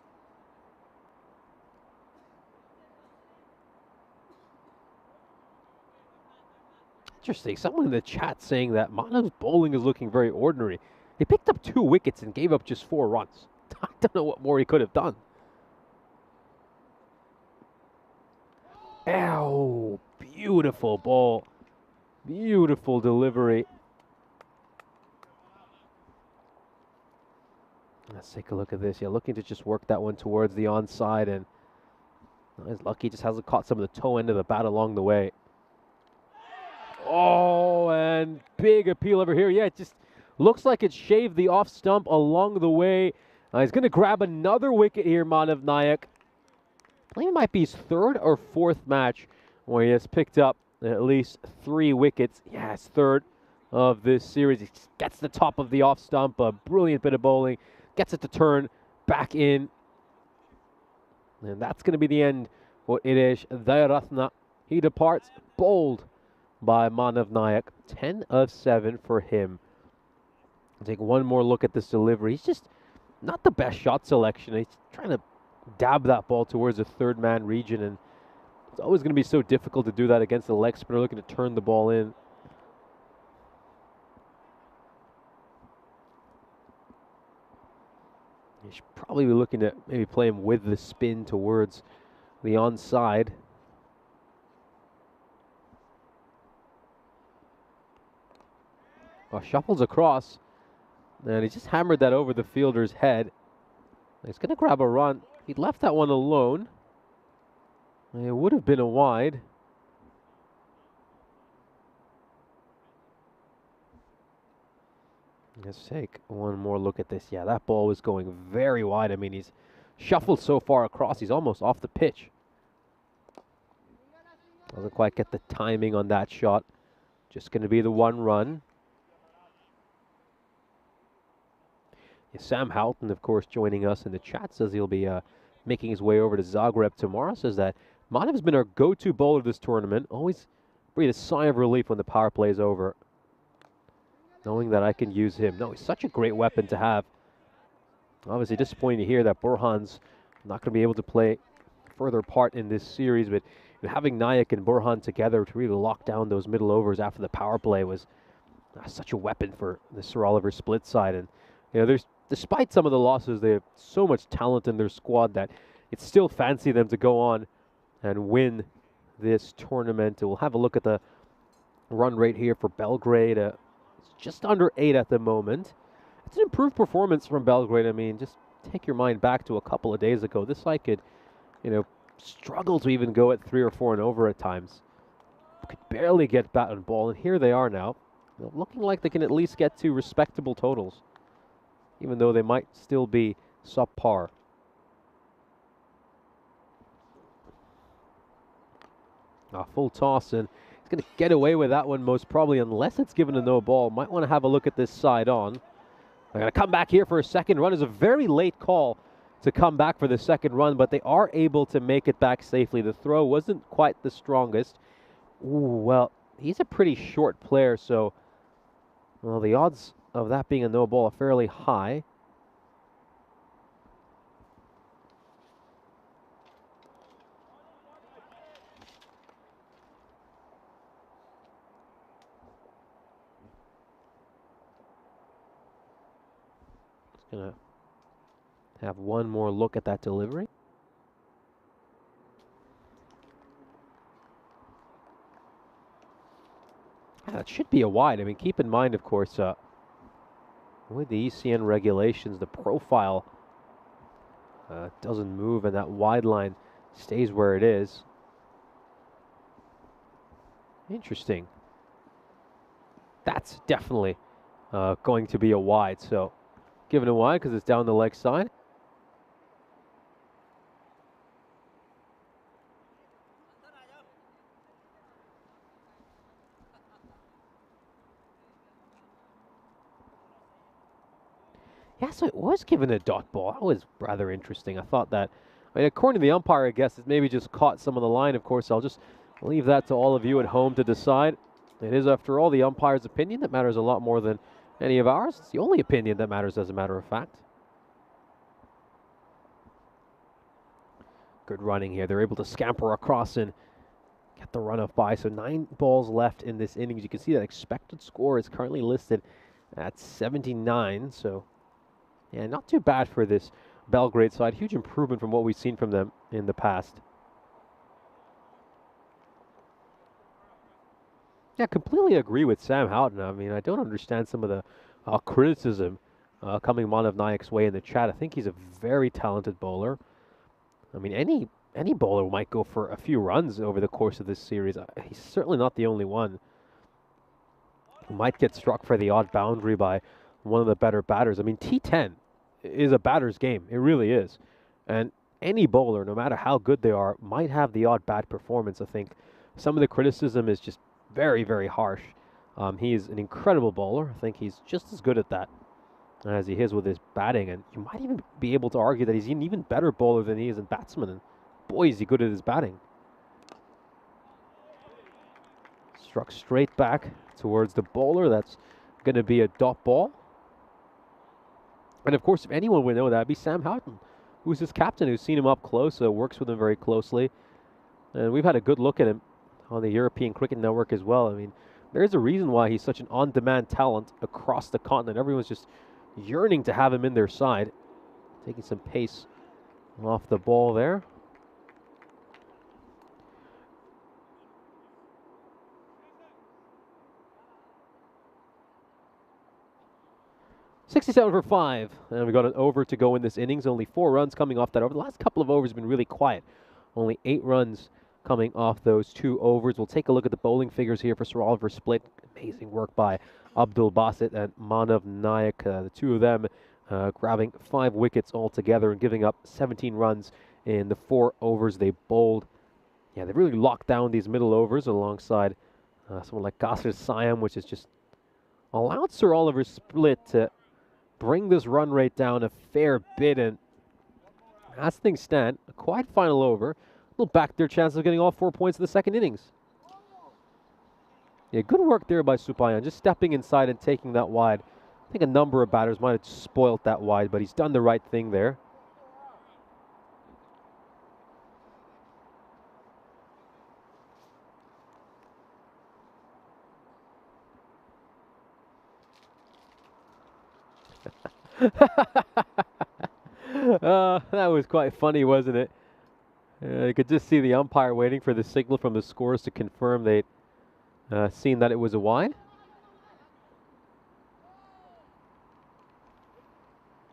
Interesting. Someone in the chat saying that Manav's bowling is looking very ordinary. He picked up 2 wickets and gave up just 4 runs. I don't know what more he could have done. Ow! Beautiful ball. Beautiful delivery. Let's take a look at this. Yeah, looking to just work that one towards the onside, and he's lucky he just hasn't caught some of the toe end of the bat along the way. Oh, and big appeal over here. Yeah, it just looks like it shaved the off stump along the way. He's going to grab another wicket here, Manav Nayak. I believe it might be his 3rd or 4th match where he has picked up at least 3 wickets. Yes, 3rd of this series. He gets the top of the off stump. A brilliant bit of bowling. Gets it to turn back in. And that's going to be the end for Idesh Dayaratna. He departs bowled by Manav Nayak. 10 of 7 for him. I'll take one more look at this delivery. He's just not the best shot selection. He's trying to dab that ball towards the 3rd man region, and it's always going to be so difficult to do that against the leg spinner looking to turn the ball in. You should probably be looking to maybe play him with the spin towards the onside. Shuffles across, and he just hammered that over the fielder's head. He's going to grab a run. He left that one alone. It would have been a wide. Let's take one more look at this. Yeah, that ball was going very wide. I mean, he's shuffled so far across, he's almost off the pitch. Doesn't quite get the timing on that shot. Just going to be the one run. Yeah, Sam Houghton, of course, joining us in the chat, says he'll be making his way over to Zagreb tomorrow. Says that Manev's been our go-to bowler this tournament. Always breathe a sigh of relief when the power play is over, knowing that I can use him. No, he's such a great weapon to have. Obviously disappointing to hear that Burhan's not going to be able to play further part in this series, but having Nayak and Burhan together to really lock down those middle overs after the power play was such a weapon for the Sir Oliver split side. And there's, despite some of the losses, they have so much talent in their squad that it's still fancy them to go on and win this tournament. We'll have a look at the run rate here for Belgrade. It's just under 8 at the moment. It's an improved performance from Belgrade. I mean, just take your mind back to a couple of days ago. This side could, struggle to even go at 3 or 4 and over at times. Could barely get bat and ball, and here they are now, looking like they can at least get to respectable totals, even though they might still be subpar. A full toss, and he's going to get away with that one most probably, unless it's given a no ball. Might want to have a look at this side on. They're going to come back here for a second run. It's a very late call to come back for the second run, but they are able to make it back safely. The throw wasn't quite the strongest. Ooh, well, he's a pretty short player, so the odds of that being a no ball are fairly high. Just gonna have one more look at that delivery. That should be a wide. I mean, keep in mind, of course, with the ECN regulations, the profile doesn't move and that wide line stays where it is. Interesting. That's definitely going to be a wide. So given a wide because it's down the leg side. Yeah, so it was given a dot ball. That was rather interesting. I thought that, according to the umpire, I guess it maybe just caught some of the line. Of course, I'll just leave that to all of you at home to decide. It is, after all, the umpire's opinion that matters a lot more than any of ours. It's the only opinion that matters, as a matter of fact. Good running here. They're able to scamper across and get the run off by. So 9 balls left in this innings. You can see that expected score is currently listed at 79. So yeah, not too bad for this Belgrade side. Huge improvement from what we've seen from them in the past. Yeah, completely agree with Sam Houghton. I mean, I don't understand some of the criticism coming Manav Nayak's way in the chat. I think he's a very talented bowler. I mean, any bowler might go for a few runs over the course of this series. He's certainly not the only one who might get struck for the odd boundary by one of the better batters. I mean, T10 is a batter's game. It really is. And any bowler, no matter how good they are, might have the odd bad performance. I think some of the criticism is just very, very harsh. He's an incredible bowler. I think he's just as good at that as he is with his batting. And you might even be able to argue that he's an even better bowler than he is a batsman. And boy, is he good at his batting. Struck straight back towards the bowler. That's going to be a dot ball. And of course, if anyone would know that, it'd be Sam Houghton, who's his captain, who's seen him up close, works with him very closely. And we've had a good look at him on the European Cricket Network as well. I mean, there's a reason why he's such an on-demand talent across the continent. Everyone's just yearning to have him in their side. taking some pace off the ball there. .67 for 5, and we got an over to go in this innings. Only 4 runs coming off that over. The last couple of overs have been really quiet. Only 8 runs coming off those 2 overs. We'll take a look at the bowling figures here for Sir Oliver Split. Amazing work by Abdul Basit and Manav Nayak. The 2 of them grabbing 5 wickets altogether and giving up 17 runs in the 4 overs they bowled. Yeah, they really locked down these middle overs alongside someone like Qasir Siam, which has just allowed Sir Oliver Split to bring this run rate down a fair bit. And as things stand, a quiet final over will back their chances of getting all 4 points in the second innings. Yeah, good work there by Supayan, just stepping inside and taking that wide. I think a number of batters might have spoilt that wide, but he's done the right thing there. That was quite funny, wasn't it? You could just see the umpire waiting for the signal from the scores to confirm they'd seen that it was a wide.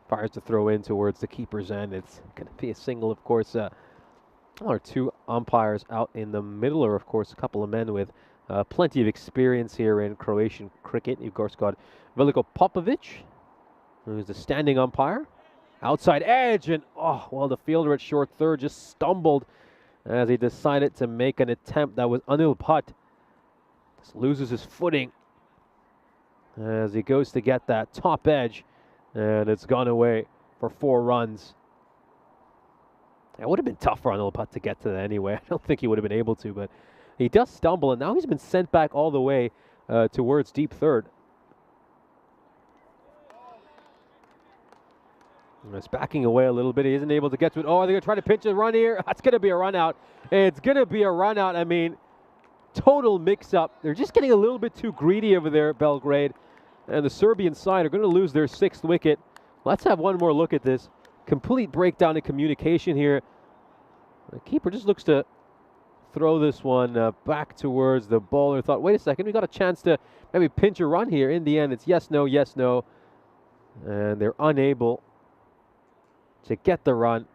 Fires to throw in towards the keeper's end. It's going to be a single, of course. One or 2 umpires out in the middle, or of course a couple of men with plenty of experience here in Croatian cricket. You've of course got Veliko Popovic, who's the standing umpire. Outside edge, and oh, well, the fielder at short third just stumbled as he decided to make an attempt. That was Anil Bhatt. Just loses his footing as he goes to get that top edge, and it's gone away for 4 runs. It would have been tough for Anil Bhatt to get to that anyway. I don't think he would have been able to, but he does stumble, and now he's been sent back all the way towards deep third. It's backing away a little bit. He isn't able to get to it. Oh, they're going to try to pinch a run here. That's going to be a run out. It's going to be a run out. I mean, total mix-up. They're just getting a little bit too greedy over there, Belgrade. And the Serbian side are going to lose their 6th wicket. Let's have one more look at this. Complete breakdown in communication here. The keeper just looks to throw this one back towards the bowler. Thought, wait a second, we got a chance to maybe pinch a run here. In the end, it's yes, no, yes, no. And they're unable to get the run,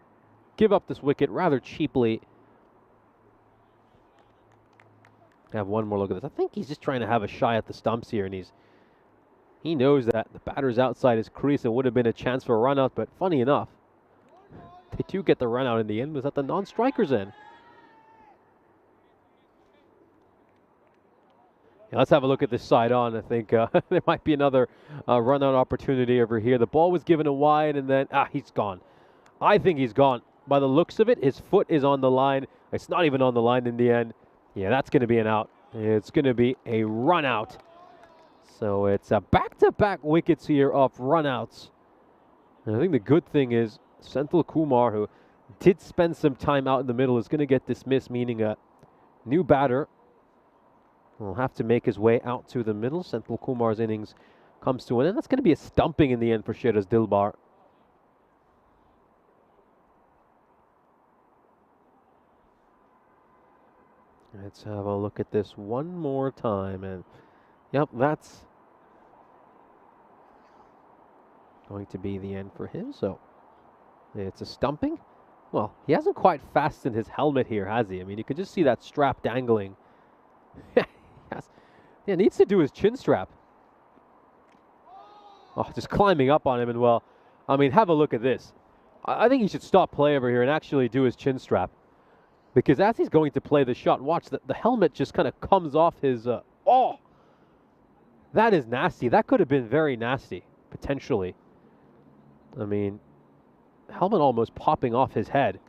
give up this wicket rather cheaply. Have one more look at this. I think he's just trying to have a shy at the stumps here, and he knows that the batter's outside his crease. It would have been a chance for a run out, but funny enough, they do get the run out in the end. Was at the non-striker's end. Yeah, let's have a look at this side on. I think there might be another run out opportunity over here. The ball was given a wide, and then he's gone. I think he's gone. By the looks of it, his foot is on the line. It's not even on the line in the end. Yeah, that's going to be an out. It's going to be a run out. So it's a back-to-back wickets here of run outs. And I think the good thing is Senthil Kumar, who did spend some time out in the middle, is going to get dismissed, meaning a new batter will have to make his way out to the middle. Senthil Kumar's innings comes to an end. That's going to be a stumping in the end for Shiraz Dilbar. Let's have a look at this one more time, and yep, that's going to be the end for him. So it's a stumping. Well, he hasn't quite fastened his helmet here, has he? I mean, you could just see that strap dangling. Yes. Yeah, needs to do his chin strap. Oh, just climbing up on him, and well, I mean, have a look at this. I think he should stop play over here and actually do his chin strap. Because as he's going to play the shot, watch, the helmet just kind of comes off his... oh! That is nasty. That could have been very nasty, potentially. I mean, helmet almost popping off his head.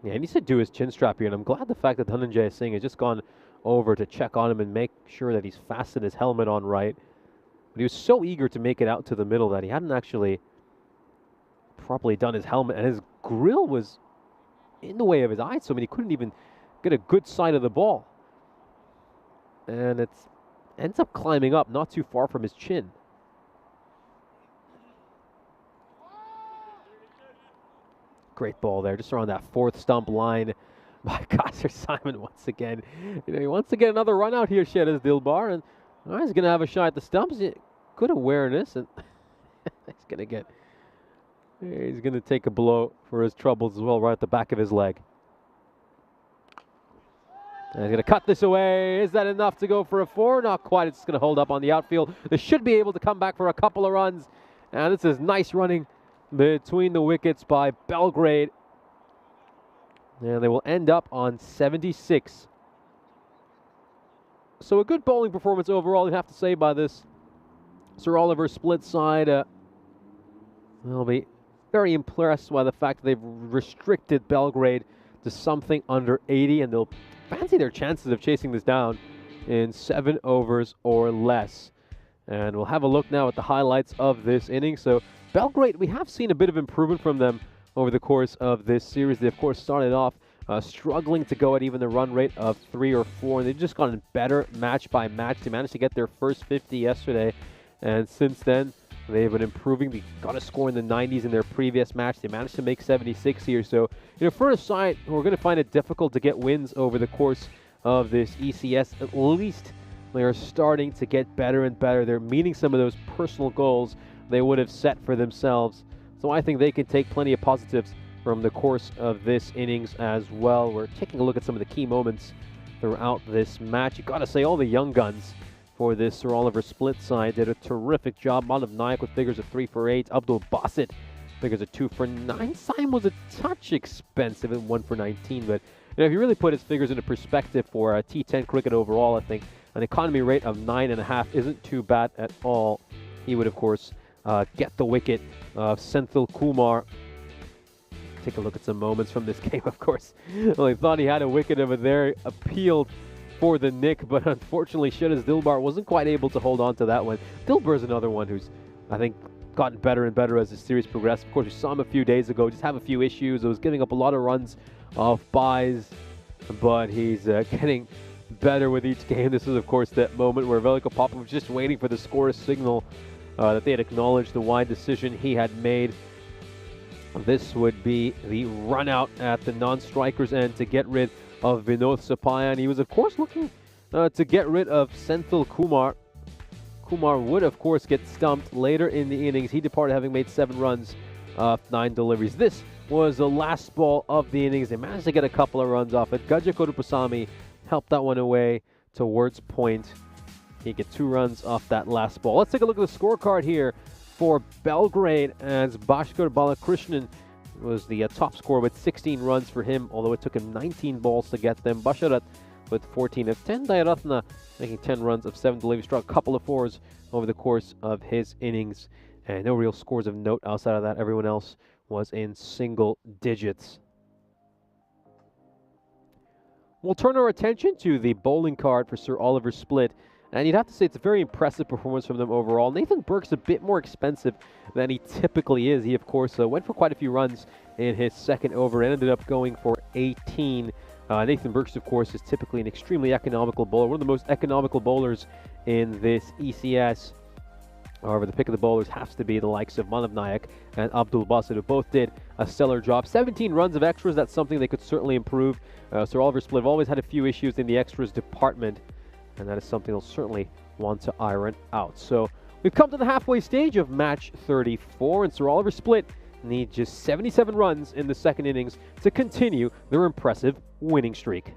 Yeah, he needs to do his chin strap here, and I'm glad the fact that Dhananjaya Singh has just gone over to check on him and make sure that he's fastened his helmet on right. But he was so eager to make it out to the middle that he hadn't actually properly done his helmet, and his grill was in the way of his eyes, so I mean he couldn't even get a good sight of the ball. And it ends up climbing up not too far from his chin. Great ball there, just around that fourth stump line by Kaiser Simon once again. He wants to get another run out here, Shedas Dilbar, and he's going to have a shot at the stumps. Good awareness, and he's going to take a blow for his troubles as well, right at the back of his leg. And he's going to cut this away. Is that enough to go for a 4? Not quite. It's going to hold up on the outfield. They should be able to come back for a couple of runs. And this is nice running between the wickets by Belgrade. And they will end up on 76. So a good bowling performance overall, you'd have to say, by this Sir Oliver split side. They'll be very impressed by the fact that they've restricted Belgrade to something under 80, and they'll fancy their chances of chasing this down in 7 overs or less. And we'll have a look now at the highlights of this inning. So Belgrade, we have seen a bit of improvement from them over the course of this series. They, of course, started off struggling to go at even the run rate of 3 or 4, and they've just gotten better match by match. They managed to get their first 50 yesterday, and since then, they've been improving. They got a score in the 90s in their previous match. They managed to make 76 here. So, for a side who are going to find it difficult to get wins over the course of this ECS, at least they are starting to get better and better. They're meeting some of those personal goals they would have set for themselves. So I think they can take plenty of positives from the course of this innings as well. We're taking a look at some of the key moments throughout this match. You've got to say all the young guns for this Sir Oliver split side did a terrific job. Manav Nayak with figures of 3 for 8. Abdul Basit figures of 2 for 9. Simon was a touch expensive at 1 for 19, but if you really put his figures into perspective for T10 cricket overall, I think an economy rate of 9.5 isn't too bad at all. He would, of course, get the wicket of Senthil Kumar. Take a look at some moments from this game, of course. Well, he thought he had a wicket over there, appealed for the nick, but unfortunately Shedas Dilbar wasn't quite able to hold on to that one. Dilbar's another one who's, I think, gotten better and better as the series progressed. Of course, we saw him a few days ago just have a few issues. It was giving up a lot of runs off buys, but he's getting better with each game. This is, of course, that moment where Veliko Popov was just waiting for the score signal that they had acknowledged the wide decision he had made. This would be the run out at the non-strikers end to get rid of Vinod Sapayan. He was, of course, looking to get rid of Senthil Kumar. Kumar would, of course, get stumped later in the innings. He departed having made 7 runs off 9 deliveries. This was the last ball of the innings. They managed to get a couple of runs off it. Gajah Kodupasamy helped that one away towards point. He get 2 runs off that last ball. Let's take a look at the scorecard here for Belgrade, as Bhaskar Balakrishnan was the top scorer with 16 runs for him, although it took him 19 balls to get them. Basharat with 14 of 10. Dayaratna making 10 runs of 7 deliveries, struck a couple of 4s over the course of his innings. And no real scores of note outside of that. Everyone else was in single digits. We'll turn our attention to the bowling card for Sir Oliver Split. And you'd have to say it's a very impressive performance from them overall. Nathan Burke's a bit more expensive than he typically is. He, of course, went for quite a few runs in his second over and ended up going for 18. Nathan Burks, of course, is typically an extremely economical bowler, one of the most economical bowlers in this ECS. However, the pick of the bowlers has to be the likes of Manav Nayak and Abdul Basit, who both did a stellar job. 17 runs of extras, that's something they could certainly improve. Sir Oliver Split have always had a few issues in the extras department, and that is something they'll certainly want to iron out. So we've come to the halfway stage of match 34, and Sir Oliver Split need just 77 runs in the second innings to continue their impressive winning streak.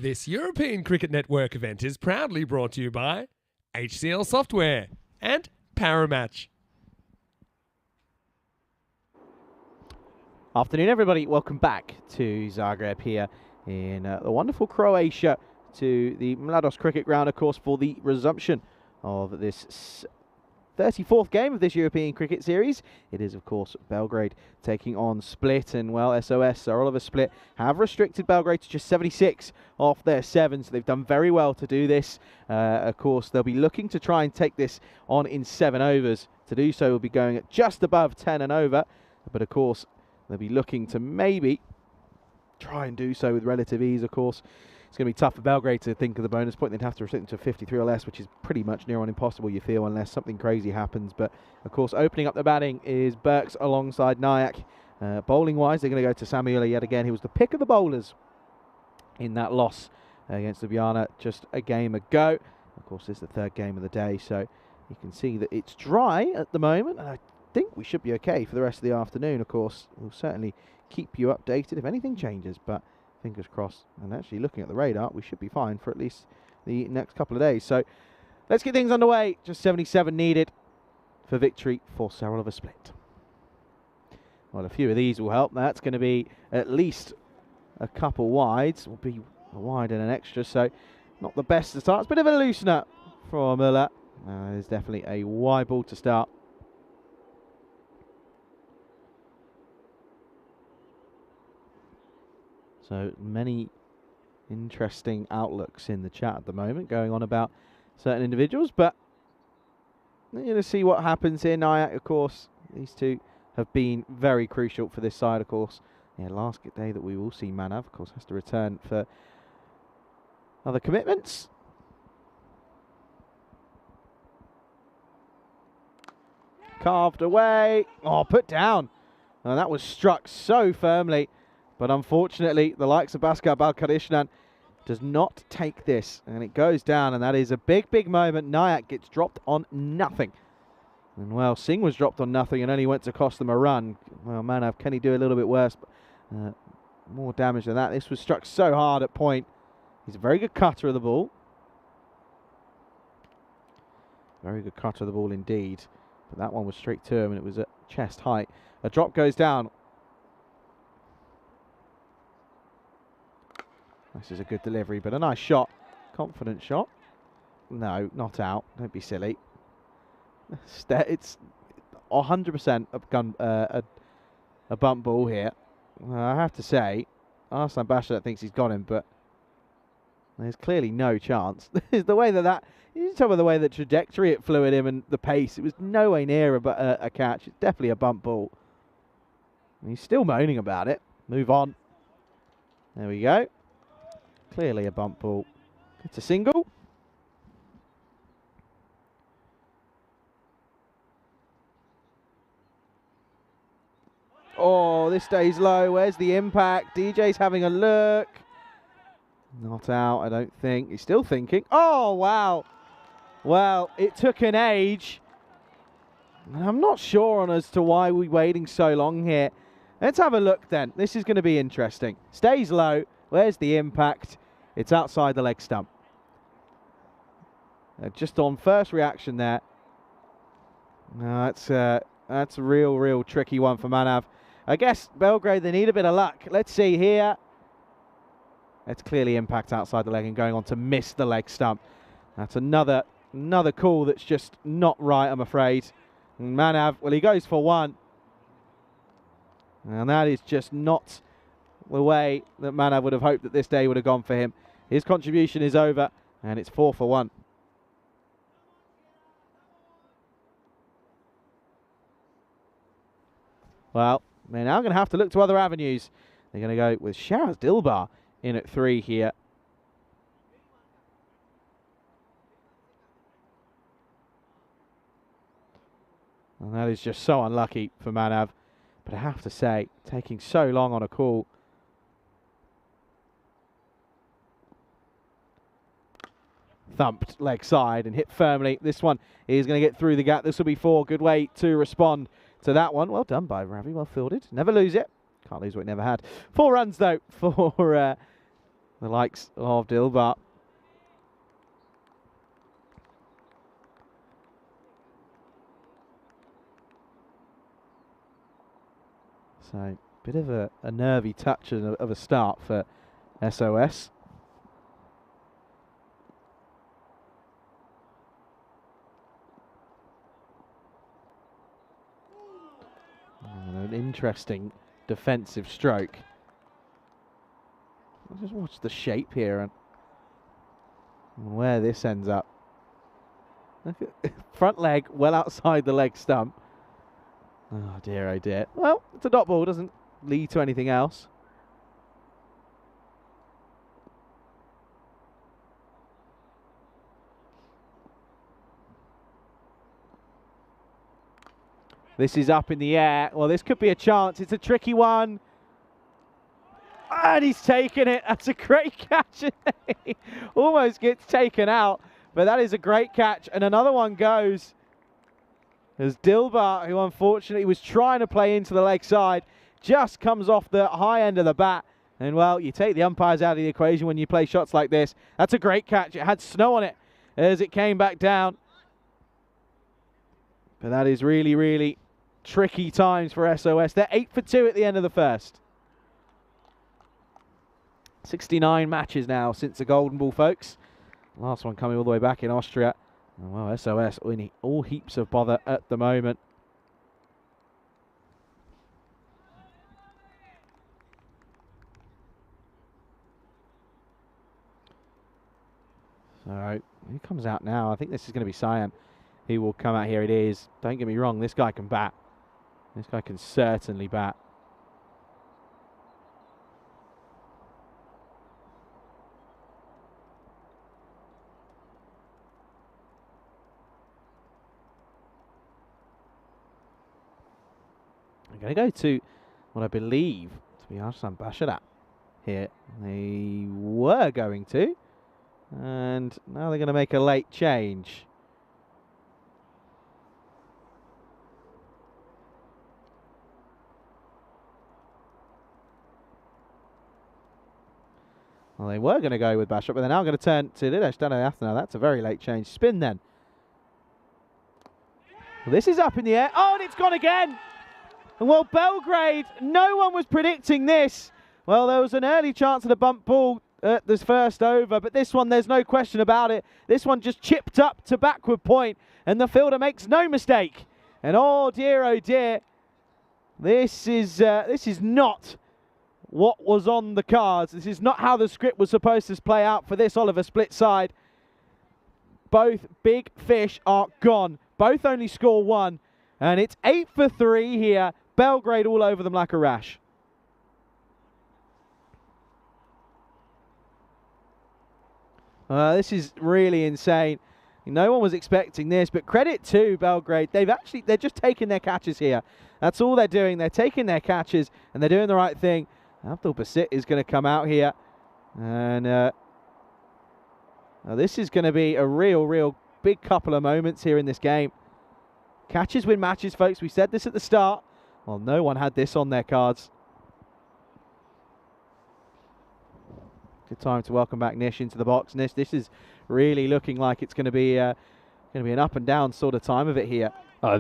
This European Cricket Network event is proudly brought to you by HCL Software and Paramatch. Afternoon, everybody. Welcome back to Zagreb here in the wonderful Croatia, to the Mladost Cricket Ground, of course, for the resumption of this 34th game of this European Cricket Series. It is, of course, Belgrade taking on Split, and, well, SOS, Sir Oliver Split, have restricted Belgrade to just 76 off their 7, so they've done very well to do this. Of course, they'll be looking to try and take this on in 7 overs. To do so, we'll be going at just above 10 and over, but, of course, they'll be looking to maybe try and do so with relative ease, of course. It's going to be tough for Belgrade to think of the bonus point. They'd have to restrict them to 53 or less, which is pretty much near on impossible, you feel, unless something crazy happens. But, of course, opening up the batting is Burks alongside Nayak. Bowling-wise, they're going to go to Samuela yet again. He was the pick of the bowlers in that loss against Ljubljana just a game ago. Of course, this is the 3rd game of the day, so you can see that it's dry at the moment. And I think we should be okay for the rest of the afternoon, of course. We'll certainly keep you updated if anything changes, but fingers crossed, and actually looking at the radar, we should be fine for at least the next couple of days. So let's get things underway. Just 77 needed for victory for Sir Oliver Split. Well, a few of these will help. That's going to be at least a couple wides. Will be a wide and an extra, so not the best to start. It's a bit of a loosener for Muller. There's definitely a wide ball to start. So many interesting outlooks in the chat at the moment going on about certain individuals, but you're going to see what happens here. Nayak, of course, these two have been very crucial for this side, of course. Yeah, last day that we will see Manav, of course, has to return for other commitments. Carved away. Oh, put down. And that was struck so firmly. But unfortunately, the likes of Bhaskar Balkarishnan does not take this. And it goes down, and that is a big, big moment. Nayak gets dropped on nothing. And, well, Singh was dropped on nothing and only went to cost them a run. Well, Manav, can he do a little bit worse? But, more damage than that. This was struck so hard at point. He's a very good cutter of the ball. Very good cutter of the ball indeed. But that one was straight to him, and it was at chest height. A drop goes down. This is a good delivery, but a nice shot. Confident shot. No, not out. Don't be silly. It's 100% a bump ball here. I have to say, Arslan Basha thinks he's got him, but there's clearly no chance. The way that you can tell by the way the trajectory it flew at him and the pace, it was no way near a catch. It's definitely a bump ball. And he's still moaning about it. Move on. There we go. Clearly a bump ball. It's a single. Oh, this stays low. Where's the impact? DJ's having a look. Not out, I don't think. He's still thinking. Oh, wow. Well, it took an age. And I'm not sure as to why we're waiting so long here. Let's have a look then. This is going to be interesting. Stays low. Where's the impact? It's outside the leg stump. Just on first reaction there. No, that's a real tricky one for Manav. I guess Belgrade, they need a bit of luck. Let's see here. It's clearly impact outside the leg and going on to miss the leg stump. That's another call that's just not right, I'm afraid. And Manav, well, he goes for one. And that is just not the way that Manav would have hoped that this day would have gone for him. His contribution is over, and it's 4 for 1. Well, they're now going to have to look to other avenues. They're going to go with Sharaz Dilbar in at 3 here. And that is just so unlucky for Manav. But I have to say, taking so long on a call. Thumped leg side and hit firmly. This one is going to get through the gap. This will be 4. Good way to respond to that one. Well done by Ravi. Well fielded. Never lose it. Can't lose what he never had. 4 runs, though, for the likes of Dilbar. So, bit of a nervy touch of a start for SOS. An interesting defensive stroke. I'll just watch the shape here and where this ends up. Look at front leg well outside the leg stump. Oh dear, oh dear. Well, it's a dot ball, doesn't lead to anything else. This is up in the air. Well, this could be a chance. It's a tricky one. And he's taken it. That's a great catch. Almost gets taken out. But that is a great catch. And another one goes as Dilbar, who unfortunately was trying to play into the leg side, just comes off the high end of the bat. And, well, you take the umpires out of the equation when you play shots like this. That's a great catch. It had snow on it as it came back down. But that is really, really tricky times for SOS. They're 8 for 2 at the end of the first. 69 matches now since the Golden Ball, folks. Last one coming all the way back in Austria. Well, SOS in all heaps of bother at the moment. So he comes out now. I think this is going to be Siam. He will come out here. It is. Don't get me wrong. This guy can bat. This guy can certainly bat. I'm going to go to what I believe to be Arslan Basharat here. They were going to. And now they're going to make a late change. Well, they were going to go with Bashar, but they're now going to turn to Dinesh Dhanayatha. That's a very late change. Spin then. Well, this is up in the air. Oh, and it's gone again. And well, Belgrade, no one was predicting this. Well, there was an early chance of a bump ball at this first over, but this one, there's no question about it. This one just chipped up to backward point, and the fielder makes no mistake. And oh dear, this is not what was on the cards. This is not how the script was supposed to play out for this Oliver split side. Both big fish are gone. Both only score one, and it's 8 for 3 here. Belgrade all over them like a rash. This is really insane. No one was expecting this, but credit to Belgrade. They're just taking their catches here. That's all they're doing. They're taking their catches, and they're doing the right thing. Abdul Basit is going to come out here. And this is going to be a real big couple of moments here in this game. Catches win matches, folks. We said this at the start. Well, no one had this on their cards. Good time to welcome back Nish into the box. Nish, this is really looking like it's going to be an up and down sort of time of it here.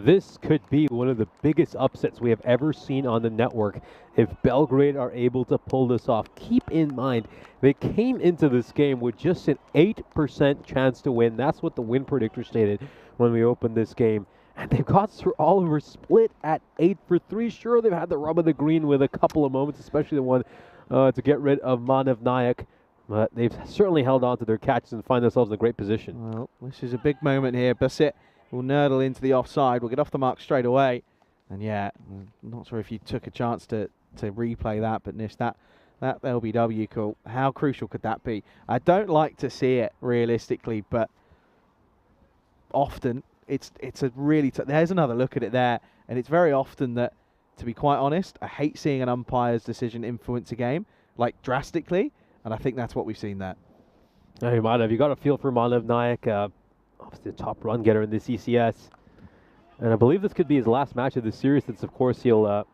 This could be one of the biggest upsets we have ever seen on the network if Belgrade are able to pull this off. Keep in mind, they came into this game with just an 8% chance to win. That's what the win predictor stated when we opened this game. And they've got through Oliver split at 8 for 3. Sure, they've had the rub of the green with a couple of moments, especially the one to get rid of Manav Nayak. But they've certainly held on to their catches and find themselves in a great position. Well, this is a big moment here. Basit will nurdle into the offside. We'll get off the mark straight away. And yeah, I'm not sure if you took a chance to replay that, but Nish, that LBW call, how crucial could that be? I don't like to see it realistically, but often it's a really there's another look at it there, and it's very often that, to be quite honest, I hate seeing an umpire's decision influence a game like drastically, and I think that's what we've seen there. Hey, Manav, you got a feel for Manav Nayak, obviously the top run getter in this ECS, and I believe this could be his last match of the series, since of course he'll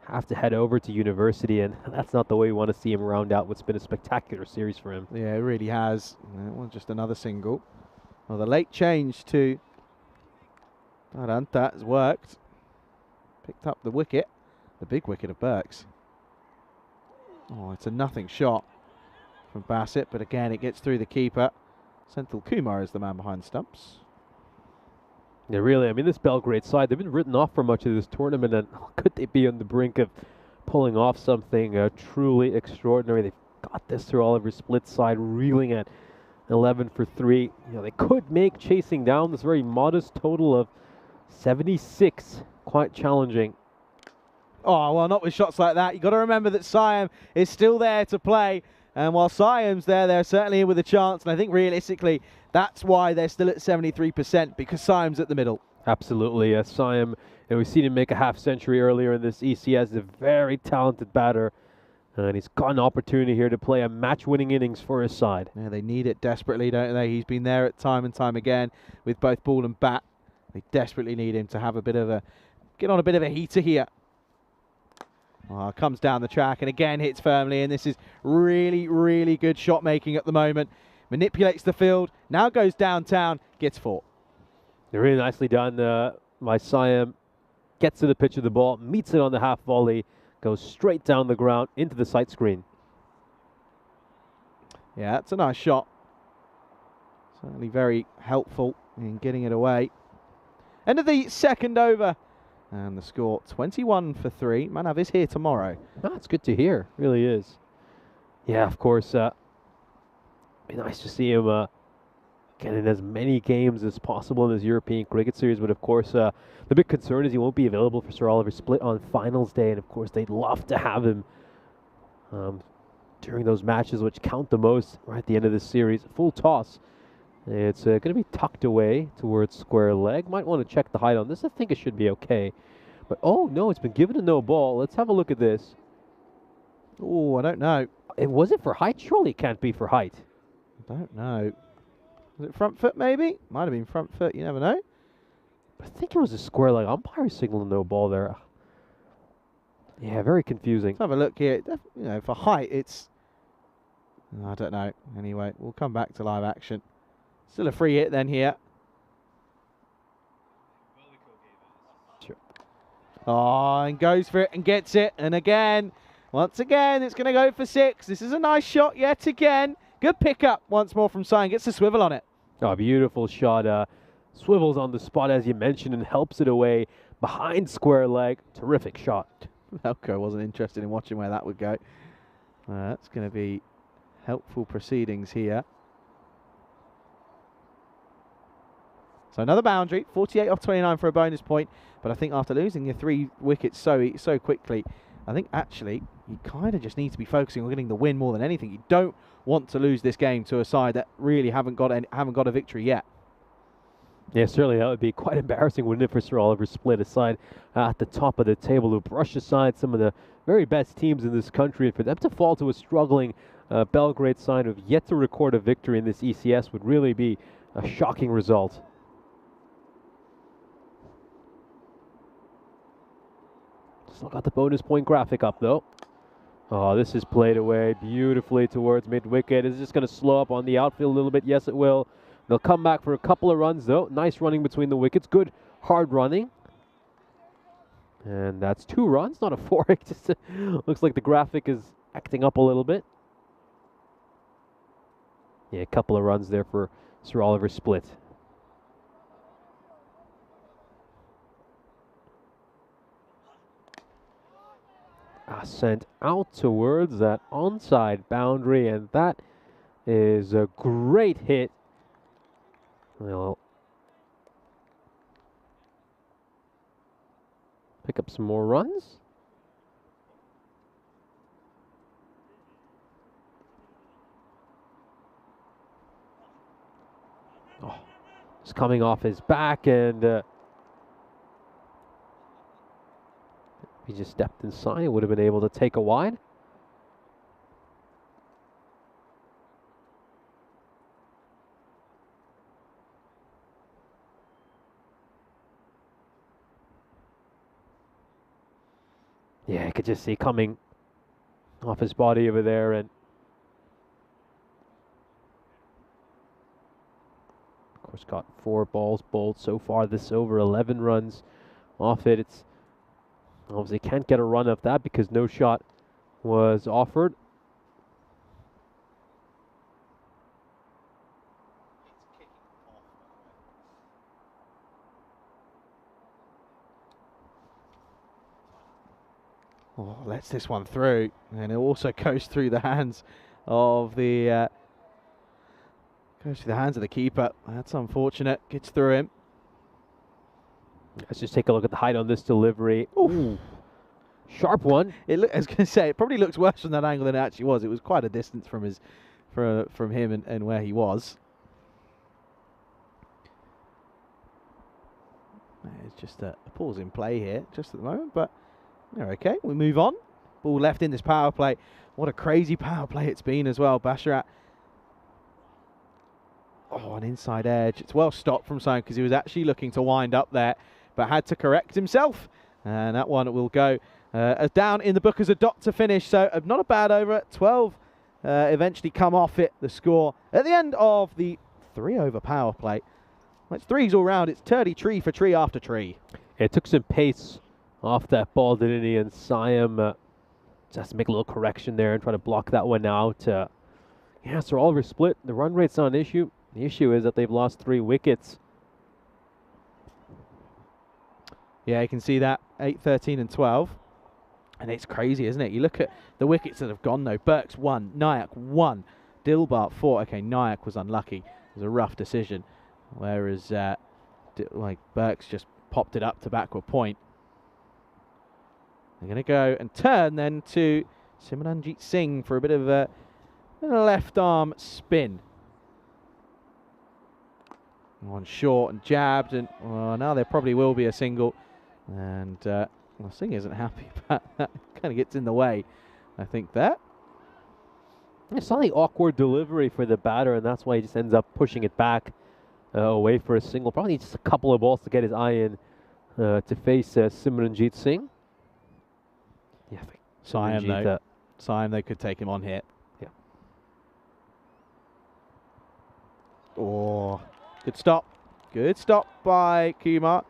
have to head over to university, and that's not the way we want to see him round out what's been a spectacular series for him. Yeah, it really has. Well, just another single. Well, the late change to Taranta has worked. Picked up the wicket, the big wicket of Burks. Oh, it's a nothing shot from Bassett, but again, it gets through the keeper. Senthil Kumar is the man behind the stumps. Yeah, really, I mean, this Belgrade side, they've been written off for much of this tournament, and could they be on the brink of pulling off something truly extraordinary? They've got this through Oliver Split's side, reeling at 11 for 3. You know, they could make chasing down this very modest total of 76 quite challenging. Oh, well, not with shots like that. You've got to remember that Siam is still there to play. And while Siam's there, they're certainly in with a chance. And I think realistically, that's why they're still at 73%, because Siam's at the middle. Absolutely. Siam, we've seen him make a half century earlier in this ECS. He's a very talented batter. And he's got an opportunity here to play a match-winning innings for his side. Yeah, they need it desperately, don't they? He's been there at time and time again with both ball and bat. They desperately need him to have a bit of a, get on a bit of a heater here. Oh, comes down the track and again hits firmly, and this is really, really good shot making at the moment. Manipulates the field, now goes downtown, gets 4. They're really nicely done by Siam. Gets to the pitch of the ball, meets it on the half volley, goes straight down the ground into the sight screen. Yeah, that's a nice shot. Certainly very helpful in getting it away. End of the second over. And the score 21 for 3. Manav is here tomorrow. That's good to hear. Really is. Yeah, of course. Be nice to see him get in as many games as possible in this European Cricket Series. But of course, the big concern is he won't be available for Sir Oliver Split on finals day. And of course, they'd love to have him during those matches which count the most right at the end of this series. Full toss. It's going to be tucked away towards square leg. Might want to check the height on this. I think it should be okay. But, oh, no, it's been given a no ball. Let's have a look at this. Oh, I don't know. Was it for height? Surely it can't be for height. I don't know. Was it front foot, maybe? Might have been front foot. You never know. I think it was a square leg. Umpire signaled no ball there. Yeah, very confusing. Let's have a look here. You know, for height, it's... I don't know. Anyway, we'll come back to live action. Still a free hit then here. Sure. Oh, and goes for it and gets it. And again, once again, it's going to go for 6. This is a nice shot yet again. Good pickup once more from Sion. Gets the swivel on it. Oh, beautiful shot. Swivels on the spot, as you mentioned, and helps it away behind square leg. Terrific shot. Velko wasn't interested in watching where that would go. That's going to be helpful proceedings here. So another boundary, 48 off 29 for a bonus point. But I think after losing your 3 wickets so quickly, I think actually you kind of just need to be focusing on getting the win more than anything. You don't want to lose this game to a side that really haven't got a victory yet. Yeah, certainly that would be quite embarrassing, wouldn't it, for Sir Oliver Split, aside at the top of the table, who brush aside some of the very best teams in this country, and for them to fall to a struggling Belgrade side who've yet to record a victory in this ECS would really be a shocking result. Still got the bonus point graphic up, though. Oh, this is played away beautifully towards mid-wicket. Is this going to slow up on the outfield a little bit? Yes, it will. They'll come back for a couple of runs, though. Nice running between the wickets. Good hard running. And that's 2 runs, not a 4. It just looks like the graphic is acting up a little bit. Yeah, a couple of runs there for Sir Oliver Split. Sent out towards that onside boundary, and that is a great hit. Well, pick up some more runs. Oh, it's coming off his back, and he just stepped inside. Would have been able to take a wide. Yeah, I could just see coming off his body over there, and of course got 4 balls bowled so far this over, 11 runs off it. It's obviously can't get a run off that because no shot was offered. Oh, lets this one through, and it also goes through the hands of the keeper. That's unfortunate. Gets through him. Let's just take a look at the height on this delivery. Ooh, sharp one. I was going to say it probably looks worse from that angle than it actually was. It was quite a distance from him and where he was. It's just a pause in play here, just at the moment, but they're okay. We move on. Ball left in this power play. What a crazy power play it's been as well. Basharat. Oh, an inside edge. It's well stopped from Simon because he was actually looking to wind up there, but had to correct himself. And that one will go down in the book as a dot to finish. So not a bad over. 12 eventually come off it. The score at the end of the 3-over power play. Well, it's threes all round. It's 30 tree for tree after tree. It took some pace off that ball, didn't he? And Siam just has to make a little correction there and try to block that one out. Yeah, so all over split. The run rate's not an issue. The issue is that they've lost 3 wickets. Yeah, you can see that. 8, 13 and 12. And it's crazy, isn't it? You look at the wickets that have gone, though. Burks 1, Nayak 1, Dilbart 4. Okay, Nayak was unlucky. It was a rough decision. Whereas Burks just popped it up to backward point. They're going to go and turn then to Simranjit Singh for a bit of a left arm spin. One short and jabbed, and now there probably will be a single. And Singh isn't happy, but that kind of gets in the way, I think, there. It's slightly awkward delivery for the batter, and that's why he just ends up pushing it back away for a single. Probably just a couple of balls to get his eye in to face Simranjit Singh. Yeah, I think Siam, they could take him on here. Yeah. Oh, good stop. Good stop by Kumar.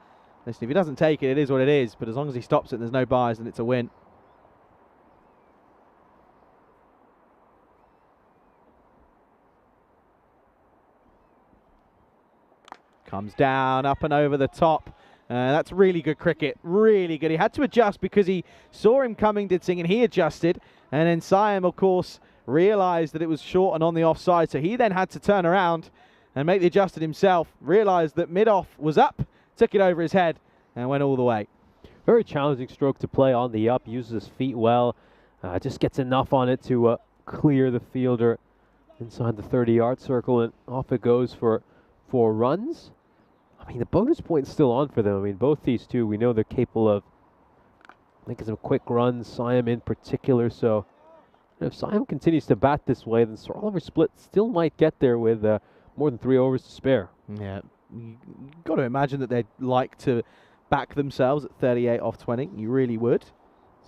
Listen, if he doesn't take it, it is what it is. But as long as he stops it and there's no buys, then it's a win. Comes down, up and over the top. That's really good cricket, really good. He had to adjust because he saw him coming, did Singh, and he adjusted. And then Siam, of course, realised that it was short and on the offside, so he then had to turn around and make the adjustment himself, realised that mid-off was up, took it over his head, and went all the way. Very challenging stroke to play on the up, uses his feet well, just gets enough on it to clear the fielder inside the 30-yard circle, and off it goes for 4 runs. I mean, the bonus point's still on for them. I mean, both these two, we know they're capable of making some quick runs, Siam in particular. So if Siam continues to bat this way, then Sir Oliver Split still might get there with more than 3 overs to spare. Yeah, you've got to imagine that they'd like to back themselves at 38 off 20. You really would.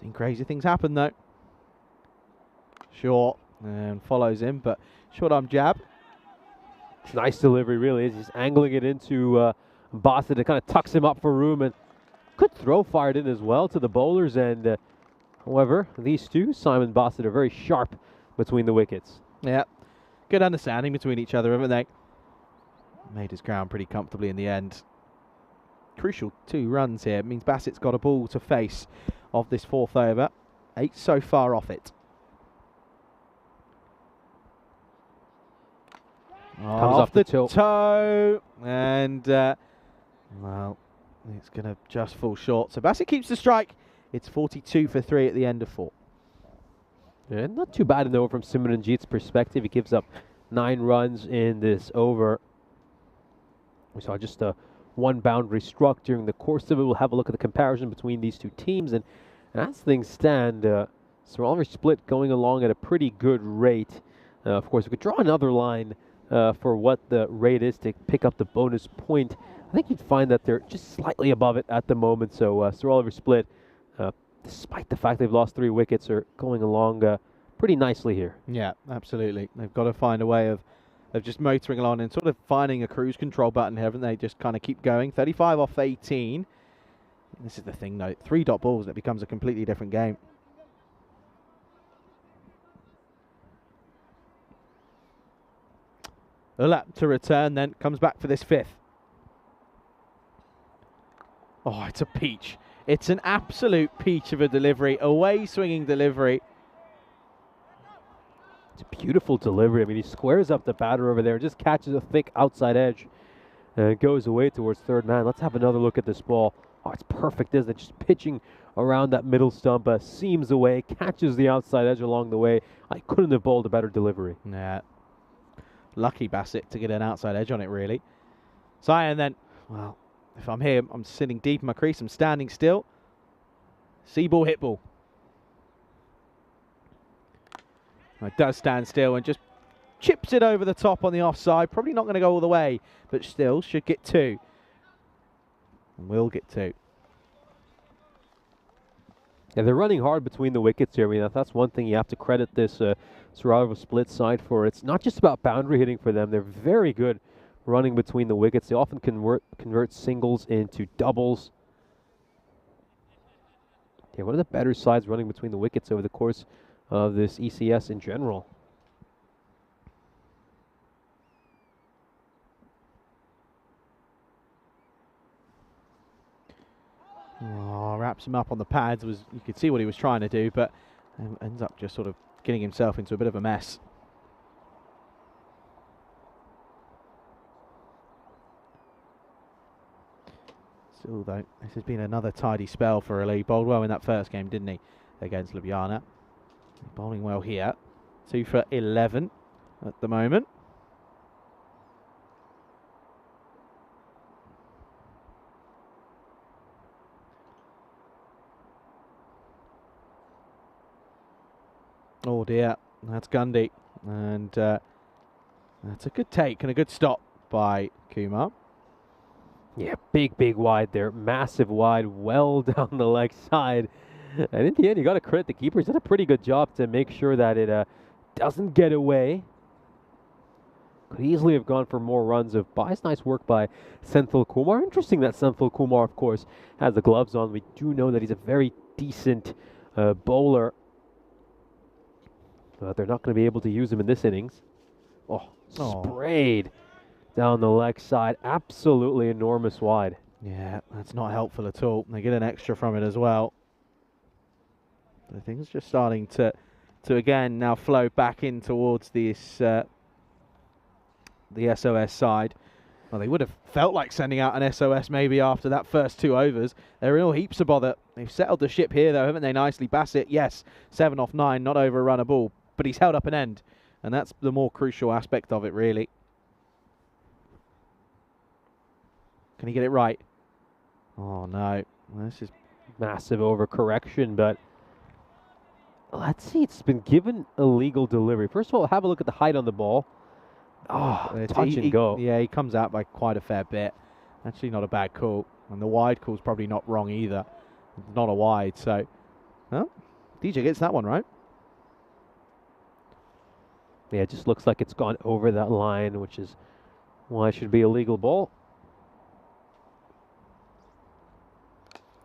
Seen crazy things happen, though. Short, and follows him, but short arm jab. Nice delivery, really is. He's angling it into Bassett. It kind of tucks him up for room, and good throw fired in as well to the bowlers. And however, these two, Simon and Bassett, are very sharp between the wickets. Yeah, good understanding between each other, haven't they? Made his ground pretty comfortably in the end. Crucial 2 runs here. It means Bassett's got a ball to face of this 4th over. 8 so far off it. Comes off the toe, and well, it's going to just fall short. So Bassett keeps the strike. It's 42 for 3 at the end of 4. Yeah, not too bad though from Simranjit's perspective. He gives up 9 runs in this over. We saw just 1 boundary struck during the course of it. We'll have a look at the comparison between these two teams, and as things stand, Sir Oliver Split going along at a pretty good rate. Of course, we could draw another line for what the rate is to pick up the bonus point. I think you'd find that they're just slightly above it at the moment. So Sir Oliver Split despite the fact they've lost 3 wickets, are going along pretty nicely here. Yeah, absolutely. They've got to find a way of just motoring along and sort of finding a cruise control button here, haven't they? Just kind of keep going. 35 off 18. This is the thing, though. 3 dot balls, and it becomes a completely different game. Ulap to return then, comes back for this 5th. Oh, it's a peach. It's an absolute peach of a delivery. Away swinging delivery. It's a beautiful delivery. I mean, he squares up the batter over there and just catches a thick outside edge and goes away towards third man. Let's have another look at this ball. Oh, it's perfect, isn't it? Just pitching around that middle stump, seams away, catches the outside edge along the way. I couldn't have bowled a better delivery. Yeah. Lucky Bassett to get an outside edge on it, really. Cyan then, well, if I'm here, I'm sitting deep in my crease. I'm standing still. See ball, hit ball. It does stand still and just chips it over the top on the offside. Probably not going to go all the way, but still should get 2. And will get 2. Yeah, they're running hard between the wickets here. I mean, that's one thing you have to credit this Survival split side for. It's not just about boundary hitting for them. They're very good running between the wickets. They often convert singles into doubles. Yeah, one of the better sides running between the wickets over the course of this ECS in general. Oh, wraps him up on the pads. You could see what he was trying to do, but ends up just sort of getting himself into a bit of a mess. Still, though, this has been another tidy spell for Ali. Bowled well in that first game, didn't he, against Ljubljana? Bowling well here. 2 for 11 at the moment. Oh dear, that's Gundy. And that's a good take and a good stop by Kumar. Yeah, big wide there. Massive wide, well down the leg side. And in the end, you got to credit the keeper. He's done a pretty good job to make sure that it doesn't get away. Could easily have gone for more runs of buys. Nice work by Senthil Kumar. Interesting that Senthil Kumar, of course, has the gloves on. We do know that he's a very decent bowler. But they're not going to be able to use him in this innings. Oh, sprayed down the leg side. Absolutely enormous wide. Yeah, that's not helpful at all. They get an extra from it as well. The thing's just starting to again now flow back in towards this the SOS side. Well, they would have felt like sending out an SOS maybe after that first 2 overs. They're in all heaps of bother. They've settled the ship here, though, haven't they, nicely? Bassett, yes, 7 off 9, not over a run a ball, but he's held up an end, and that's the more crucial aspect of it, really. Can he get it right? Oh, no. Well, this is massive overcorrection, but let's see. It's been given a legal delivery. First of all, have a look at the height on the ball. Oh, touch and go. Yeah, he comes out by quite a fair bit. Actually, not a bad call. And the wide call's probably not wrong either. Not a wide, so... Well, DJ gets that one right. Yeah, it just looks like it's gone over that line, which is why it should be a legal ball.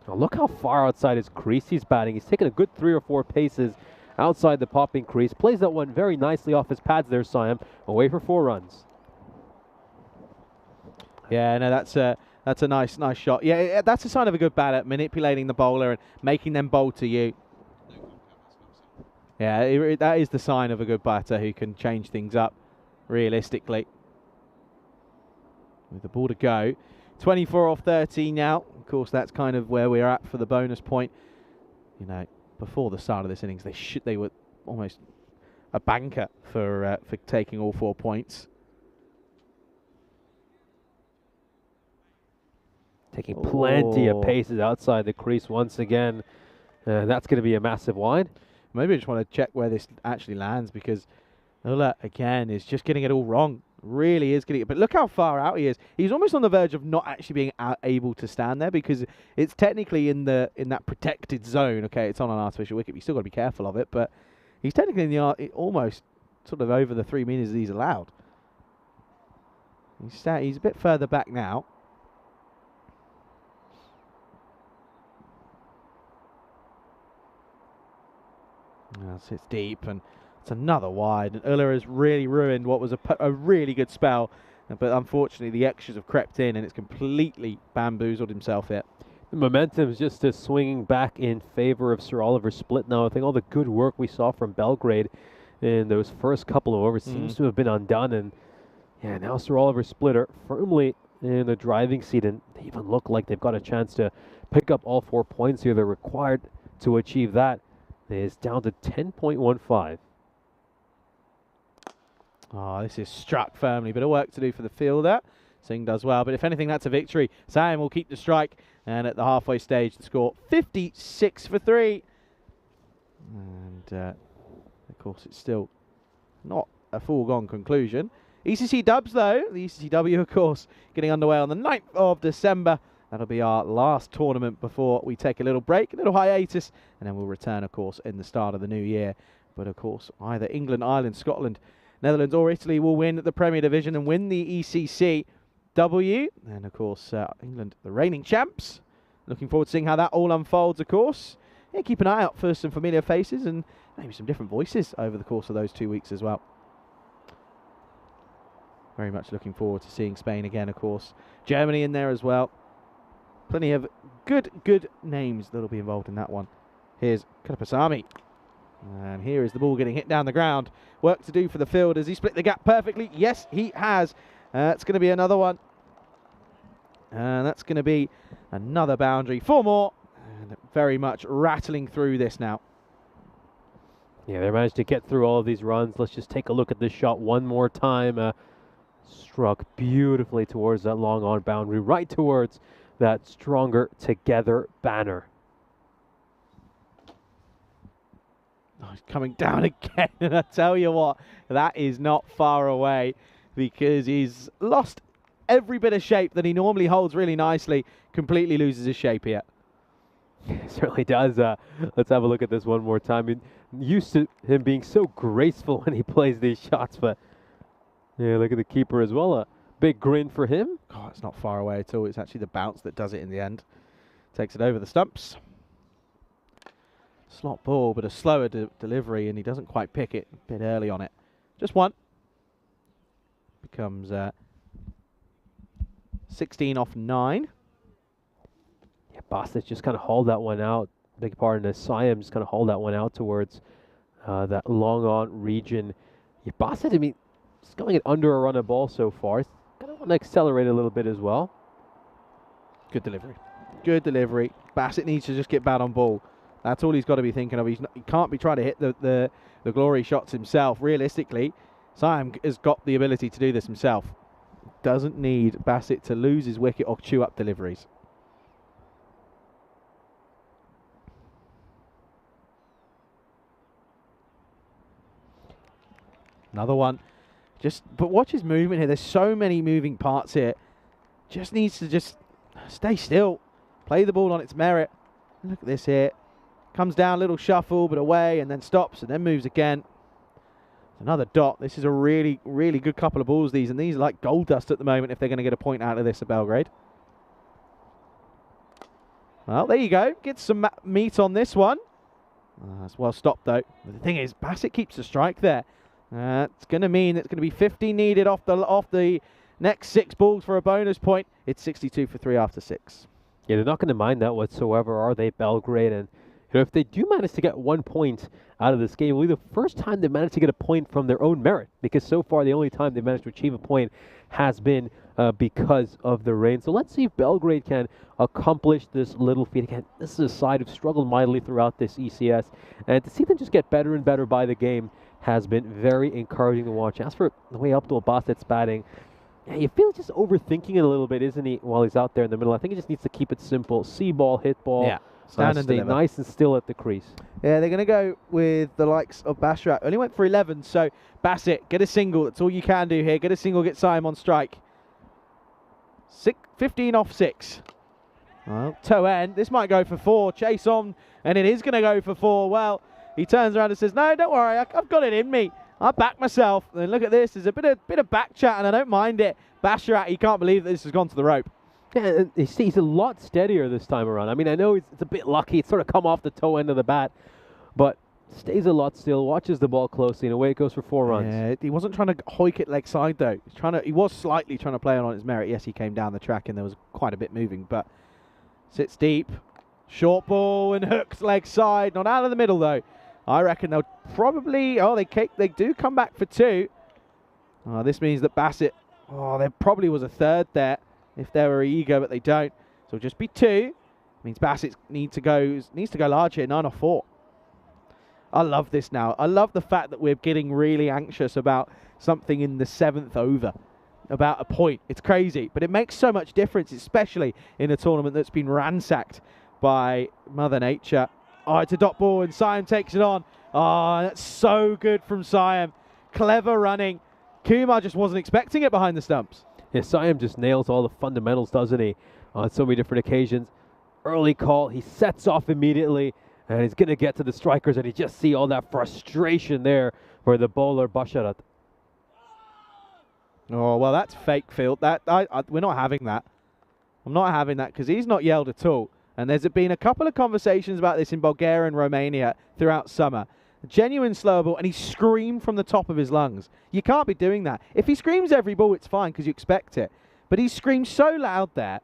Oh, look how far outside his crease he's batting. He's taken a good 3 or 4 paces outside the popping crease. Plays that one very nicely off his pads there, Siam. Away for 4 runs. Yeah, no, that's a nice shot. Yeah, that's a sign of a good batter, manipulating the bowler and making them bowl to you. Yeah, that is the sign of a good batter who can change things up realistically. With the ball to go. 24 off 13 now. Of course, that's kind of where we're at for the bonus point. You know, before the start of this innings, they were almost a banker for taking all 4 points. Taking plenty of paces outside the crease once again. That's going to be a massive wide. Maybe I just want to check where this actually lands, because Ulla, again, is just getting it all wrong. Really is getting it. But look how far out he is. He's almost on the verge of not actually being able to stand there because it's technically in that protected zone. Okay, it's on an artificial wicket. You still got to be careful of it, but he's technically in the almost sort of over the 3 meters that he's allowed. He's a bit further back now. It's deep, and it's another wide. And Ulla has really ruined what was a really good spell, but unfortunately the extras have crept in, and it's completely bamboozled himself here. The momentum is just swinging back in favor of Sir Oliver Split now. I think all the good work we saw from Belgrade in those first couple of overs seems to have been undone, and yeah, now Sir Oliver Split are firmly in the driving seat, and they even look like they've got a chance to pick up all 4 points here. They're required to achieve that. Is down to 10.15. Oh, this is struck firmly. Bit of work to do for the fielder. Singh does well, but if anything, that's a victory. Sam will keep the strike, and at the halfway stage, the score 56 for 3. And of course, it's still not a foregone conclusion. ECC dubs, though. The ECCW, of course, getting underway on the 9th of December. That'll be our last tournament before we take a little break, a little hiatus, and then we'll return, of course, in the start of the new year. But, of course, either England, Ireland, Scotland, Netherlands or Italy will win the Premier Division and win the ECCW. And, of course, England, the reigning champs. Looking forward to seeing how that all unfolds, of course. Yeah, keep an eye out for some familiar faces and maybe some different voices over the course of those 2 weeks as well. Very much looking forward to seeing Spain again, of course. Germany in there as well. Plenty of good names that'll be involved in that one. Here's Karapasamy. And here is the ball getting hit down the ground. Work to do for the field. Has he split the gap perfectly? Yes, he has. It's going to be another one. And that's going to be another boundary. 4 more. And very much rattling through this now. Yeah, they managed to get through all of these runs. Let's just take a look at this shot one more time. Struck beautifully towards that long on boundary, right towards that Stronger Together banner. Oh, he's coming down again, and I tell you what, that is not far away because he's lost every bit of shape that he normally holds really nicely, completely loses his shape here. It certainly does. Let's have a look at this one more time. I'm used to him being so graceful when he plays these shots, but yeah, look at the keeper as well. A big grin for him. Oh, it's not far away at all. It's actually the bounce that does it in the end. Takes it over the stumps. Slot ball, but a slower delivery, and he doesn't quite pick it a bit early on it. Just one. Becomes 16 off 9. Yeah, Bostic just kind of hauled that one out. Big part in Siam just kind of hauled that one out towards that long on region. Yeah, Bostic, I mean, he's going it under a run of ball so far. He's going to want to accelerate a little bit as well. Good delivery. Good delivery. Bassett needs to just get bad on ball. That's all he's got to be thinking of. He can't be trying to hit the glory shots himself. Realistically, Siam has got the ability to do this himself. Doesn't need Bassett to lose his wicket or chew up deliveries. Another one. But watch his movement here. There's so many moving parts here. Just needs to just stay still. Play the ball on its merit. Look at this here. Comes down, little shuffle, but away, and then stops, and then moves again. Another dot. This is a really, really good couple of balls, these, and these are like gold dust at the moment if they're going to get a point out of this at Belgrade. Well, there you go. Get some meat on this one. That's well stopped, though. But the thing is, Bassett keeps the strike there. It's going to mean it's going to be 50 needed off the next 6 balls for a bonus point. It's 62 for 3 after 6. Yeah, they're not going to mind that whatsoever, are they, Belgrade? And you know, if they do manage to get 1 point out of this game, it'll be the first time they managed to get a point from their own merit, because so far the only time they managed to achieve a point has been because of the rain. So let's see if Belgrade can accomplish this little feat. Again, this is a side who've struggled mightily throughout this ECS, and to see them just get better and better by the game has been very encouraging to watch. As for the way Abdul Bassett's batting, yeah, you feel just overthinking it a little bit, isn't he, while he's out there in the middle? I think he just needs to keep it simple. See ball, hit ball. Yeah. Stand and stay deliver. nice and still at the crease. Yeah, they're going to go with the likes of Basharat. Only went for 11, so Bassett, get a single. That's all you can do here. Get a single, get Siam on strike. 15 off 6. Well, toe end. This might go for 4. Chase on, and it is going to go for 4. Well, he turns around and says, no, don't worry, I've got it in me. I back myself. And look at this. There's a bit of back chat, and I don't mind it. Basharat, he can't believe that this has gone to the rope. Yeah, he's a lot steadier this time around. I mean, I know it's a bit lucky. It's sort of come off the toe end of the bat, but stays a lot still, watches the ball closely, and away it goes for 4 runs. Yeah, he wasn't trying to hoik it leg side, though. He was slightly trying to play it on its merit. Yes, he came down the track, and there was quite a bit moving, but sits deep. Short ball and hooks leg side. Not out of the middle, though. I reckon they'll probably... Oh, they do come back for 2. Oh, this means that Bassett... Oh, there probably was a third there if they were eager, but they don't. So it'll just be 2. Means Bassett needs to go large here, 9 or 4. I love this now. I love the fact that we're getting really anxious about something in the 7th over, about a point. It's crazy, but it makes so much difference, especially in a tournament that's been ransacked by Mother Nature. Oh, it's a dot ball, and Siam takes it on. Oh, that's so good from Siam. Clever running. Kumar just wasn't expecting it behind the stumps. Yeah, Siam just nails all the fundamentals, doesn't he, on so many different occasions. Early call, he sets off immediately, and he's going to get to the strikers, and you just see all that frustration there for the bowler, Basharat. Oh, well, that's fake field. We're not having that. I'm not having that because he's not yelled at all. And there's been a couple of conversations about this in Bulgaria and Romania throughout summer. A genuine slower ball, and he screamed from the top of his lungs. You can't be doing that. If he screams every ball, it's fine because you expect it. But he screamed so loud there.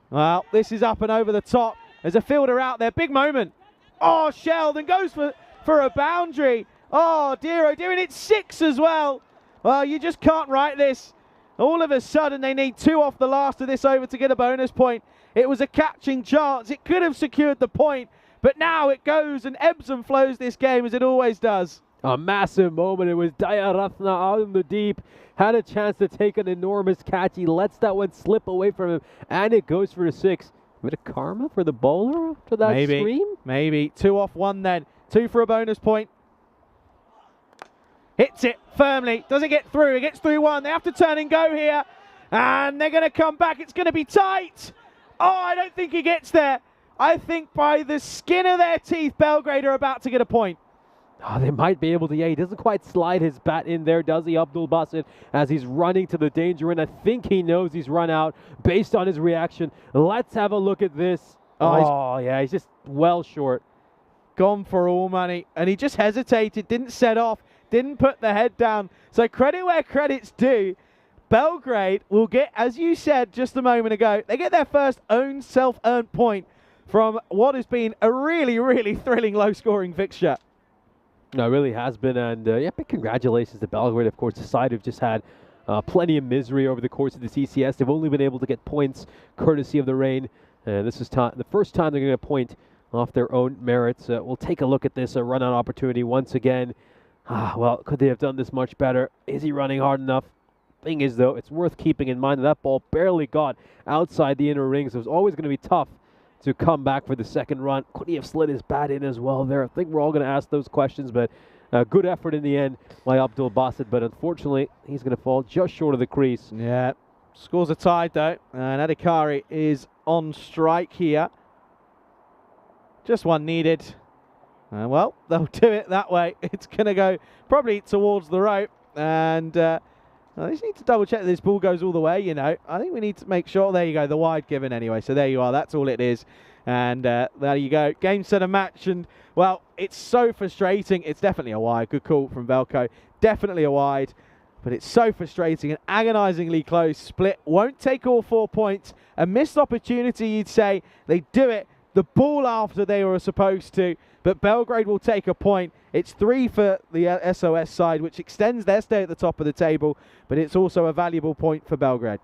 Well, this is up and over the top. There's a fielder out there. Big moment. Oh, Sheldon goes for a boundary. Oh, dear, and it's 6 as well. Well, you just can't write this. All of a sudden, they need 2 off the last of this over to get a bonus point. It was a catching chance. It could have secured the point, but now it goes and ebbs and flows this game as it always does. A massive moment. It was Dayaratna out in the deep. Had a chance to take an enormous catch. He lets that one slip away from him, and it goes for a 6. A bit of karma for the bowler after that scream? Maybe. 2 off 1 then. 2 for a bonus point. Hits it firmly. Does it get through? It gets through 1. They have to turn and go here. And they're going to come back. It's going to be tight. Oh, I don't think he gets there. I think by the skin of their teeth, Belgrade are about to get a point. Oh, they might be able to. Yeah, he doesn't quite slide his bat in there, does he, Abdul Basit, as he's running to the danger end. I think he knows he's run out based on his reaction. Let's have a look at this. Oh, yeah, he's just well short. Gone for all money. And he just hesitated, didn't set off, didn't put the head down. So credit where credit's due. Belgrade will get, as you said just a moment ago, they get their first own self-earned point from what has been a really, really thrilling low-scoring fixture. No, it really has been, and yeah, big congratulations to Belgrade, of course, the side who've just had plenty of misery over the course of this ECS. They've only been able to get points courtesy of the rain, and this is the first time they're going to get a point off their own merits. We'll take a look at this run-out opportunity once again. Well, could they have done this much better? Is he running hard enough? Thing is, though, it's worth keeping in mind that that ball barely got outside the inner ring, so it's always going to be tough to come back for the second run. Could he have slid his bat in as well there? I think we're all going to ask those questions, but good effort in the end by Abdul Basit, but unfortunately, he's going to fall just short of the crease. Yeah, scores are tied, though, and Adhikari is on strike here. Just one needed. Well, they'll do it that way. It's going to go probably towards the rope, and I just need to double check that this ball goes all the way, you know. I think we need to make sure. There you go, the wide given anyway. So there you are. That's all it is. And there you go. Game, set, and match. And, well, it's so frustrating. It's definitely a wide. Good call from Velko. Definitely a wide. But it's so frustrating and agonisingly close. Split won't take all 4 points. A missed opportunity, you'd say. They do it. The ball after they were supposed to. But Belgrade will take a point. It's 3 for the SOS side, which extends their stay at the top of the table, but it's also a valuable point for Belgrade.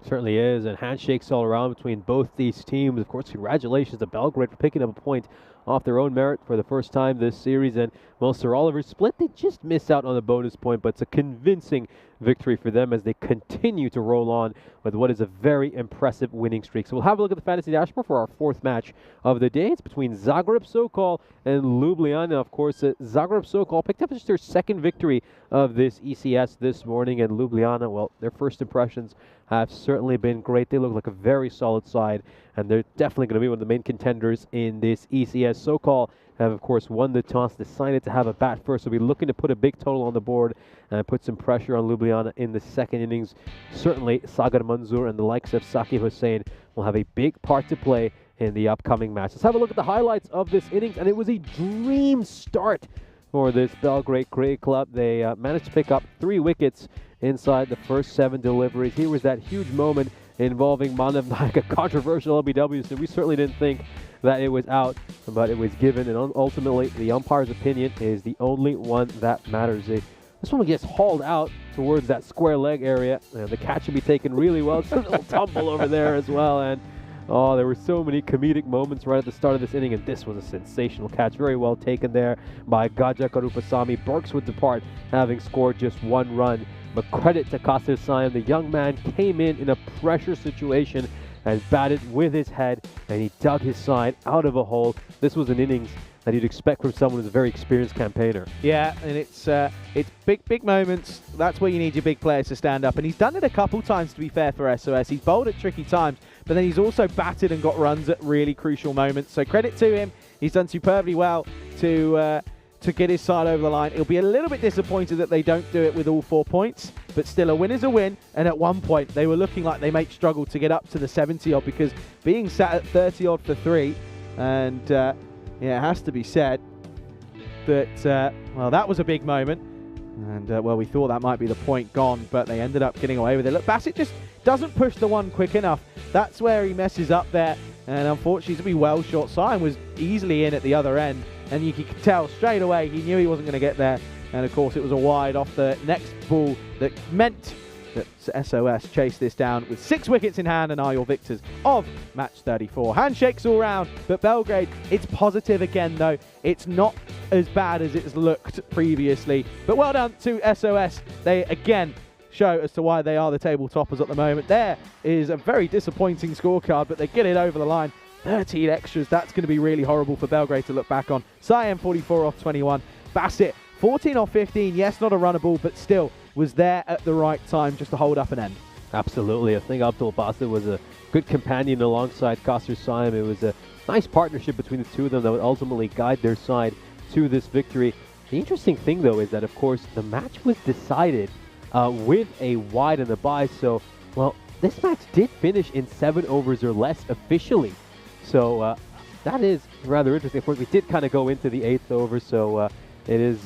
Certainly is, and handshakes all around between both these teams. Of course, congratulations to Belgrade for picking up a point off their own merit for the first time this series, and well, Sir Oliver's split, they just missed out on the bonus point, but it's a convincing victory for them as they continue to roll on with what is a very impressive winning streak. So we'll have a look at the fantasy dashboard for our fourth match of the day. It's between Zagreb Sokol and Ljubljana. Of course, Zagreb Sokol picked up just their second victory of this ECS this morning, and Ljubljana, well, their first impressions have certainly been great. They look like a very solid side, and they're definitely going to be one of the main contenders in this ECS. Sokol have, of course, won the toss, decided to have a bat first. So we'll be looking to put a big total on the board and put some pressure on Ljubljana in the second innings. Certainly, Sagar Manzoor and the likes of Saki Hussain will have a big part to play in the upcoming match. Let's have a look at the highlights of this innings, and it was a dream start for this Belgrade Cricket Club. They managed to pick up 3 wickets inside the first 7 deliveries. Here was that huge moment involving Manav Naik, a controversial LBW, so we certainly didn't think that it was out, but it was given, and ultimately the umpire's opinion is the only one that matters. This one gets hauled out towards that square leg area, and the catch should be taken really well. Just a little tumble over there as well, and oh, there were so many comedic moments right at the start of this inning, and this was a sensational catch. Very well taken there by Gaja Karupasamy. Burks would depart, having scored just 1 run. But credit to Kasir Sayam. The young man came in a pressure situation and batted with his head, and he dug his side out of a hole. This was an innings that you'd expect from someone who's a very experienced campaigner. Yeah, and it's big moments. That's where you need your big players to stand up. And he's done it a couple times, to be fair, for SOS. He's bowled at tricky times, but then he's also batted and got runs at really crucial moments. So credit to him. He's done superbly well to get his side over the line. He'll be a little bit disappointed that they don't do it with all 4 points, but still, a win is a win. And at one point, they were looking like they might struggle to get up to the 70-odd, because being sat at 30-odd for 3, and yeah, it has to be said that, well, that was a big moment. And, well, we thought that might be the point gone, but they ended up getting away with it. Look, Bassett just doesn't push the one quick enough. That's where he messes up there. And unfortunately, to be well short, Sion was easily in at the other end. And you could tell straight away he knew he wasn't going to get there. And, of course, it was a wide off the next ball that meant that SOS chased this down with 6 wickets in hand and are your victors of match 34. Handshakes all round, but Belgrade, it's positive again, though. It's not as bad as it's looked previously. But well done to SOS. They, again, show as to why they are the table toppers at the moment. There is a very disappointing scorecard, but they get it over the line. 13 extras, that's going to be really horrible for Belgrade to look back on. Siam 44 off 21. Bassett 14 off 15. Yes, not a runner ball, but still was there at the right time just to hold up an end. Absolutely. I think Abdul Bassett was a good companion alongside Kasir Siam. It was a nice partnership between the two of them that would ultimately guide their side to this victory. The interesting thing, though, is that, of course, the match was decided with a wide and a bye. So, well, this match did finish in 7 overs or less officially. So that is rather interesting. Of course, we did kind of go into the 8th over, so it is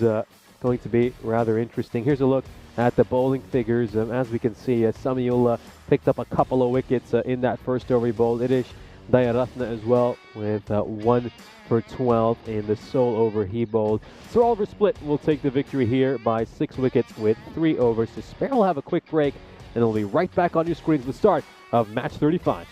going to be rather interesting. Here's a look at the bowling figures. As we can see, Samuel picked up a couple of wickets in that first over he bowled. Irish Dayaratna as well with 1 for 12 in the sole over he bowled. So Oliver Split will take the victory here by 6 wickets with 3 overs. So Spare will have a quick break, and we'll be right back on your screens with the start of match 35.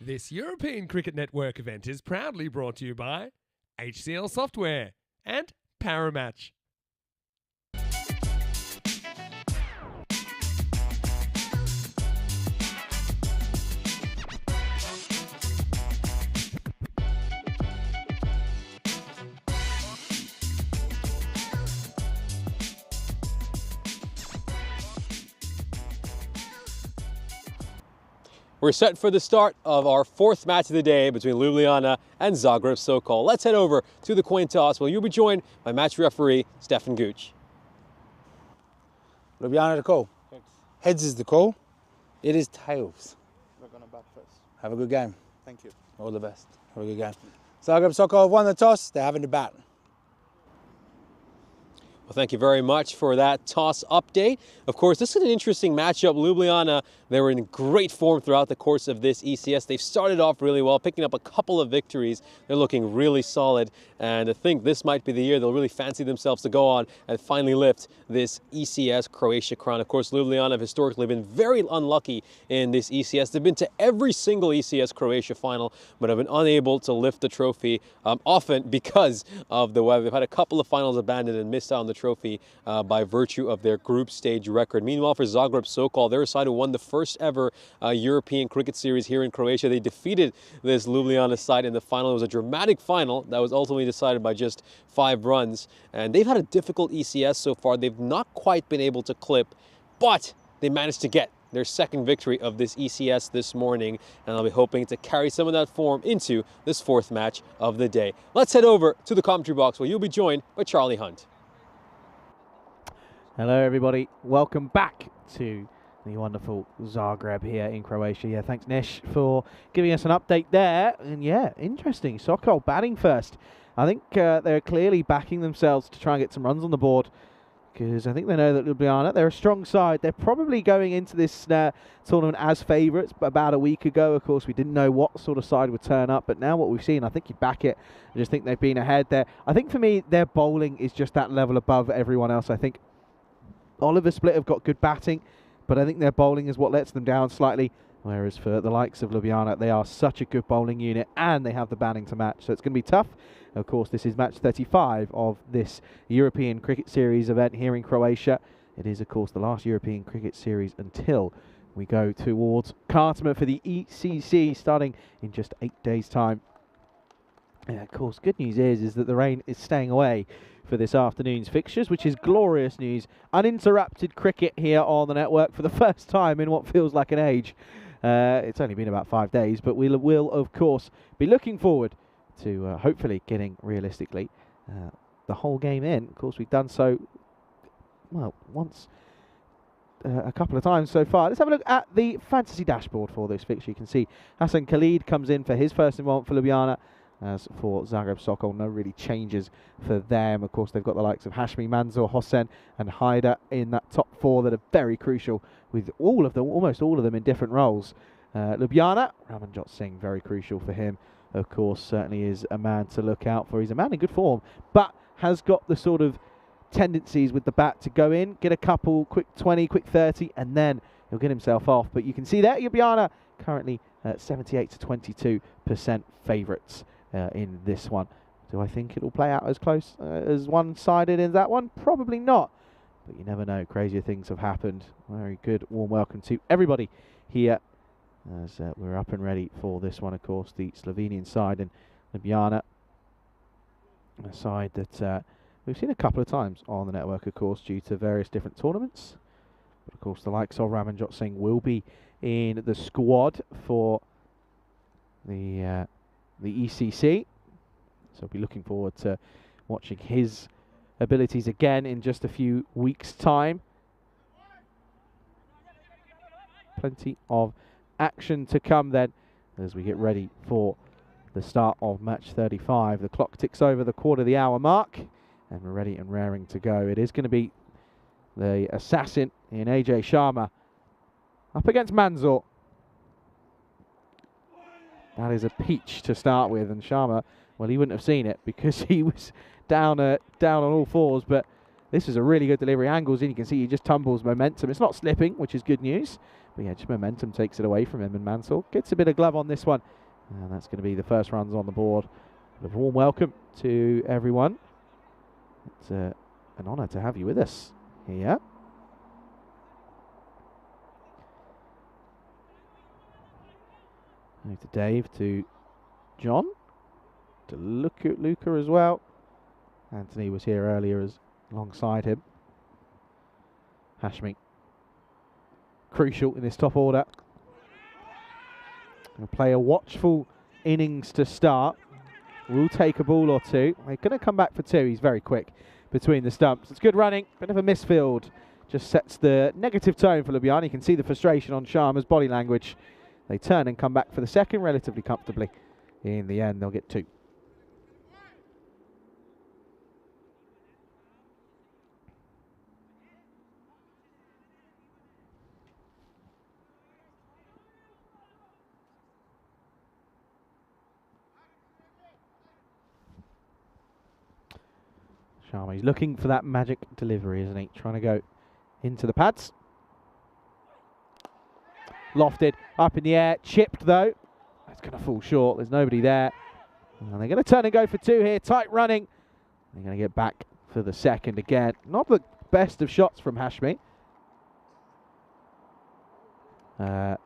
This European Cricket Network event is proudly brought to you by HCL Software and Paramatch. We're set for the start of our fourth match of the day between Ljubljana and Zagreb Sokol. Let's head over to the coin toss where you'll be joined by match referee Stefan Gooch. Ljubljana the call. Thanks. Heads is the call. It is tails. We're going to bat first. Have a good game. Thank you. All the best. Have a good game. Zagreb Sokol have won the toss. They're having the bat. Well, thank you very much for that toss update. Of course, this is an interesting matchup. Ljubljana, they were in great form throughout the course of this ECS. They've started off really well, picking up a couple of victories. They're looking really solid, and I think this might be the year they'll really fancy themselves to go on and finally lift this ECS Croatia crown. Of course, Ljubljana have historically been very unlucky in this ECS. They've been to every single ECS Croatia final, but have been unable to lift the trophy, often because of the weather. They've had a couple of finals abandoned and missed out on the trophy by virtue of their group stage record. Meanwhile, for Zagreb Sokol, they're a side who won the first ever European cricket series here in Croatia. They defeated this Ljubljana side in the final. It was a dramatic final that was ultimately decided by just 5 runs. And they've had a difficult ECS so far. They've not quite been able to clip, but they managed to get their second victory of this ECS this morning, and I'll be hoping to carry some of that form into this fourth match of the day. Let's head over to the commentary box where you'll be joined by Charlie Hunt. Hello everybody, welcome back to the wonderful Zagreb here in Croatia. Yeah, thanks Nish for giving us an update there. And yeah, interesting, Sokol batting first. I think they're clearly backing themselves to try and get some runs on the board, because I think they know that Ljubljana, they're a strong side. They're probably going into this tournament as favourites, but about a week ago, of course, we didn't know what sort of side would turn up, but now what we've seen, I think you back it. I just think they've been ahead there. I think for me, their bowling is just that level above everyone else. I think Oliver Split have got good batting, but I think their bowling is what lets them down slightly. Whereas for the likes of Ljubljana, they are such a good bowling unit and they have the batting to match. So it's going to be tough. Of course, this is match 35 of this European Cricket Series event here in Croatia. It is, of course, the last European Cricket Series until we go towards Khartoum for the ECC starting in just 8 days' time. And of course, good news is that the rain is staying away for this afternoon's fixtures, which is glorious news. Uninterrupted cricket here on the network for the first time in what feels like an age. It's only been about 5 days, but we will, of course, be looking forward to hopefully getting, realistically, the whole game in. Of course, we've done so, well, once, a couple of times so far. Let's have a look at the fantasy dashboard for this fixture. You can see Hassan Khalid comes in for his first involvement for Ljubljana. As for Zagreb Sokol, no really changes for them. Of course, they've got the likes of Hashmi, Manzoor, Hossein and Haider in that top 4 that are very crucial, with all of them, almost all of them in different roles. Ljubljana, Ramanjot Singh, very crucial for him. Of course, certainly is a man to look out for. He's a man in good form, but has got the sort of tendencies with the bat to go in, get a couple, quick 20, quick 30, and then he'll get himself off. But you can see there, Ljubljana currently 78 to 22% favourites in this one. Do I think it'll play out as close as one-sided in that one? Probably not, but you never know. Crazier things have happened. Very good warm welcome to everybody here as we're up and ready for this one. Of course, the Slovenian side, and Ljubljana, a side that we've seen a couple of times on the network, of course, due to various different tournaments. But of course, the likes of Ramanjot Singh will be in the squad for the ECC, so I'll be looking forward to watching his abilities again in just a few weeks' time. Plenty of action to come then as we get ready for the start of match 35. The clock ticks over the quarter of the hour mark and we're ready and raring to go. It is going to be the assassin in AJ Sharma up against Manzoor. That is a peach to start with, and Sharma, well, he wouldn't have seen it because he was down on all fours, but This is a really good delivery. Angles in, you can see he just tumbles momentum. It's not slipping, which is good news. But yeah, just momentum takes it away from him, and Mansell gets a bit of glove on this one. And that's going to be the first runs on the board. A warm welcome to everyone. It's an honour to have you with us here. Over to Dave, to John, to Luca as well. Anthony was here earlier alongside him. Hashmi, crucial in this top order. Going to play a watchful innings to start. We'll take a ball or two. They're going to come back for two. He's very quick between the stumps. It's good running. Bit of a misfield. Just sets the negative tone for Ljubljana. You can see the frustration on Sharma's body language. They turn and come back for the second relatively comfortably. In the end, they'll get two. Sharma, he's looking for that magic delivery, isn't he? Trying to go into the pads. Lofted, up in the air, chipped though. That's going to fall short, there's nobody there. And they're going to turn and go for two here, tight running. They're going to get back for the second again. Not the best of shots from Hashmi. But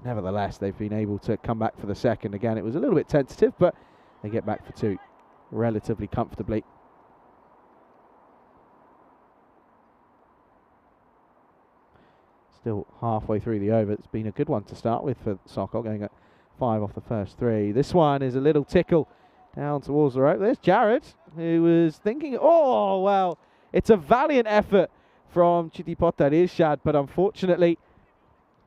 nevertheless, they've been able to come back for the second again. It was a little bit tentative, but they get back for two relatively comfortably. Still halfway through the over. It's been a good one to start with for Sokol, going at 5 off the first 3. This one is a little tickle down towards the rope. There's Jared, who was thinking, oh, well, it's a valiant effort from Chittipota Irshad, but unfortunately,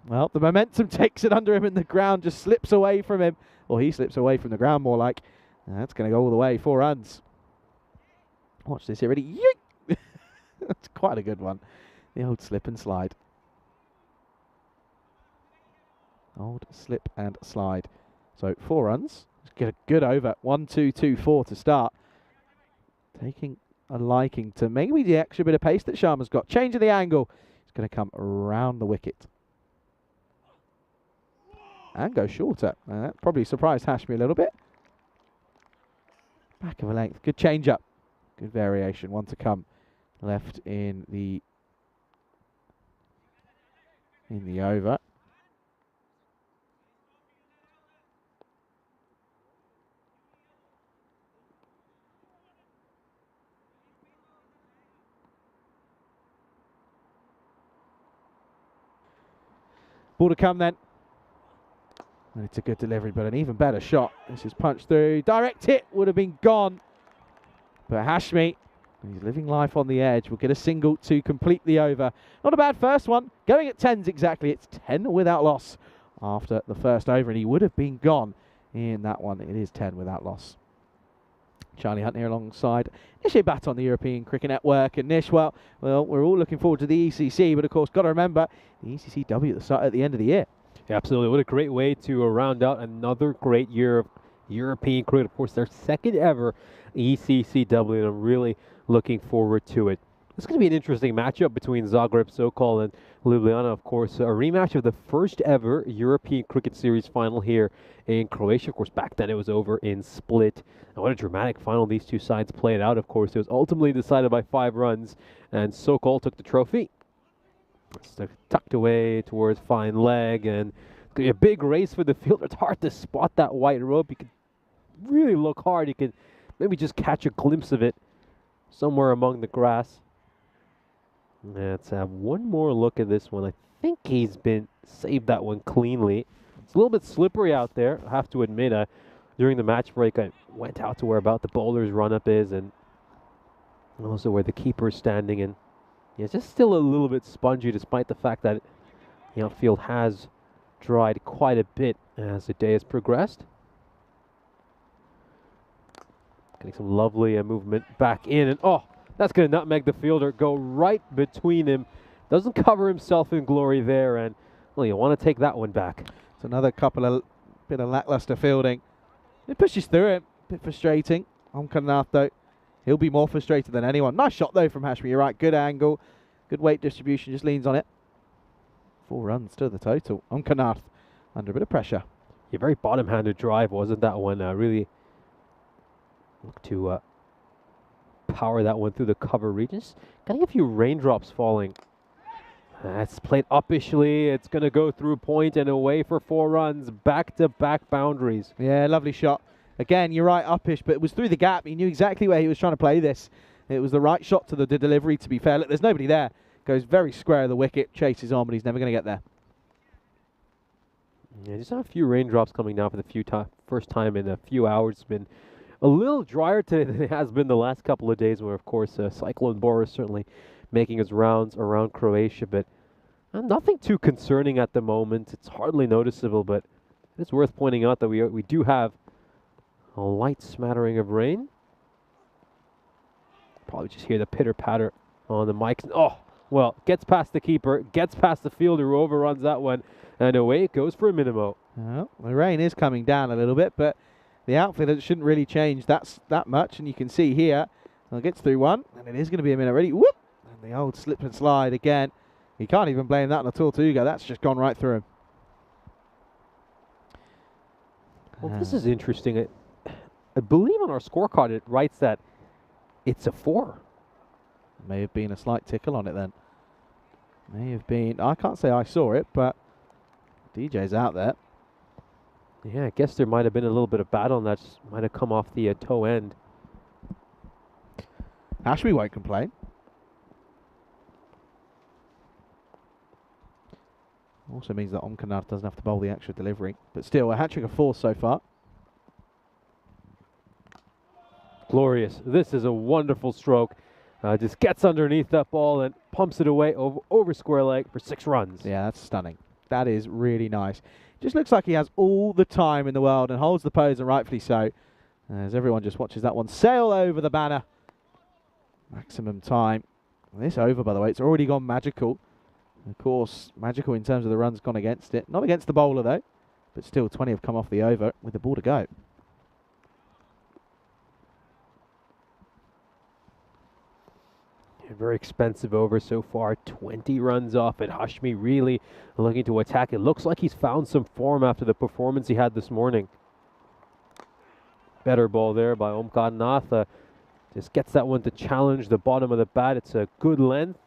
well, the momentum takes it under him in the ground, just slips away from him, or he slips away from the ground more like. That's going to go all the way, 4 runs. Watch this here, ready? Yeet! That's quite a good one. The old slip and slide. Old slip and slide. So 4 runs. Let's get a good over. 1, 2, 2, 4 to start. Taking a liking to maybe the extra bit of pace that Sharma's got. Changing the angle. It's going to come around the wicket. And go shorter. That probably surprised Hashmi a little bit. Back of a length. Good change up. Good variation. One to come. Left in the over. Ball to come then. And it's a good delivery, but an even better shot. This is punched through. Direct hit would have been gone. But Hashmi, he's living life on the edge, will get a single to complete the over. Not a bad first one. Going at 10s exactly. It's 10 without loss after the first over, and he would have been gone in that one. It is 10 without loss. Charlie Hunt here alongside Nish Bat on the European Cricket Network. And Nish, well, we're all looking forward to the ECC, but of course, got to remember the ECCW at the end of the year. Yeah, absolutely. What a great way to round out another great year of European cricket. Of course, their second ever ECCW, and I'm really looking forward to it. It's going to be an interesting matchup between Zagreb, Sokol, and Ljubljana, of course. A rematch of the first ever European Cricket Series final here in Croatia. Of course, back then it was over in Split. And what a dramatic final these two sides played out, of course. It was ultimately decided by 5 runs, and Sokol took the trophy. It's tucked away towards fine leg, and it's going to be a big race for the field. It's hard to spot that white rope. You can really look hard. You can maybe just catch a glimpse of it somewhere among the grass. Let's have one more look at this one. I think he's saved that one cleanly. It's a little bit slippery out there, I have to admit. During the match break, I went out to where about the bowler's run-up is, and also where the keeper's standing. And yeah, it's just still a little bit spongy, despite the fact that the outfield has dried quite a bit as the day has progressed. Getting some lovely movement back in, and oh, that's going to nutmeg the fielder, go right between him. Doesn't cover himself in glory there, and well, you want to take that one back. It's another bit of lackluster fielding. It pushes through him, bit frustrating. Omkarnath though He'll be more frustrated than anyone. Nice shot, though, from Hashmi. You're right. Good angle. Good weight distribution. Just leans on it. 4 runs to the total. Kanath under a bit of pressure. Yeah, very bottom-handed drive, wasn't that one? Really look to power that one through the cover regions. Getting a few raindrops falling. It's played uppishly. It's going to go through point and away for 4 runs. Back-to-back boundaries. Yeah, lovely shot. Again, you're right, uppish, but it was through the gap. He knew exactly where he was trying to play this. It was the right shot to the delivery, to be fair. Look, there's nobody there. Goes very square of the wicket, chases on, but he's never going to get there. Yeah, just have a few raindrops coming down for the first time in a few hours. It's been a little drier today than it has been the last couple of days, where, of course, Cyclone Boris certainly making its rounds around Croatia, but nothing too concerning at the moment. It's hardly noticeable, but it's worth pointing out that we do have a light smattering of rain. Probably just hear the pitter-patter on the mic. Oh, well, gets past the keeper, gets past the fielder who overruns that one, and away it goes for a minimo. Well, the rain is coming down a little bit, but the outfield shouldn't really change that much, and you can see here, well, it gets through one, and it is going to be a minute ready. Whoop! And the old slip and slide again. You can't even blame that at all to Ugo. That's just gone right through him. Well, this is interesting. I believe on our scorecard it writes that it's a 4. May have been a slight tickle on it then. May have been. I can't say I saw it, but DJ's out there. Yeah, I guess there might have been a little bit of battle, and that might have come off the toe end. Hashmi won't complain. Also means that Omkanath doesn't have to bowl the extra delivery. But still, a hat-trick of 4 so far. Glorious. This is a wonderful stroke. Just gets underneath that ball and pumps it away over square leg for 6 runs. Yeah, that's stunning. That is really nice. Just looks like he has all the time in the world and holds the pose, and rightfully so. As everyone just watches that one sail over the banner. Maximum time. This over, by the way, it's already gone magical. Of course, magical in terms of the runs gone against it. Not against the bowler, though. But still, 20 have come off the over with the ball to go. A very expensive over so far. 20 runs off it. Hashmi really looking to attack. It looks like he's found some form after the performance he had this morning. Better ball there by Omkanath. Just gets that one to challenge the bottom of the bat. It's a good length.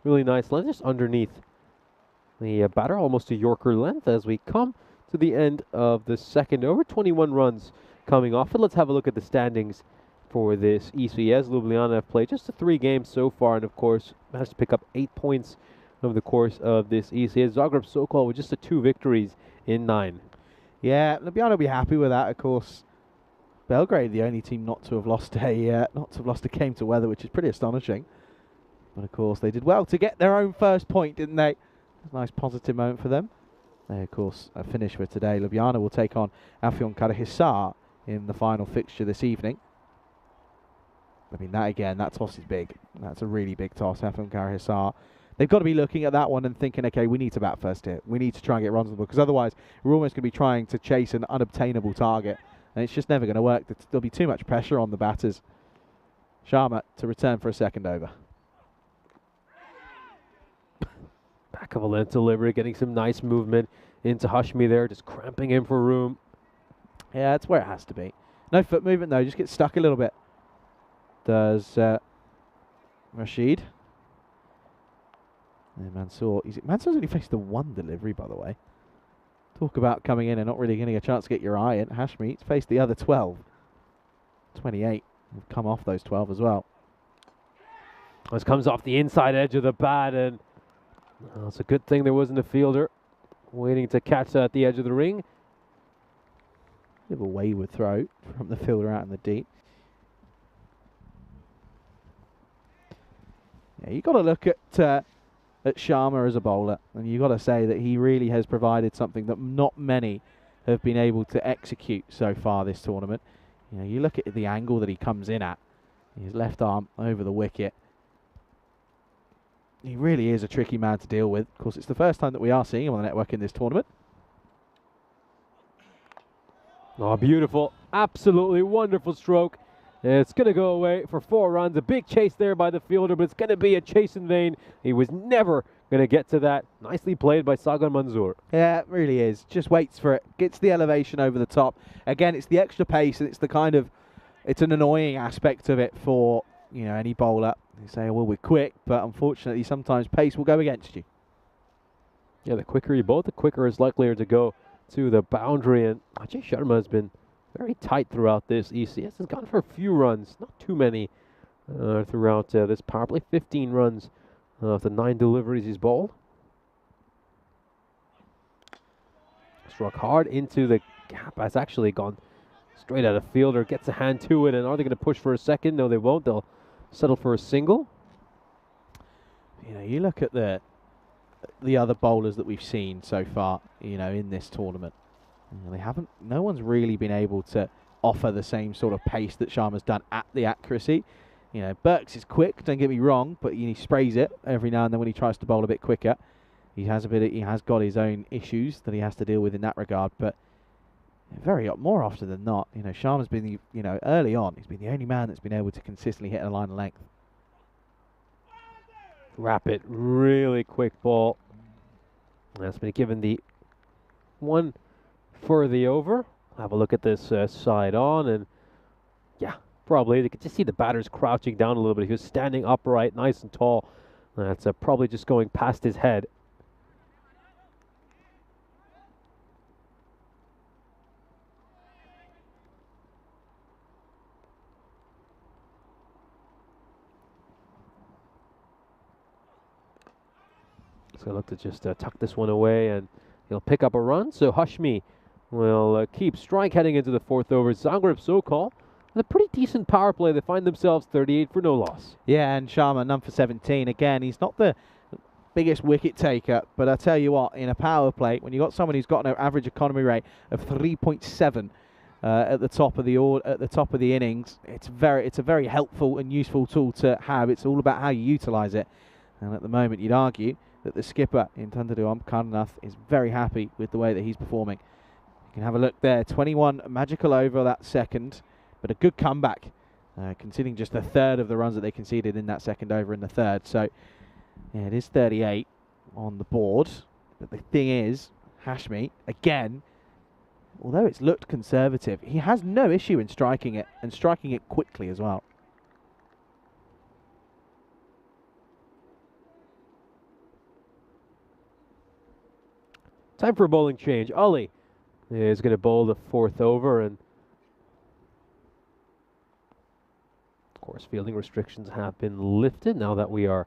Really nice length, just underneath the batter, almost a Yorker length as we come to the end of the second over. 21 runs coming off it. Let's have a look at the standings for this ECS. Ljubljana have played just 3 games so far, and of course managed to pick up 8 points over the course of this ECS. Zagreb Sokol with just 2 victories in 9. Yeah, Ljubljana will be happy with that, of course. Belgrade, the only team not to have lost a game to weather, which is pretty astonishing. But of course, they did well to get their own first point, didn't they? A nice positive moment for them. They, of course, a finish for today. Ljubljana will take on Afyonkarahisar in the final fixture this evening. I mean, that again, that toss is big. That's a really big toss, Afyonkarahisar. They've got to be looking at that one and thinking, okay, we need to bat first here. We need to try and get runs on the board, because otherwise we're almost going to be trying to chase an unobtainable target. And it's just never going to work. There'll be too much pressure on the batters. Sharma to return for a second over. Back of a length delivery, getting some nice movement into Hashmi there, just cramping in for room. Yeah, that's where it has to be. No foot movement though, just get stuck a little bit. Does Rashid. And Mansour. Mansour's only faced the 1 delivery, by the way. Talk about coming in and not really getting a chance to get your eye in. Hashmi's faced the other 12. 28 have come off those 12 as well. This comes off the inside edge of the bat, and it's a good thing there wasn't a fielder waiting to catch that at the edge of the ring. Bit of a wayward throw from the fielder out in the deep. Yeah, you got to look at Sharma as a bowler, and you've got to say that he really has provided something that not many have been able to execute so far this tournament. You know, you look at the angle that he comes in at, his left arm over the wicket. He really is a tricky man to deal with. Of course, it's the first time that we are seeing him on the network in this tournament. Oh, beautiful. Absolutely wonderful stroke. It's going to go away for 4 runs. A big chase there by the fielder, but it's going to be a chase in vain. He was never going to get to that. Nicely played by Sagar Manzoor. Yeah, it really is. Just waits for it. Gets the elevation over the top. Again, it's the extra pace, and it's the kind of, it's an annoying aspect of it for, you know, any bowler. They say, well, we're quick, but unfortunately sometimes pace will go against you. Yeah, the quicker you bowl, the quicker is likelier to go to the boundary. And Ajay Sharma has been very tight throughout this. ECS has gone for a few runs, not too many throughout this power play. 15 runs of the 9 deliveries he's bowled. Struck hard into the gap. Has actually gone straight at a fielder. Gets a hand to it, and are they going to push for a second? No, they won't. They'll settle for a single. You know, you look at the other bowlers that we've seen so far, you know, in this tournament. You know, no one's really been able to offer the same sort of pace that Sharma's done at the accuracy. You know, Burks is quick, don't get me wrong, but he sprays it every now and then when he tries to bowl a bit quicker. He has got his own issues that he has to deal with in that regard, but more often than not, you know, Sharma's been, you know, early on, he's been the only man that's been able to consistently hit a line of length. Rapid, really quick ball. That's been given the one for the over. Have a look at this side on, and yeah, probably you could just see the batter's crouching down a little bit. He was standing upright, nice and tall. That's probably just going past his head. So look to just tuck this one away, and he'll pick up a run. So Hashmi will keep strike heading into the 4th over. Zagreb Sokol with a pretty decent power play. They find themselves 38 for no loss. Yeah, and Sharma none for 17. Again, he's not the biggest wicket taker, but I tell you what, in a power play, when you've got someone who's got an average economy rate of 3.7 at the top of the innings, it's a very helpful and useful tool to have. It's all about how you utilise it. And at the moment, you'd argue that the skipper in Tandadu Karnath is very happy with the way that he's performing. You can have a look there. 21 magical over that second, but a good comeback, conceding just a third of the runs that they conceded in that second over in the third. So yeah, it is 38 on the board. But the thing is, Hashmi, again, although it's looked conservative, he has no issue in striking it, and striking it quickly as well. Time for a bowling change. Ali is going to bowl the 4th over, and of course fielding restrictions have been lifted now that we are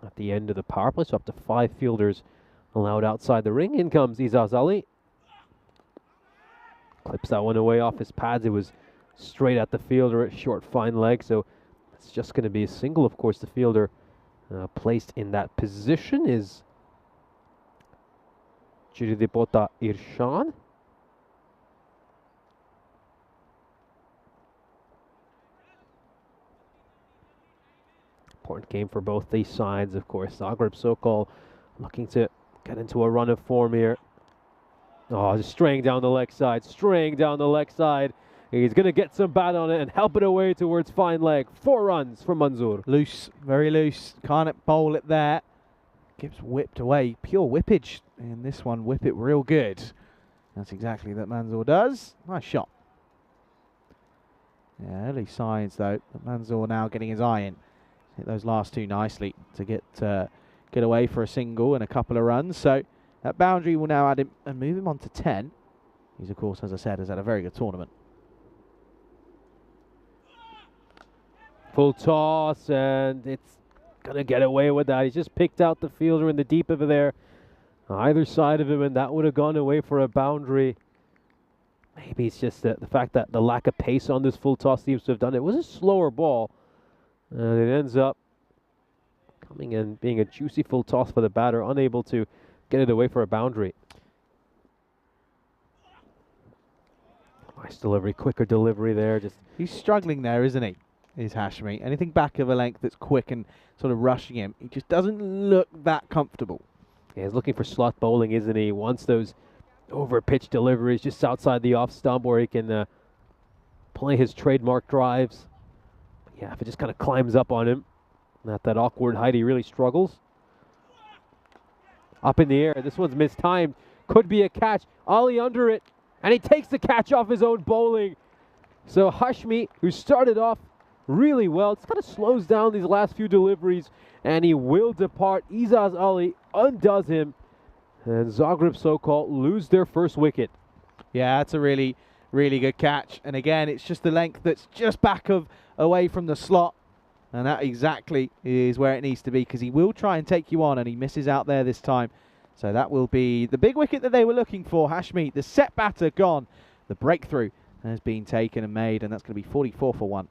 at the end of the power play, so up to 5 fielders allowed outside the ring. In comes Izaz Ali. Clips that one away off his pads. It was straight at the fielder at short fine leg, so it's just going to be a single. Of course, the fielder placed in that position is Chiridipota Irshan. Important game for both these sides, of course. Zagreb Sokol looking to get into a run of form here. Oh, just straying down the leg side, He's going to get some bat on it and help it away towards fine leg. 4 runs for Manzoor. Loose, very loose. Can't bowl it there. Gibbs whipped away. Pure whippage in this one. Whip it real good. That's exactly what Manzoor does. Nice shot. Yeah, early signs though that Manzoor now getting his eye in. Hit those last 2 nicely to get away for a single and a couple of runs. So that boundary will now add him and move him on to 10. He's, of course, as I said, has had a very good tournament. Full toss, and it's going to get away with that. He's just picked out the fielder in the deep over there, either side of him, and that would have gone away for a boundary. Maybe it's just the fact that the lack of pace on this full toss seems to have done it. It was a slower ball, and it ends up coming in being a juicy full toss for the batter, unable to get it away for a boundary. Nice delivery, quicker delivery there. He's struggling there, isn't he? Is Hashmi. Anything back of a length that's quick and sort of rushing him, he just doesn't look that comfortable. Yeah, he's looking for slot bowling, isn't he? Wants those over pitch deliveries just outside the off stump where he can play his trademark drives. Yeah, if it just kind of climbs up on him, at that awkward height, he really struggles. Up in the air, this one's mistimed. Could be a catch. Ollie under it, and he takes the catch off his own bowling. So Hashmi, who started off really well, just kind of slows down these last few deliveries, and he will depart. Izaz Ali undoes him, and Zagreb so-called lose their first wicket. Yeah, that's a really, really good catch. And again, it's just the length that's just back away from the slot. And that exactly is where it needs to be, because he will try and take you on, and he misses out there this time. So that will be the big wicket that they were looking for. Hashmi, the set batter, gone. The breakthrough has been taken and made, and that's going to be 44 for 1.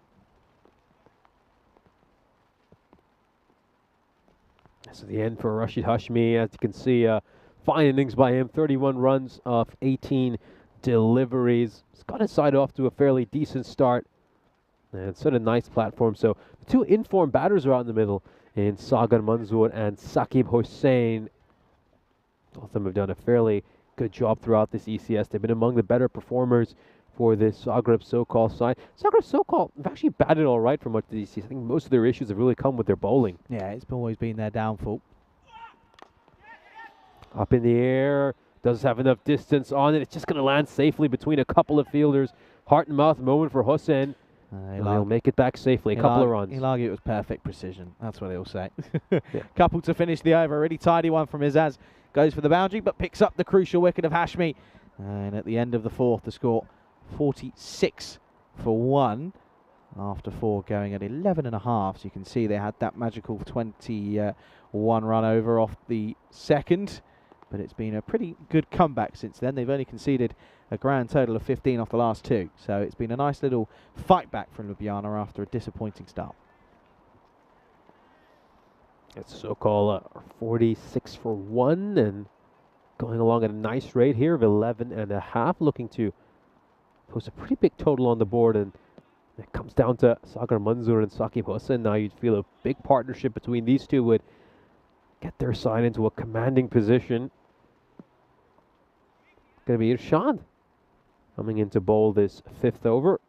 So the end for Rashid Hashmi. As you can see, fine innings by him. 31 runs off 18 deliveries. He's got his side off to a fairly decent start. And it's sort of nice platform. So the two informed batters are out in the middle in Sagar Manzoor and Saqib Hussain. Both of them have done a fairly good job throughout this ECS. They've been among the better performers for this Zagreb so-called side. Zagreb so-called have actually batted all right for much of the ECS. I think most of their issues have really come with their bowling. Yeah, it's always been their downfall. Up in the air, does have enough distance on it. It's just going to land safely between a couple of fielders. Heart and mouth moment for Hussain. He'll make it back safely. A couple of runs. He'll argue it was perfect precision. That's what he'll say. Couple to finish the over. A really tidy one from Izaz. Goes for the boundary, but picks up the crucial wicket of Hashmi. And at the end of the fourth, the score 46 for 1. After 4 going at 11.5. So you can see they had that magical 21 run over off the second. But it's been a pretty good comeback since then. They've only conceded a grand total of 15 off the last 2. So it's been a nice little fight back from Ljubljana after a disappointing start. It's so-called 46 for 1 and going along at a nice rate here of 11.5. Looking to post a pretty big total on the board, and it comes down to Sagar Manzoor and Saqib Hussain. Now you'd feel a big partnership between these two would get their side into a commanding position. Going to be Irshad coming in to bowl this 5th over.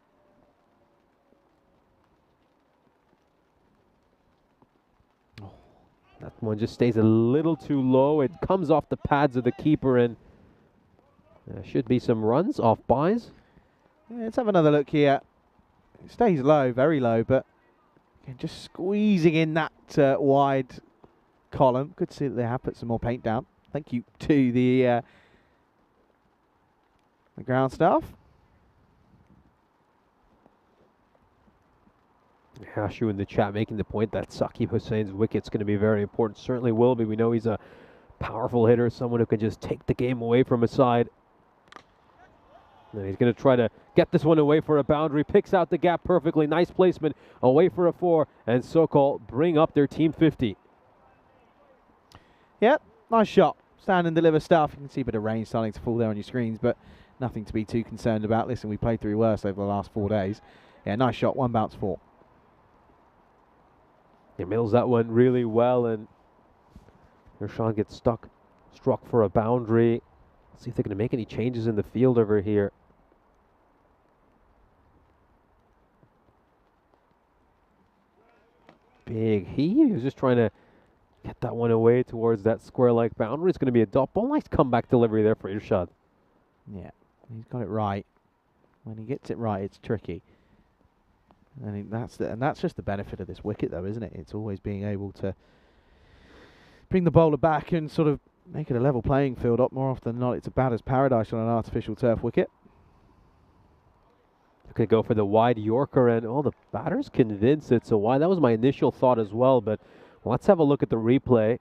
Oh, that one just stays a little too low. It comes off the pads of the keeper, and there should be some runs off buys. Yeah, let's have another look here. It stays low, very low, but again, just squeezing in that wide column. Good to see that they have put some more paint down. Thank you to the ground staff. Hashu in the chat making the point that Saqib Hussain's wicket's going to be very important. Certainly will be. We know he's a powerful hitter, someone who can just take the game away from his side. And he's going to try to get this one away for a boundary. Picks out the gap perfectly. Nice placement away for a 4. And so-called bring up their team 50. Yep, nice shot. Stand and deliver stuff. You can see a bit of rain starting to fall there on your screens, but nothing to be too concerned about. Listen, we played through worse over the last 4 days. Yeah, nice shot. 1 bounce 4. He middles that one really well, and Irshad gets struck for a boundary. Let's see if they're going to make any changes in the field over here. Big heave. He was just trying to get that one away towards that square-like boundary. It's going to be a dot ball. Nice comeback delivery there for Irshad. Yeah, he's got it right. When he gets it right, it's tricky. And that's just the benefit of this wicket, though, isn't it? It's always being able to bring the bowler back and sort of make it a level playing field. Up more often than not, it's a batter's paradise on an artificial turf wicket. Could go for the wide Yorker, and the batter's convinced it's a wide. That was my initial thought as well, but let's have a look at the replay.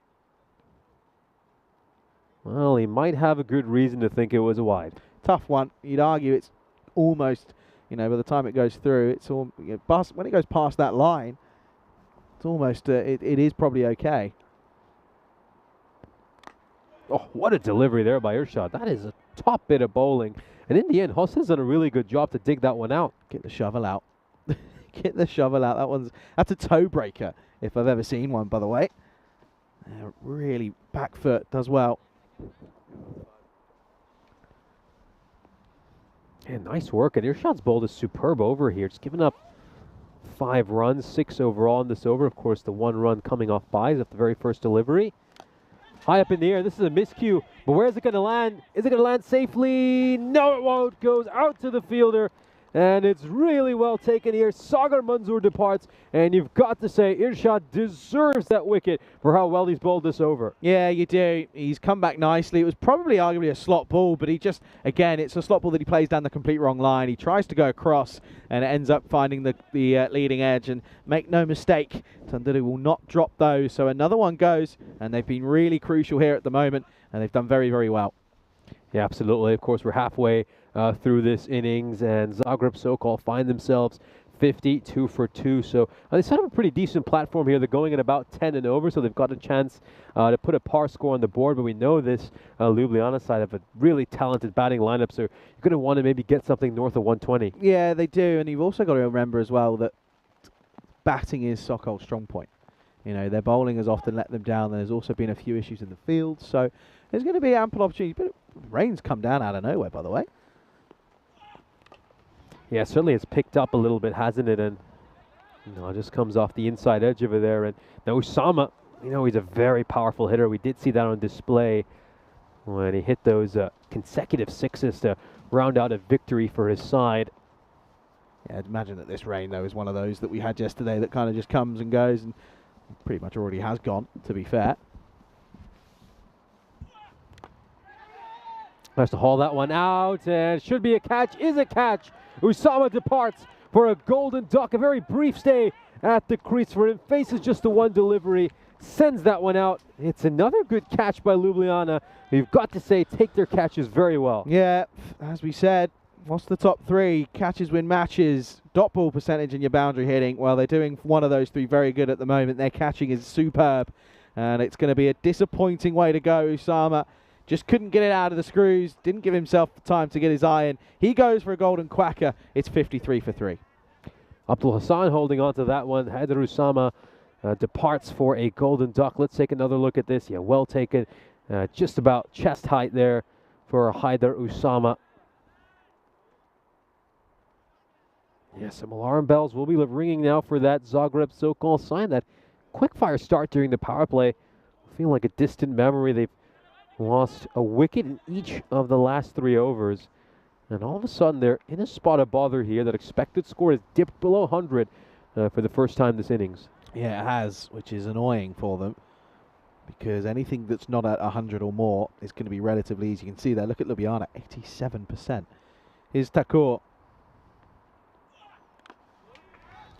Well, he might have a good reason to think it was a wide. Tough one. You'd argue it's almost, by the time it goes through, it's all when it goes past that line, it's almost it is probably okay. Oh, what a delivery there by Irshad. That is a top bit of bowling. And in the end, Hussain's done a really good job to dig that one out. Get the shovel out. Get the shovel out. That's a toe breaker, if I've ever seen one, by the way. Really back foot, does well. And nice work. And Irshad's bowled a superb over here. Just giving up 5 runs, 6 overall in this over. Of course, the 1 run coming off buys at the very first delivery. High up in the air. This is a miscue. But where is it going to land? Is it going to land safely? No, it won't. Goes out to the fielder. And it's really well taken here. Sagar Manzoor departs. And you've got to say, Irshad deserves that wicket for how well he's bowled this over. Yeah, you do. He's come back nicely. It was probably arguably a slot ball, but he just, again, it's a slot ball that he plays down the complete wrong line. He tries to go across and it ends up finding the leading edge. And make no mistake, Tunduru will not drop those. So another one goes, and they've been really crucial here at the moment, and they've done very, very well. Yeah, absolutely. Of course, we're halfway through this innings, and Zagreb so-called find themselves 52 for 2. So they set up a pretty decent platform here. They're going at about 10 and over, so they've got a chance to put a par score on the board. But we know this Ljubljana side have a really talented batting lineup, so you're going to want to maybe get something north of 120. Yeah, they do, and you've also got to remember as well that batting is Sokol's strong point. You know, their bowling has often let them down. There's also been a few issues in the field, so there's going to be ample opportunity. But rain's come down out of nowhere, by the way. Yeah, certainly it's picked up a little bit, hasn't it? And it just comes off the inside edge over there. And now Usama, he's a very powerful hitter. We did see that on display when he hit those consecutive sixes to round out a victory for his side. Yeah, I'd imagine that this rain, though, is one of those that we had yesterday that kind of just comes and goes, and pretty much already has gone, to be fair. Has to haul that one out, and should be a catch, is a catch. Usama departs for a golden duck, a very brief stay at the crease for him, faces just the one delivery, sends that one out. It's another good catch by Ljubljana. You've got to say, take their catches very well. Yeah, as we said, what's the top 3? Catches win matches, dot ball percentage and your boundary hitting. Well, they're doing one of those 3 very good at the moment. Their catching is superb, and it's going to be a disappointing way to go. Usama just couldn't get it out of the screws, didn't give himself the time to get his eye in. He goes for a golden quacker. It's 53 for 3. Abdul Hassan holding on to that one. Haider Usama departs for a golden duck. Let's take another look at this. Yeah, well taken. Just about chest height there for Haider Usama. Yeah, some alarm bells will be ringing now for that Zagreb so-called sign. That quick-fire start during the power play. Feel like a distant memory. They've lost a wicket in each of the last 3 overs. And all of a sudden, they're in a spot of bother here. That expected score has dipped below 100 for the first time this innings. Yeah, it has, which is annoying for them, because anything that's not at 100 or more is going to be relatively easy. You can see there, look at Ljubljana, 87%. Here's Thakur.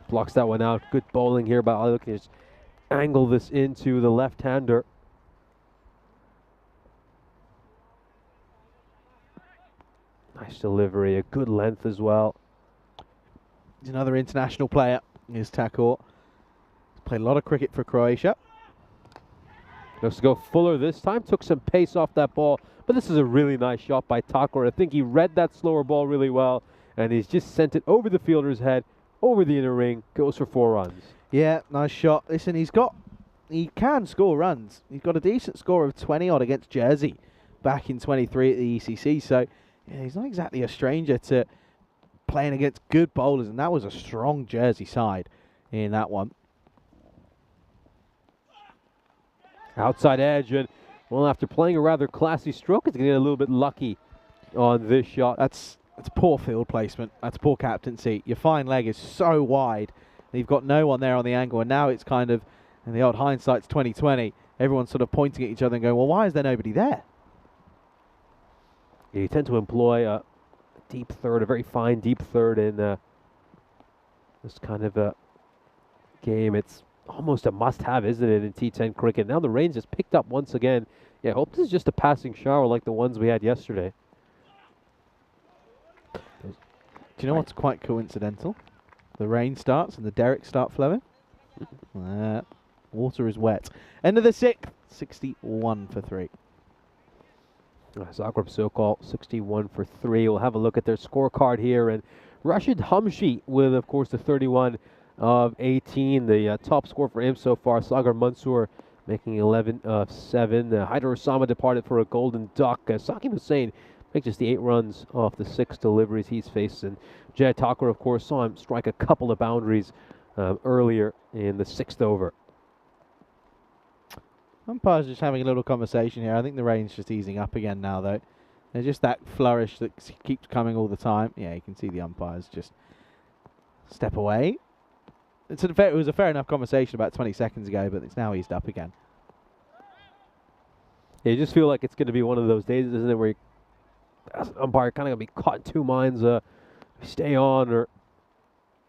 Blocks that one out. Good bowling here by Ali. Just angle this into the left-hander. Nice delivery, a good length as well. He's another international player, is Thakur. He's played a lot of cricket for Croatia. Looks to go fuller this time. Took some pace off that ball. But this is a really nice shot by Thakur. I think he read that slower ball really well. And he's just sent it over the fielder's head, over the inner ring. Goes for 4 runs. Yeah, nice shot. Listen, he can score runs. He's got a decent score of 20-odd against Jersey back in 23 at the ECC. So yeah, he's not exactly a stranger to playing against good bowlers, and that was a strong Jersey side in that one. Outside edge, and well, after playing a rather classy stroke, it's going to get a little bit lucky on this shot. That's poor field placement. That's poor captaincy. Your fine leg is so wide, and you've got no one there on the angle, and now it's kind of, in the old hindsight's 20/20, everyone's sort of pointing at each other and going, well, why is there nobody there? Yeah, you tend to employ a deep third, a very fine deep third in this kind of a game. It's almost a must-have, isn't it, in T10 cricket? Now the rain's just picked up once again. Yeah, I hope this is just a passing shower like the ones we had yesterday. Do you know what's quite coincidental? The rain starts and the derricks start flowing. Water is wet. End of the 6th, 61 for 3. Zagreb so-called 61 for 3. We'll have a look at their scorecard here. And Rashid Hamshi with, of course, the 31 of 18. The top score for him so far. Sagar Manzoor making 11 of 7. Haider Usama departed for a golden duck. Sakim Hussain think just the 8 runs off the 6 deliveries he's faced. And Jay Tucker, of course, saw him strike a couple of boundaries earlier in the 6th over. Umpires just having a little conversation here. I think the rain's just easing up again now, though. There's just that flourish that keeps coming all the time. Yeah, you can see the umpires just step away. It was a fair enough conversation about 20 seconds ago, but it's now eased up again. Yeah, you just feel like it's going to be one of those days, isn't it, where you, as an umpire, kind of going to be caught in two minds, stay on, or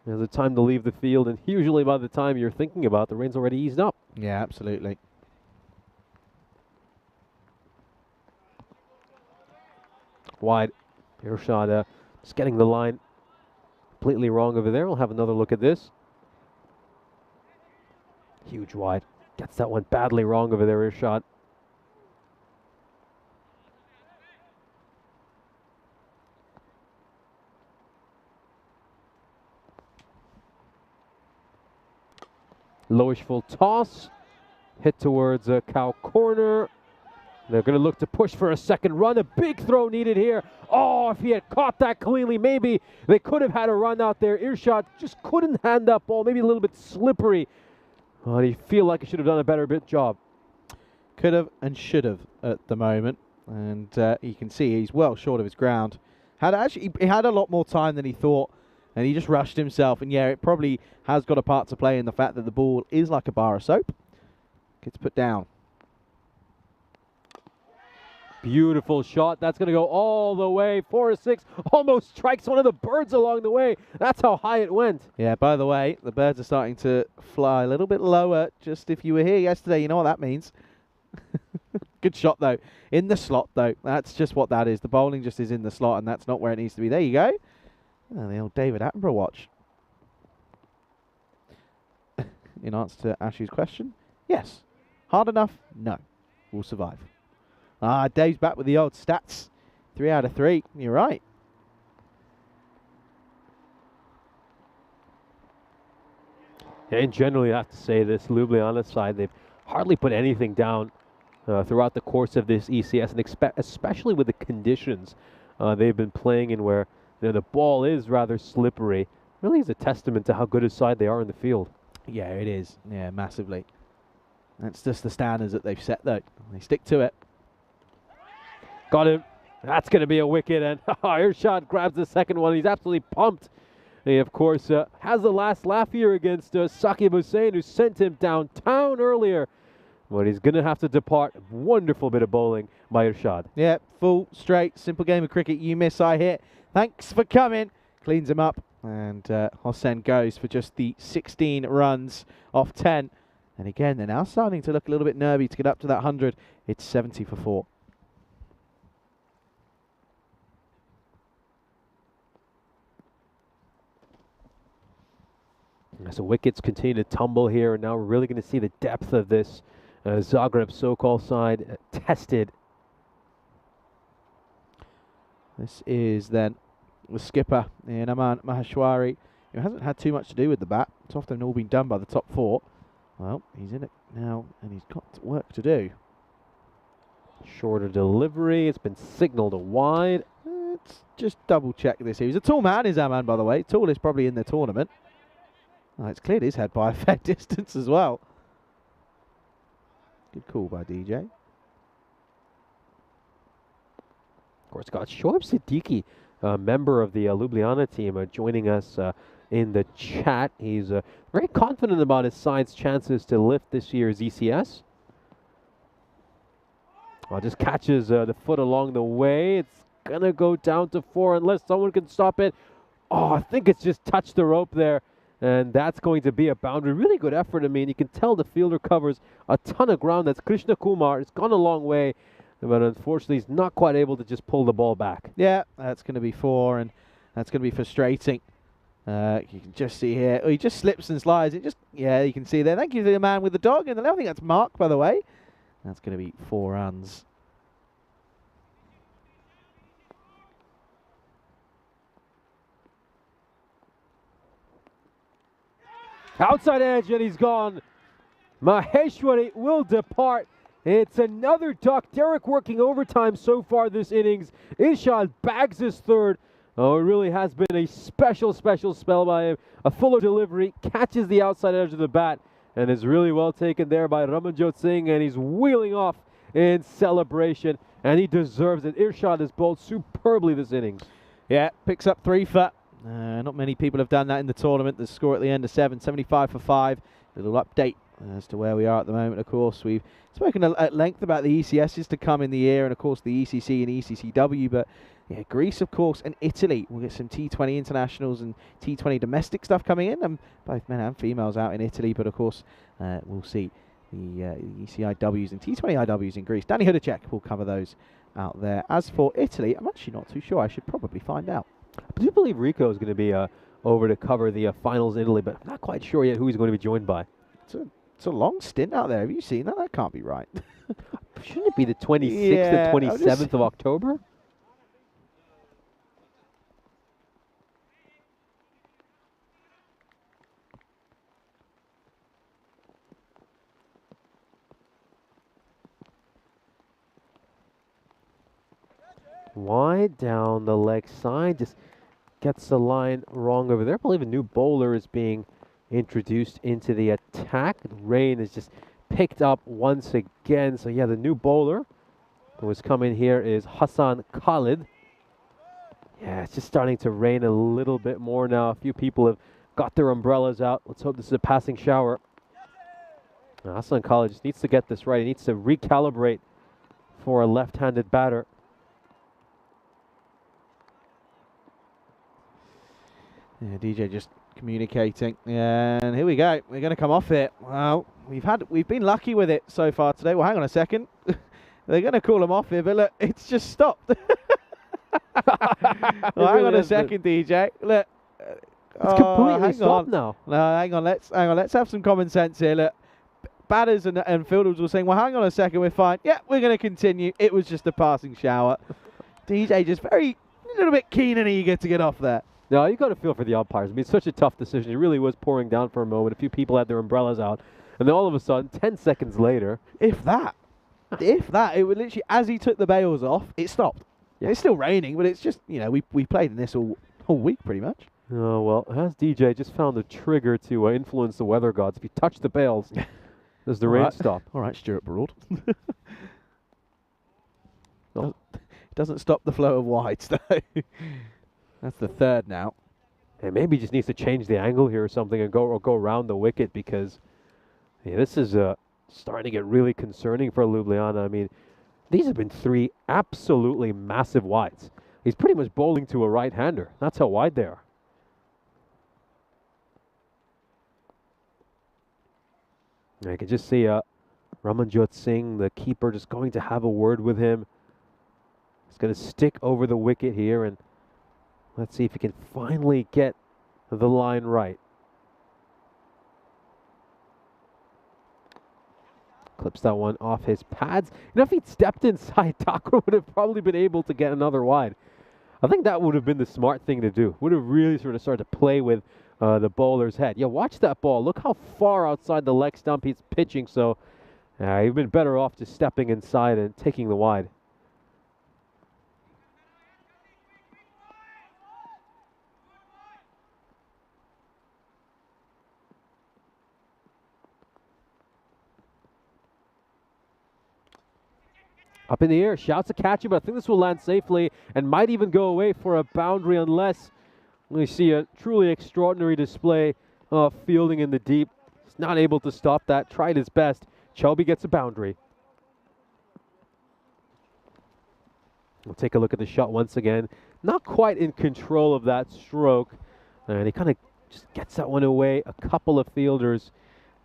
is it time to leave the field? And usually by the time you're thinking about, the rain's already eased up. Yeah, absolutely. Wide. Irshad just getting the line completely wrong over there. We'll have another look at this. Huge wide. Gets that one badly wrong over there, Irshad. Lowish full toss. Hit towards a cow corner. They're going to look to push for a second run. A big throw needed here. Oh, if he had caught that cleanly, maybe they could have had a run out there. Irshad just couldn't hand that ball. Maybe a little bit slippery. Oh, you feel like he should have done a better job. Could have and should have at the moment. And you can see he's well short of his ground. He had a lot more time than he thought. And he just rushed himself. And yeah, it probably has got a part to play in the fact that the ball is like a bar of soap. Gets put down. Beautiful shot. That's going to go all the way. 4-6. Almost strikes one of the birds along the way. That's how high it went. Yeah, by the way, the birds are starting to fly a little bit lower. Just if you were here yesterday, you know what that means. Good shot, though. In the slot, though. That's just what that is. The bowling just is in the slot, and that's not where it needs to be. There you go. Oh, the old David Attenborough watch. In answer to Ashley's question, yes. Hard enough? No. We'll survive. Dave's back with the old stats. 3 out of 3. You're right. Yeah, and generally, I have to say this, Ljubljana side, they've hardly put anything down throughout the course of this ECS, and especially with the conditions they've been playing in, where the ball is rather slippery. Really is a testament to how good a side they are in the field. Yeah, it is. Yeah, massively. That's just the standards that they've set, though. They stick to it. Got him. That's going to be a wicket, and Irshad grabs the second one. He's absolutely pumped. He, of course, has the last laugh here against Saqib Hussain, who sent him downtown earlier. But he's going to have to depart. Wonderful bit of bowling by Irshad. Yeah, full, straight, simple game of cricket. You miss, I hit. Thanks for coming. Cleans him up. And Hossain goes for just the 16 runs off 10. And again, they're now starting to look a little bit nervy to get up to that 100. It's 70 for 4. So wickets continue to tumble here, and now we're really going to see the depth of this Zagreb so-called side tested. This is then the skipper in Aman Maheshwari, who hasn't had too much to do with the bat. It's often all been done by the top 4. Well, he's in it now, and he's got work to do. Shorter delivery. It's been signaled wide. Let's just double check this here. He's a tall man, is Aman, by the way. Tallest probably in the tournament. Oh, it's cleared his head by a fair distance as well. Good call by DJ. Of course, got Shoaib Siddiqui, a member of the Ljubljana team, joining us in the chat. He's very confident about his side's chances to lift this year's ECS. Just catches the foot along the way. It's going to go down to 4 unless someone can stop it. Oh, I think it's just touched the rope there. And that's going to be a boundary. Really good effort. I mean, you can tell the fielder covers a ton of ground. That's Krishna Kumar. It's gone a long way. But unfortunately, he's not quite able to just pull the ball back. Yeah, that's going to be 4. And that's going to be frustrating. You can just see here. Oh, he just slips and slides. Yeah, you can see there. Thank you to the man with the dog. And I think that's Mark, by the way. That's going to be 4 runs. Outside edge, and he's gone. Maheshwari will depart. It's another duck. Derek working overtime so far this innings. Irshad bags his third. Oh, it really has been a special spell by him. A fuller delivery, catches the outside edge of the bat, and is really well taken there by Ramanjot Singh, and he's wheeling off in celebration, and he deserves it. Irshad has bowled superbly this innings. Yeah, picks up 3 for. Not many people have done that in the tournament. The score at the end of 7, 75 for 5. Little update as to where we are at the moment. Of course, we've spoken at length about the ECSs to come in the year, and of course the ECC and ECCW, but yeah, Greece, of course, and Italy. We'll get some T20 internationals and T20 domestic stuff coming in, and both men and females out in Italy, but of course we'll see the ECIWs and T20 IWs in Greece. Danny Hudacek will cover those out there. As for Italy, I'm actually not too sure. I should probably find out. I do believe Rico is going to be over to cover the finals in Italy, but I'm not quite sure yet who he's going to be joined by. It's a long stint out there. Have you seen that? That can't be right. Shouldn't it be the 26th and 27th of October? Wide down the leg side, just gets the line wrong over there. I believe a new bowler is being introduced into the attack. Rain is just picked up once again. So yeah, the new bowler who has come in here is Hassan Khalid. Yeah, it's just starting to rain a little bit more now. A few people have got their umbrellas out. Let's hope this is a passing shower. Now, Hassan Khalid just needs to get this right. He needs to recalibrate for a left-handed batter. Yeah, DJ just communicating, and here we go. We're going to come off it. Well, we've been lucky with it so far today. Well, hang on a second. They're going to call him off here, but look, it's just stopped. Well, hang on a second, DJ. Look, it's completely stopped now. No, hang on. Let's have some common sense here. Look, batters and fielders were saying, "Well, hang on a second, we're fine. Yeah, we're going to continue. It was just a passing shower." DJ just a little bit keen and eager to get off there. No, you got to feel for the umpires. I mean, it's such a tough decision. It really was pouring down for a moment. A few people had their umbrellas out. And then all of a sudden, 10 seconds later... If that, it would literally, as he took the bails off, it stopped. Yeah. It's still raining, but it's just, you know, we played in this all week pretty much. Oh, well, has DJ just found a trigger to influence the weather gods. If you touch the bails, does the rain stop? All right, Stuart Broad. Oh. It doesn't stop the flow of wides, though. That's the third now. And maybe he just needs to change the angle here or something and go around the wicket, because this is starting to get really concerning for Ljubljana. I mean, these have been 3 absolutely massive wides. He's pretty much bowling to a right-hander. That's how wide they are. I can just see Ramanjot Singh, the keeper, just going to have a word with him. He's going to stick over the wicket here, and let's see if he can finally get the line right. Clips that one off his pads. You know, if he'd stepped inside, Thakur would have probably been able to get another wide. I think that would have been the smart thing to do. Would have really sort of started to play with the bowler's head. Yeah, watch that ball. Look how far outside the leg stump he's pitching. So he'd been better off just stepping inside and taking the wide. Up in the air, shouts to catch him, but I think this will land safely and might even go away for a boundary unless we see a truly extraordinary display of fielding in the deep. He's not able to stop that, tried his best. Chelby gets a boundary. We'll take a look at the shot once again. Not quite in control of that stroke. And he kind of just gets that one away. A couple of fielders.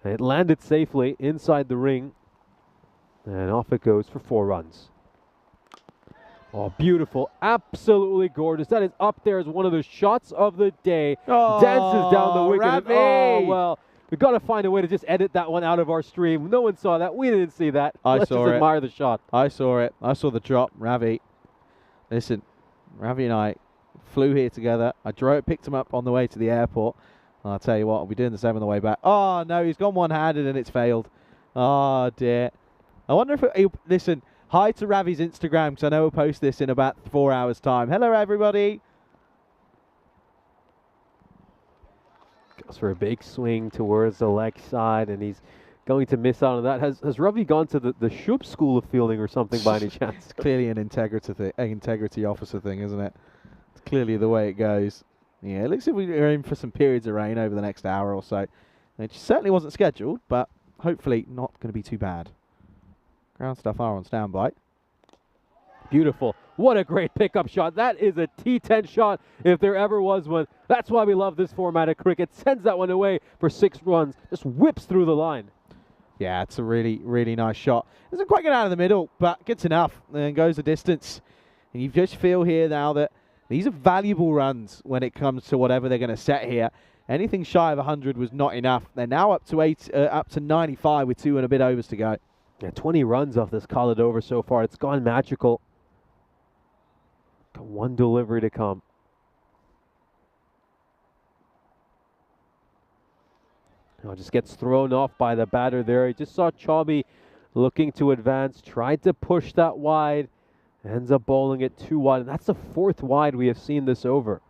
And it landed safely inside the ring. And off it goes for 4 runs. Oh, beautiful. Absolutely gorgeous. That is up there as one of the shots of the day. Oh, dances down the wicket. Ravi. Oh, well, we've got to find a way to just edit that one out of our stream. No one saw that. We didn't see that. Let's just admire the shot. I saw it. I saw the drop. Ravi. Listen, Ravi and I flew here together. I picked him up on the way to the airport. And I'll tell you what, I'll be doing the same on the way back. Oh, no, he's gone one-handed and it's failed. Oh, dear. I wonder if listen, hi to Ravi's Instagram, because I know we'll post this in about 4 hours' time. Hello, everybody. Goes for a big swing towards the leg side, and he's going to miss out on that. Has Ravi gone to the Shub school of fielding or something by any chance? It's clearly an integrity officer thing, isn't it? It's clearly the way it goes. Yeah, it looks like we're in for some periods of rain over the next hour or so. It certainly wasn't scheduled, but hopefully not going to be too bad. Ground stuff are on standby. Beautiful. What a great pickup shot. That is a T10 shot if there ever was one. That's why we love this format of cricket. Sends that one away for 6 runs. Just whips through the line. Yeah, it's a really, really nice shot. Doesn't quite get out of the middle, but gets enough and goes the distance. And you just feel here now that these are valuable runs when it comes to whatever they're going to set here. Anything shy of 100 was not enough. They're now up to 95 with 2 and a bit overs to go. Yeah, 20 runs off this collared over so far. It's gone magical. Got 1 delivery to come. Now just gets thrown off by the batter there. He just saw Chaubey looking to advance, tried to push that wide, ends up bowling it too wide, and that's the 4th wide we have seen this over.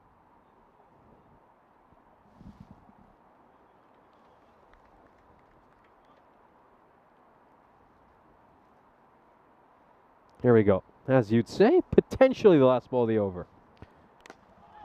Here we go. As you'd say, potentially the last ball of the over.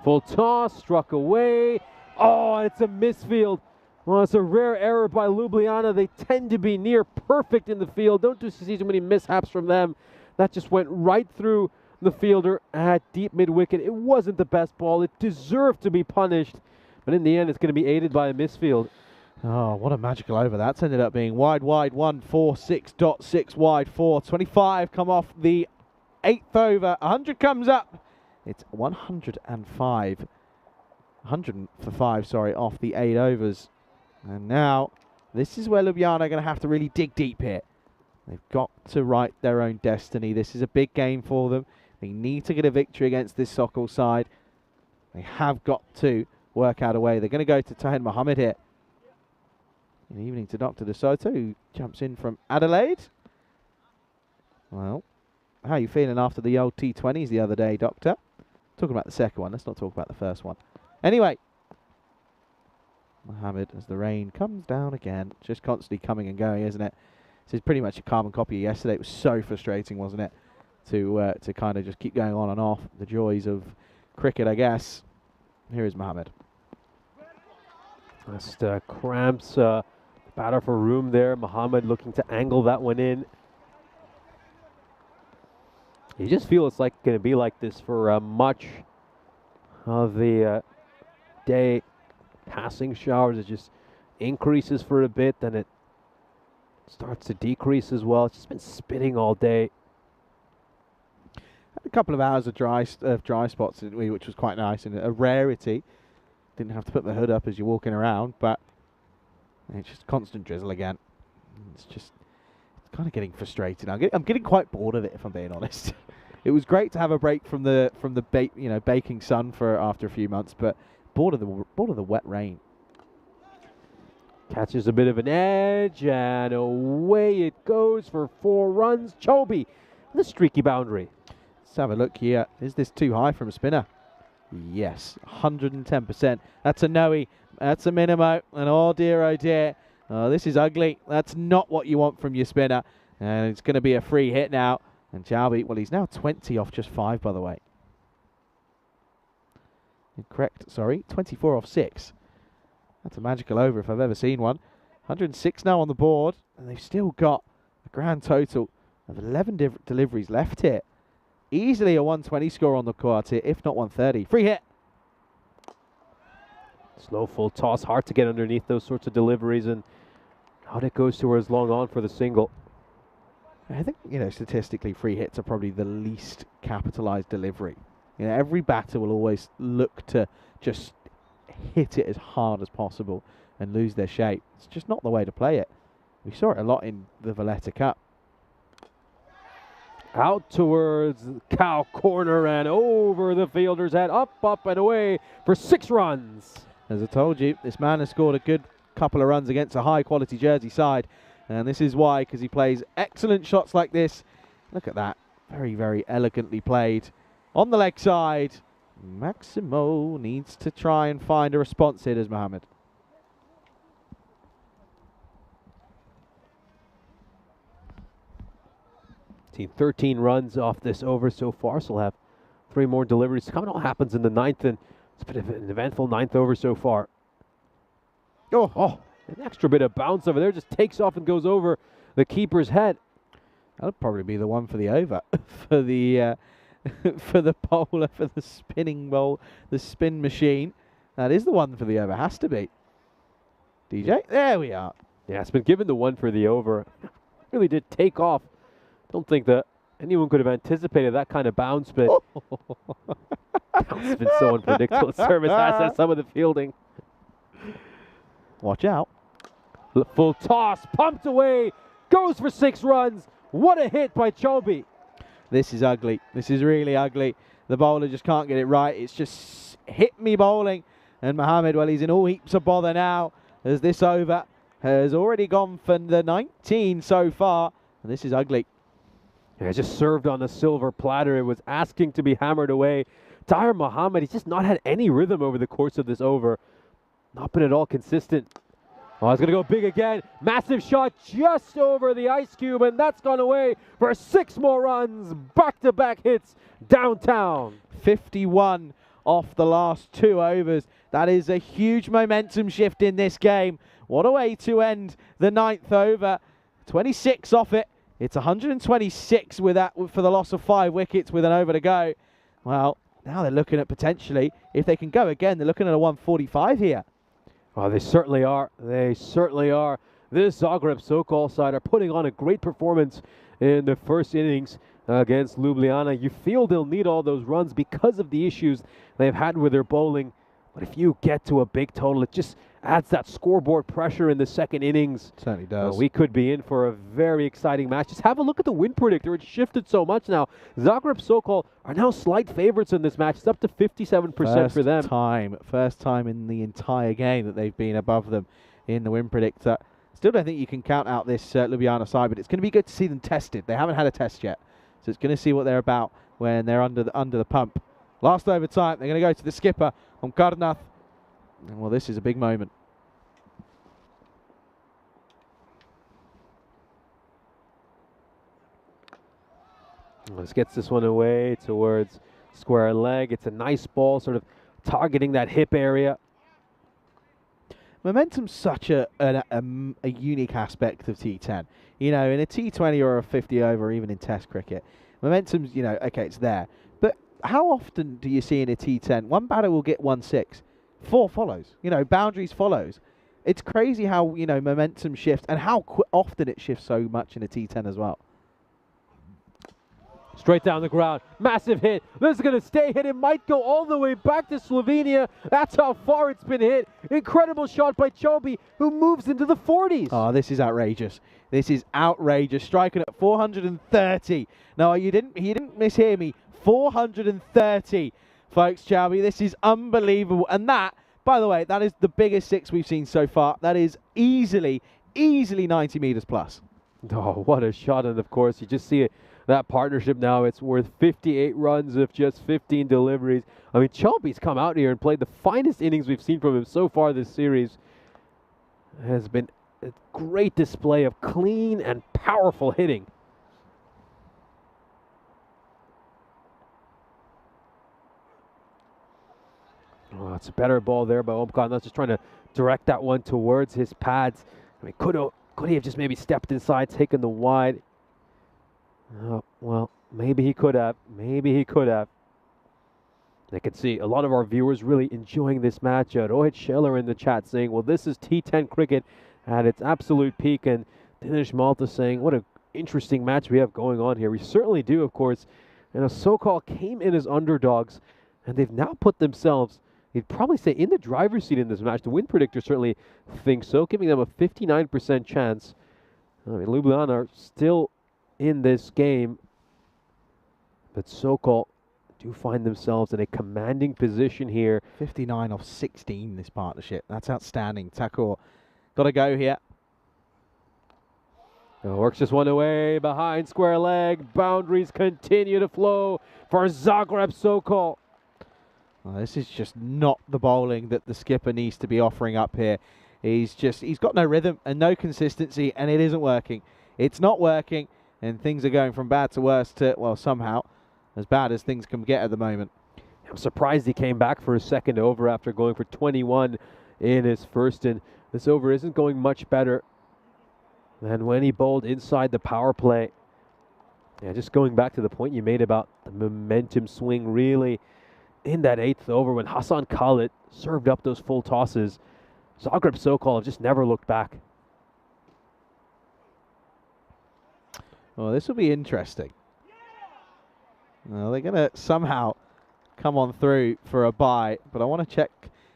Full toss, struck away. Oh, it's a misfield. Well, it's a rare error by Ljubljana. They tend to be near perfect in the field. Don't see too many mishaps from them. That just went right through the fielder at deep mid-wicket. It wasn't the best ball. It deserved to be punished. But in the end, it's going to be aided by a misfield. Oh, what a magical over. That's ended up being wide, 146.6 wide, 425 come off the 8th over. 100 comes up. It's 105. 100 for 5, sorry, off the 8 overs. And now, this is where Ljubljana are going to have to really dig deep here. They've got to write their own destiny. This is a big game for them. They need to get a victory against this Sokol side. They have got to work out a way. They're going to go to Tahin Mohammed here. Good evening to Dr. De Soto, who jumps in from Adelaide. Well, how are you feeling after the old T20s the other day, Doctor? Talking about the second one. Let's not talk about the first one. Anyway, Mohammed, as the rain comes down again, just constantly coming and going, isn't it? This is pretty much a carbon copy of yesterday. It was so frustrating, wasn't it, to kind of just keep going on and off. The joys of cricket, I guess. Here is Mohammed. Just cramps batter for room there. Mohammed looking to angle that one in. You just feel it's like going to be like this for much of the day. Passing showers, it just increases for a bit, then it starts to decrease as well. It's just been spitting all day. Had a couple of hours of dry spots, didn't we, which was quite nice and a rarity. Didn't have to put the hood up as you're walking around, but it's just constant drizzle again. It's kind of getting frustrating. I'm getting quite bored of it, if I'm being honest. It was great to have a break from the baking sun for after a few months, but bored of the wet rain. Catches a bit of an edge, and away it goes for 4 runs. Chaubey, the streaky boundary. Let's have a look here. Is this too high from a spinner? Yes, 110%. That's a no-y. That's a minimo. And oh dear, this is ugly. That's not what you want from your spinner. And it's going to be a free hit now. And Chaubey, well, he's now 20 off just 5, by the way. Incorrect, sorry. 24 off 6. That's a magical over if I've ever seen one. 106 now on the board. And they've still got a grand total of 11 deliveries left here. Easily a 120 score on the card here, if not 130. Free hit. Slow full toss, hard to get underneath those sorts of deliveries, and out it goes towards long on for the single. I think, statistically, free hits are probably the least capitalized delivery. Every batter will always look to just hit it as hard as possible and lose their shape. It's just not the way to play it. We saw it a lot in the Valletta Cup. Out towards cow corner and over the fielder's head, up and away for 6 runs. As I told you, this man has scored a good couple of runs against a high-quality Jersey side. And this is why, because he plays excellent shots like this. Look at that. Very, very elegantly played. On the leg side, Maximo needs to try and find a response here, does Mohammed. Team 13 runs off this over so far, so we'll have 3 more deliveries. Coming all happens in the 9th, and it's a bit of an eventful 9th over so far. Oh, an extra bit of bounce over there, just takes off and goes over the keeper's head. That'll probably be the one for the over, for the for the bowler, for the spinning bowl, the spin machine. That is the one for the over, has to be. DJ, there we are. Yeah, it's been given the one for the over. Really did take off. Don't think that anyone could have anticipated that kind of bounce, but it's been so unpredictable. Service has had some of the fielding. Watch out. Full toss, pumped away, goes for 6 runs. What a hit by Chobi. This is ugly. This is really ugly. The bowler just can't get it right. It's just hit me bowling. And Mohammed, well, he's in all heaps of bother now, as this over has already gone for the 19 so far. And this is ugly. Yeah, just served on a silver platter. It was asking to be hammered away. Tahir Mohammed, he's just not had any rhythm over the course of this over. Not been at all consistent. Oh, it's going to go big again. Massive shot just over the ice cube, and that's gone away for 6 more runs. Back-to-back hits downtown. 51 off the last 2 overs. That is a huge momentum shift in this game. What a way to end the 9th over. 26 off it. It's 126 with that for the loss of 5 wickets with an over to go. Well, now they're looking at potentially, if they can go again, they're looking at a 145 here. Well, they certainly are. They certainly are. This Zagreb Sokol side are putting on a great performance in the first innings against Ljubljana. You feel they'll need all those runs because of the issues they've had with their bowling. But if you get to a big total, it just adds that scoreboard pressure in the second innings. Certainly does. We could be in for a very exciting match. Just have a look at the win predictor. It's shifted so much now. Zagreb Sokol are now slight favorites in this match. It's up to 57% for them. First time in the entire game that they've been above them in the win predictor. Still don't think you can count out this Ljubljana side, but it's going to be good to see them tested. They haven't had a test yet, so it's going to see what they're about when they're under the pump. Last over time, they're going to go to the skipper on Karnath. And well, this is a big moment. Let's get this one away towards square leg. It's a nice ball, sort of targeting that hip area. Momentum's such a unique aspect of T10. You know, in a T20 or a 50 over, or even in Test cricket, momentum's, you know, okay, it's there. But how often do you see in a T10, one batter will get 1-6, 4 follows, you know, boundaries follows. It's crazy how, you know, momentum shifts and how often it shifts so much in a T10 as well. Straight down the ground. Massive hit. This is going to stay hit. It might go all the way back to Slovenia. That's how far it's been hit. Incredible shot by Chobi, who moves into the 40s. Oh, this is outrageous. This is outrageous. Striking at 430. No, he didn't mishear me. 430, folks, Chobi. This is unbelievable. And that, by the way, that is the biggest 6 we've seen so far. That is easily 90 meters plus. Oh, what a shot. And, of course, you just see it. That partnership now, it's worth 58 runs of just 15 deliveries. I mean, Chobi's come out here and played the finest innings we've seen from him so far this series. It has been a great display of clean and powerful hitting. Oh, it's a better ball there by Omkar. That's just trying to direct that one towards his pads. I mean, could he have just maybe stepped inside, taken the wide? Oh, well, maybe he could have. Maybe he could have. I can see a lot of our viewers really enjoying this match. Rohit Scheller in the chat saying, well, this is T10 cricket at its absolute peak. And Dinesh Malta saying, what an interesting match we have going on here. We certainly do, of course. And Sokol came in as underdogs, and they've now put themselves, you'd probably say, in the driver's seat in this match. The win predictor certainly thinks so, giving them a 59% chance. I mean, Ljubljana are still in this game, but Sokol do find themselves in a commanding position here. 59 off 16 this partnership. That's outstanding. Thakur got to go here. Works just one away behind square leg. Boundaries continue to flow for Zagreb Sokol. Well, this is just not the bowling that the skipper needs to be offering up here. He's got no rhythm and no consistency, and it isn't working. It's not working, and things are going from bad to worse to, well, somehow as bad as things can get at the moment. I'm surprised he came back for his second over after going for 21 in his first, and this over isn't going much better than when he bowled inside the power play. Yeah, just going back to the point you made about the momentum swing, really in that 8th over when Hassan Khalid served up those full tosses, Zagreb Sokol have just never looked back. Well, this will be interesting. Well, they're going to somehow come on through for a bye, but I want to check,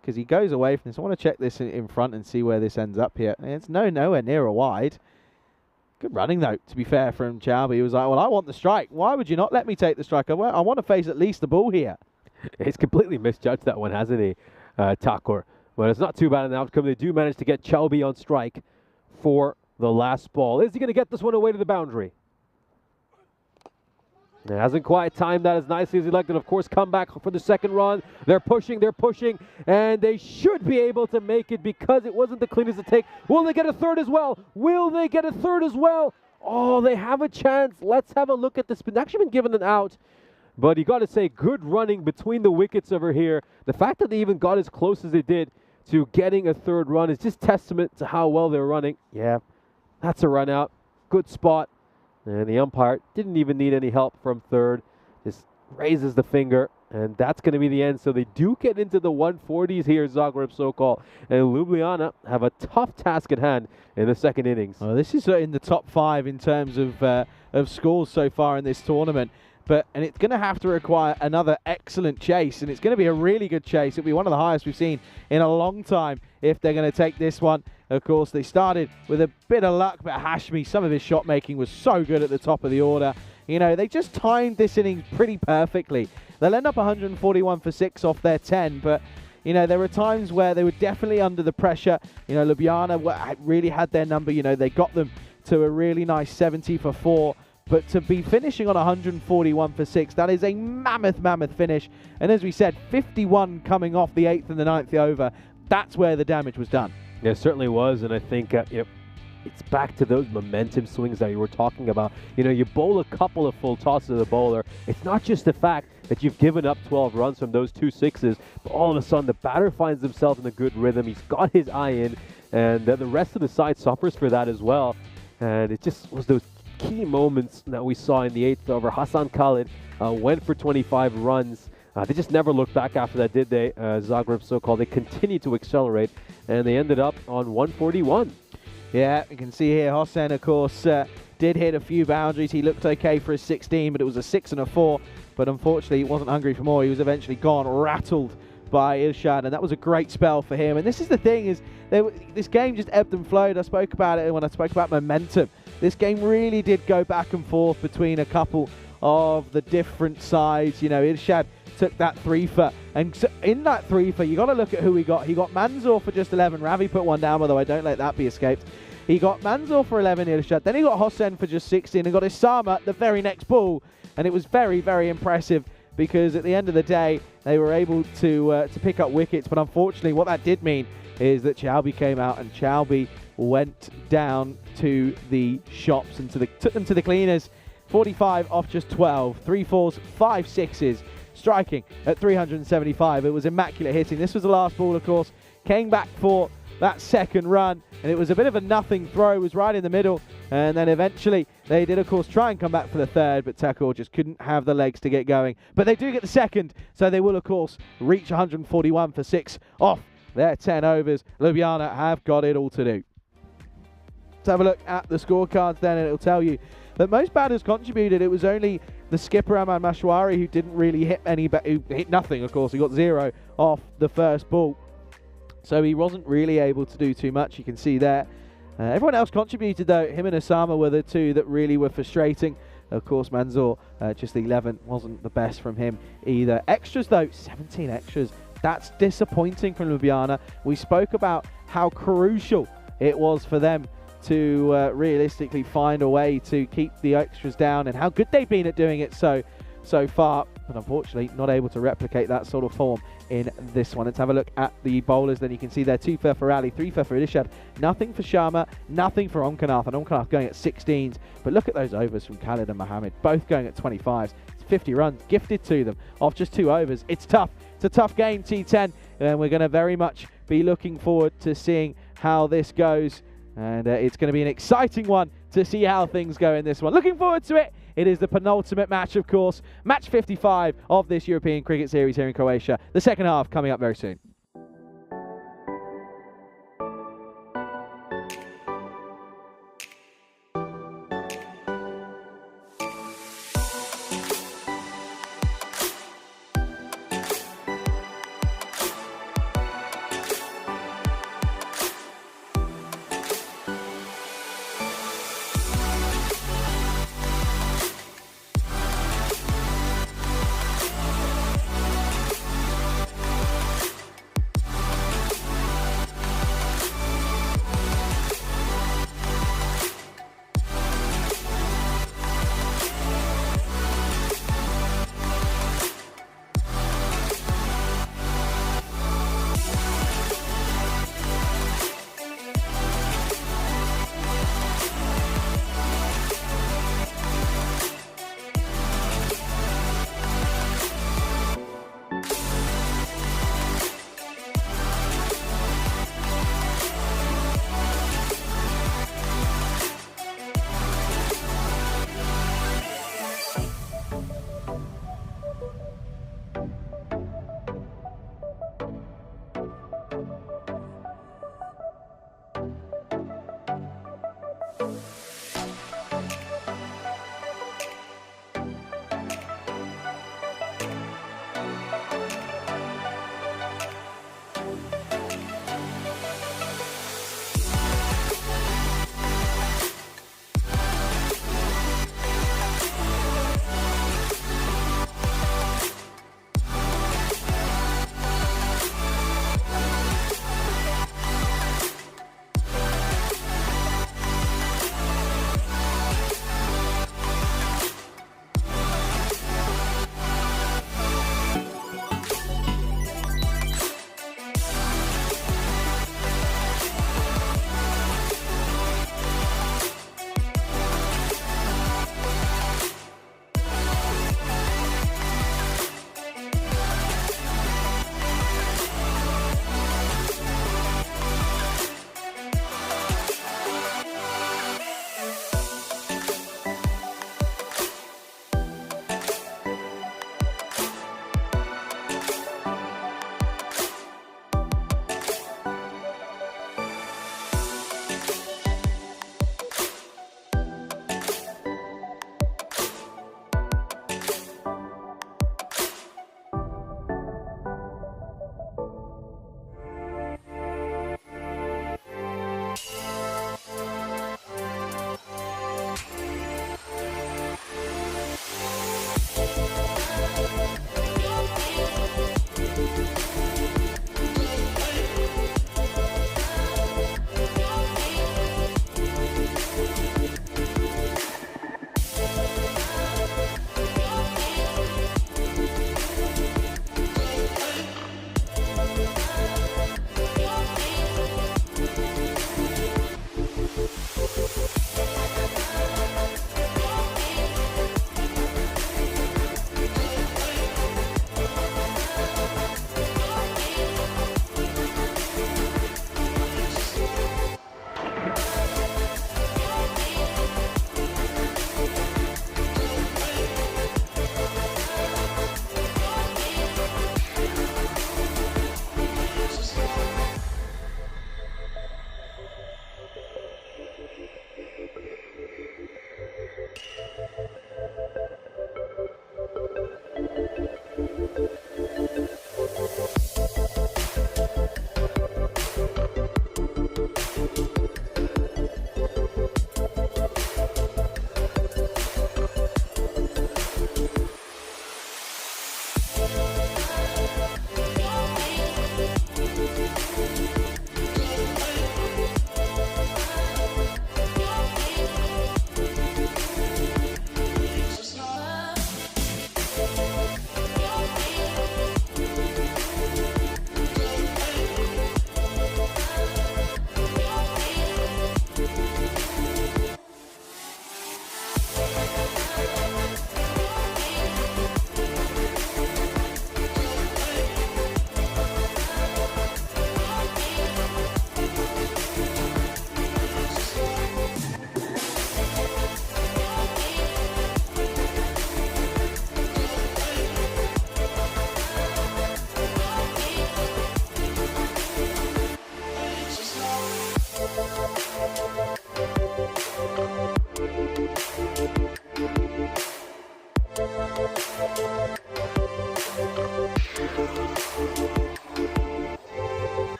because he goes away from this, I want to check this in front and see where this ends up here. And it's nowhere near a wide. Good running, though, to be fair, from Chalby. He was like, well, I want the strike. Why would you not let me take the strike? I want to face at least the ball here. He's completely misjudged that one, hasn't he, Thakur? But it's not too bad an outcome. They do manage to get Chalby on strike for the last ball. Is he going to get this one away to the boundary? He hasn't quite timed that as nicely as he liked. And of course, come back for the second run. They're pushing, and they should be able to make it because it wasn't the cleanest to take. Will they get a third as well? Will they get a third as well? Oh, they have a chance. Let's have a look at this. They've actually been given an out. But you got to say, good running between the wickets over here. The fact that they even got as close as they did to getting a third run is just testament to how well they're running. Yeah, that's a run out. Good spot. And the umpire didn't even need any help from third. Just raises the finger. And that's going to be the end. So they do get into the 140s here, Zagreb Sokol. And Ljubljana have a tough task at hand in the second innings. Well, this is in the top 5 in terms of scores so far in this tournament. And it's going to have to require another excellent chase, and it's going to be a really good chase. It'll be one of the highest we've seen in a long time if they're going to take this one. Of course, they started with a bit of luck, but Hashmi, some of his shot making was so good at the top of the order. You know, they just timed this innings pretty perfectly. They'll end up 141 for 6 off their 10, but you know, there were times where they were definitely under the pressure. You know, Ljubljana really had their number. You know, they got them to a really nice 70 for 4. But to be finishing on 141 for 6, that is a mammoth finish. And as we said, 51 coming off the 8th and the 9th over. That's where the damage was done. Yeah, it certainly was. And I think it's back to those momentum swings that you were talking about. You know, you bowl a couple of full tosses to the bowler. It's not just the fact that you've given up 12 runs from those 2 sixes, but all of a sudden the batter finds himself in a good rhythm. He's got his eye in, and the rest of the side suffers for that as well. And it just was those key moments that we saw in the 8th over. Hassan Khalid went for 25 runs. They just never looked back after that, did they? Zagreb Sokol, they continued to accelerate, and they ended up on 141. Yeah, you can see here, Hossein, of course, did hit a few boundaries. He looked okay for his 16, but it was a 6 and a 4. But unfortunately, he wasn't hungry for more. He was eventually gone, rattled by Irshad, and that was a great spell for him. And this is the thing, is this game just ebbed and flowed. I spoke about it when I spoke about momentum. This game really did go back and forth between a couple of the different sides. You know, Irshad took that 3-for, and so in that 3-for, you got to look at who he got. He got Manzoor for just 11. Ravi put one down, by the way. Don't let that be escaped. He got Manzoor for 11, Irshad. Then he got Hossein for just 16 and got Isama the very next ball. And it was very, very impressive because at the end of the day, they were able to pick up wickets. But unfortunately, what that did mean is that Chalby came out, and Chalby went down to the shops and took them to the cleaners. 45 off just 12, 3 4s, 5 6s, striking at 375. It was immaculate hitting. This was the last ball, of course. Came back for that second run, and it was a bit of a nothing throw. It was right in the middle, and then eventually they did, of course, try and come back for the third, but Thakur just couldn't have the legs to get going. But they do get the second, so they will, of course, reach 141 for 6 off their 10 overs. Ljubljana have got it all to do. Let's have a look at the scorecards then, and it'll tell you that most batters contributed. It was only the skipper, Aman Mashwari, who didn't really hit who hit nothing, of course. He got 0 off the first ball. So he wasn't really able to do too much, you can see there. Everyone else contributed, though. Him and Osama were the two that really were frustrating. Of course, Manzoor, just the 11, wasn't the best from him either. Extras, though, 17 extras. That's disappointing from Ljubljana. We spoke about how crucial it was for them to realistically find a way to keep the extras down, and how good they've been at doing it so far, but unfortunately not able to replicate that sort of form in this one. Let's have a look at the bowlers. Then you can see there 2 for Ali, 3 for Irshad, nothing for Sharma, nothing for Omkanath, and Omkanath going at 16s. But look at those overs from Khalid and Mohammed, both going at 25s. It's 50 runs gifted to them off just 2 overs. It's tough. It's a tough game, T10, and we're going to very much be looking forward to seeing how this goes. And it's going to be an exciting one to see how things go in this one. Looking forward to it. It is the penultimate match, of course. Match 55 of this European Cricket Series here in Croatia. The second half coming up very soon.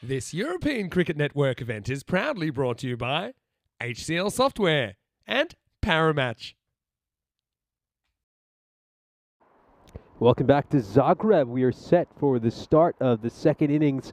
This European Cricket Network event is proudly brought to you by HCL Software and Paramatch. Welcome back to Zagreb. We are set for the start of the second innings.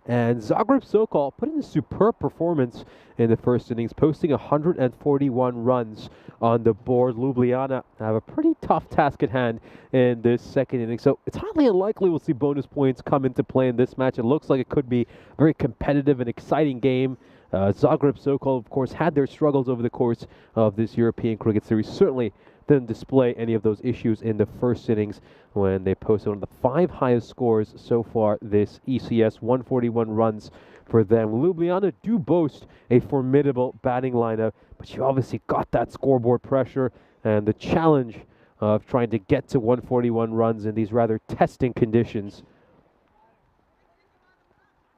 And Zagreb Sokol put in a superb performance in the first innings, posting 141 runs on the board. Ljubljana have a pretty tough task at hand in this second inning. So it's highly unlikely we'll see bonus points come into play in this match. It looks like it could be a very competitive and exciting game. Zagreb Sokol, of course, had their struggles over the course of this European Cricket Series. Certainly didn't display any of those issues in the first innings when they posted one of the 5 highest scores so far this ECS, 141 runs for them. Ljubljana do boast a formidable batting lineup, but you obviously got that scoreboard pressure and the challenge of trying to get to 141 runs in these rather testing conditions.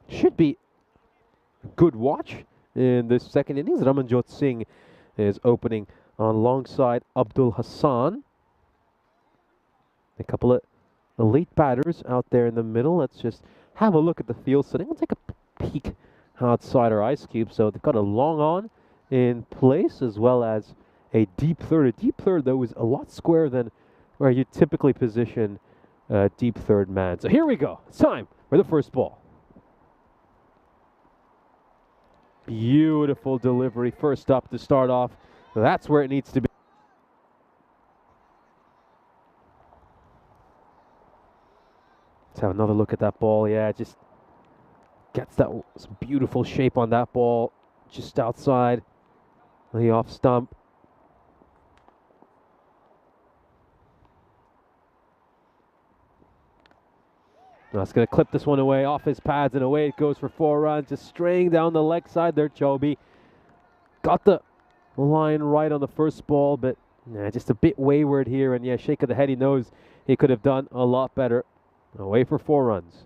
Should be a good watch in this second innings. Ramanjot Singh is opening alongside Abdul Hassan. A couple of elite batters out there in the middle. Let's just have a look at the field setting. We'll take a peek outside our ice cube. So they've got a long on in place as well as a deep third. A deep third, though, is a lot squarer than where you typically position a deep third man. So here we go. It's time for the first ball. Beautiful delivery first up to start off. That's where it needs to be. Let's have another look at that ball. Yeah, just gets that some beautiful shape on that ball just outside the off stump. That's going to clip this one away off his pads, and away it goes for 4 runs. Just straying down the leg side there, Chobi. Got the line right on the first ball, but just a bit wayward here. And yeah, shake of the head, he knows he could have done a lot better. Away for 4 runs.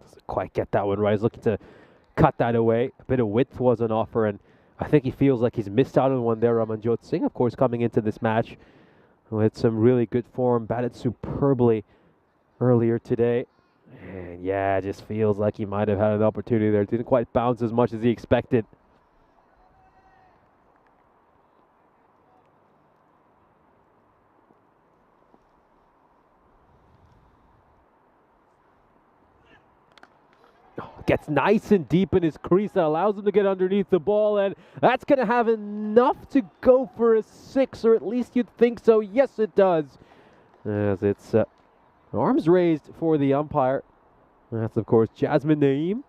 Doesn't quite get that one right. He's looking to cut that away. A bit of width was on offer, and I think he feels like he's missed out on one there. Ramanjot Singh, of course, coming into this match with some really good form, batted superbly earlier today. And yeah, just feels like he might have had an opportunity there. Didn't quite bounce as much as he expected. Gets nice and deep in his crease. That allows him to get underneath the ball, and that's going to have enough to go for a 6, or at least you'd think so. Yes, it does. As it's arms raised for the umpire. That's, of course, Jasmine Naeem,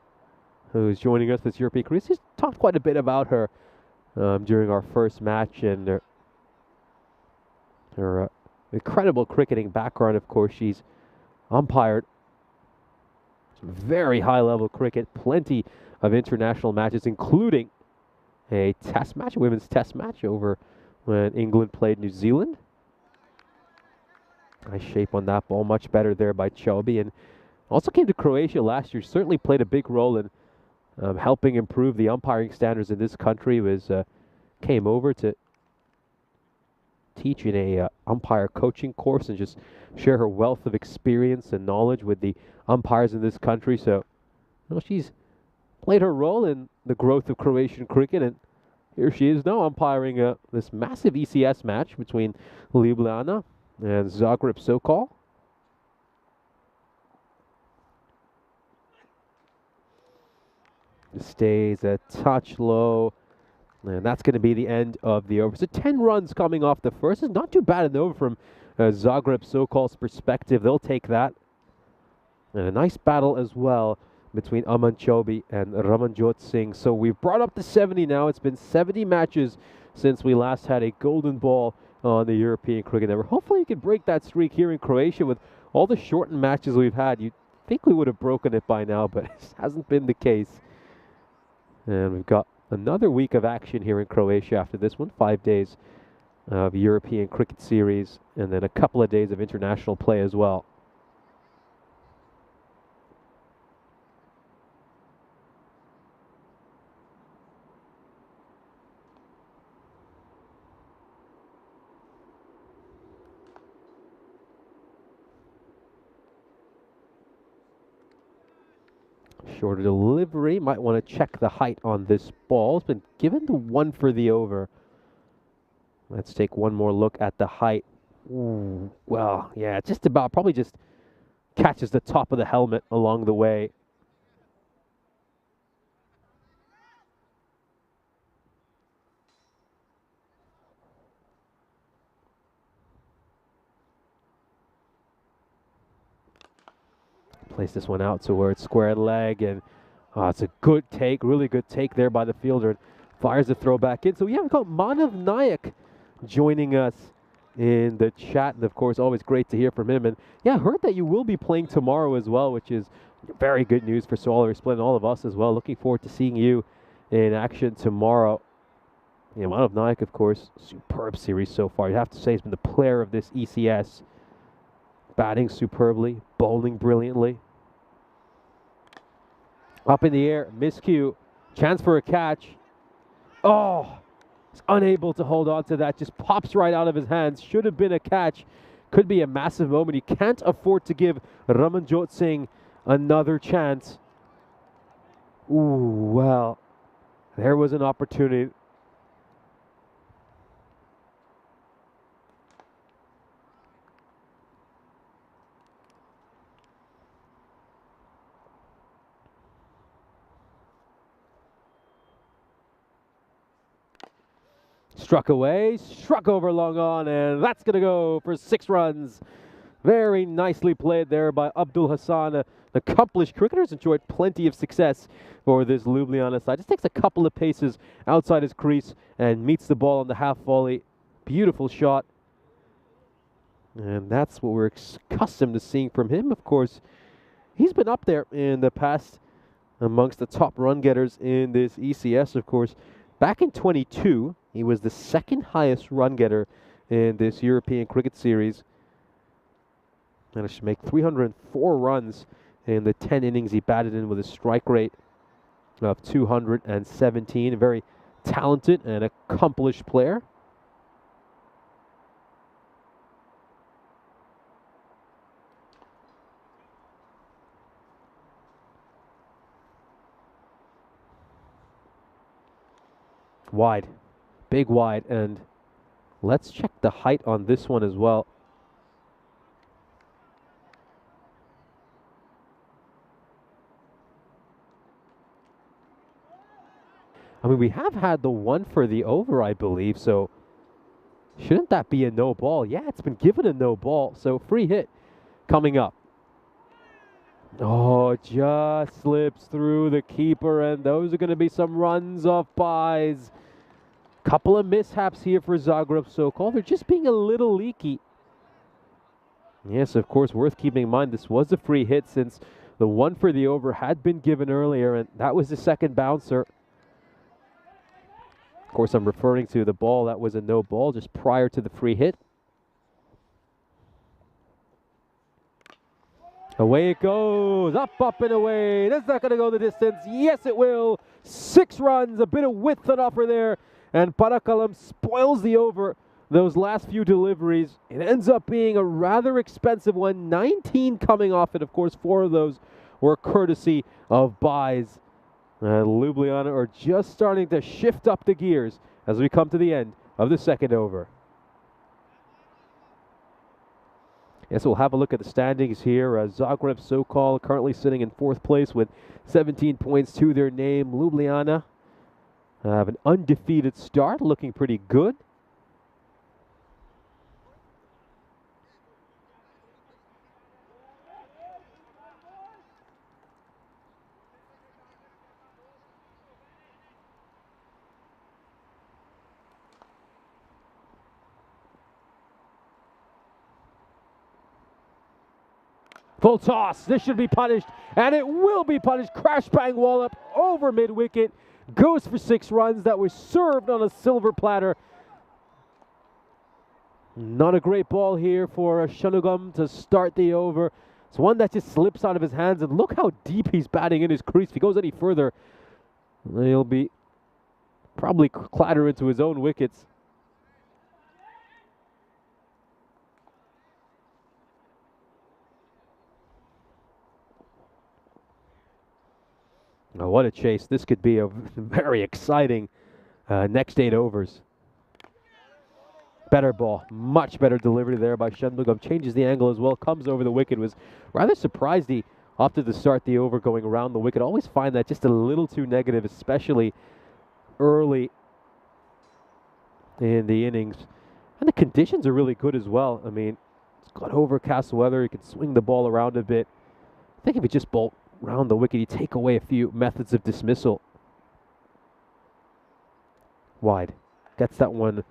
who's joining us this European crease. He's talked quite a bit about her during our first match, and her incredible cricketing background. Of course, she's umpired very high-level cricket, plenty of international matches, including a test match, a women's test match over when England played New Zealand. Nice shape on that ball, much better there by Chobi, and also came to Croatia last year. Certainly played a big role in helping improve the umpiring standards in this country. Came over to teach in a umpire coaching course and just share her wealth of experience and knowledge with the umpires in this country. So, she's played her role in the growth of Croatian cricket, and here she is now umpiring this massive ECS match between Ljubljana and Zagreb Sokol. Stays a touch low. And that's going to be the end of the over. So 10 runs coming off the first. It's not too bad an over from Zagreb Sokol's perspective. They'll take that. And a nice battle as well between Aman Chobi and Ramanjot Singh. So we've brought up to 70 now. It's been 70 matches since we last had a golden ball on the European Cricket Network. Hopefully we can break that streak here in Croatia with all the shortened matches we've had. You'd think we would have broken it by now, but it hasn't been the case. And we've got another week of action here in Croatia after this one. 5 days of European Cricket Series, and then a couple of days of international play as well. Shorter delivery. Might want to check the height on this ball. It's been given the 1 for the over. Let's take one more look at the height. Ooh, well, yeah, just about. Probably just catches the top of the helmet along the way. Place this one out towards square leg, and it's a good take, really good take there by the fielder, and fires the throw back in. So we have got Manav Nayak joining us in the chat, and of course always great to hear from him. And yeah, heard that you will be playing tomorrow as well, which is very good news for Solar Split and all of us as well. Looking forward to seeing you in action tomorrow. Yeah, Manav Nayak, of course, superb series so far. You have to say he's been the player of this ECS. Batting superbly, bowling brilliantly. Up in the air, miscue, chance for a catch. Oh, he's unable to hold on to that. Just pops right out of his hands. Should have been a catch. Could be a massive moment. He can't afford to give Ramanjot Singh another chance. Ooh, well, there was an opportunity. Struck away, struck over long on, and that's going to go for 6 runs. Very nicely played there by Abdul Hassan. An accomplished cricketer, has enjoyed plenty of success for this Ljubljana side. Just takes a couple of paces outside his crease and meets the ball on the half volley. Beautiful shot. And that's what we're accustomed to seeing from him. Of course, he's been up there in the past amongst the top run getters in this ECS, of course. Back in 22, he was the second highest run getter in this European Cricket Series. Managed to make 304 runs in the 10 innings he batted in with a strike rate of 217. A very talented and accomplished player. Wide, big wide, and let's check the height on this one as well. I mean, we have had the one for the over, I believe, so shouldn't that be a no ball? Yeah, it's been given a no ball, so free hit coming up. Oh, just slips through the keeper, and those are going to be some runs off byes. Couple of mishaps here for Zagreb Sokol. They're just being a little leaky. Yes, of course, worth keeping in mind, this was a free hit since the one for the over had been given earlier, and that was the second bouncer. Of course, I'm referring to the ball that was a no ball just prior to the free hit. Away it goes, up and away. That's not going to go the distance. Yes, it will. 6 runs, a bit of width on offer there. And Parakalam spoils the over. Those last few deliveries, it ends up being a rather expensive one. 19 coming off it. Of course, 4 of those were courtesy of buys. Ljubljana are just starting to shift up the gears as we come to the end of the second over. Yes, we'll have a look at the standings here. Zagreb Sokol currently sitting in 4th place with 17 points to their name. Ljubljana have an undefeated start, looking pretty good. Full toss. This should be punished, and it will be punished. Crash bang wallop over mid wicket. Goes for 6 runs. That was served on a silver platter. Not a great ball here for Shanugam to start the over. It's one that just slips out of his hands, and look how deep he's batting in his crease. If he goes any further, he'll be probably clatter into his own wickets. Oh, what a chase. This could be a very exciting next 8 overs. Better ball. Much better delivery there by Shanmugam. Changes the angle as well. Comes over the wicket. Was rather surprised he opted to start the over going around the wicket. Always find that just a little too negative, especially early in the innings. And the conditions are really good as well. I mean, it's got overcast weather. You can swing the ball around a bit. I think if you just bolt round the wicket, you take away a few methods of dismissal. Wide. Gets that one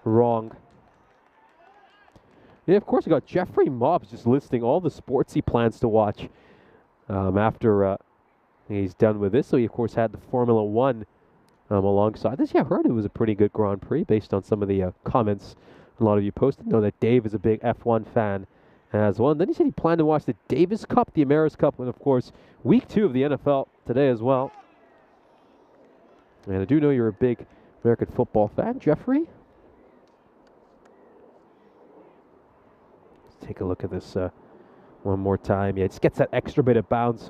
wrong. Yeah, of course, we got Jeffrey Mobbs just listing all the sports he plans to watch after he's done with this. So he, of course, had the Formula 1 alongside this. Yeah, I heard it was a pretty good Grand Prix based on some of the comments a lot of you posted. I know that Dave is a big F1 fan as well. And then he said he planned to watch the Davis Cup, the Ameris Cup, and, of course, week 2 of the NFL today as well. And I do know you're a big American football fan, Jeffrey. Let's take a look at this one more time. Yeah, it just gets that extra bit of bounce,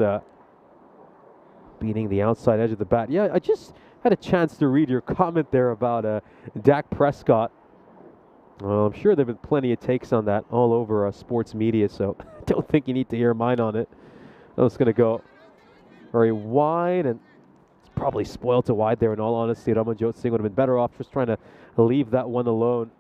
beating the outside edge of the bat. Yeah, I just had a chance to read your comment there about Dak Prescott. Well, I'm sure there have been plenty of takes on that all over sports media, so I don't think you need to hear mine on it. Oh, it's going to go very wide, and it's probably spoiled to wide there, in all honesty. Ramanjot Singh would have been better off just trying to leave that one alone.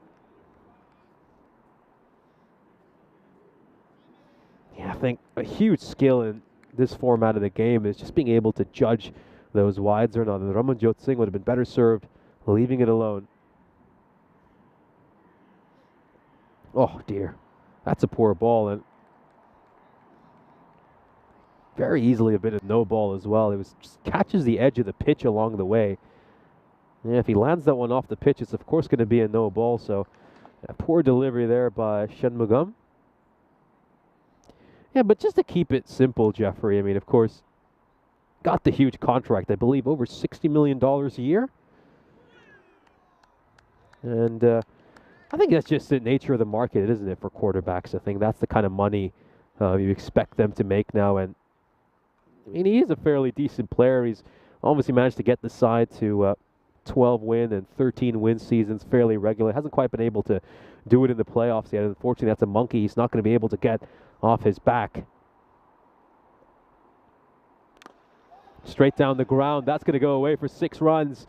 Yeah, I think a huge skill in this format of the game is just being able to judge those wides or not. And Ramanjot Singh would have been better served leaving it alone. Oh dear, that's a poor ball, and very easily have been a no ball as well. It was just catches the edge of the pitch along the way. Yeah, if he lands that one off the pitch, it's of course going to be a no ball. So a poor delivery there by Shanmugam. Yeah, but just to keep it simple, Jeffrey, I mean, of course, got the huge contract, I believe, over $60 million a year. And I think that's just the nature of the market, isn't it, for quarterbacks? I think that's the kind of money you expect them to make now. And I mean, he is a fairly decent player. He's obviously managed to get the side to 12 win and 13 win seasons fairly regular. Hasn't quite been able to do it in the playoffs yet. Unfortunately, that's a monkey he's not going to be able to get off his back. Straight down the ground. That's going to go away for 6 runs.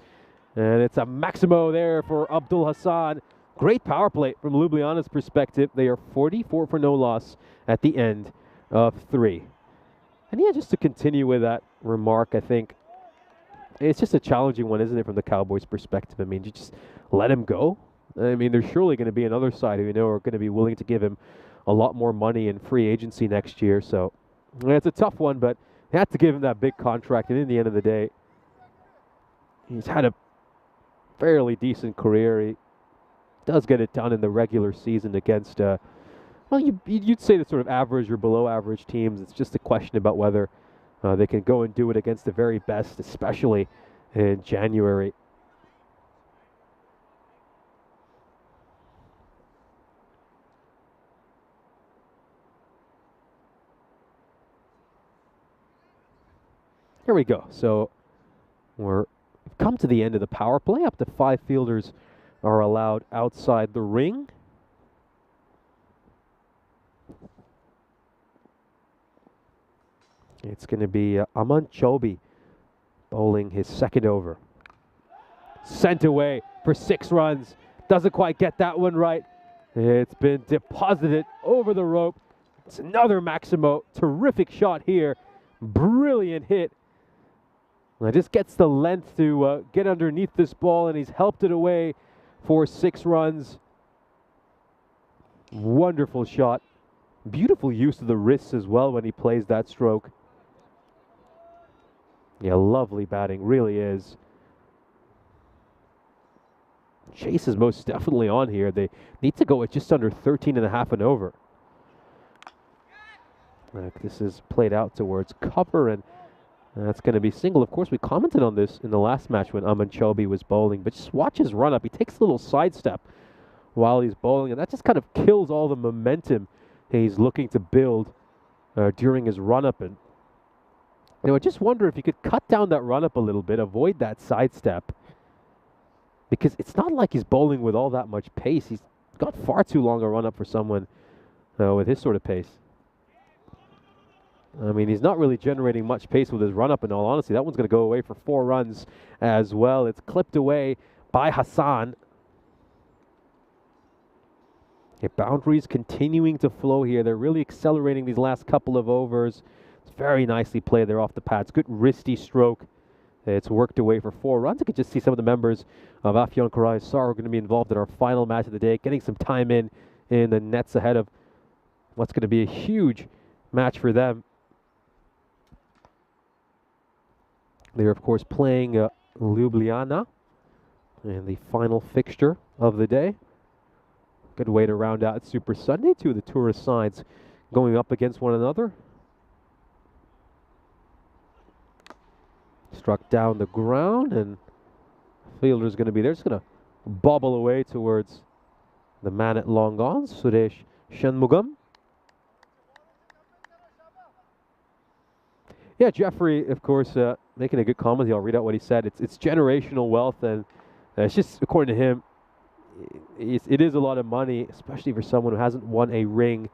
And it's a Maximo there for Abdul Hassan. Great power play from Ljubljana's perspective. They are 44 for no loss at the end of 3. And yeah, just to continue with that remark, I think it's just a challenging one, isn't it, from the Cowboys' perspective? I mean, you just let him go? I mean, there's surely going to be another side who you know are going to be willing to give him a lot more money in free agency next year. So yeah, it's a tough one, but they had to give him that big contract. And in the end of the day, he's had a fairly decent career. He does get it done in the regular season against, well, you'd say the sort of average or below average teams. It's just a question about whether they can go and do it against the very best, especially in January. Here we go. So we've come to the end of the power play. Up to 5 fielders are allowed outside the ring. It's going to be Aman Chobi bowling his second over. Sent away for 6 runs. Doesn't quite get that one right. It's been deposited over the rope. It's another Maximo. Terrific shot here. Brilliant hit. It just gets the length to get underneath this ball, and he's helped it away for 6 runs. Wonderful shot. Beautiful use of the wrists as well when he plays that stroke. Yeah, lovely batting, really is. Chase is most definitely on here. They need to go at just under 13.5 and over. This is played out towards cover, and that's going to be single. Of course, we commented on this in the last match when Aman Chobi was bowling, but just watch his run up. He takes a little sidestep while he's bowling, and that just kind of kills all the momentum he's looking to build during his run up. And you know, I just wonder if you could cut down that run up a little bit, avoid that sidestep, because it's not like he's bowling with all that much pace. He's got far too long a run up for someone with his sort of pace. I mean, he's not really generating much pace with his run-up, in all honesty. That one's going to go away for 4 runs as well. It's clipped away by Hassan. Yeah, boundaries continuing to flow here. They're really accelerating these last couple of overs. It's very nicely played there off the pads. Good wristy stroke. It's worked away for 4 runs. I could just see some of the members of Afyon Croatia are going to be involved in our final match of the day, getting some time in the nets ahead of what's going to be a huge match for them. They're, of course, playing Ljubljana in the final fixture of the day. Good way to round out Super Sunday. 2 of the tourist sides going up against one another. Struck down the ground, and fielder's going to be there. Just going to bobble away towards the man at long on, Suresh Shanmugam. Yeah, Jeffrey, of course, making a good comment. I'll read out what he said. It's generational wealth, and it's just, according to him, it is a lot of money, especially for someone who hasn't won a ring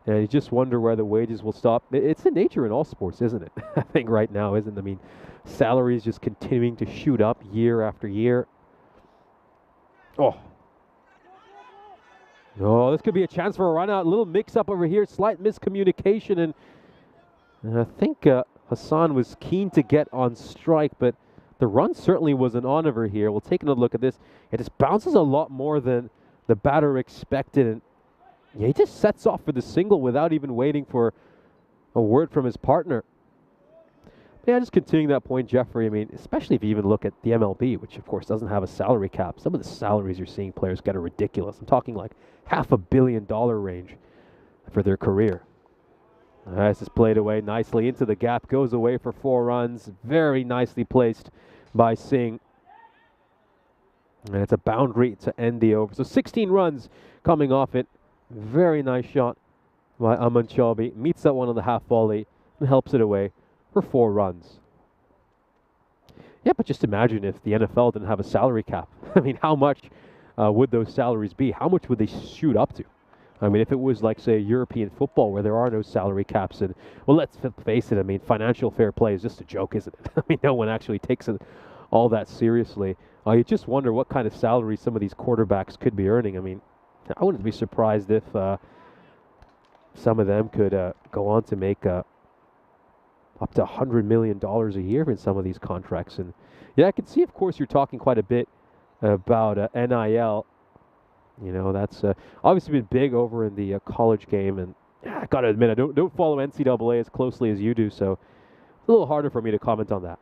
And you just wonder where the wages will stop. It's the nature in all sports, isn't it? I think right now, isn't it? I mean, salaries just continuing to shoot up year after year. Oh. Oh, this could be a chance for a run out. A little mix-up over here. Slight miscommunication. And I think Hassan was keen to get on strike, but the run certainly wasn't on over here. We'll take another look at this. It just bounces a lot more than the batter expected. And yeah, he just sets off for the single without even waiting for a word from his partner. Yeah, just continuing that point, Jeffrey. I mean, especially if you even look at the MLB, which of course doesn't have a salary cap. Some of the salaries you're seeing players get are ridiculous. I'm talking like $500 million range for their career. This is played away nicely into the gap. Goes away for 4 runs. Very nicely placed by Singh. And it's a boundary to end the over. So 16 runs coming off it. Very nice shot by Aman Chaubey. Meets that one on the half volley and helps it away for 4 runs. Yeah, but just imagine if the NFL didn't have a salary cap. I mean, how much would those salaries be? How much would they shoot up to? I mean, if it was like, say, European football where there are no salary caps, and, well, let's face it, I mean, financial fair play is just a joke, isn't it? I mean, no one actually takes it all that seriously. You just wonder what kind of salary some of these quarterbacks could be earning. I mean, I wouldn't be surprised if some of them could go on to make up to $100 million a year in some of these contracts. And yeah, I can see, of course, you're talking quite a bit about NIL. You know, that's obviously been big over in the college game. And yeah, I got to admit, I don't follow NCAA as closely as you do, so it's a little harder for me to comment on that.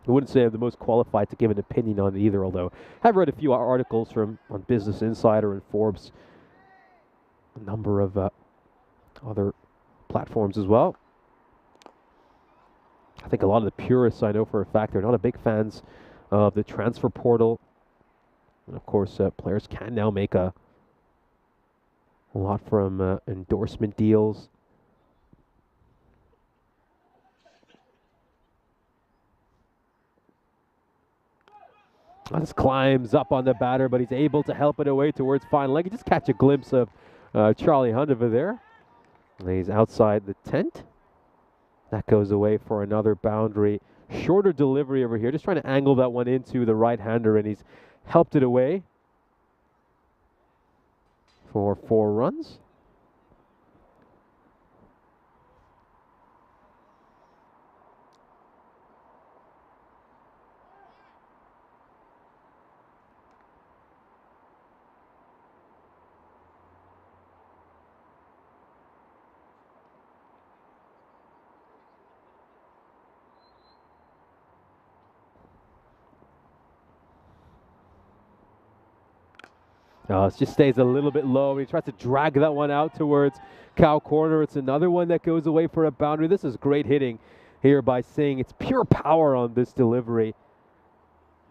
I wouldn't say I'm the most qualified to give an opinion on it either, although I've read a few articles on Business Insider and Forbes, a number of other platforms as well. I think a lot of the purists, I know for a fact, they're not a big fans of the transfer portal. And of course, players can now make a lot from endorsement deals. This climbs up on the batter, but he's able to help it away towards final leg. You just catch a glimpse of Charlie Hunt over there. And he's outside the tent. That goes away for another boundary. Shorter delivery over here, just trying to angle that one into the right-hander, and he's helped it away for 4 runs. It just stays a little bit low. He tries to drag that one out towards cow corner. It's another one that goes away for a boundary. This is great hitting here by Singh. It's pure power on this delivery.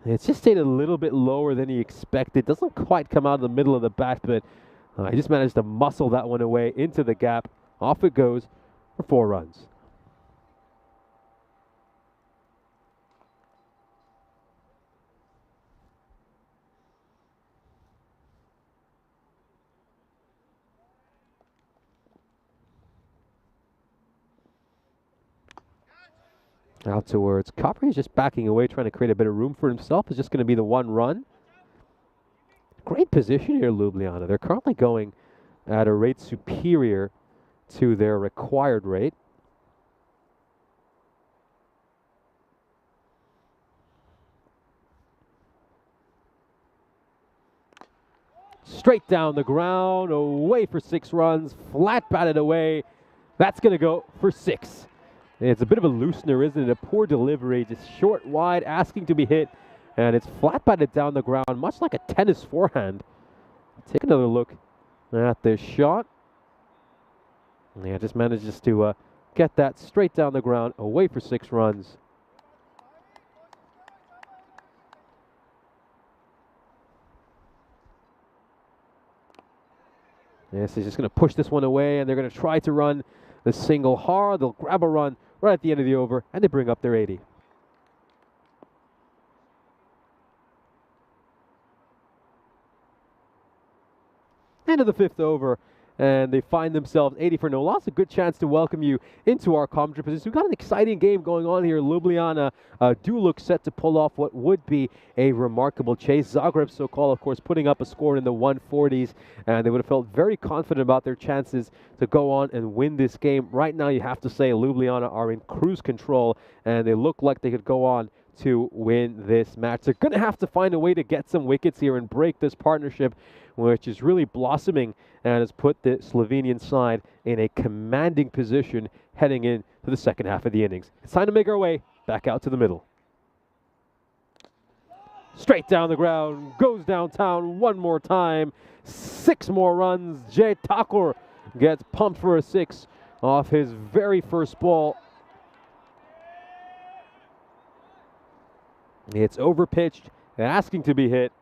It's just stayed a little bit lower than he expected. Doesn't quite come out of the middle of the bat, but he just managed to muscle that one away into the gap. Off it goes for 4 runs. Out towards Copper. He's just backing away, trying to create a bit of room for himself. It's just going to be the 1 run. Great position here, Ljubljana. They're currently going at a rate superior to their required rate. Straight down the ground, away for 6 runs, flat batted away. That's going to go for 6. It's a bit of a loosener, isn't it? A poor delivery, just short, wide, asking to be hit. And it's flat batted down the ground, much like a tennis forehand. Take another look at this shot. Yeah, just manages to get that straight down the ground, away for 6 runs. Yes, he's just going to push this one away, and they're going to try to run the single hard. They'll grab a run right at the end of the over, and they bring up their 80. End of the 5th over, and they find themselves 80 for no loss. A good chance to welcome you into our commentary position. We've got an exciting game going on here. Ljubljana do look set to pull off what would be a remarkable chase. Zagreb Sokol, of course, putting up a score in the 140s, and they would have felt very confident about their chances to go on and win this game. Right now, you have to say Ljubljana are in cruise control, and they look like they could go on to win this match. They're going to have to find a way to get some wickets here and break this partnership, which is really blossoming and has put the Slovenian side in a commanding position heading into the second half of the innings. It's time to make our way back out to the middle. Straight down the ground, goes downtown one more time. 6 more runs. Jay Thakur gets pumped for a 6 off his very first ball. It's overpitched, asking to be hit,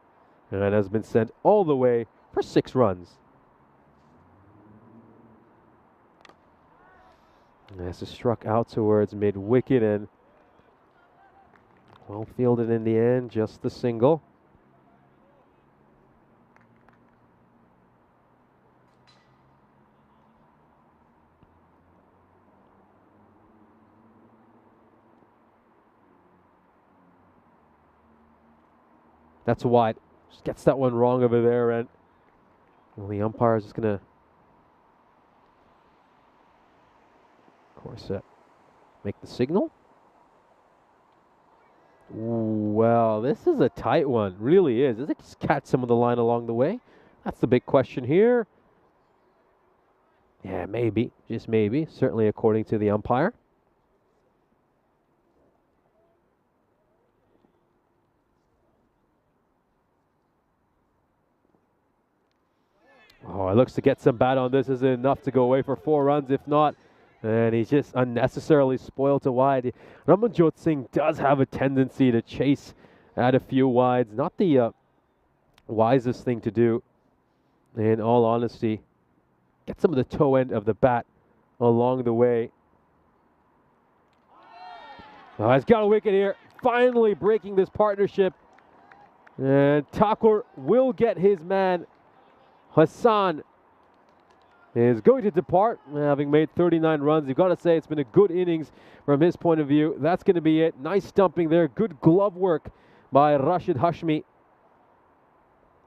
and has been sent all the way for 6 runs. This is struck out towards mid-wicket and well fielded in the end, just the single. That's wide. Just gets that one wrong over there, and well, the umpire is just going to, of course, make the signal. Well, this is a tight one. Really is. Does it just catch some of the line along the way? That's the big question here. Yeah, maybe. Just maybe. Certainly according to the umpire. Oh, it looks to get some bat on this. Isn't enough to go away for 4 runs. If not, and he's just unnecessarily spoiled to wide. Ramanjot Singh does have a tendency to chase at a few wides. Not the wisest thing to do, in all honesty. Get some of the toe end of the bat along the way. Oh, he's got a wicket here. Finally breaking this partnership. And Thakur will get his man. Hassan is going to depart, having made 39 runs. You've got to say it's been a good innings from his point of view. That's going to be it. Nice stumping there. Good glove work by Rashid Hashmi.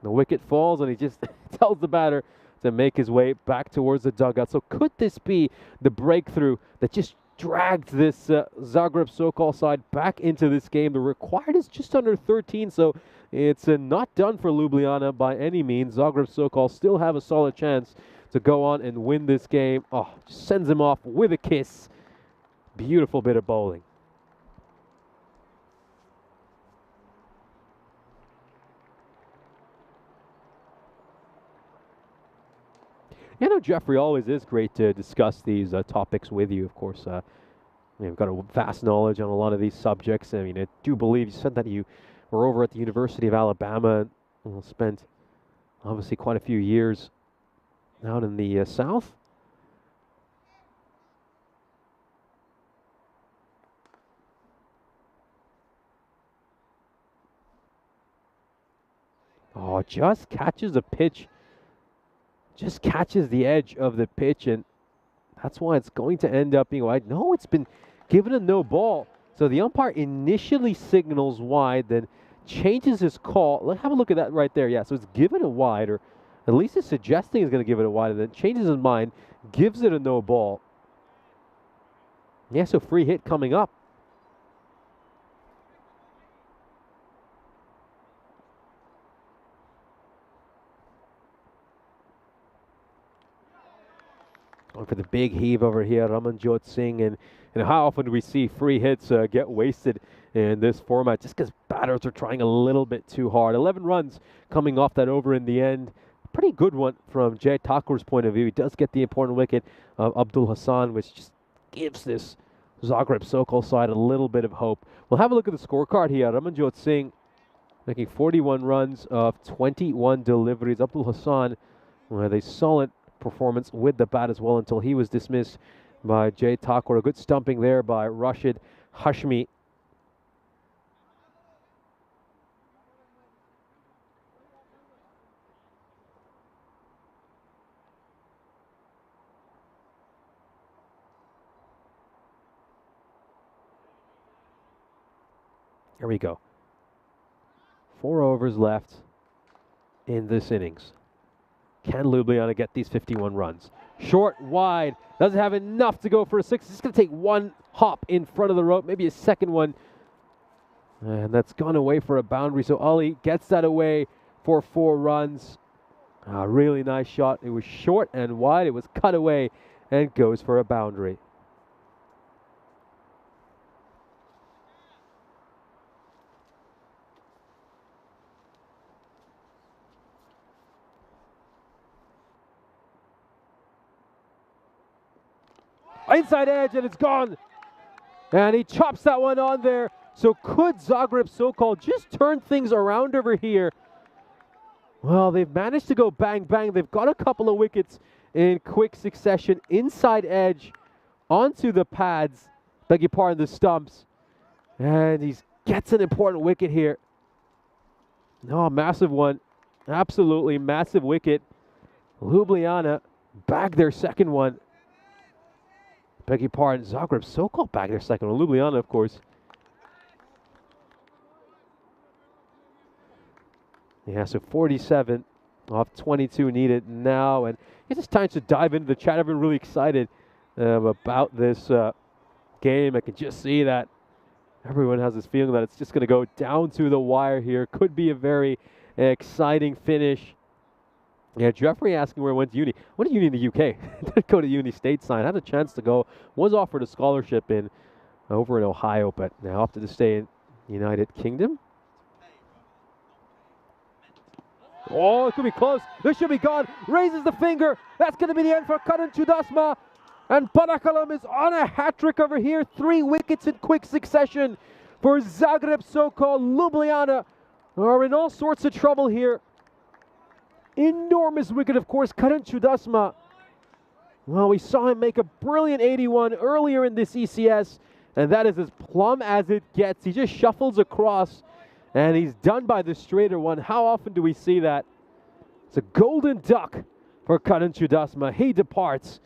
The wicket falls, and he just tells the batter to make his way back towards the dugout. So could this be the breakthrough that just dragged this Zagreb Sokol side back into this game? The required is just under 13, so it's not done for Ljubljana by any means. Zagreb Sokol still have a solid chance to go on and win this game. Oh, just sends him off with a kiss. Beautiful bit of bowling. You know, Jeffrey, always is great to discuss these topics with you, of course. You've got a vast knowledge on a lot of these subjects. I mean, I do believe you said that you were over at the University of Alabama and spent obviously quite a few years out in the South. Oh, just catches a pitch. Just catches the edge of the pitch, and that's why it's going to end up being wide. No, it's been given a no ball. So the umpire initially signals wide, then changes his call. Let's have a look at that right there. Yeah, so it's given a wide, or at least it's suggesting he's going to give it a wide, and then changes his mind, gives it a no ball. Yeah, so free hit coming up. Going for the big heave over here, Ramanjot Singh, and how often do we see free hits get wasted in this format just because batters are trying a little bit too hard. 11 runs coming off that over in the end. Pretty good one from Jay Thakur's point of view. He does get the important wicket of Abdul Hassan, which just gives this Zagreb Sokol side a little bit of hope. We'll have a look at the scorecard here. Ramanjot Singh making 41 runs of 21 deliveries. Abdul Hassan with a solid performance with the bat as well until he was dismissed by Jay Thakur. A good stumping there by Rashid Hashmi. Here we go. 4 overs left in this innings. Can Ljubljana get these 51 runs? Short, wide, doesn't have enough to go for a 6. It's going to take one hop in front of the rope, maybe a second one. And that's gone away for a boundary. So Ali gets that away for 4 runs. A really nice shot. It was short and wide. It was cut away and goes for a boundary. Inside edge, and it's gone. And he chops that one on there. So could Zagreb Sokol just turn things around over here? Well, they've managed to go bang, bang. They've got a couple of wickets in quick succession. Inside edge onto the pads. Beg your pardon, the stumps. And he gets an important wicket here. No, massive one. Absolutely massive wicket. Ljubljana bagged their second one. Beg your pardon, Zagreb Sokol bagged their second one. Ljubljana, of course. Yeah, so 47 off 22 needed now. And it's just time to dive into the chat. Everyone really excited about this game. I can just see that everyone has this feeling that it's just going to go down to the wire here. Could be a very exciting finish. Yeah, Jeffrey asking where I went to uni. I went to uni in the UK. Didn't go to uni stateside. Had a chance to go. Was offered a scholarship in over in Ohio, but now opted to stay in United Kingdom. Oh, it could be close. This should be gone. Raises the finger. That's going to be the end for Karan Chudasma. And Parakalam is on a hat-trick over here. 3 wickets in quick succession for Zagreb Sokol. Ljubljana are in all sorts of trouble here. Enormous wicket, of course, Karan Chudasma. Well, we saw him make a brilliant 81 earlier in this ECS, and that is as plumb as it gets. He just shuffles across, and he's done by the straighter one. How often do we see that? It's a golden duck for Karan Chudasma. He departs.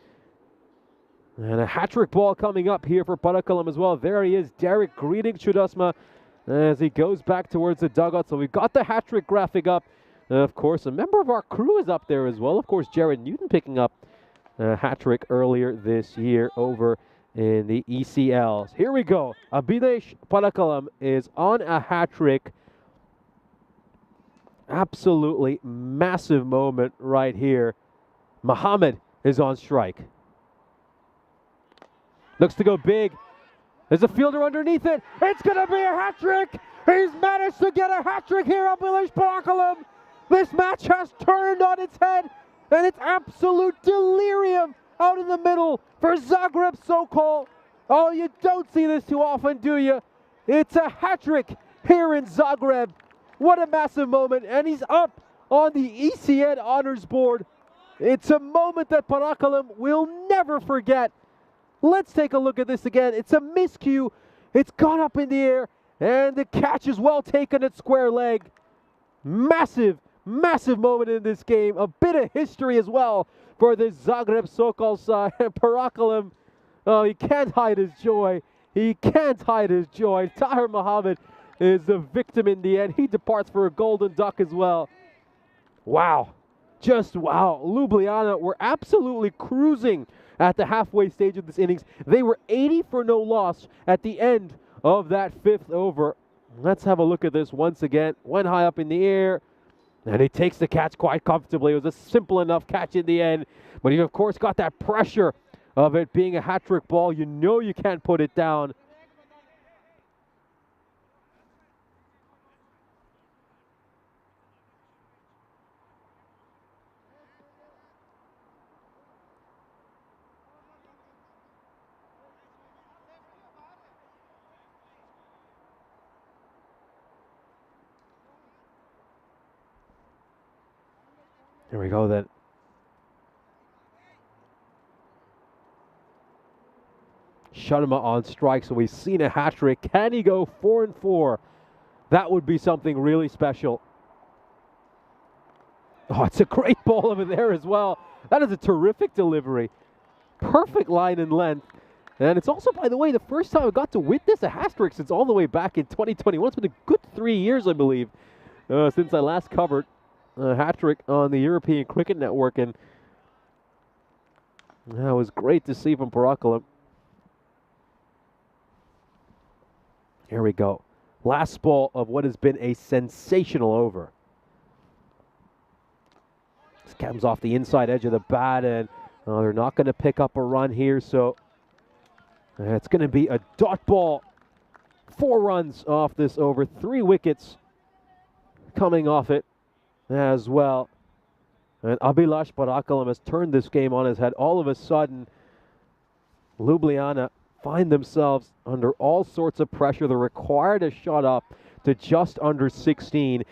And a hat-trick ball coming up here for Parakalam as well. There he is, Derek greeting Chudasma as he goes back towards the dugout. So we've got the hat-trick graphic up. Of course, a member of our crew is up there as well. Of course, Jared Newton picking up a hat-trick earlier this year over in the ECLs. Here we go. Abhinesh Parakalam is on a hat-trick. Absolutely massive moment right here. Mohammed is on strike. Looks to go big. There's a fielder underneath it. It's going to be a hat-trick. He's managed to get a hat-trick here, Abhinesh Parakalam. This match has turned on its head, and it's absolute delirium out in the middle for Zagreb Sokol. Oh, you don't see this too often, do you? It's a hat-trick here in Zagreb. What a massive moment, and he's up on the ECN honors board. It's a moment that Parakalam will never forget. Let's take a look at this again. It's a miscue. It's gone up in the air, and the catch is well taken at square leg. Massive, massive moment in this game. A bit of history as well for the Zagreb Sokol side. Parakalam, oh, he can't hide his joy. He can't hide his joy. Tahir Mohammed is the victim in the end. He departs for a golden duck as well. Wow. Just wow. Ljubljana were absolutely cruising at the halfway stage of this innings. They were 80 for no loss at the end of that 5th over. Let's have a look at this once again. Went high up in the air, and he takes the catch quite comfortably. It was a simple enough catch in the end, but he, of course, got that pressure of it being a hat-trick ball. You know you can't put it down. Here we go then. Sharma on strike, so we've seen a hat-trick. Can he go 4-4? That would be something really special. Oh, it's a great ball over there as well. That is a terrific delivery. Perfect line and length. And it's also, by the way, the first time I got to witness a hat-trick since all the way back in 2021. It's been a good 3 years, I believe, since I last covered a hat-trick on the European Cricket Network. And that was great to see from Parakulam. Here we go. Last ball of what has been a sensational over. This comes off the inside edge of the bat, and they're not going to pick up a run here, so it's going to be a dot ball. 4 runs off this over, 3 wickets coming off it as well. And Abhilash Parakulam has turned this game on his head. All of a sudden, Ljubljana find themselves under all sorts of pressure. They're required to shut up to just under 16.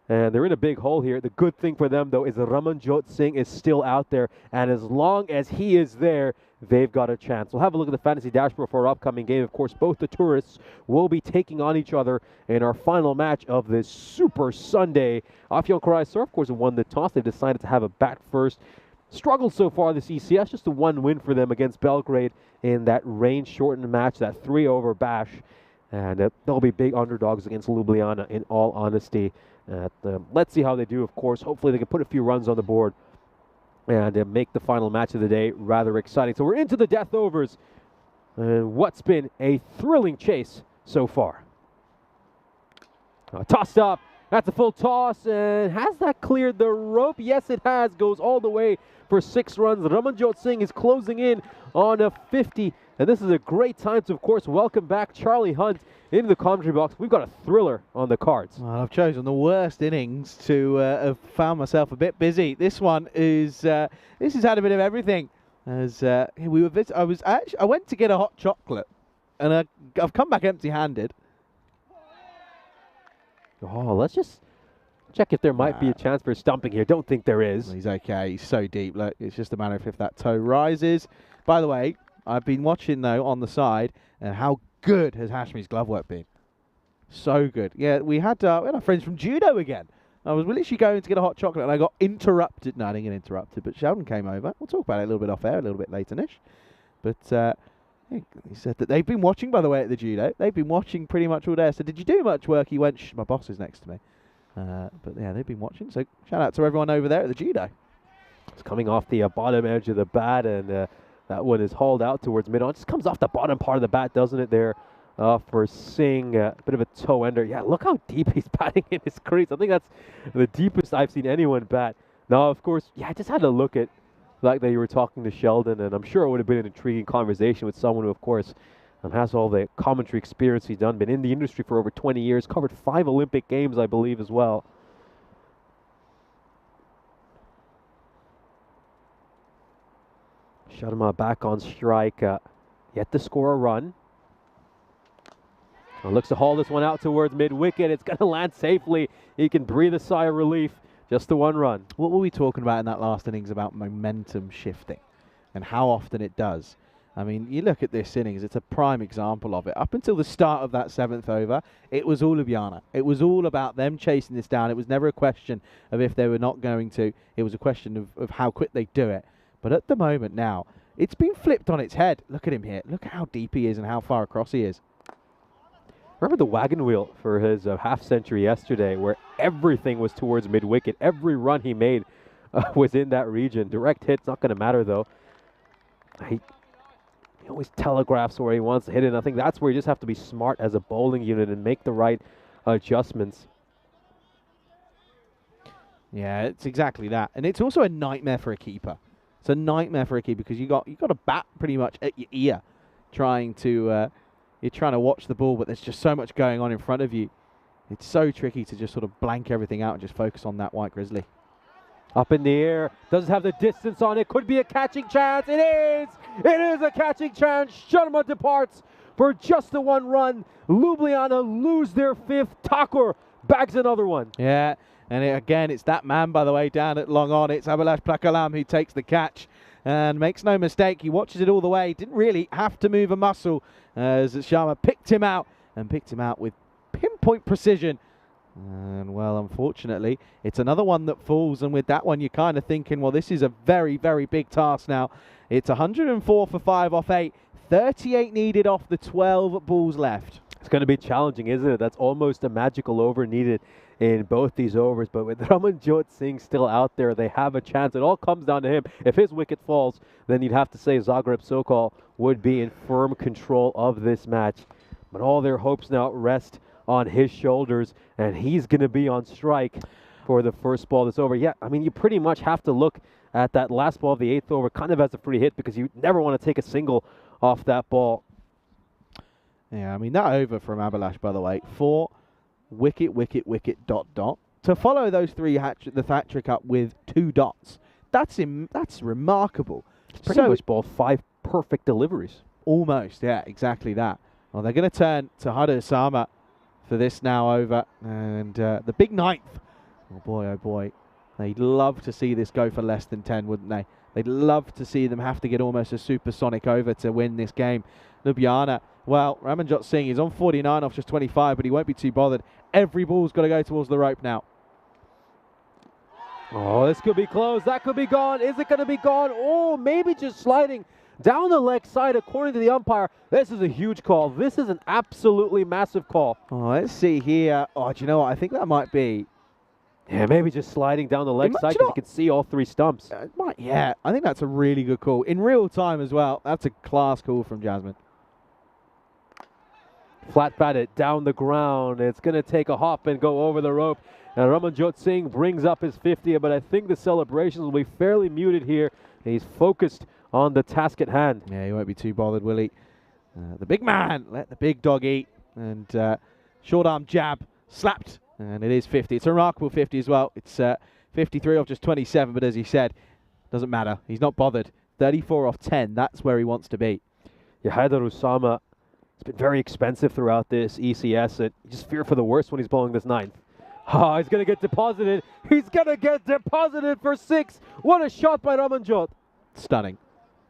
And they're in a big hole here. The good thing for them, though, is that Ramanjot Singh is still out there. And as long as he is there, they've got a chance. We'll have a look at the fantasy dashboard for our upcoming game. Of course, both the tourists will be taking on each other in our final match of this Super Sunday. Afyon Croatia, of course, won the toss. They decided to have a bat first. Struggled so far this ECS. Just a 1 win for them against Belgrade in that rain-shortened match, that 3-over bash. And they'll be big underdogs against Ljubljana, in all honesty. Let's see how they do, of course. Hopefully they can put a few runs on the board and make the final match of the day rather exciting. So we're into the death overs. And what's been a thrilling chase so far. Tossed up. That's a full toss. And has that cleared the rope? Yes, it has. Goes all the way for 6 runs. Ramanjot Singh is closing in on a 50. And this is a great time to, of course, welcome back Charlie Hunt into the commentary box. We've got a thriller on the cards. Well, I've chosen the worst innings to have found myself a bit busy. This one is this has had a bit of everything. As I went to get a hot chocolate, and I've come back empty-handed. Oh, let's just check if there might be a chance for stumping here. Don't think there is. He's okay. He's so deep. Look, it's just a matter of if that toe rises. By the way, I've been watching, though, on the side, and how good has Hashmi's glove work been? So good. Yeah, we had our friends from judo again. I was literally going to get a hot chocolate, and I got interrupted. No, I didn't get interrupted, but Sheldon came over. We'll talk about it a little bit off air, a little bit later-ish. But he said that they've been watching, by the way, at the judo. They've been watching pretty much all day. I said, did you do much work? He went, shh, my boss is next to me. But, yeah, they've been watching. So shout out to everyone over there at the judo. It's coming off the bottom edge of the bat, and that one is hauled out towards mid-on. It just comes off the bottom part of the bat, doesn't it, there for Singh. A bit of a toe ender. Yeah, look how deep he's batting in his crease. I think that's the deepest I've seen anyone bat. Now, of course, yeah, I just had to look at like that you were talking to Sheldon, and I'm sure it would have been an intriguing conversation with someone who, of course, has all the commentary experience he's done, been in the industry for over 20 years, covered 5 Olympic Games, I believe, as well. Sharma back on strike, yet to score a run. Looks to haul this one out towards mid-wicket. It's going to land safely. He can breathe a sigh of relief. Just the 1 run. What were we talking about in that last innings about momentum shifting and how often it does? I mean, you look at this innings, it's a prime example of it. Up until the start of that 7th over, it was all Ljubljana. It was all about them chasing this down. It was never a question of if they were not going to. It was a question of how quick they do it. But at the moment now, it's been flipped on its head. Look at him here. Look at how deep he is and how far across he is. Remember the wagon wheel for his half-century yesterday, where everything was towards mid-wicket. Every run he made was in that region. Direct hit's not going to matter, though. He always telegraphs where he wants to hit it, and I think that's where you just have to be smart as a bowling unit and make the right adjustments. Yeah, it's exactly that. And it's also a nightmare for a keeper. It's a nightmare for a keeper because you got a bat pretty much at your ear trying to... You're trying to watch the ball, but there's just so much going on in front of you. It's so tricky to just sort of blank everything out and just focus on that white grizzly. Up in the air, doesn't have the distance on it. Could be a catching chance. It is! It is a catching chance. Sharma departs for just the 1 run. Ljubljana lose their 5th. Thakur bags another one. Yeah, and again, it's that man, by the way, down at long on. It's Abhilash Parakulam who takes the catch. And makes no mistake, he watches it all the way. Didn't really have to move a muscle as Sharma picked him out with pinpoint precision. And, well, unfortunately, it's another one that falls. And with that one, you're kind of thinking, well, this is a very, very big task now. It's 104 for 5 off 8, 38 needed off the 12 balls left. It's going to be challenging, isn't it? That's almost a magical over needed in both these overs. But with Ramanjot Singh still out there, they have a chance. It all comes down to him. If his wicket falls, then you'd have to say Zagreb Sokol would be in firm control of this match. But all their hopes now rest on his shoulders, and he's going to be on strike for the first ball that's over. Yeah, I mean, you pretty much have to look at that last ball of the 8th over kind of as a free hit, because you never want to take a single off that ball. Yeah, I mean, that over from Abhilash, by the way, 4 wicket, wicket, wicket, dot, dot. To follow those 3 the hat trick up with 2 dots, that's remarkable. It's pretty much ball 5 perfect deliveries. Almost, yeah, exactly that. Well, they're going to turn to Hada Osama for this now over. And the big 9th. Oh, boy, oh, boy. They'd love to see this go for less than 10, wouldn't they? They'd love to see them have to get almost a supersonic over to win this game. Ljubljana, well, Ramanjot Singh is on 49 off just 25, but he won't be too bothered. Every ball's got to go towards the rope now. Oh, this could be close. That could be gone. Is it going to be gone? Oh, maybe just sliding down the leg side, according to the umpire. This is a huge call. This is an absolutely massive call. Oh, let's see here. Oh, do you know what? I think that might be... Yeah, maybe just sliding down the leg side because you can see all 3 stumps. Yeah, I think that's a really good call. In real time as well. That's a class call from Jasmine. Flat batted down the ground. It's going to take a hop and go over the rope. And Ramanjot Singh brings up his 50, but I think the celebrations will be fairly muted here. He's focused on the task at hand. Yeah, he won't be too bothered, will he? The big man, let the big dog eat. And short arm jab, slapped. And it is 50. It's a remarkable 50 as well. It's 53 off just 27, but as he said, doesn't matter. He's not bothered. 34 off 10, that's where he wants to be. Yeah, Haider Usama, it's been very expensive throughout this ECS. And you just fear for the worst when he's bowling this 9th. Oh, he's going to get deposited. He's going to get deposited for 6. What a shot by Ramanjot. Stunning.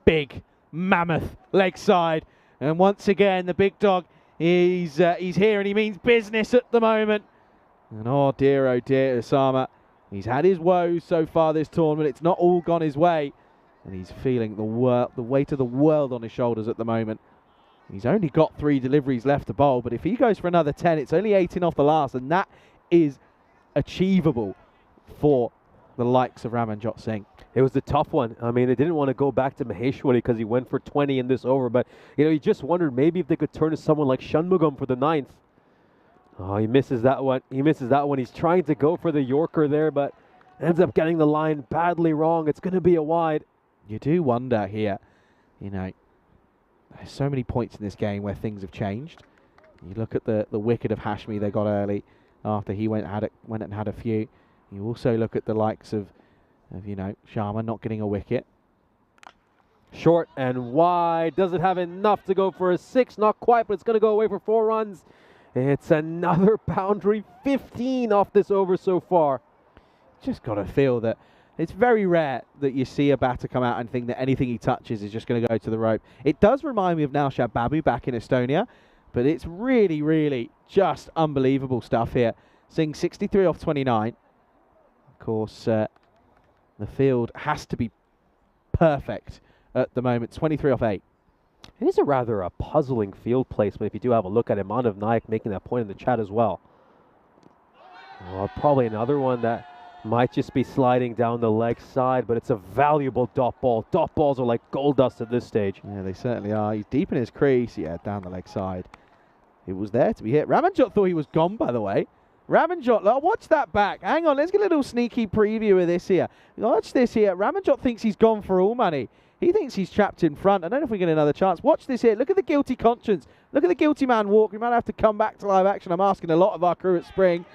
Big, mammoth leg side. And once again, the big dog, he's here and he means business at the moment. And oh dear, Osama. He's had his woes so far this tournament. It's not all gone his way. And he's feeling the weight of the world on his shoulders at the moment. He's only got 3 deliveries left to bowl, but if he goes for another 10, it's only 18 off the last, and that is achievable for the likes of Ramanjot Singh. It was a tough one. I mean, they didn't want to go back to Maheshwari because he went for 20 in this over, but you know, you just wondered maybe if they could turn to someone like Shanmugam for the 9th. Oh, he misses that one. He misses that one. He's trying to go for the Yorker there, but ends up getting the line badly wrong. It's going to be a wide. You do wonder here, you know, there's so many points in this game where things have changed. You look at the wicket of Hashmi they got early after he went and had a few. You also look at the likes of you know, Sharma not getting a wicket. Short and wide. Doesn't have enough to go for a 6. Not quite, but it's going to go away for 4 runs. It's another boundary. 15 off this over so far. Just got to feel that it's very rare that you see a batter come out and think that anything he touches is just going to go to the rope. It does remind me of Naushad Babu back in Estonia, but it's really, really just unbelievable stuff here. Singh 63 off 29. Of course, the field has to be perfect at the moment. 23 off 8. It is a rather puzzling field placement if you do have a look at it. Manav Naik making that point in the chat as well. Well, probably another one that might just be sliding down the leg side, but it's a valuable dot ball. Dot balls are like gold dust at this stage. Yeah, they certainly are. He's deep in his crease. Yeah, down the leg side. It was there to be hit. Ramanjot thought he was gone, by the way. Ramanjot, watch that back. Hang on, let's get a little sneaky preview of this here. Watch this here. Ramanjot thinks he's gone for all money. He thinks he's trapped in front. I don't know if we get another chance. Watch this here. Look at the guilty conscience. Look at the guilty man walk. We might have to come back to live action. I'm asking a lot of our crew at Spring.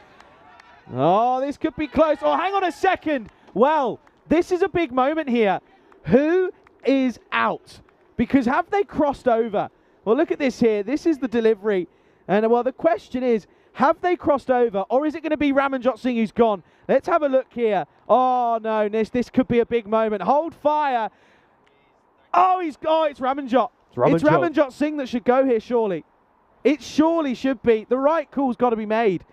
Oh, this could be close. Oh, hang on a second. Well, this is a big moment here. Who is out? Because have they crossed over? Well, look at this here. This is the delivery. And, well, the question is, have they crossed over, or is it going to be Ramanjot Singh who's gone? Let's have a look here. Oh, no, this could be a big moment. Hold fire. Oh, it's Ramanjot. It's Ramanjot Singh that should go here, surely. It surely should be. The right call's got to be made.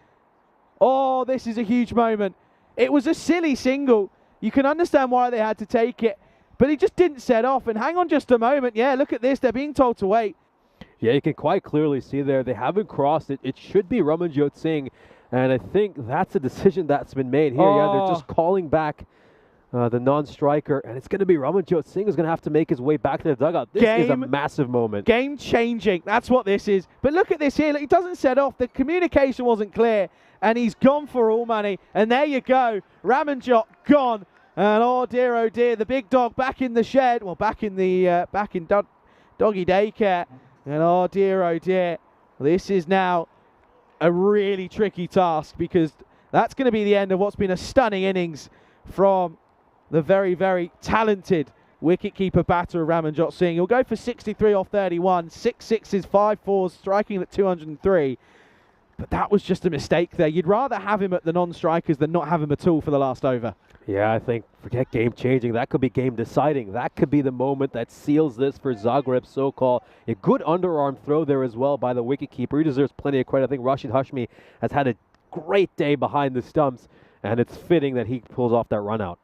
Oh, this is a huge moment. It was a silly single. You can understand why they had to take it. but he just didn't set off. And hang on just a moment. Yeah, look at this. They're being told to wait. Yeah, you can quite clearly see there, they haven't crossed it. It should be Ramanjot Singh, and I think that's a decision that's been made here. Yeah, they're just calling back the non-striker, and it's going to be Ramanjot Singh who's going to have to make his way back to the dugout. This is a massive moment. Game-changing. That's what this is. But look at this here. Look, he doesn't set off. The communication wasn't clear, and he's gone for all money. And there you go. Ramanjot gone. And oh dear, the big dog back in the shed. Well, back in doggy daycare. And oh dear, this is now a really tricky task, because that's going to be the end of what's been a stunning innings from the very, very talented wicket-keeper batter Ramanjot Singh. He'll go for 63 off 31, 6 sixes, 5 fours, striking at 203. But that was just a mistake there. You'd rather have him at the non-strikers than not have him at all for the last over. Yeah, I think, forget game-changing. That could be game-deciding. That could be the moment that seals this for Zagreb Sokol. A good underarm throw there as well by the wicket-keeper. He deserves plenty of credit. I think Rashid Hashmi has had a great day behind the stumps, and it's fitting that he pulls off that run-out.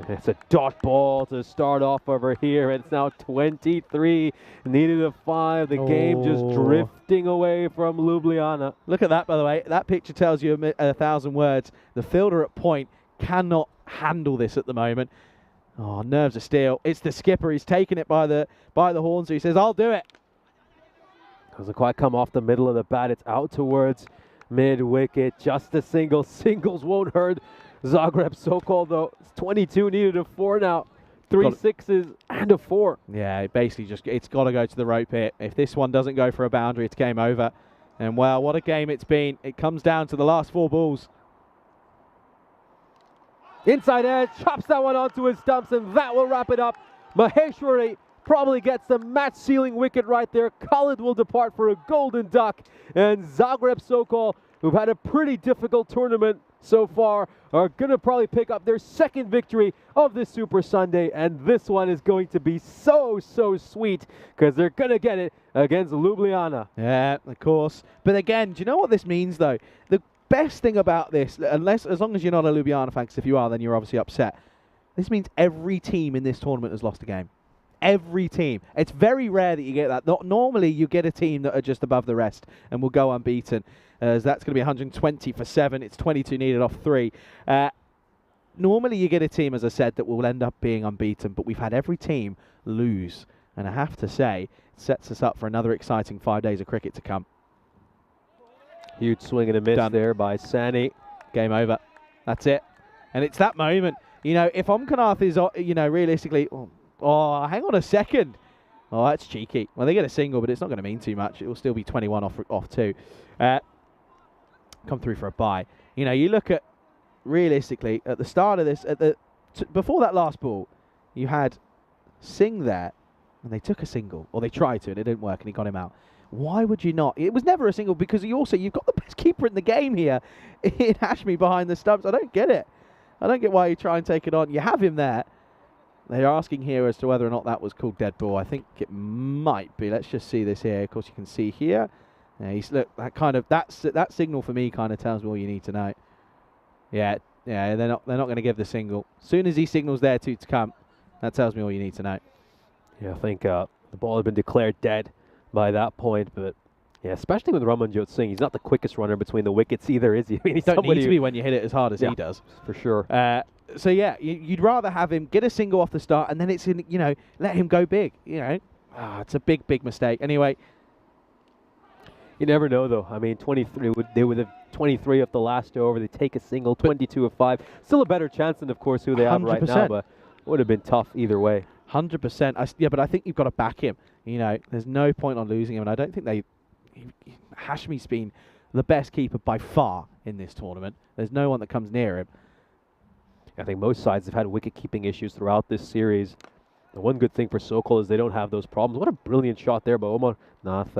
It's a dot ball to start off over here. It's now 23, needed a 5. The game just drifting away from Ljubljana. Look at that, by the way. That picture tells you 1,000 words. The fielder at point cannot handle this at the moment. Oh, nerves of steel. It's the skipper. He's taking it by the horn, so he says, I'll do it. Doesn't quite come off the middle of the bat. It's out towards mid-wicket. Just a single. Singles won't hurt Zagreb Sokol, though. It's 22, needed a 4 now. 3 sixes and a 4. Yeah, basically it's got to go to the rope here. If this one doesn't go for a boundary, it's game over. And, well, what a game it's been. It comes down to the last 4 balls. Inside edge, chops that one onto his stumps, and that will wrap it up. Maheshwari probably gets the match-sealing wicket right there. Khalid will depart for a golden duck, and Zagreb Sokol, who've had a pretty difficult tournament so far, are going to probably pick up their 2nd victory of this Super Sunday, and this one is going to be so sweet, because they're going to get it against Ljubljana. Yeah, of course. But again, do you know what this means, though? The best thing about this, as long as you're not a Ljubljana fan, because if you are, then you're obviously upset. This means every team in this tournament has lost a game. Every team. It's very rare that you get that. Normally, you get a team that are just above the rest and will go unbeaten. As that's going to be 120 for 7. It's 22 needed off 3. Normally, you get a team, as I said, that will end up being unbeaten. But we've had every team lose. And I have to say, it sets us up for another exciting 5 days of cricket to come. Huge swing and a miss there by Sani. Game over. That's it. And it's that moment. You know, if Omkanath is, you know, realistically... Oh, hang on a second. Oh, that's cheeky. Well, they get a single, but it's not going to mean too much. It will still be 21 off 2. Come through for a bye. You know, you look at, realistically, at the start of this, before that last ball, you had Singh there, and they took a single. Or they tried to, and it didn't work, and he got him out. Why would you not? It was never a single, because you've got the best keeper in the game here in Hashmi behind the stumps. I don't get it. I don't get why you try and take it on. You have him there. They're asking here as to whether or not that was called dead ball. I think it might be. Let's just see this here. Of course, you can see here. Yeah, look, that signal for me kind of tells me all you need to know. Yeah, they're not going to give the single. As soon as he signals there to come, that tells me all you need to know. Yeah, I think the ball had been declared dead by that point, but yeah, especially with Ramanjot Singh, he's not the quickest runner between the wickets either, is he? I mean, he's don't need to be when you hit it as hard as he does, for sure. So yeah, you'd rather have him get a single off the start, and then it's in, you know, let him go big. You know, it's a big mistake. Anyway, you never know though. I mean, 23. They would have 23 off the last over. They take a single, 22 of 5. Still a better chance than, of course, who they have right now. But would have been tough either way. 100%. Yeah, but I think you've got to back him. You know, there's no point on losing him, and I don't think Hashmi's been the best keeper by far in this tournament. There's no one that comes near him. I think most sides have had wicket-keeping issues throughout this series. The one good thing for Sokol is they don't have those problems. What a brilliant shot there by Omar Nath.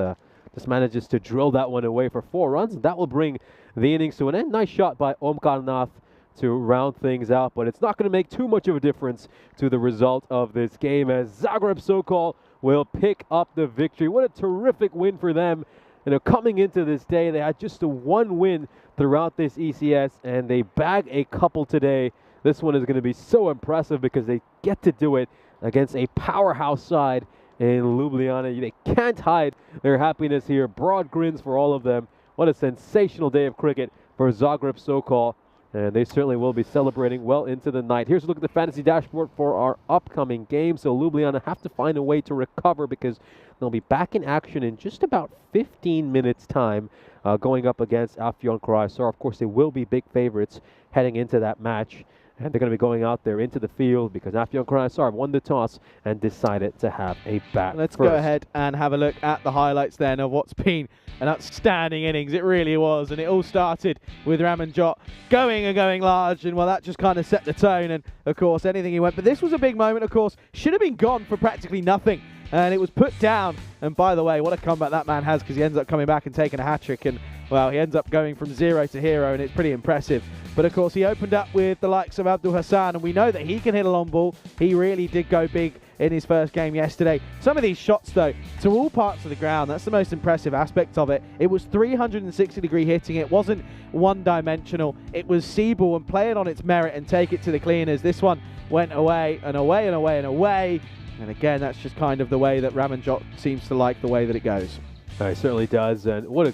Just manages to drill that one away for 4 runs, and that will bring the innings to an end. Nice shot by Omkar Nath to round things out, but it's not going to make too much of a difference to the result of this game, as Zagreb Sokol will pick up the victory. What a terrific win for them. You know, coming into this day, they had just a 1 win throughout this ECS, and they bag a couple today this one is going to be so impressive because they get to do it against a powerhouse side in Ljubljana. They can't hide their happiness here. Broad grins for all of them. What a sensational day of cricket for Zagreb Sokol. And they certainly will be celebrating well into the night. Here's a look at the fantasy dashboard for our upcoming game. So Ljubljana have to find a way to recover because they'll be back in action in just about 15 minutes time going up against Afyon Croatia. Of course, they will be big favorites heading into that match. And they're going to be going out there into the field because Afyon Croatia won the toss and decided to have a bat. Let's go ahead and have a look at the highlights then of what's been an outstanding innings. It really was. And it all started with Ramanjot going large. And well, that just kind of set the tone. And of course, anything he went. But this was a big moment, of course. Should have been gone for practically nothing. And it was put down. And by the way, what a comeback that man has because he ends up coming back and taking a hat-trick. And well, he ends up going from 0 to hero. And it's pretty impressive. But of course, he opened up with the likes of Abdul Hassan, and we know that he can hit a long ball. He really did go big in his first game yesterday. Some of these shots, though, to all parts of the ground, that's the most impressive aspect of it. It was 360-degree hitting. It wasn't one-dimensional. It was see ball and play it on its merit and take it to the cleaners. This one went away and away and away and away. And again, that's just kind of the way that Ramanjot seems to like the way that it goes. He certainly does. And what a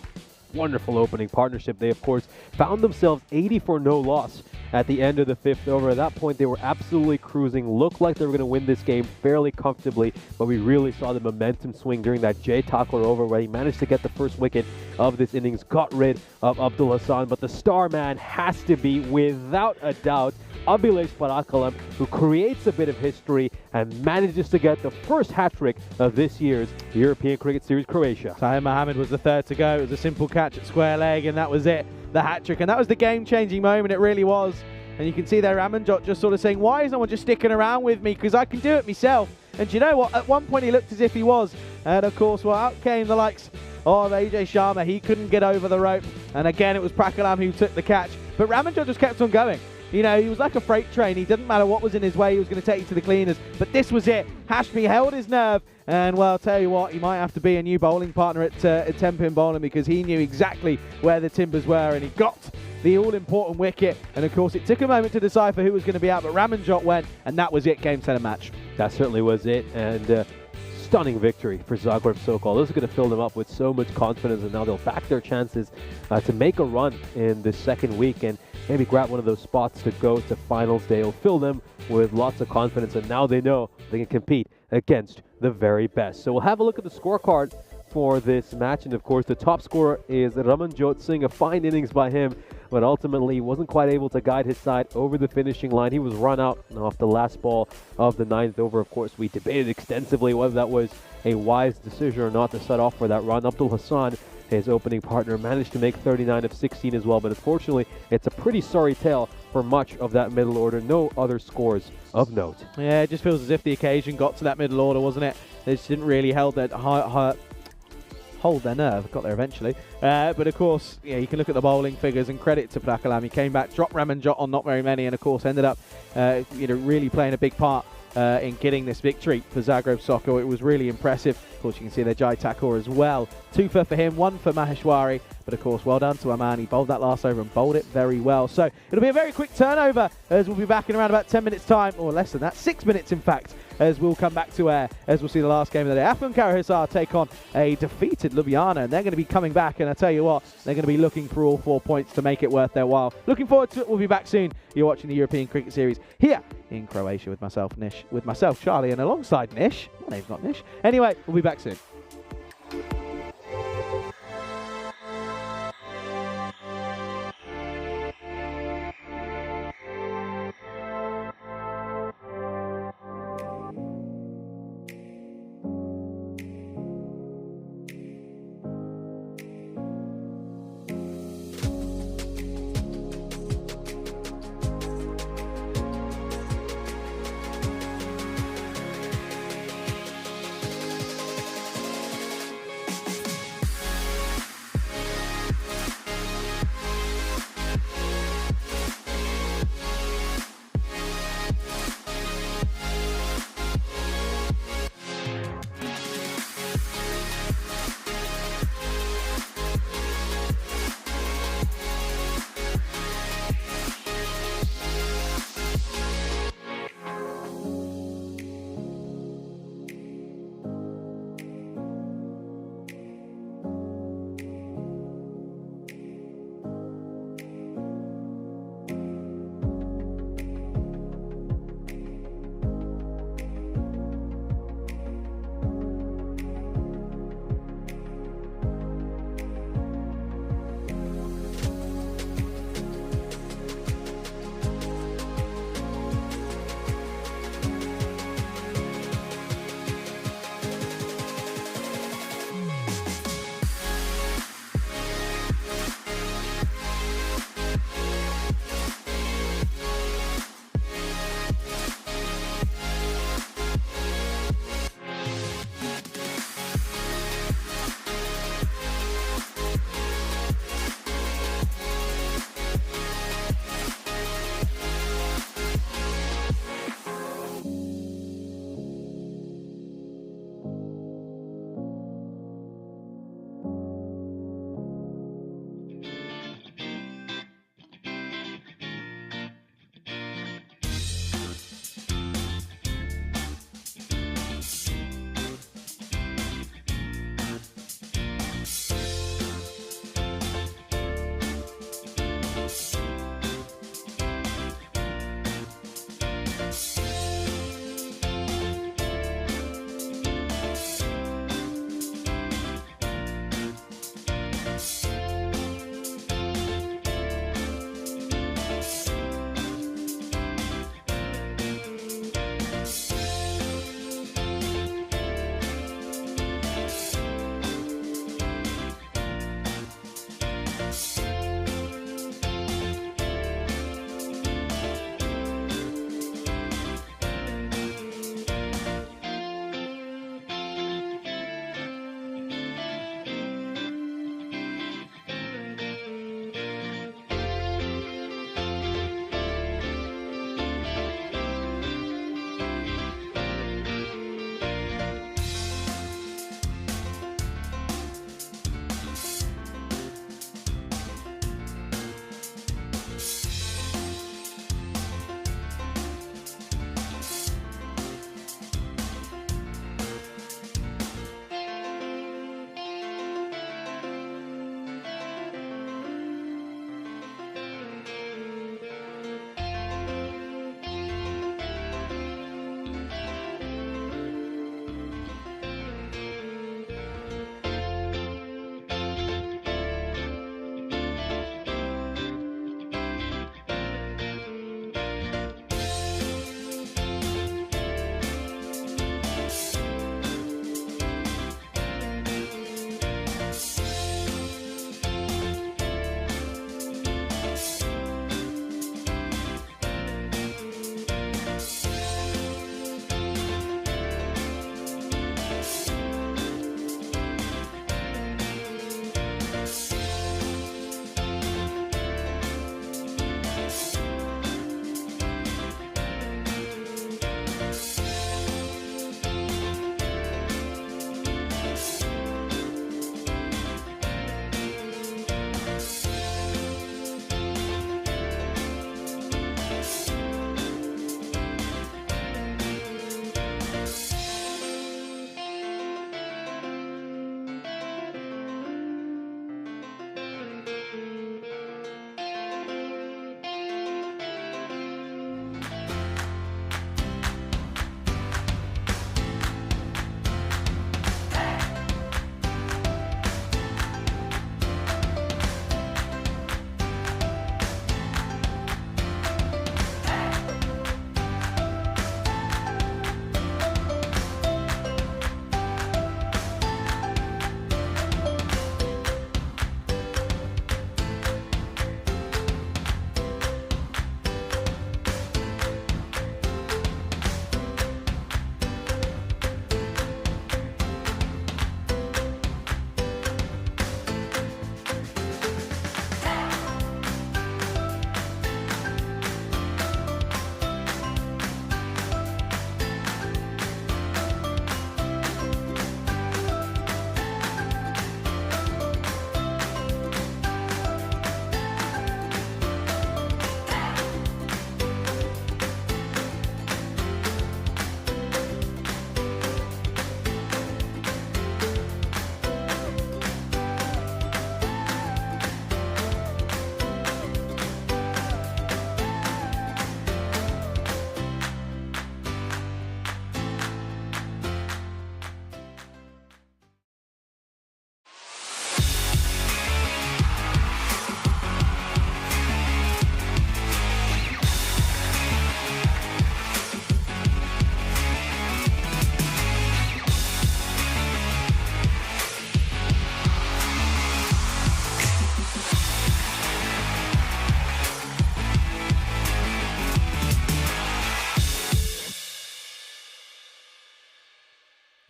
wonderful opening partnership. They, of course, found themselves 80 for no loss at the end of the 5th over. At that point, they were absolutely cruising. Looked like they were going to win this game fairly comfortably, but we really saw the momentum swing during that Jay Thakur over where he managed to get the first wicket of this innings, got rid of Abdul Hassan. But the star man has to be, without a doubt, Abhilash Parakalam, who creates a bit of history and manages to get the first hat-trick of this year's European Cricket Series Croatia. Tahir Mohammed was the third to go. It was a simple catch at square leg, and that was it. The hat-trick, and that was the game-changing moment. It really was. And you can see there Ramanjot just sort of saying, why is no one just sticking around with me? Because I can do it myself. And you know what? At one point he looked as if he was. And of course, well, out came the likes of AJ Sharma. He couldn't get over the rope. And again, it was Prakalam who took the catch. But Ramanjot just kept on going. You know, he was like a freight train. He didn't matter what was in his way. He was going to take you to the cleaners. But this was it. Hashmi held his nerve. And, well, I'll tell you what, he might have to be a new bowling partner at 10-pin bowling because he knew exactly where the timbers were. And he got the all-important wicket. And, of course, it took a moment to decipher who was going to be out. But Ramanjot went, and that was it. Game, set, and match. That certainly was it. And stunning victory for Zagreb Sokol. This is going to fill them up with so much confidence. And now they'll back their chances to make a run in the second week. And maybe grab one of those spots to go to finals day. It'll fill them with lots of confidence, and now they know they can compete against the very best. So we'll have a look at the scorecard for this match, and of course the top scorer is Ramanjot Singh. A fine innings by him, but ultimately he wasn't quite able to guide his side over the finishing line. He was run out off the last ball of the 9th over. Of course, we debated extensively whether that was a wise decision or not to set off for that run. Abdul Hassan, his opening partner, managed to make 39 of 16 as well, but unfortunately it's a pretty sorry tale for much of that middle order. No other scores of note. Yeah, it just feels as if the occasion got to that middle order, wasn't it? They just didn't really hold their nerve. Got there eventually. But of course, yeah, you can look at the bowling figures and credit to Prakalam. He came back, dropped Ramanjot on not very many, and of course ended up really playing a big part in getting this victory for Zagreb Sokol. It was really impressive. Of course, you can see there Jai Thakur as well. 2 for him, 1 for Maheshwari. But of course, well done to Aman. He bowled that last over and bowled it very well. So it'll be a very quick turnover as we'll be back in around about 10 minutes time, or less than that, 6 minutes in fact, as we'll come back to air, as we'll see the last game of the day. Afghan Karahisar take on a defeated Ljubljana, and they're going to be coming back, and I tell you what, they're going to be looking for all 4 points to make it worth their while. Looking forward to it. We'll be back soon. You're watching the European Cricket Series here in Croatia with myself, Charlie, and alongside Nish. My name's not Nish. Anyway, we'll be back soon.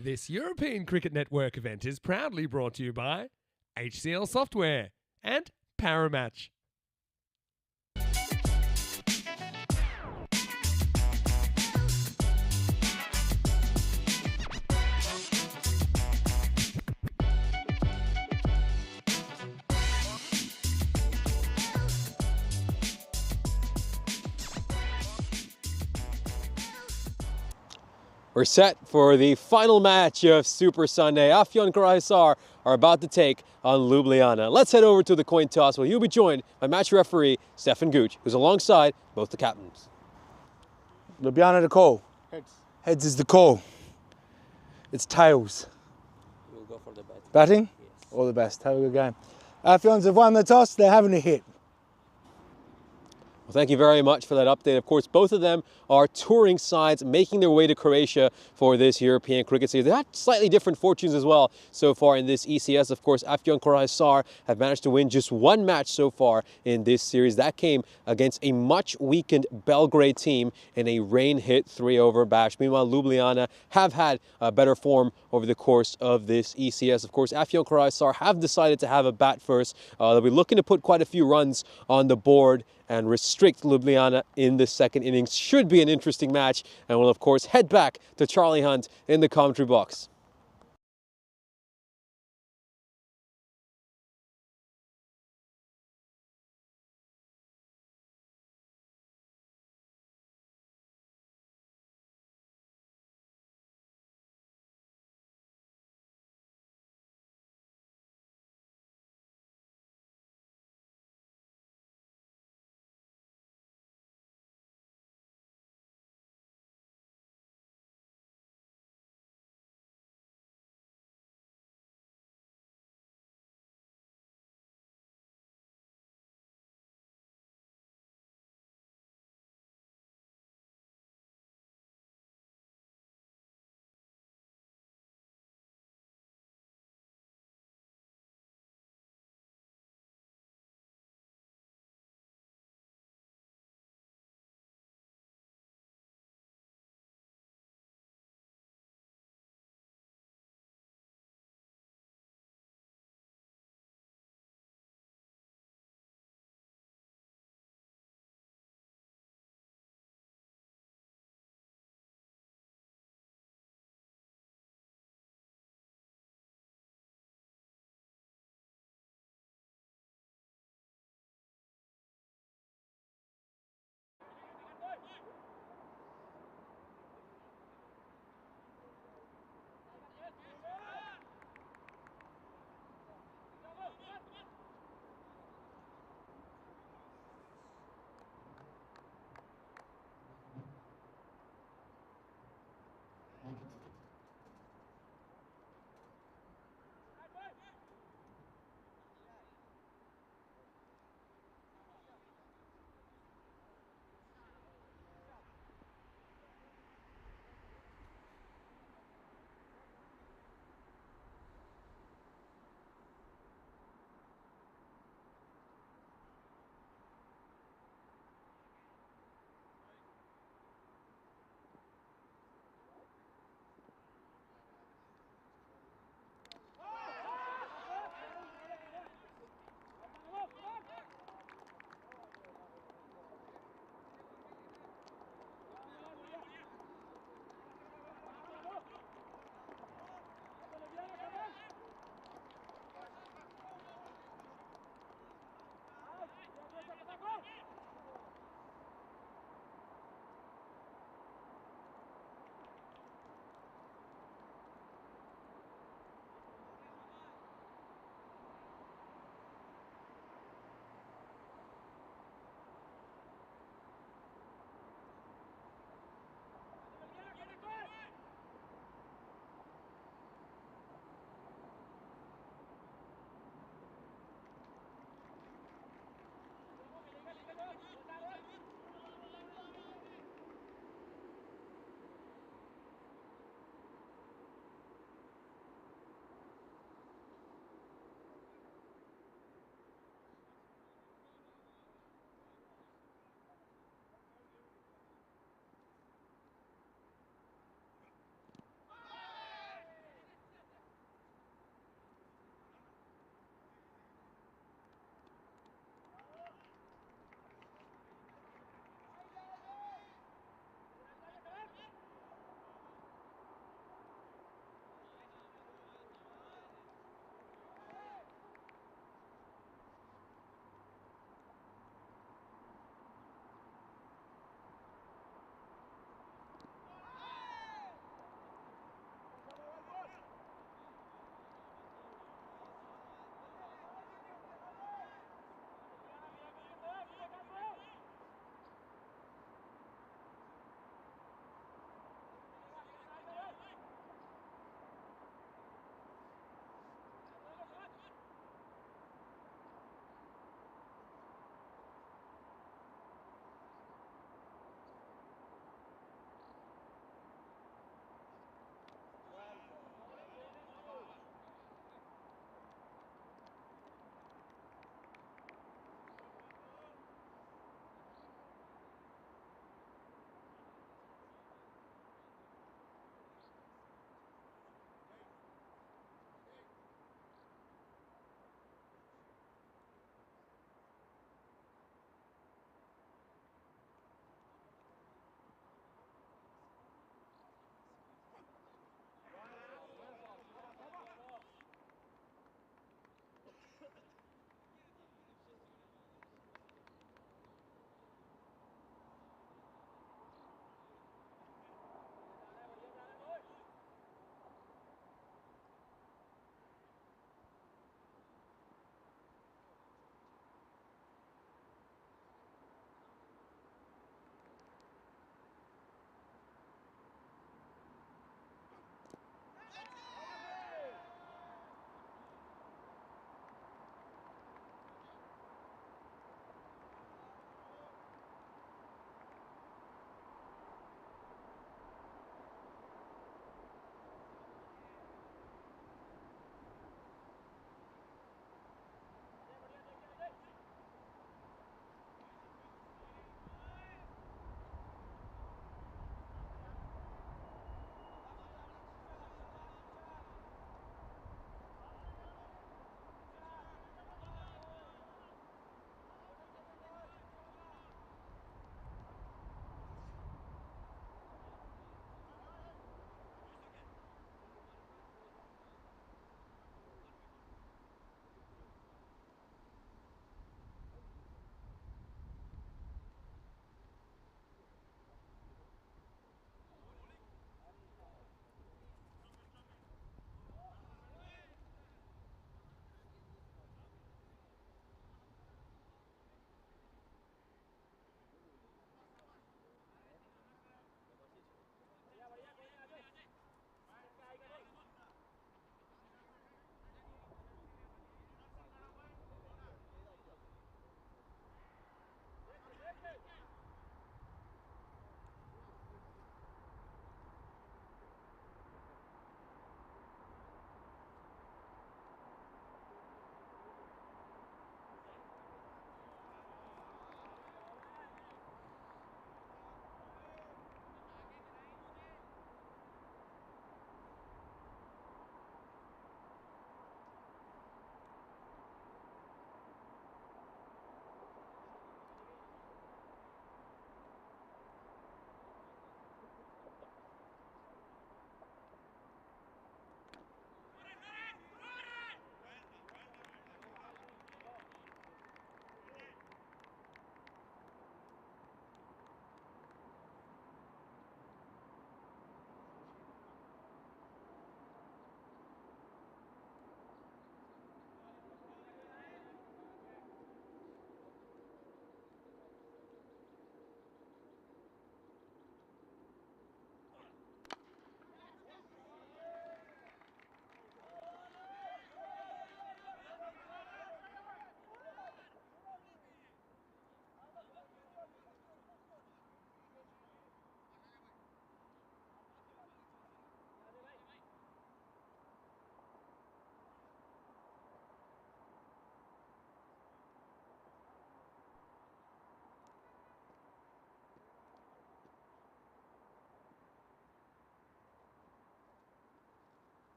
This European Cricket Network event is proudly brought to you by HCL Software and Paramatch. We're set for the final match of Super Sunday. Afyon Karahisar are about to take on Ljubljana. Let's head over to the coin toss where you'll be joined by match referee Stefan Guc, who's alongside both the captains. Ljubljana the call. Heads. Heads is the call. It's tails. We'll go for the bat. Batting? Yes. All the best. Have a good game. Afyons have won the toss. They're having a hit. Well, thank you very much for that update. Of course, both of them are touring sides making their way to Croatia for this European cricket series. They had slightly different fortunes as well so far in this ECS. Of course, Afyon Karahisar have managed to win just one match so far in this series. That came against a much weakened Belgrade team in a rain-hit 3-over bash. Meanwhile, Ljubljana have had better form over the course of this ECS. Of course, Afyon Karahisar have decided to have a bat first. They'll be looking to put quite a few runs on the board and restrict Ljubljana in the second innings. Should be an interesting match, and we'll of course head back to Charlie Hunt in the commentary box.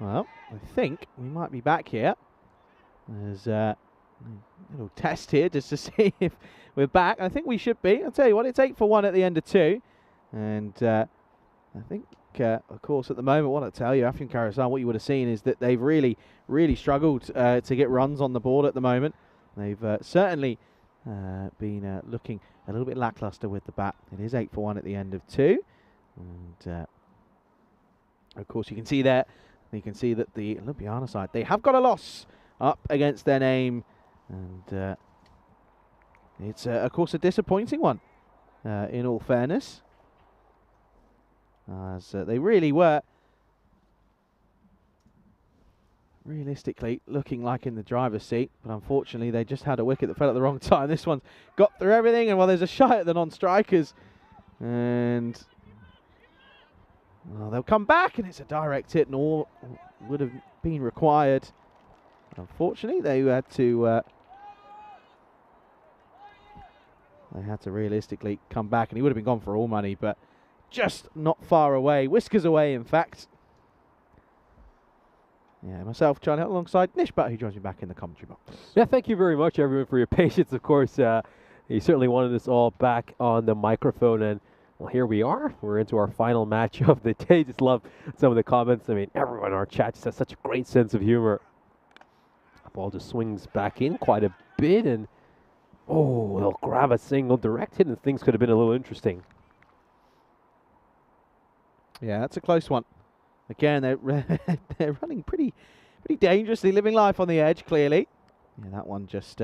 Well, I think we might be back here. There's a little test here just to see if we're back. I think we should be. I'll tell you what, it's 8 for 1 at the end of 2. And I think, of course, at the moment, what I'll tell you, Afghan Karasan, what you would have seen is that they've really struggled to get runs on the board at the moment. They've certainly been looking a little bit lackluster with the bat. It is 8 for 1 at the end of 2. And, of course, you can see there, you can see that the Ljubljana side, they have got a loss up against their name. And it's, of course, a disappointing one, in all fairness. As they really were realistically looking like in the driver's seat, but unfortunately they just had a wicket that fell at the wrong time. This one's got through everything, and well, there's a shot at the non-strikers, and well, they'll come back, and it's a direct hit, and all would have been required. Unfortunately, they had to realistically come back, and he would have been gone for all money, but just not far away, whiskers away, in fact. Yeah, myself, Charlie, alongside Nish Butt, who joins me back in the commentary box. Yeah, thank you very much, everyone, for your patience. Of course, you certainly wanted us all back on the microphone, and well, here we are. We're into our final match of the day. Just love some of the comments. I mean, everyone in our chat just has such a great sense of humor. The ball just swings back in quite a bit, and oh, they'll grab a single direct hit, and things could have been a little interesting. Yeah, that's a close one. Again, they're running pretty dangerously, living life on the edge, clearly. Yeah, that one just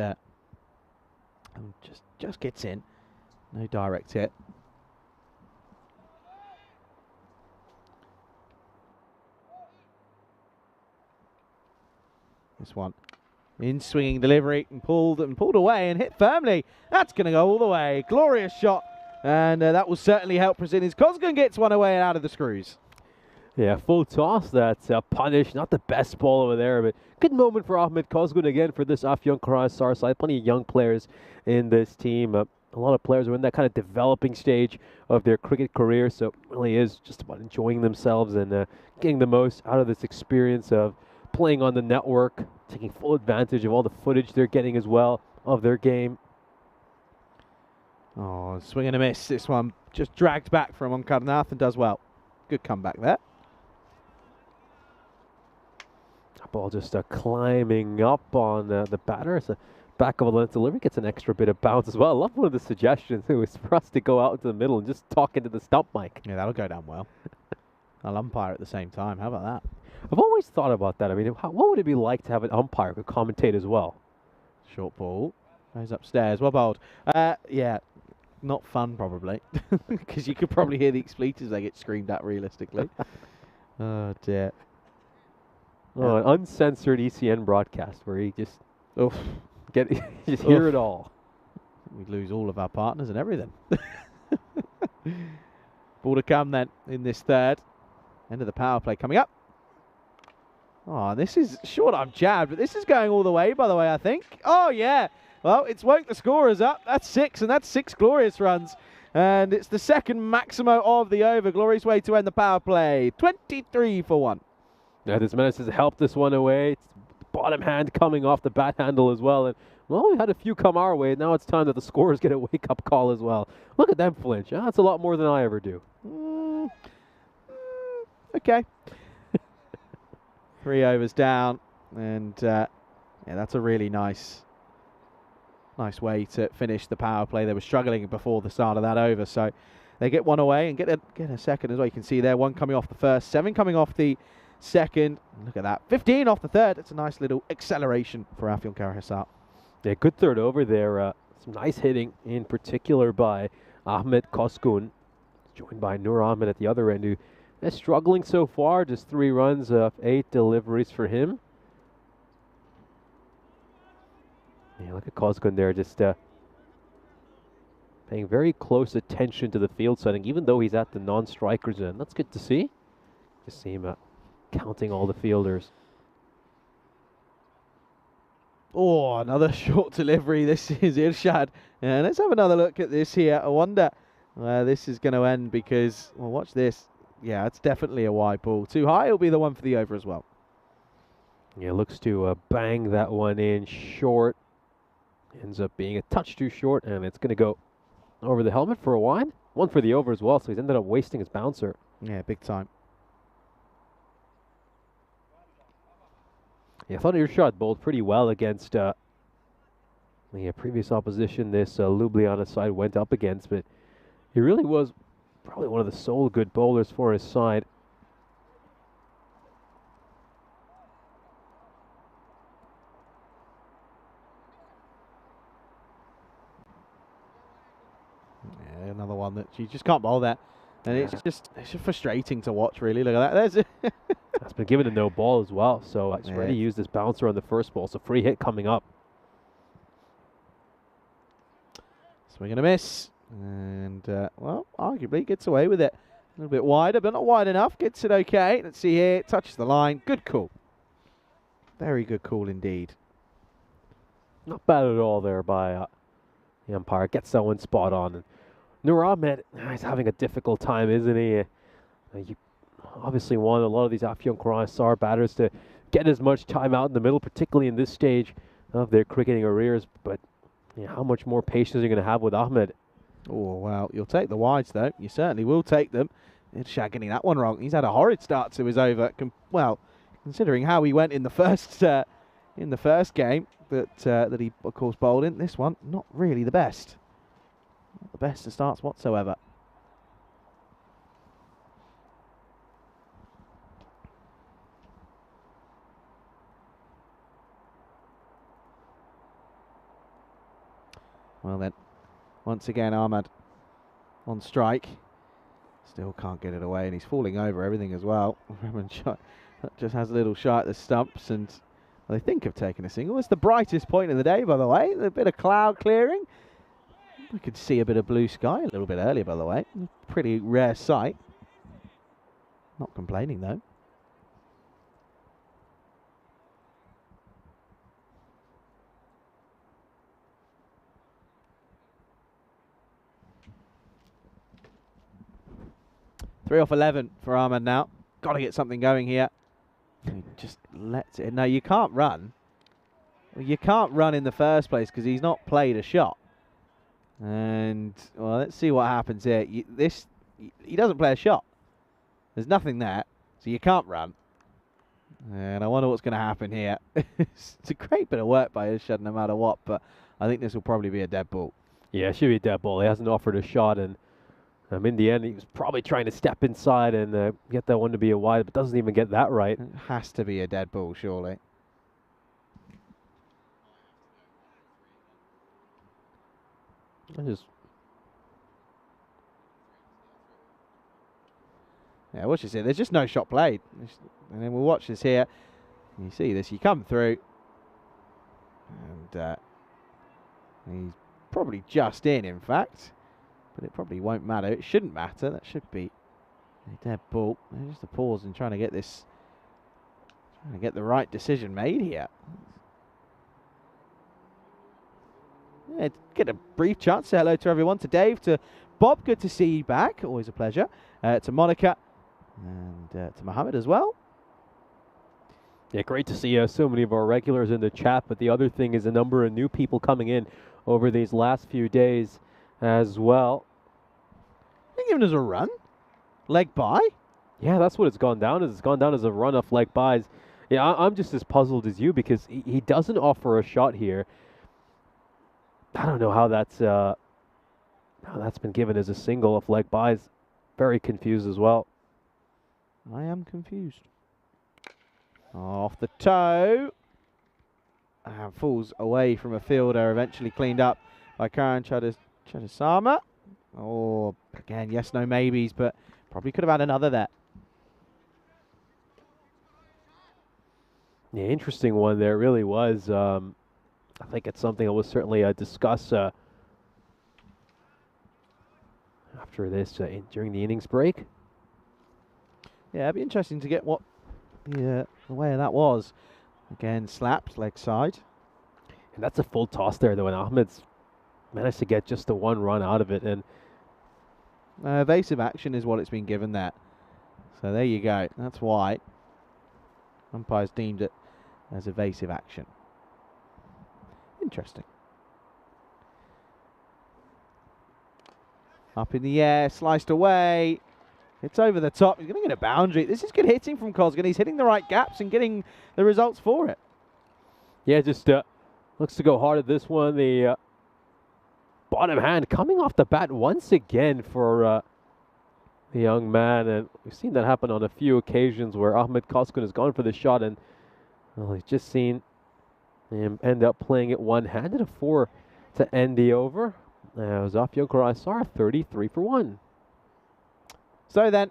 gets in. No direct hit. This one in swinging delivery and pulled away and hit firmly. That's going to go all the way. Glorious shot. And that will certainly help Brasilis. Kozgun gets one away and out of the screws. Yeah, full toss. That's a punish. Not the best ball over there, but good moment for Ahmed Kozgun again for this Afyon Karahisar side. Plenty of young players in this team. A lot of players are in that kind of developing stage of their cricket career, so it really is just about enjoying themselves and getting the most out of this experience of playing on the network, taking full advantage of all the footage they're getting as well of their game. Oh, swing and a miss. This one just dragged back from Onkarnath and does well. Good comeback there. Ball just climbing up on the batter. It's a back of a length delivery, gets an extra bit of bounce as well. I love one of the suggestions. It was for us to go out into the middle and just talk into the stump mic. Yeah, that'll go down well. I'll umpire at the same time. How about that? I've always thought about that. I mean, what would it be like to have an umpire who could commentate as well? Short ball. Goes upstairs. Well bowled. Yeah, not fun probably. Because you could probably hear the expletives they get screamed at realistically. Oh, dear. Oh, an uncensored ECN broadcast where you just just Oof. hear it all. We'd lose all of our partners and everything. Ball to come then in this third. End of the power play coming up. Oh, this is short arm jab, but this is going all the way, by the way, I think. Oh, yeah. Well, it's woke the scorers up. That's 6, and that's 6 glorious runs. And it's the second Maximo of the over. Glorious way to end the power play. 23 for 1. Yeah, this menace has helped this one away. It's bottom hand coming off the bat handle as well. And, well, we had a few come our way. Now it's time that the scorers get a wake-up call as well. Look at them flinch. That's a lot more than I ever do. Okay. 3 overs down. And, yeah, that's a really nice way to finish the power play. They were struggling before the start of that over. So they get one away and get a second as well. You can see there, 1 coming off the first, 7 coming off the second. Look at that. 15 off the third. It's a nice little acceleration for Afyon Karahisar. Yeah, good third over there. Some nice hitting in particular by Ahmed Kozgun, joined by Nur Ahmed at the other end, who is struggling so far. Just 3 runs of 8 deliveries for him. Yeah, look at Kozgun there, just paying very close attention to the field setting, even though he's at the non-strikers end. That's good to see. Just see him counting all the fielders. Oh, another short delivery. This is Irshad. And let's have another look at this here. I wonder where this is going to end because, well, watch this. Yeah, it's definitely a wide ball. Too high, it'll be the one for the over as well. Yeah, looks to bang that one in short. Ends up being a touch too short, and it's going to go over the helmet for a wide. One for the over as well, so he's ended up wasting his bouncer. Yeah, big time. Yeah, I thought your shot bowled pretty well against the previous opposition this Ljubljana side went up against, but he really was probably one of the sole good bowlers for his side. Yeah, another one that you just can't bowl that. And it's just frustrating to watch, really. Look at that. There's That's been given a no ball as well, so he's Yeah. already used his bouncer on the first ball, so free hit coming up. Swing and a miss. And, well, arguably gets away with it. A little bit wider, but not wide enough. Gets it okay. Let's see here. Touches the line. Good call. Very good call indeed. Not bad at all there by the umpire. Gets that one spot on. And Nur Ahmed, he's having a difficult time, isn't he? You obviously want a lot of these Afyon Croatia batters to get as much time out in the middle, particularly in this stage of their cricketing careers. But how much more patience are you going to have with Ahmed? Oh, well, you'll take the wides, though. You certainly will take them. It's Shah getting that one wrong. He's had a horrid start to his over. Well, considering how he went in the first game that he, of course, bowled in, this one, not really the best. Not the best of starts whatsoever. Well then, once again Ahmed on strike. Still can't get it away, and he's falling over everything as well. Rahman Shah just has a little shot at the stumps, and they think of taking a single. It's the brightest point of the day, by the way. A bit of cloud clearing. We could see a bit of blue sky a little bit earlier, by the way. Pretty rare sight. Not complaining, though. Three off 11 for Ahmed now. Got to get something going here. He just lets it. No, you can't run. Well, you can't run in the first place because he's not played a shot. And, well, let's see what happens here. He doesn't play a shot. There's nothing there, so you can't run. And I wonder what's going to happen here. It's a great bit of work by Irshad no matter what, but I think this will probably be a dead ball. Yeah, it should be a dead ball. He hasn't offered a shot, and in the end, he was probably trying to step inside and get that one to be a wide, but doesn't even get that right. It has to be a dead ball, surely. Yeah, watch this here. There's just no shot played. And then we'll watch this here. You see this. You come through. And he's probably just in fact. But it probably won't matter. It shouldn't matter. That should be a dead ball. There's just a pause in trying to get this, trying to get the right decision made here. Yeah, get a brief chance. Say hello to everyone. To Dave, to Bob. Good to see you back. Always a pleasure. To Monica and to Mohammed as well. Yeah, great to see so many of our regulars in the chat. But the other thing is a number of new people coming in over these last few days as well. They're giving us a run. Leg by. Yeah, that's what it's gone down as. It's gone down as a run off leg bys. Yeah, I'm just as puzzled as you because he doesn't offer a shot here. I don't know how that's been given as a single off leg bys. Very confused as well. I am confused. Off the toe. And falls away from a fielder, eventually cleaned up by Karan Chadasama. Oh, again, yes, no maybes, but probably could have had another there. Yeah, interesting one there. It really was. I think it's something that was certainly discussed after this during the innings break. Yeah, it'd be interesting to get what the way that was. Again, slapped, leg side. And that's a full toss there, though, and Ahmed's managed to get just the one run out of it. And evasive action is what it's been given there. So there you go. That's why umpires deemed it as evasive action. Interesting. Up in the air, sliced away. It's over the top. He's going to get a boundary. This is good hitting from Cosgan. He's hitting the right gaps and getting the results for it. Yeah, just looks to go hard at this one. The bottom hand coming off the bat once again for the young man. And we've seen that happen on a few occasions where Ahmed Cosgan has gone for the shot and he's just seen him end up playing it one-handed. A 4 to end the over. Zafio Karasar 33 for 1. So then,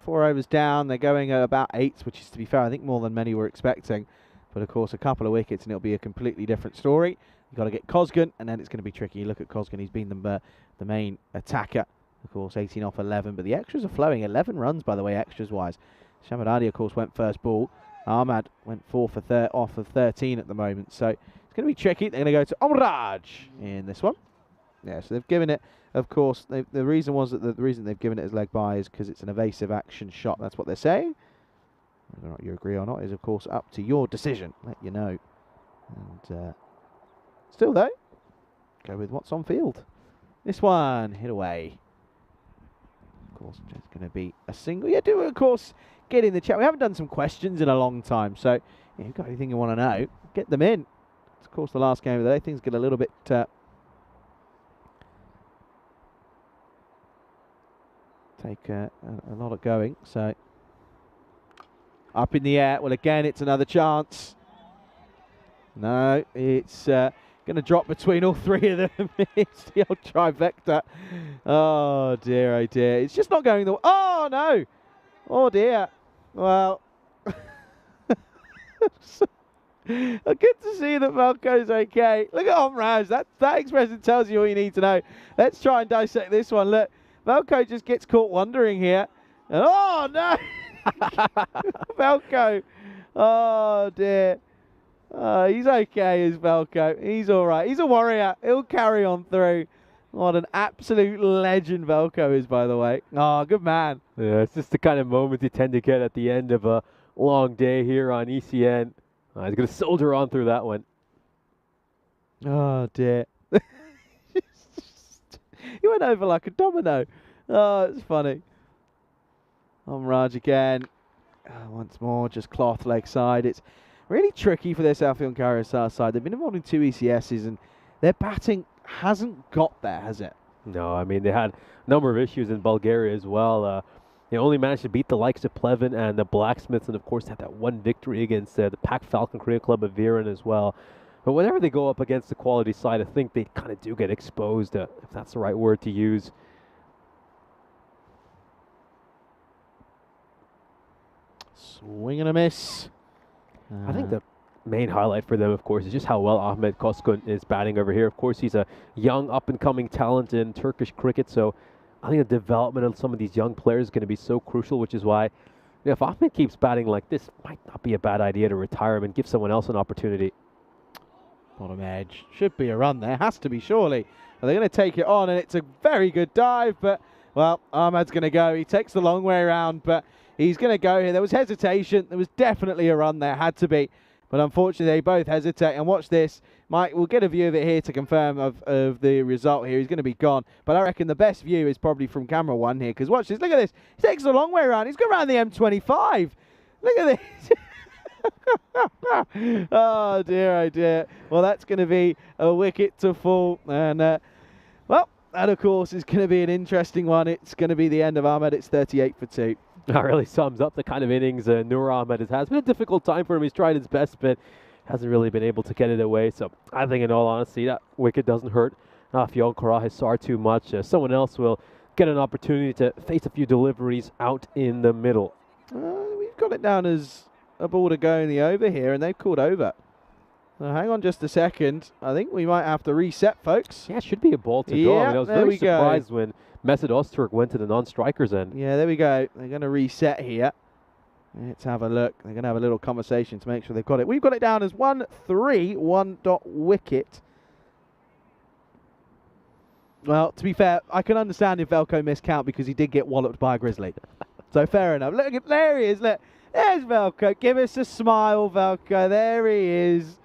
4 overs down. They're going at about 8, which is, to be fair, I think more than many were expecting. But of course, a couple of wickets and it'll be a completely different story. You've got to get Cosgan, and then it's going to be tricky. Look at Cosgan. He's been the main attacker. Of course, 18 off 11. But the extras are flowing. 11 runs, by the way, extras-wise. Shamadadi, of course, went first ball. Ahmad went 4 for off of 13 at the moment. So it's going to be tricky. They're going to go to Omraj in this one. Yeah, so they've given it, of course, the reason was that the reason they've given it as leg by is because it's an evasive action shot. That's what they're saying. Whether or not you agree or not is, of course, up to your decision. Let you know. And still, though, go with what's on field. This one, hit away. Of course, it's going to be a single. Yeah, do, of course, get in the chat. We haven't done some questions in a long time, so if you've got anything you want to know, get them in. It's, of course, the last game of the day. Things get a little bit... take a lot of going, so up in the air. Well, again, it's another chance. No, it's going to drop between all 3 of them. It's the old trifecta. Oh dear, oh dear. It's just not going the way. Oh no! Oh dear. Well, good to see that Valco's okay. Look at Omraj. That expression tells you all you need to know. Let's try and dissect this one. Look. Valco just gets caught wandering here. And oh, no! Valco. Oh, dear. He's okay, is Valco. He's all right. He's a warrior. He'll carry on through. What an absolute legend Valco is, by the way. Oh, good man. Yeah, it's just the kind of moment you tend to get at the end of a long day here on ECN. He's going to soldier on through that one. Oh, dear. He went over like a domino. Oh, it's funny. Omraj again. Once more, just cloth leg side. It's really tricky for their Southfield Karasar side. They've been involved in 2 ECSs and their batting hasn't got there, has it? No, I mean, they had a number of issues in Bulgaria as well. They only managed to beat the likes of Plevin and the Blacksmiths, and of course had that one victory against the Pac Falcon Korea Club of Viren as well. But whenever they go up against the quality side, I think they kind of do get exposed, if that's the right word to use. Swing and a miss. I think the main highlight for them, of course, is just how well Ahmed Cosgun is batting over here. Of course, he's a young, up-and-coming talent in Turkish cricket, so I think the development of some of these young players is going to be so crucial, which is why if Ahmed keeps batting like this, it might not be a bad idea to retire him and give someone else an opportunity. Bottom edge. Should be a run there. Has to be, surely. They're going to take it on, and it's a very good dive, but, well, Ahmed's going to go. He takes the long way around, but he's going to go here. There was hesitation. There was definitely a run there. Had to be. But unfortunately, they both hesitate. And watch this. Mike, we'll get a view of it here to confirm of the result here. He's going to be gone. But I reckon the best view is probably from camera 1 here, because watch this. Look at this. He takes the long way around. He's going around the M25. Look at this. Oh dear, oh dear. Well, that's going to be a wicket to fall, and well, that of course is going to be an interesting one. It's going to be the end of Ahmed. It's 38 for 2. That really sums up the kind of innings Noor Ahmed has had. It's been a difficult time for him. He's tried his best, but hasn't really been able to get it away. So I think, in all honesty, that wicket doesn't hurt Fiol Karahesar too much. Someone else will get an opportunity to face a few deliveries out in the middle. We've got it down as a ball to go in the over here, and they've called over. Now, hang on just a second. I think we might have to reset, folks. Yeah, it should be a ball to go. I mean, I was very surprised when Mesut Öztürk went to the non-strikers end. Yeah, there we go. They're going to reset here. Let's have a look. They're going to have a little conversation to make sure they've got it. We've got it down as 1-3, 1 wicket. Well, to be fair, I can understand if Velko missed count because he did get walloped by a Grizzly. So fair enough. Look, there he is. Look, there's Velko. Give us a smile, Velko. There he is.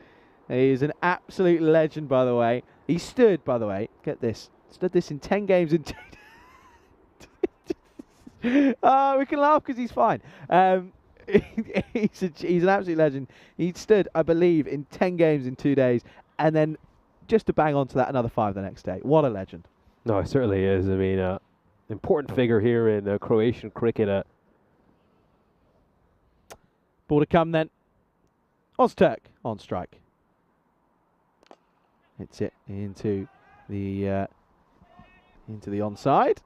He is an absolute legend, by the way. He stood, by the way, get this, stood this in 10 games in 2 we can laugh because he's fine. He's an absolute legend. He stood, I believe, in 10 games in 2 days, and then just to bang on to that, another 5 the next day. What a legend. No, it certainly is. I mean, important figure here in Croatian cricket. Ball to come then. Ozturk on strike. Hits it into the onside.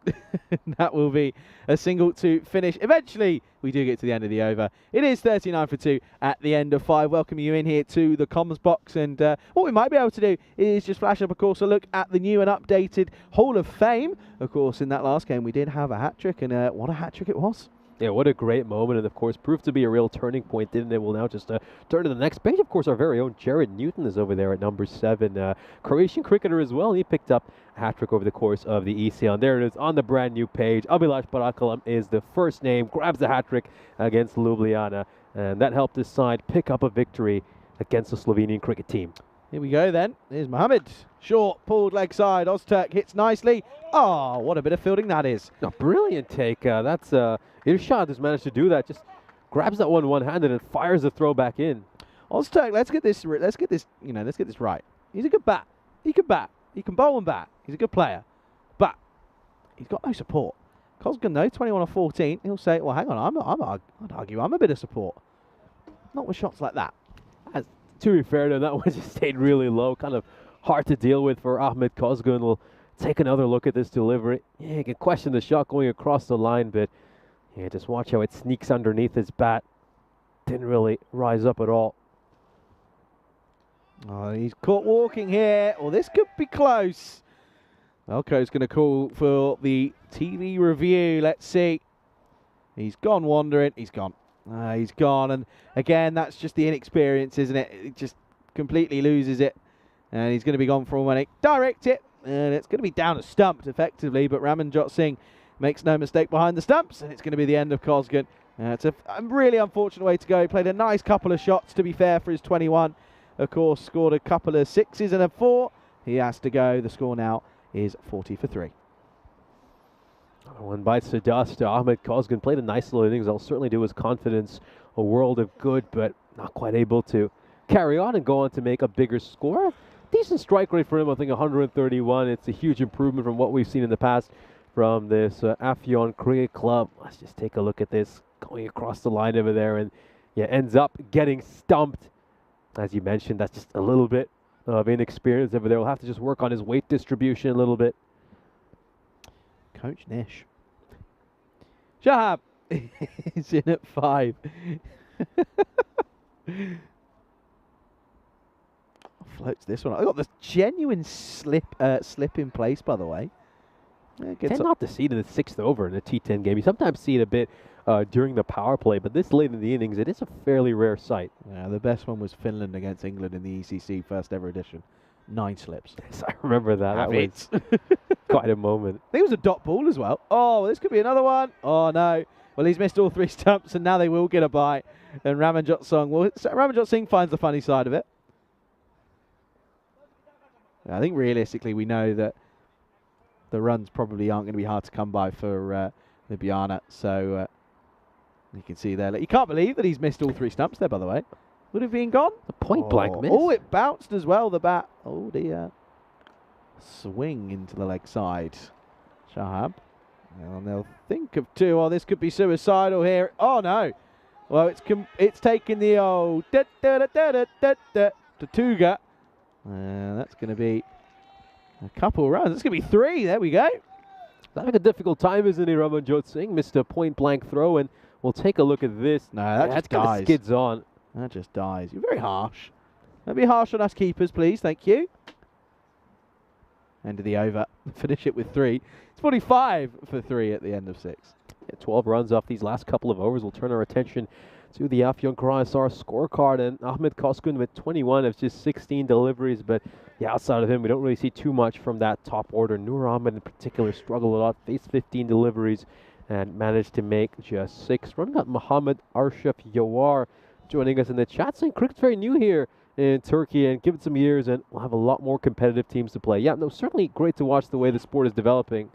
That will be a single to finish. Eventually, we do get to the end of the over. It is 39 for 2 at the end of 5. Welcome you in here to the comms box. And what we might be able to do is just flash up, of course, a look at the new and updated Hall of Fame. Of course, in that last game, we did have a hat-trick, and what a hat-trick it was. Yeah, what a great moment, and of course proved to be a real turning point, didn't it? We'll now just turn to the next page. Of course, our very own Jared Newton is over there at number 7. Croatian cricketer as well. He picked up a hat-trick over the course of the ECL. And there it is on the brand new page. Abilash Barakalam is the first name, grabs the hat-trick against Ljubljana, and that helped his side pick up a victory against the Slovenian cricket team. Here we go then. Here's Mohammed. Short, pulled leg side. Ozturk hits nicely. Oh, what a bit of fielding that is. A brilliant take. That's Irshad has managed to do that. Just grabs that one one-handed and fires the throw back in. Ozturk, let's get this right. He's a good bat. He can bat. He can bowl and bat. He's a good player. But he's got no support. Cosgan, though, 21 or 14, he'll say, well, hang on, I'd argue I'm a bit of support. Not with shots like that. To be fair, though, that one just stayed really low. Kind of hard to deal with for Ahmed Cosgun. We'll take another look at this delivery. Yeah, you can question the shot going across the line, but yeah, just watch how it sneaks underneath his bat. Didn't really rise up at all. Oh, he's caught walking here. Oh, this could be close. Velko's going to call for the TV review. Let's see. He's gone wandering. He's gone. He's gone. And again, that's just the inexperience, isn't it? It just completely loses it. And he's going to be gone for all money. Direct it. And it's going to be down a stumped, effectively. But Ramanjot Singh makes no mistake behind the stumps. And it's going to be the end of Cosgun. It's a really unfortunate way to go. He played a nice couple of shots, to be fair, for his 21. Of course, scored a couple of 6s and a 4. He has to go. The score now is 40 for 3. One bites the dust. Ahmed Cosgun played a nice little innings. I'll certainly do his confidence a world of good, but not quite able to carry on and go on to make a bigger score. Decent strike rate for him, I think 131. It's a huge improvement from what we've seen in the past from this Afyon Cricket Club. Let's just take a look at this going across the line over there, and yeah, ends up getting stumped. As you mentioned, that's just a little bit of inexperience over there. We'll have to just work on his weight distribution a little bit. Coach Nish. Shahab is in at 5. Floats this one. I got this genuine slip in place, by the way. Tend not to see it in the 6th over in a T10 game. You sometimes see it a bit during the power play, but this late in the innings, it is a fairly rare sight. Yeah, the best one was Finland against England in the ECC first ever edition. 9 slips. Yes, I remember that. That was quite a moment. I think it was a dot ball as well. Oh, this could be another one. Oh, no. Well, he's missed all 3 stumps, and now they will get a bye. And Ramanjot Singh finds the funny side of it. I think realistically we know that the runs probably aren't going to be hard to come by for Ljubljana. So you can see there. You can't believe that he's missed all 3 stumps there, by the way. Would have been gone. A point blank miss. Oh, it bounced as well, the bat. Oh, dear. Swing into the leg side. Shahab. And they'll think of 2. Oh, this could be suicidal here. Oh, no. Well, it's taken the old Tatuga. That's going to be a couple runs. It's going to be 3. There we go. Having a difficult time, isn't he, Ramanjot Singh? Missed a point blank throw, and we'll take a look at this. No, that just dies. Skids on. That just dies. You're very harsh. Don't be harsh on us keepers, please. Thank you. End of the over. Finish it with 3. It's 45 for 3 at the end of 6. Yeah, 12 runs off these last couple of overs. We'll turn our attention to the Afyon Croatia scorecard, and Ahmed Cosgun with 21 of just 16 deliveries. But yeah, outside of him, we don't really see too much from that top order. Nur Ahmed in particular struggled a lot. Faced 15 deliveries and managed to make just 6 runs. Got Muhammad Arshaf Yawar joining us in the chat, saying cricket's very new here in Turkey, and give it some years and we'll have a lot more competitive teams to play. Yeah, no, certainly great to watch the way the sport is developing.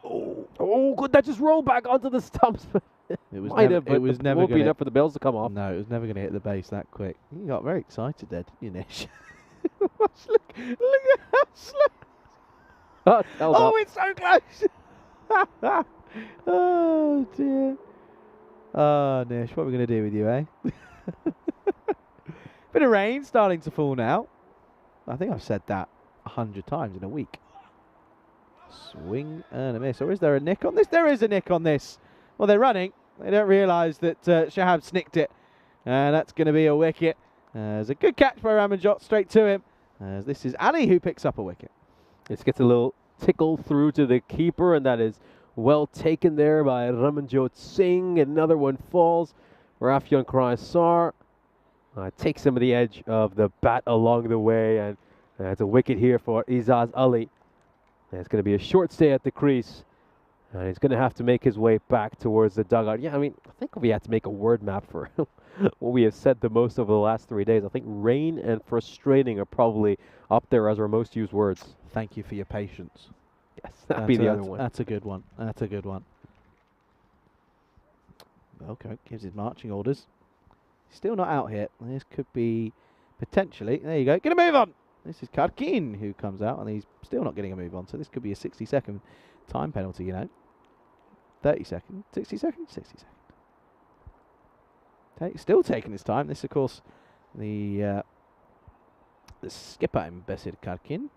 Oh, good, that just rolled back onto the stumps. It was Might never, have, but it was never won't be gonna, enough for the bells to come off. No, it was never going to hit the base that quick. You got very excited there, didn't you, Nish? look at how slow. Oh, it's so close. Oh, dear. Oh, Nish, what are we going to do with you, eh? Bit of rain starting to fall now. I think I've said that 100 times in a week. Swing and a miss. Or is there a nick on this? There is a nick on this. Well, they're running. They don't realise that Shahab snicked it. And that's going to be a wicket. There's a good catch by Ramanjot straight to him. As this is Ali who picks up a wicket. This gets a little tickle through to the keeper, and that is well taken there by Ramanjot Singh. Another one falls. Rafion Kraisar takes some of the edge of the bat along the way, and it's a wicket here for Izaz Ali. And it's going to be a short stay at the crease, and he's going to have to make his way back towards the dugout. Yeah, I mean, I think if we had to make a word map for what we have said the most over the last 3 days, I think rain and frustrating are probably up there as our most used words. Thank you for your patience. Yes, that'd be the other one. That's a good one. That's a good one. Okay, gives his marching orders. Still not out here. This could be potentially. There you go. Get a move on. This is Karkin who comes out, and he's still not getting a move on. So this could be a 60-second time penalty, you know. 30 seconds, 60 seconds, 60 seconds. Still taking his time. This, of course, the skipper, Besir Karkin.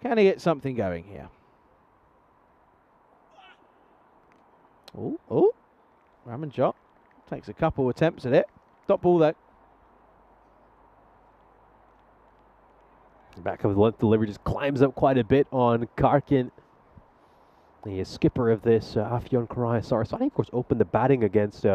Can he get something going here? Oh, Ramanjot takes a couple attempts at it. Dot ball though. Back of the length delivery just climbs up quite a bit on Karkin. The skipper of this, Afyon Kraisar. So he, of course, opened the batting against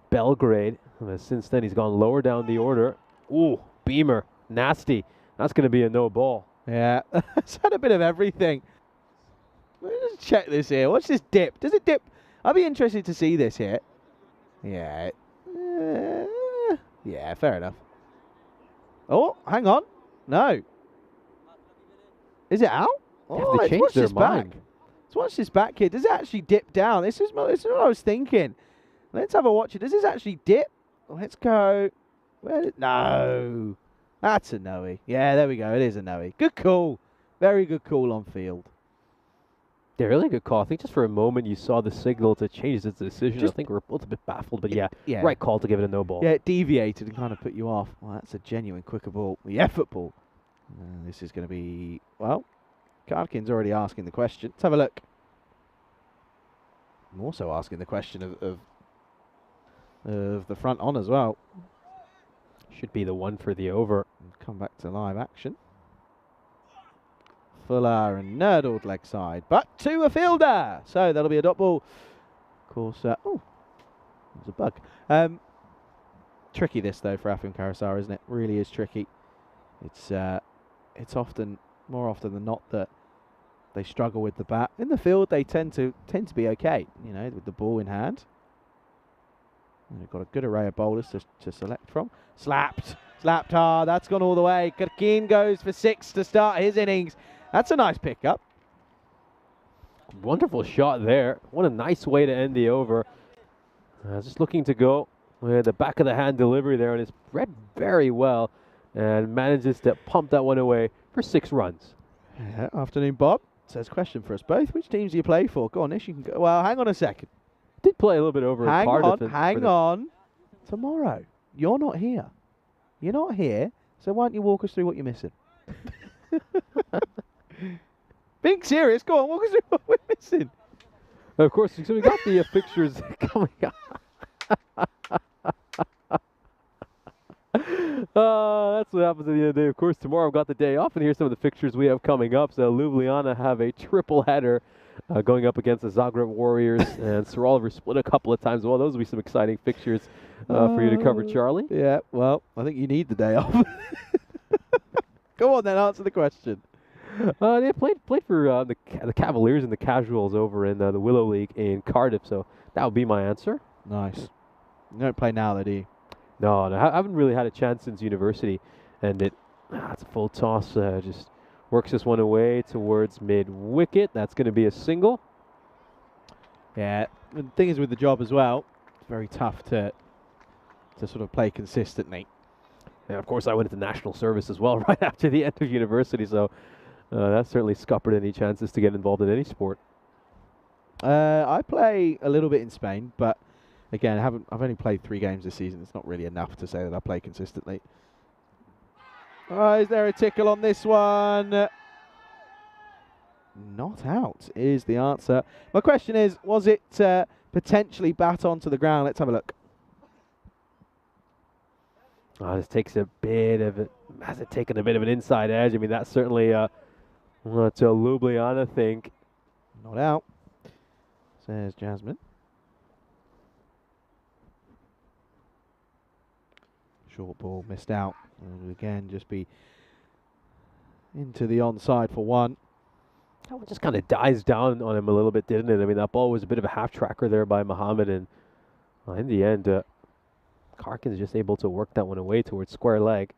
Belgrade. Since then, he's gone lower down the order. Ooh, Beamer, nasty. That's going to be a no ball. Yeah, it's had a bit of everything. Let's check this here. Watch this dip. Does it dip? I'll be interested to see this here. Yeah. Yeah, fair enough. Oh, hang on. No. Is it out? Oh, let's watch this back. Let's watch this back here. Does it actually dip down? This is what I was thinking. Let's have a watch. Does this actually dip? Let's go. No. That's a no-y. Yeah, there we go. It is a no-y. Good call. Very good call on field. Yeah, really good call. I think just for a moment you saw the signal to change its decision. I think we're both a bit baffled, but yeah, right call to give it a no ball. Yeah, it deviated and kind of put you off. Well, that's a genuine quicker ball. The effort ball. This is going to be, well, Karkin's already asking the question. Let's have a look. I'm also asking the question of the front on as well. Should be the one for the over. Come back to live action. Fuller and nerdled leg side, but to a fielder. So that'll be a dot ball. Of course, oh, there's a bug. Tricky this though for Afin Karasar, isn't it? Really is tricky. It's often, more often than not, that they struggle with the bat. In the field, they tend to be okay. You know, with the ball in hand. And they've got a good array of bowlers to select from. Slapped hard. That's gone all the way. Karkin goes for 6 to start his innings. That's a nice pickup. Wonderful shot there. What a nice way to end the over. Just looking to go with the back of the hand delivery there, and it's read very well and manages to pump that one away for 6 runs. Yeah, afternoon, Bob. Says question for us both. Which teams do you play for? Go on, Ish. You can go. Well, hang on a second. Did play a little bit over at Cardiff. Hang on. Tomorrow. You're not here. You're not here, so why don't you walk us through what you're missing? Being serious, go on, walk us through what we're missing. Of course, so we got the fixtures coming up. That's what happens at the end of the day. Of course, tomorrow I've got the day off, and here's some of the fixtures we have coming up. So Ljubljana have a triple header going up against the Zagreb Warriors, and Sir Oliver split a couple of times. Well, those will be some exciting fixtures for you to cover, Charlie. Yeah, well, I think you need the day off. Go on then, answer the question. They played for the Cavaliers and the Casuals over in the Willow League in Cardiff, so that would be my answer. Nice. You don't play now, though, do you? No, I haven't really had a chance since university, and it's a full toss. Just works this one away towards mid-wicket. That's going to be a single. Yeah. The thing is with the job as well, it's very tough to sort of play consistently. And of course, I went into national service as well right after the end of university, so that certainly scuppered any chances to get involved in any sport. I play a little bit in Spain, but again, I've only played 3 games this season. It's not really enough to say that I play consistently. Is there a tickle on this one? Not out is the answer. My question is, was it potentially bat onto the ground? Let's have a look. This takes a bit of it. Has it taken a bit of an inside edge? I mean, that's certainly to Ljubljana, think. Not out, says Jasmine. Short ball missed out. And again, just be into the onside for 1. That one just kind of dies down on him a little bit, didn't it? I mean, that ball was a bit of a half tracker there by Mohammed, and in the end, Karkin is just able to work that one away towards square leg.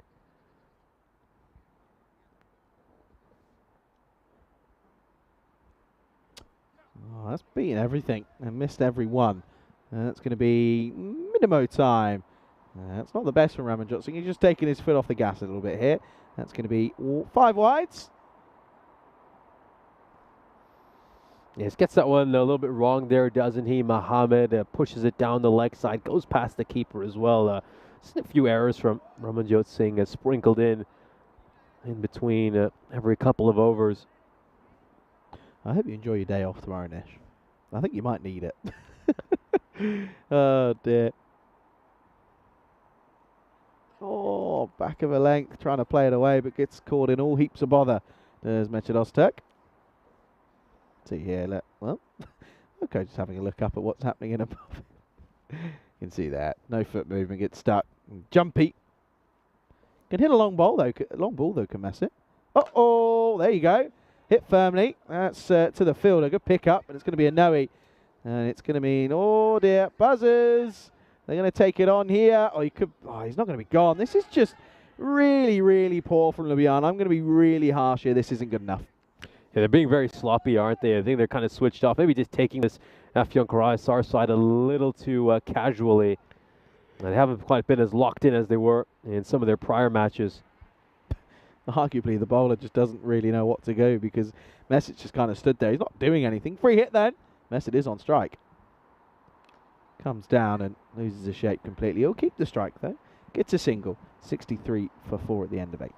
Oh, that's beating everything and missed every one. That's going to be Minimo time. That's not the best from Raman Johnson. He's just taking his foot off the gas a little bit here. That's going to be 5 wides. Yes, gets that one a little bit wrong there, doesn't he? Mohammed pushes it down the leg side, goes past the keeper as well. Just a few errors from Ramanjot Singh sprinkled in between every couple of overs. I hope you enjoy your day off tomorrow, Nish. I think you might need it. Oh, dear. Oh, back of a length, trying to play it away, but gets caught in all heaps of bother. There's Mechad Ozturk. See here, well, okay, just having a look up at what's happening in above. You can see that. No foot movement, gets stuck. Jumpy. Can hit a long ball, though. Long ball, though, can mess it. Uh-oh, there you go. Hit firmly. That's to the fielder. Good pick up, but it's going to be a no-y. And it's going to mean, oh, dear, buzzers. They're going to take it on here. Oh, he's not going to be gone. This is just really, really poor from Ljubljana. I'm going to be really harsh here. This isn't good enough. Yeah, they're being very sloppy, aren't they? I think they're kind of switched off. Maybe just taking this Afyonkarahisar side a little too casually. And they haven't quite been as locked in as they were in some of their prior matches. Arguably, the bowler just doesn't really know what to go because Message just kind of stood there. He's not doing anything. Free hit then. Message is on strike. Comes down and loses the shape completely. He'll keep the strike, though. Gets a single. 63 for 4 at the end of 8.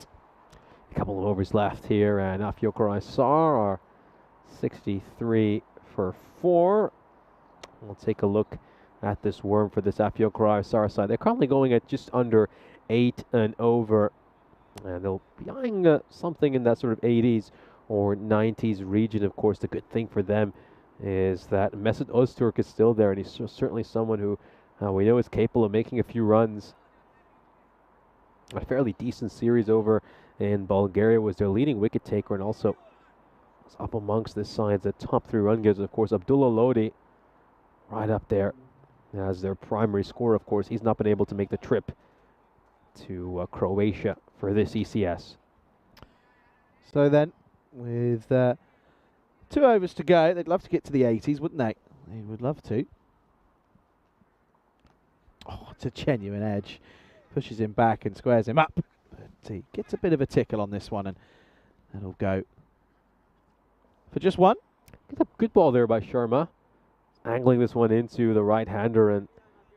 A couple of overs left here, and Afyonkarahisar are 63 for 4. We'll take a look at this worm for this Afyonkarahisar side. They're currently going at just under 8 and over, and they'll be eyeing something in that sort of 80s or 90s region. Of course, the good thing for them is that Mesut Ozturk is still there, and he's certainly someone who we know is capable of making a few runs. A fairly decent series over in Bulgaria, was their leading wicket taker, and also was up amongst this side's top 3 run getters. Of course, Abdullah Lodi right up there as their primary scorer. Of course, he's not been able to make the trip to Croatia for this ECS. So then, with 2 overs to go, they'd love to get to the 80s, wouldn't they? They would love to. Oh, it's a genuine edge. Pushes him back and squares him up. But he gets a bit of a tickle on this one, and that'll go for just 1. Get a good ball there by Sharma. Angling this one into the right-hander, and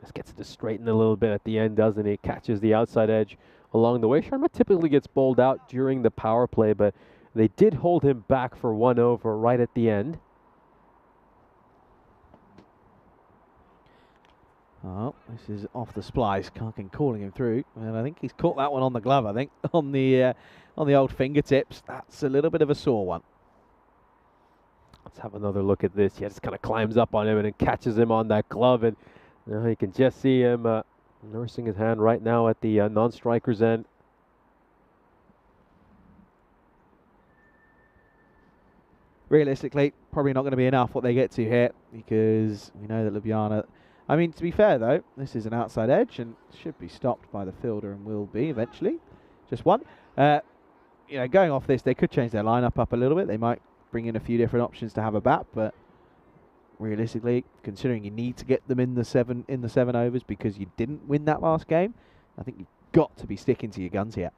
just gets it to straighten a little bit at the end, doesn't he? Catches the outside edge along the way. Sharma typically gets bowled out during the power play, but they did hold him back for 1 over right at the end. Oh, this is off the splice. Karkin calling him through, and I think he's caught that one on the glove. I think on the old fingertips. That's a little bit of a sore one. Let's have another look at this. He just kind of climbs up on him and then catches him on that glove, and you can just see him nursing his hand right now at the non-striker's end. realistically, probably not going to be enough what they get to here, because we know that Ljubljana... I mean, to be fair, though, this is an outside edge and should be stopped by the fielder and will be eventually. Just one. You know, going off this, they could change their lineup up a little bit. They might bring in a few different options to have a bat, but realistically, considering you need to get them in the seven overs because you didn't win that last game, I think you've got to be sticking to your guns here.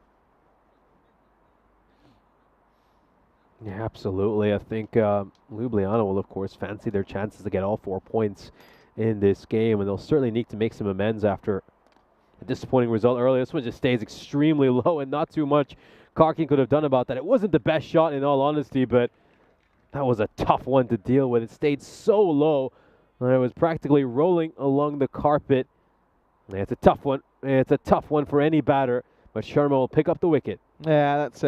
Yeah, absolutely. I think Ljubljana will, of course, fancy their chances to get all 4 points in this game, and they'll certainly need to make some amends after a disappointing result earlier. This one just stays extremely low, and not too much Karkin could have done about that. It wasn't the best shot, in all honesty, but that was a tough one to deal with. It stayed so low, and it was practically rolling along the carpet. Yeah, it's a tough one. It's a tough one for any batter, but Sharma will pick up the wicket. Yeah, that's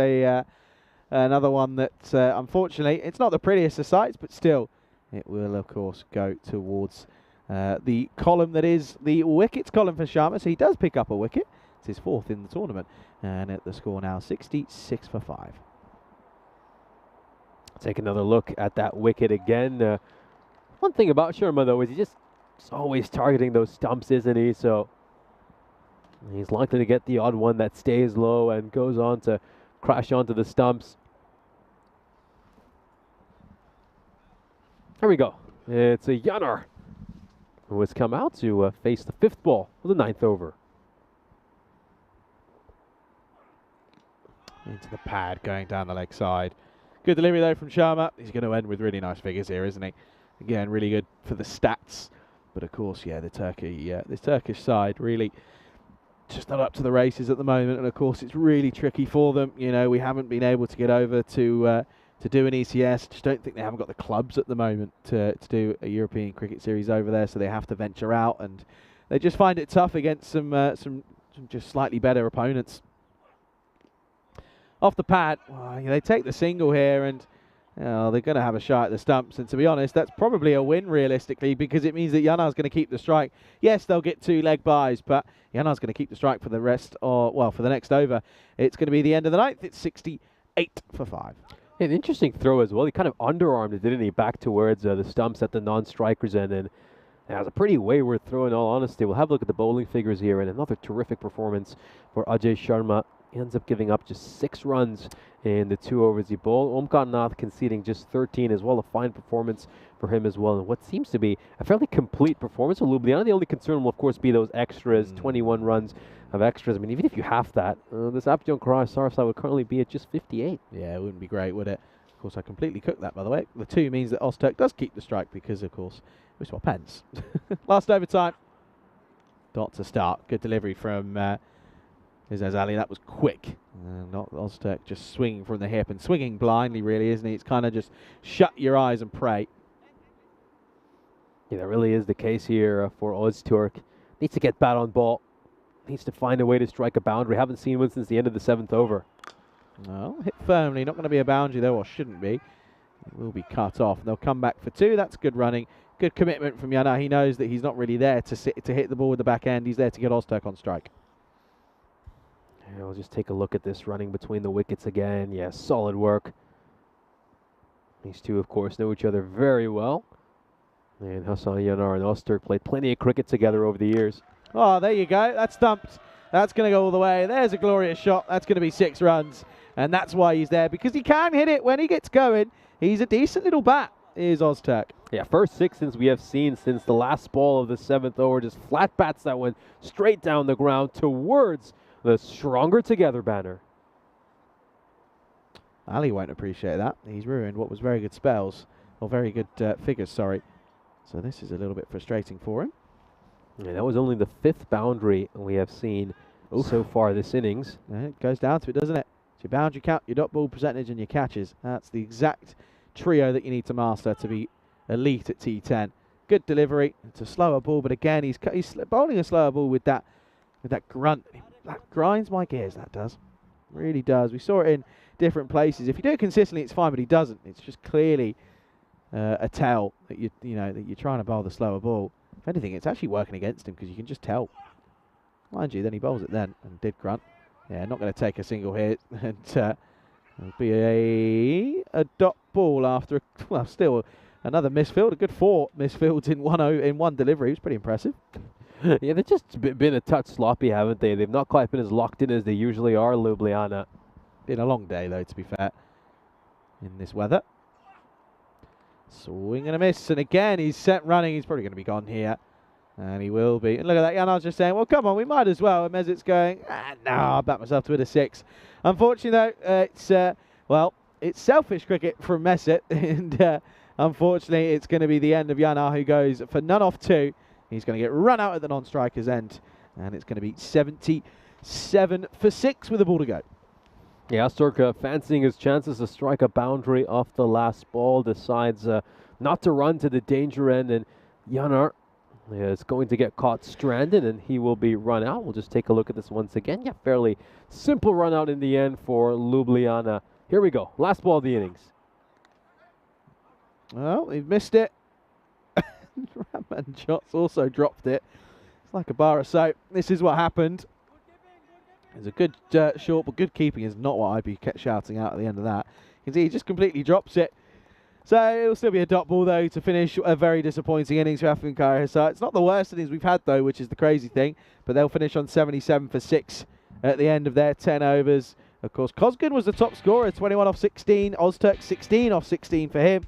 another one that, unfortunately, it's not the prettiest of sights, but still, it will, of course, go towards the column that is the wickets column for Sharma. So he does pick up a wicket. It's his 4th in the tournament. And at the score now, 66 for 5. Take another look at that wicket again. One thing about Sharma, though, is he's always targeting those stumps, isn't he? So he's likely to get the odd one that stays low and goes on to crash onto the stumps. Here we go. It's a Yanar who has come out to face the 5th ball of the 9th over. Into the pad, going down the leg side. Good delivery, though, from Sharma. He's going to end with really nice figures here, isn't he? Again, really good for the stats. But, of course, yeah, this Turkish side really just not up to the races at the moment. And, of course, it's really tricky for them. You know, we haven't been able to get over to do an ECS. Just don't think they haven't got the clubs at the moment to do a European cricket series over there, so they have to venture out, and they just find it tough against some just slightly better opponents. Off the pad, well, they take the single here, and they're going to have a shot at the stumps, and to be honest, that's probably a win realistically, because it means that Yanar's going to keep the strike. Yes, they'll get 2 leg byes, but Yanar's going to keep the strike for the rest, or well, for the next over. It's going to be the end of the 9th. It's 68 for 5. An interesting throw as well. He kind of underarmed it, didn't he, back towards the stumps at the non-strikers end. And it was a pretty wayward throw, in all honesty. We'll have a look at the bowling figures here, and another terrific performance for Ajay Sharma. He ends up giving up just 6 runs in the 2 overs he bowled. Omkar Nath conceding just 13 as well. A fine performance for him as well. And what seems to be a fairly complete performance for Ljubljana. The only concern will, of course, be those extras, 21 runs of extras. I mean, even if you have that, this Abidjan Croatia side would currently be at just 58. Yeah, it wouldn't be great, would it? Of course, I completely cooked that, by the way. The 2 means that Ozturk does keep the strike because, of course, we swap pens. Last overtime. Dot to start. Good delivery from Izaz Ali. That was quick. Not Ozturk just swinging from the hip and swinging blindly, really, isn't he? It's kind of just shut your eyes and pray. Yeah, that really is the case here for Ozturk. Needs to get bat on ball. Needs to find a way to strike a boundary. Haven't seen one since the end of the 7th over. No, hit firmly. Not going to be a boundary, though, or shouldn't be. It will be cut off. They'll come back for 2. That's good running. Good commitment from Yana. He knows that he's not really there to hit the ball with the back end. He's there to get Ozturk on strike. Yeah, we'll just take a look at this running between the wickets again. Yeah, solid work. These two, of course, know each other very well. And Hassan Yanar and Ozturk played plenty of cricket together over the years. Oh, there you go. That's stumped. That's going to go all the way. There's a glorious shot. That's going to be 6 runs. And that's why he's there, because he can hit it when he gets going. He's a decent little bat, is Ozturk. Yeah, first 6 since we have seen since the last ball of the 7th over. Just flat bats that went straight down the ground towards the Stronger Together banner. Ali won't appreciate that. He's ruined what was very good spells, or very good figures, sorry. So this is a little bit frustrating for him. Yeah, that was only the 5th boundary we have seen so far this innings. Yeah, it goes down to it, doesn't it? It's your boundary count, your dot ball percentage, and your catches. That's the exact trio that you need to master to be elite at T10. Good delivery. It's a slower ball, but again, he's bowling a slower ball with that grunt. That grinds my gears, that does. Really does. We saw it in different places. If you do it consistently, it's fine, but he doesn't. It's just clearly a tell that that you're trying to bowl the slower ball. If anything, it's actually working against him, because you can just tell. Mind you, then he bowls it then and did grunt. Yeah, not going to take a single hit and It'll be a dot ball after, well, still another misfield. A good 4 misfields in one delivery. It's pretty impressive. Yeah, they've just been a touch sloppy, haven't they? They've not quite been as locked in as they usually are, Ljubljana. Been a long day, though, to be fair, in this weather. Swing and a miss, and again, he's set running. He's probably going to be gone here, and he will be. And look at that, Jan, I was just saying, well, come on, we might as well. And Mesut's going, no, I'll back myself to it a 6. Unfortunately, though, it's selfish cricket from Mesut, and unfortunately, it's going to be the end of Jan, who goes for none off 2. He's going to get run out at the non-striker's end, and it's going to be 77 for 6 with the ball to go. Yeah, Öztürk fancying his chances to strike a boundary off the last ball, decides not to run to the danger end, and Yanar is going to get caught stranded, and he will be run out. We'll just take a look at this once again. Yeah, fairly simple run out in the end for Ljubljana. Here we go, last ball of the innings. Well, he's missed it. Rahman Shots also dropped it. It's like a bar of soap. This is what happened. It's a good short, but good keeping is not what I'd be shouting out at the end of that. You can see he just completely drops it. So it'll still be a dot ball, though, to finish a very disappointing innings for Afyonkarahisar. It's not the worst innings we've had, though, which is the crazy thing. But they'll finish on 77 for 6 at the end of their 10 overs. Of course, Kozgun was the top scorer, 21 off 16. Öztürk, 16 off 16 for him.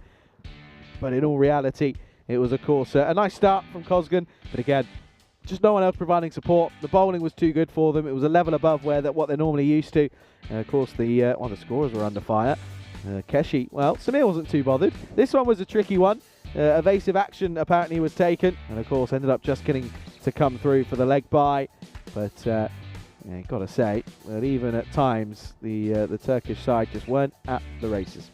But in all reality, it was, of course, a nice start from Kozgun. But again, just no one else providing support. The bowling was too good for them. It was a level above what they're normally used to. Of course, one of the scorers were under fire. Keshi, well, Samir wasn't too bothered. This one was a tricky one. Evasive action apparently was taken. And, of course, ended up just getting to come through for the leg bye. But, yeah, got to say that even at times, the Turkish side just weren't at the races.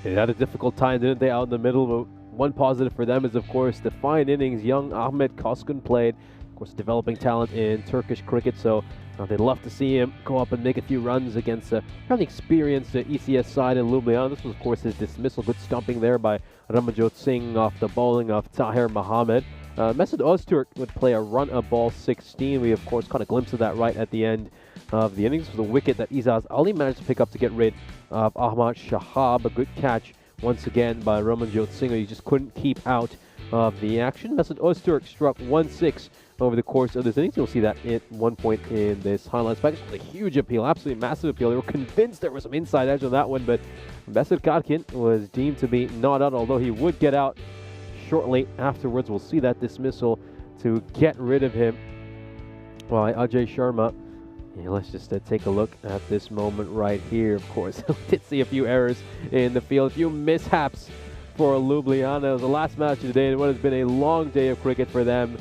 They had a difficult time, didn't they, out in the middle? But one positive for them is, of course, the fine innings young Ahmet Kozgun played. Of course, developing talent in Turkish cricket, so they'd love to see him go up and make a few runs against a fairly experienced ECS side in Ljubljana. This was, of course, his dismissal. Good stumping there by Ramanjot Singh off the bowling of Tahir Mohammed. Mesut Öztürk would play a run of ball 16. We, of course, caught a glimpse of that right at the end of the innings. It was a wicket that Izaz Ali managed to pick up to get rid of Ahmad Shahab. A good catch once again by Ramanjot Singh. He just couldn't keep out of the action. Mesut Öztürk struck 1-6 over the course of this innings. You'll see that at one point in this highlights package. It was a huge appeal, absolutely massive appeal. They were convinced there was some inside edge on that one, but Besir Karkin was deemed to be not out, although he would get out shortly afterwards. We'll see that dismissal to get rid of him by Ajay Sharma. Yeah, let's just take a look at this moment right here. Of course, we did see a few errors in the field, a few mishaps for Ljubljana. It was the last match of the day, and what has been a long day of cricket for them.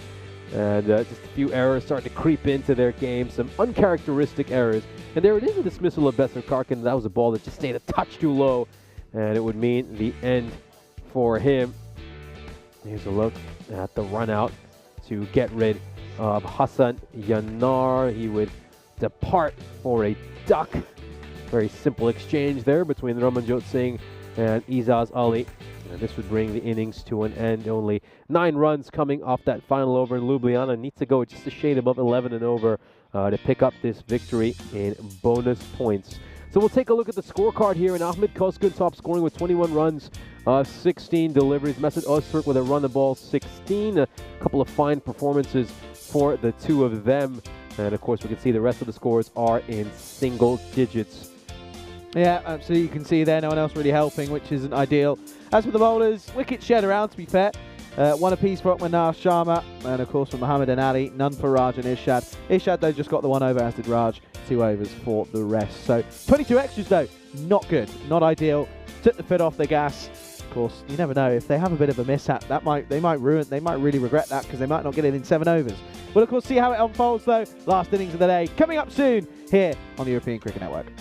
And just a few errors starting to creep into their game, some uncharacteristic errors. And there it is, a dismissal of Besir Karkin. That was a ball that just stayed a touch too low, and it would mean the end for him. Here's a look at the run out to get rid of Hassan Yanar. He would depart for a duck. Very simple exchange there between Ramanjot Singh and Izaz Ali. And this would bring the innings to an end. Only 9 runs coming off that final over. Ljubljana needs to go just a shade above 11 and over to pick up this victory in bonus points. So we'll take a look at the scorecard here. And Ahmet Kozgun top scoring with 21 runs, 16 deliveries. Mesut Öztürk with a run the ball 16. A couple of fine performances for the two of them. And of course, we can see the rest of the scores are in single digits. Yeah, absolutely. You can see there, no one else really helping, which isn't ideal. As for the bowlers, wickets shared around, to be fair. One apiece for Manar Sharma, and of course for Mohammed and Ali, none for Raj and Ishad. Ishad, though, just got the 1 over, as did Raj. 2 overs for the rest. So 22 extras, though, not good, not ideal. Took the foot off the gas. Of course, you never know, if they have a bit of a mishap, they might really regret that, because they might not get it in 7 overs. We'll of course see how it unfolds, though. Last innings of the day coming up soon here on the European Cricket Network.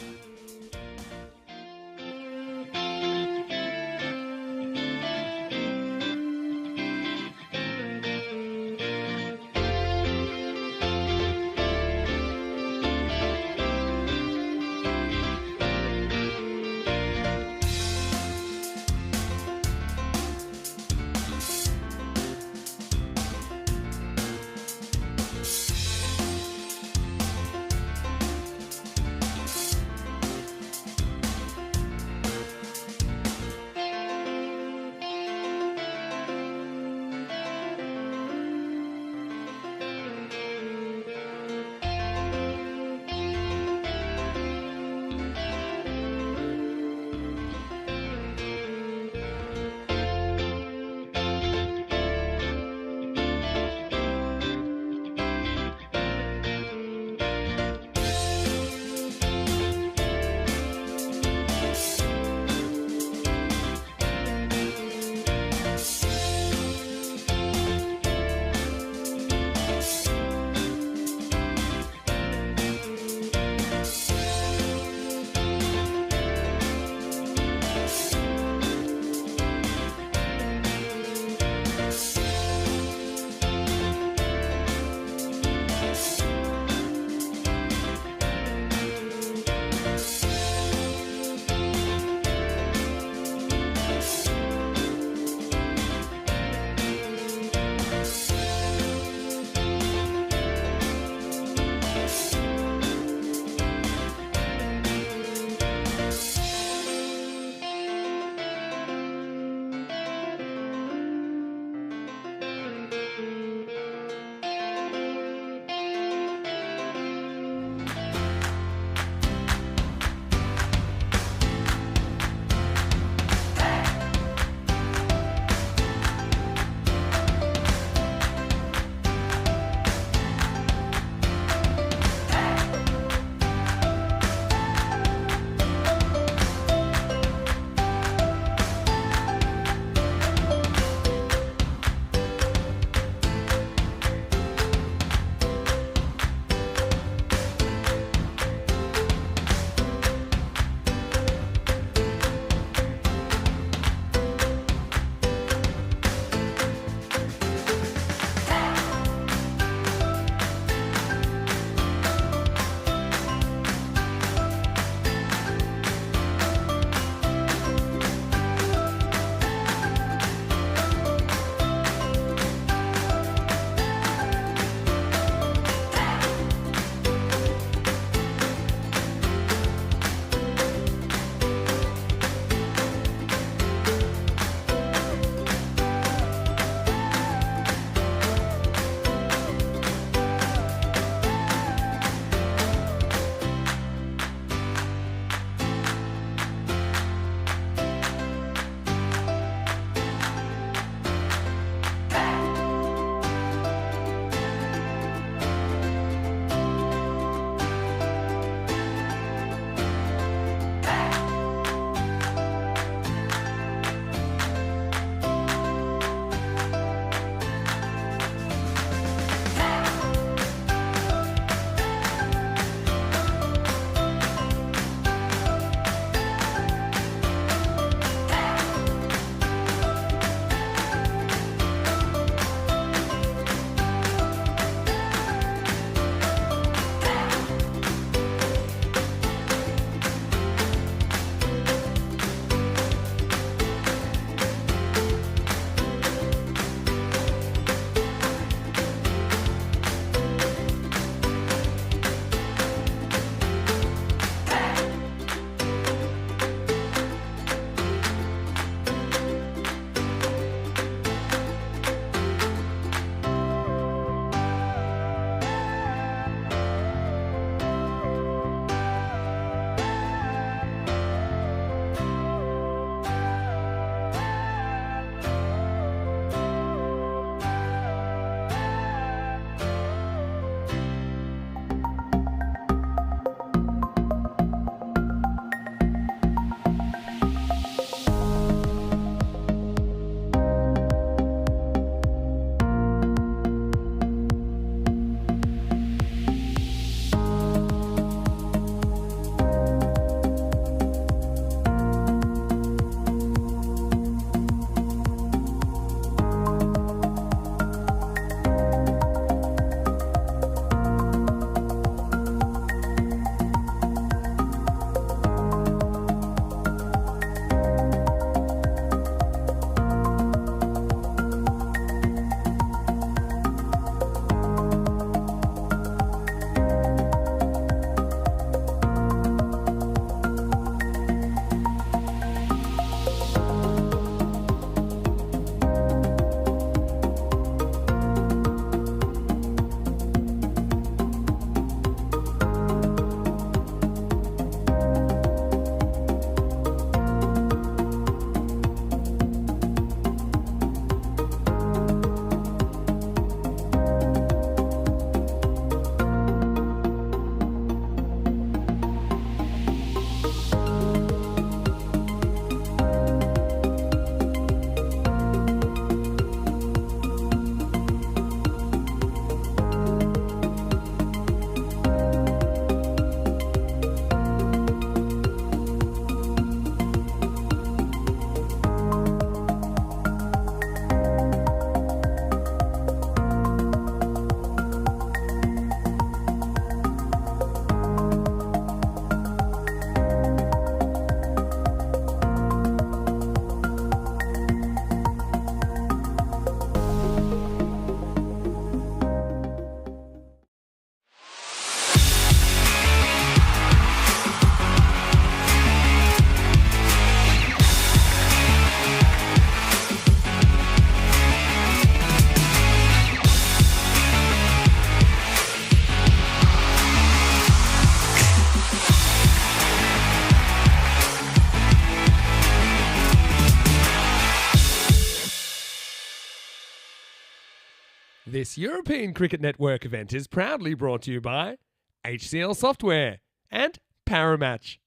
This European Cricket Network event is proudly brought to you by HCL Software and Paramatch.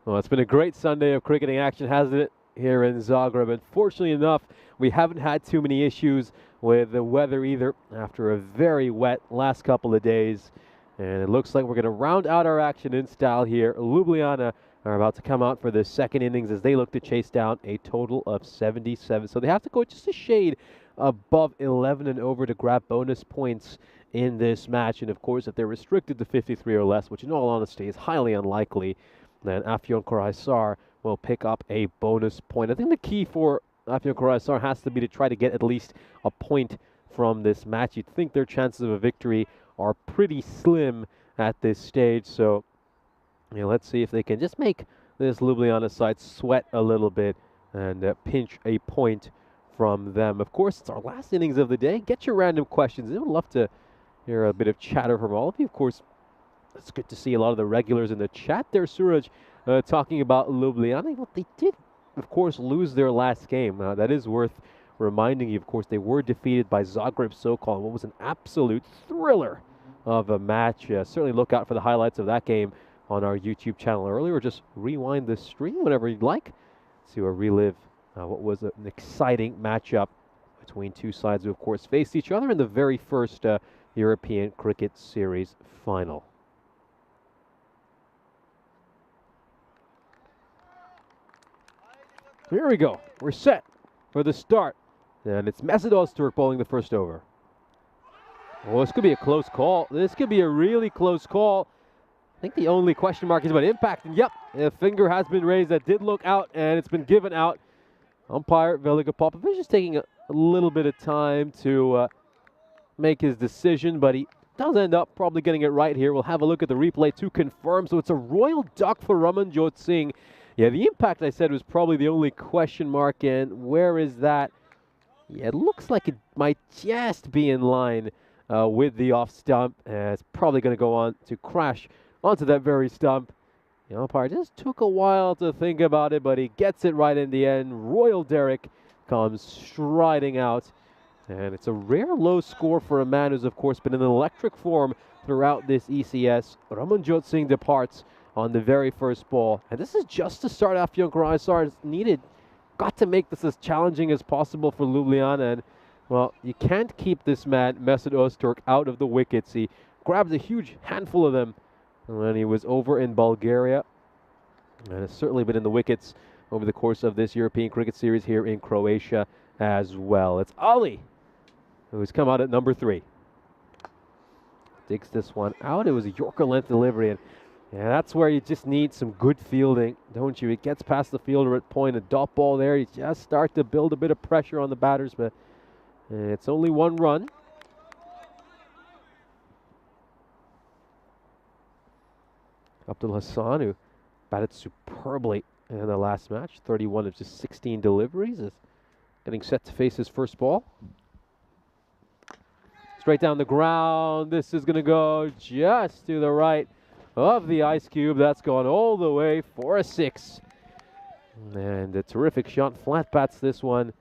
Well, it's been a great Sunday of cricketing action, hasn't it, here in Zagreb? Unfortunately enough, we haven't had too many issues with the weather either after a very wet last couple of days. And it looks like we're going to round out our action in style here. Ljubljana are about to come out for the second innings as they look to chase down a total of 77. So they have to go just a shade above 11 and over to grab bonus points in this match. And of course, if they're restricted to 53 or less, which in all honesty is highly unlikely, then Afyonkarahisar will pick up a bonus point. I think the key for Afyonkarahisar has to be to try to get at least a point from this match. You'd think their chances of a victory are pretty slim at this stage. So, let's see if they can just make this Ljubljana side sweat a little bit and pinch a point from them. Of course, it's our last innings of the day. Get your random questions. I would love to hear a bit of chatter from all of you. Of course, it's good to see a lot of the regulars in the chat there. Suraj talking about Ljubljana. Well, they did, of course, lose their last game. That is worth reminding you. Of course, they were defeated by Zagreb Sokol in what was an absolute thriller of a match. Certainly look out for the highlights of that game on our YouTube channel earlier, or just rewind the stream whenever you'd like to relive what was an exciting matchup between two sides who, of course, faced each other in the very first European Cricket Series final. Here we go. We're set for the start. And it's Mesut Öztürk bowling the first over. Oh, this could be a close call. This could be a really close call. I think the only question mark is about impact. And yep, a finger has been raised that did look out, and it's been given out. Umpire Velika Popovic is taking a little bit of time to make his decision, but he does end up probably getting it right here. We'll have a look at the replay to confirm. So it's a royal duck for Ramanjot Singh. Yeah, the impact, I said, was probably the only question mark. And where is that? Yeah, it looks like it might just be in line with the off stump. It's probably going to go on to crash onto that very stump. The umpire just took a while to think about it, but he gets it right in the end. Royal Derek comes striding out. And it's a rare low score for a man who's, of course, been in electric form throughout this ECS. Ramanjot Singh departs on the very first ball. And this is just to start off. Afyonkarahisar is needed. Got to make this as challenging as possible for Ljubljana. And, well, you can't keep this man, Mesut Öztürk, out of the wickets. He grabs a huge handful of them when he was over in Bulgaria. And has certainly been in the wickets over the course of this European Cricket Series here in Croatia as well. It's Ali, who's come out at number 3. Digs this one out. It was a Yorker length delivery. And yeah, that's where you just need some good fielding, don't you? It gets past the fielder at point, a dot ball there. You just start to build a bit of pressure on the batters, but it's only 1 run. Abdul Hassan, who batted superbly in the last match, 31 of just 16 deliveries, is getting set to face his first ball. Straight down the ground. This is going to go just to the right of the ice cube. That's gone all the way for a 6. And a terrific shot. Flat bats this one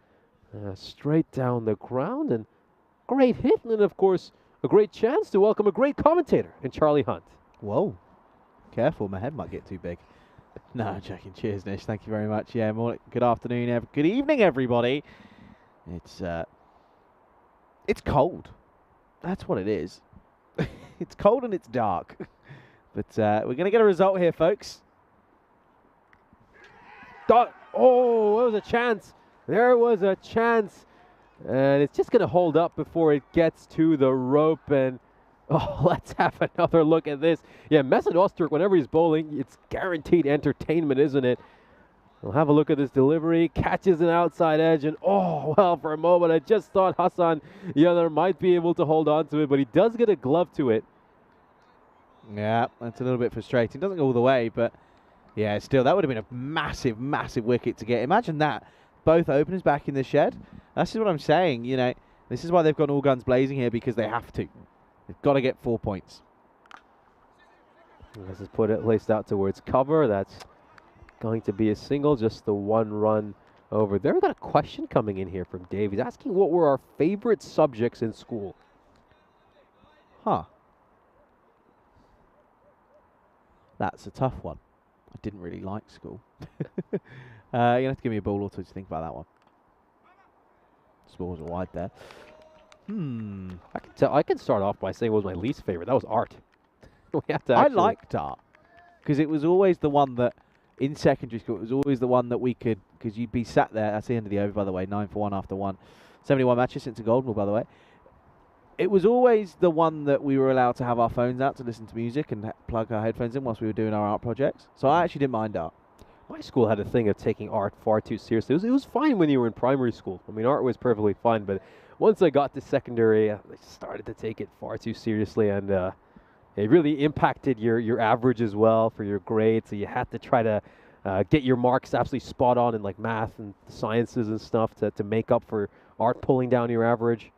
straight down the ground. And great hit. And, of course, a great chance to welcome a great commentator in Charlie Hunt. Whoa. Careful, my head might get too big. No, I'm joking. Cheers, Nish. Thank you very much. Yeah, good afternoon, good evening, everybody. It's cold. That's what it is. It's cold and it's dark. But we're going to get a result here, folks. Oh, there was a chance. There was a chance. And it's just going to hold up before it gets to the rope. And oh, let's have another look at this. Yeah, Mesut Öztürk, whenever he's bowling, it's guaranteed entertainment, isn't it? We'll have a look at this delivery. Catches an outside edge. And oh, well, for a moment, I just thought Hassan Yener might be able to hold on to it. But he does get a glove to it. Yeah, that's a little bit frustrating. Doesn't go all the way, but yeah, still, that would have been a massive, massive wicket to get. Imagine that. Both openers back in the shed. That's just what I'm saying. You know, this is why they've gone all guns blazing here, because they have to. They've got to get 4 points. This is placed out towards cover. That's going to be a single, just the 1 run over there. We got a question coming in here from Dave. He's asking what were our favorite subjects in school. Huh. That's a tough one. I didn't really like school. You're going to have to give me a ball or two to think about that one. Balls are wide there. I can start off by saying what was my least favorite. That was art. We have to I actually- liked art because it was always the one that in secondary school, it was always the one that we could, because you'd be sat there. That's the end of the over, by the way. 9 for 1 after 1. 71 matches since a gold medal, by the way. It was always the one that we were allowed to have our phones out to listen to music and plug our headphones in whilst we were doing our art projects. So I actually didn't mind art. My school had a thing of taking art far too seriously. It was fine when you were in primary school. I mean, art was perfectly fine, but once I got to secondary, I started to take it far too seriously, and it really impacted your average as well for your grades. So you had to try to get your marks absolutely spot on in like math and sciences and stuff to make up for art pulling down your average.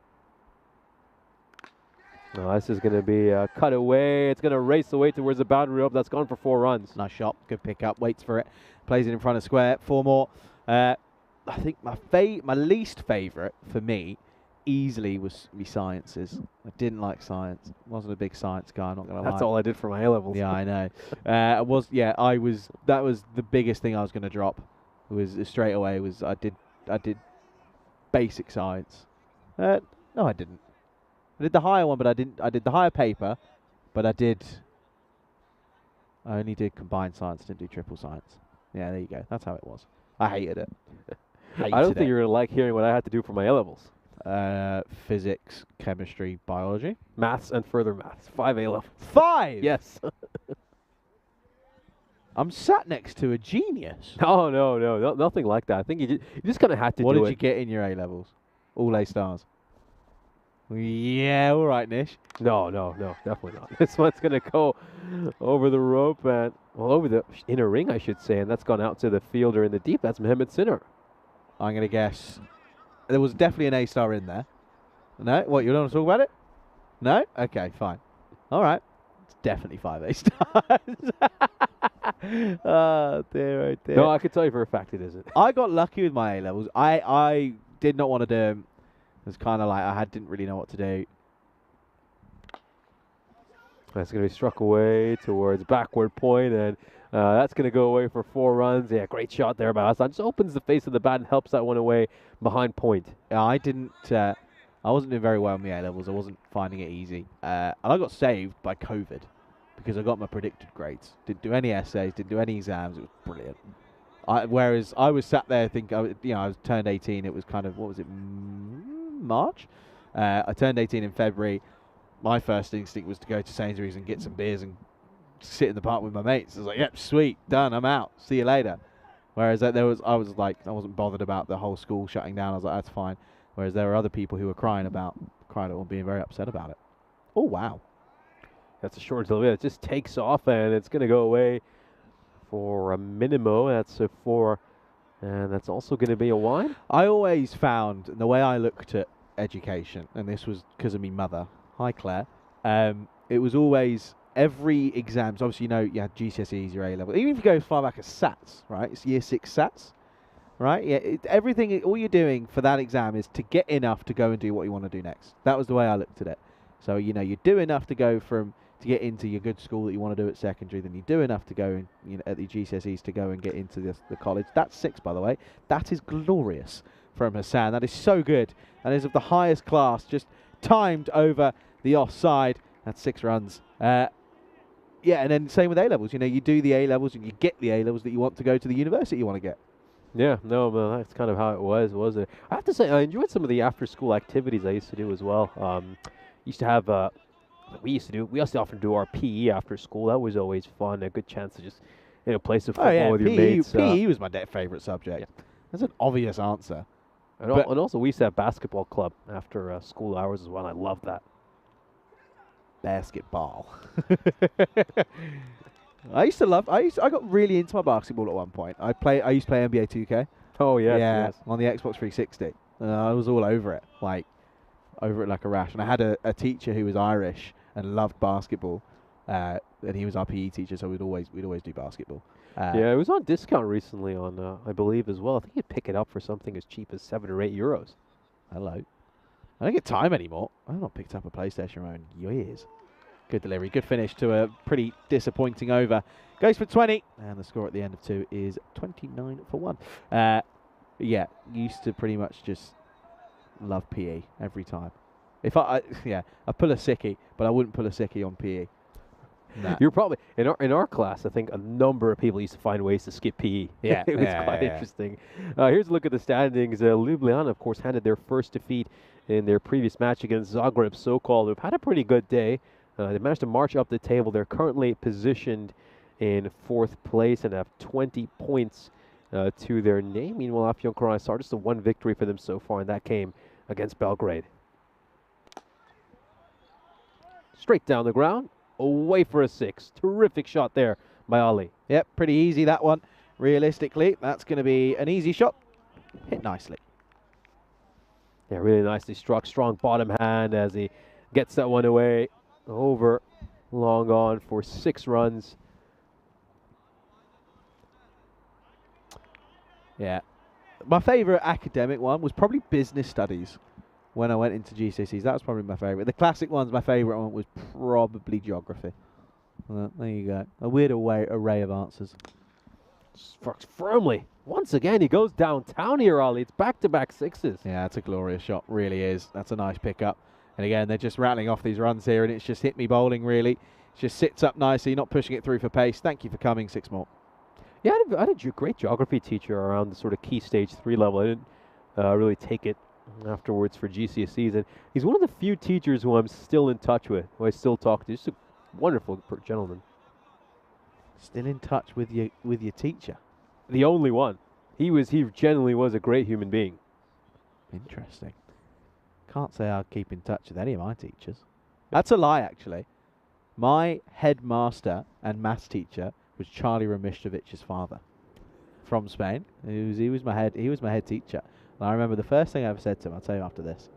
No, this is going to be a cut away. It's going to race away towards the boundary rope. That's gone for 4 runs. Nice shot. Good pick up. Waits for it. Plays it in front of square. 4 more. I think my least favourite for me easily was me sciences. I didn't like science. Wasn't a big science guy. I'm not going to lie. That's all I did for my A-levels. Yeah, I know. That was the biggest thing I was going to drop. Was straight away was I did basic science. No, I didn't. I did the higher one, but I didn't. I did the higher paper, but I only did combined science, didn't do triple science. Yeah, there you go. That's how it was. I hated it. I don't think you're going to like hearing what I had to do for my A-levels. Physics, chemistry, biology. Maths and further maths. 5 A-levels. 5? Yes. I'm sat next to a genius. No, nothing like that. I think you just kind of had to What do it. did you get in your A-levels? All A stars. Yeah, all right, Nish. No, definitely not. This one's going to go over the rope and, well, over the inner ring, I should say, and that's gone out to the fielder in the deep. That's Mohammed Sinner. I'm going to guess. There was definitely an A-star in there. No? What, you don't want to talk about it? No? Okay, fine. All right. It's definitely 5 A-stars. Oh, dear, oh, dear. No, I could tell you for a fact it isn't. I got lucky with my A-levels. I did not want to do them. It was kind of like I didn't really know what to do. That's going to be struck away towards backward point, and that's going to go away for 4 runs. Yeah, great shot there by Hassan. Just opens the face of the bat and helps that one away behind point. Yeah, I wasn't doing very well in the A-levels. I wasn't finding it easy. And I got saved by COVID because I got my predicted grades. Didn't do any essays, didn't do any exams. It was brilliant. Whereas I was sat there thinking, I was turned 18. It was kind of, what was it, March? I turned 18 in February. My first instinct was to go to Sainsbury's and get some beers and sit in the park with my mates. I was like, yep, sweet, done, I'm out. See you later. Whereas I wasn't bothered about the whole school shutting down. I was like, that's fine. Whereas there were other people who were crying about and being very upset about it. Oh, wow. That's a short delivery. It just takes off, and it's going to go away for a minimo. That's a 4, and that's also going to be a wide. I always found, the way I looked at education, and this was because of me mother, hi Claire, it was always every exam. So obviously, you had GCSEs, your A-level. Even if you go as far back as SATs, right? It's year 6 SATs, right? Yeah, all you're doing for that exam is to get enough to go and do what you want to do next. That was the way I looked at it. So, you do enough to go to get into your good school that you want to do at secondary, then you do enough to go at the GCSEs to go and get into the college. That's 6, by the way. That is glorious from Hassan. That is so good. That is of the highest class, just timed over the offside. That's 6 runs. Yeah, and then same with A-levels. You do the A-levels and you get the A-levels that you want to go to the university you want to get. Yeah, no, that's kind of how it was it? I have to say, I enjoyed some of the after-school activities I used to do as well. We also often do our PE after school. That was always fun. A good chance to just play some football with your mates. PE was my favourite subject. Yeah. That's an obvious answer. And also, we used to have basketball club after school hours as well. I loved that. Basketball. I got really into my basketball at one point. I used to play NBA 2K. Oh yes, yeah, yes. On the Xbox 360. I was all over it, like a rash. And I had a teacher who was Irish and loved basketball, and he was our PE teacher, so we'd always do basketball. Yeah, it was on discount recently on, I believe, as well. I think you'd pick it up for something as cheap as €7 or €8. Hello. I don't get time anymore. I've not picked up a PlayStation remote in years. Good delivery. Good finish to a pretty disappointing over. Goes for 20. And the score at the end of 2 is 29 for 1. Yeah, used to pretty much just love PE every time. If I pull a sickie, but I wouldn't pull a sickie on PE. Nah. You're probably in our class. I think a number of people used to find ways to skip PE. Yeah, it was quite interesting. Here's a look at the standings. Ljubljana, of course, handed their first defeat in their previous match against Zagreb Sokol, who've had a pretty good day. They managed to march up the table. They're currently positioned in 4th place and have 20 points to their name. Meanwhile, Afyon Karahisar, just a 1 victory for them so far, and that came against Belgrade. Straight down the ground. Away for a 6. Terrific shot there by Ali. Yep, pretty easy that one. Realistically, that's going to be an easy shot. Hit nicely. Yeah, really nicely struck. Strong bottom hand as he gets that one away. Over, long on for 6 runs. Yeah. My favourite academic one was probably business studies. When I went into GCSEs, that was probably my favourite. The classic ones, my favourite one was probably geography. There you go. A weird array of answers. Struck firmly. Once again, he goes downtown here, Ali. It's back-to-back 6s. Yeah, that's a glorious shot. Really is. That's a nice pickup. And again, they're just rattling off these runs here, and it's just hit me bowling, really. It just sits up nicely, not pushing it through for pace. Thank you for coming, 6 more. Yeah, I had a great geography teacher around the sort of key stage 3 level. I didn't really take it afterwards for GCSEs, and he's one of the few teachers who I'm still in touch with, who I still talk to. Just a wonderful gentleman. Still in touch with your teacher? The only one. He genuinely was a great human being. Interesting. Can't say I keep in touch with any of my teachers. That's a lie, actually. My headmaster and maths teacher was Charlie Ramishtovic's father, from Spain. He was my head teacher. And I remember the first thing I ever said to him, I'll tell you after this.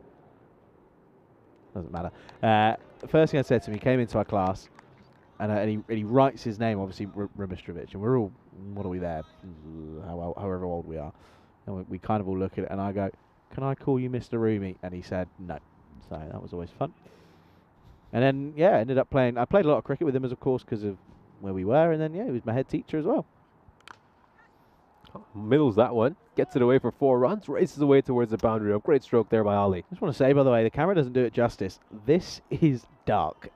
Doesn't matter. The first thing I said to him, he came into our class, and he writes his name, obviously Ramistrovic, and we're all, what are we there? However old we are. And we kind of all look at it, and I go, can I call you Mr. Rumi? And he said no. So that was always fun. And then, yeah, ended up playing. I played a lot of cricket with him, of course, because of where we were. And then, yeah, he was my head teacher as well. Middles that one. Gets it away for 4 runs. Races away towards the boundary rope. Great stroke there by Ali. I just want to say, by the way, the camera doesn't do it justice. This is dark.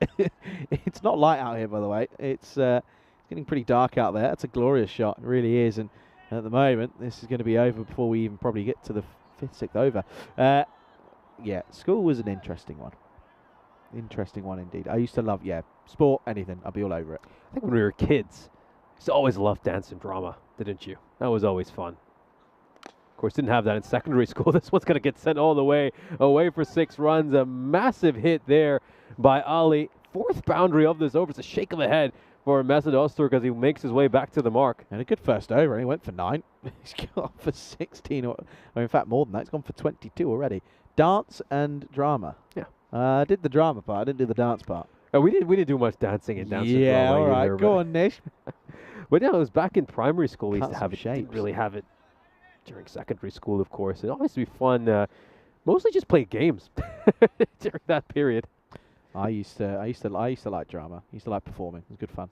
It's not light out here, by the way. It's getting pretty dark out there. That's a glorious shot. It really is. And at the moment, this is going to be over before we even probably get to the 5th, 6th over. Yeah, school was an interesting one. Interesting one indeed. I used to love, sport, anything. I'll be all over it. I think when we were kids, we used to always love dance and drama, didn't you? That was always fun. Of course, didn't have that in secondary school. This one's going to get sent all the way away for 6 runs. A massive hit there by Ali. 4th boundary of this over. It's a shake of the head for Mesut Öztürk as he makes his way back to the mark. And a good first over. He went for 9. He's gone for 16. Or in fact, more than that. He's gone for 22 already. Dance and drama. Yeah. I did the drama part. I didn't do the dance part. We didn't do much dancing and dance and yeah, drama all right. either, Go on, Nish. But yeah, it was back in primary school. We used to have it. Shapes. Didn't really have it during secondary school, of course. It always used to be fun. Mostly just play games during that period. I used to like drama. I used to like performing. It was good fun.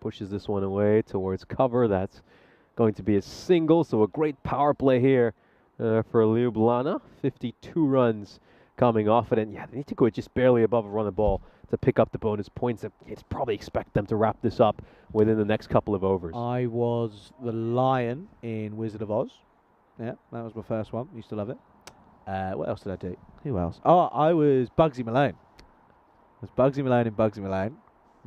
Pushes this one away towards cover. That's going to be a single. So a great power play here for Ljubljana. 52 runs coming off it. And yeah, they need to go just barely above a run of ball to pick up the bonus points. You'd probably expect them to wrap this up within the next couple of overs. I was the lion in Wizard of Oz. Yeah, that was my first one. Used to love it. What else did I do? Who else? Oh, I was Bugsy Malone. I was Bugsy Malone in Bugsy Malone.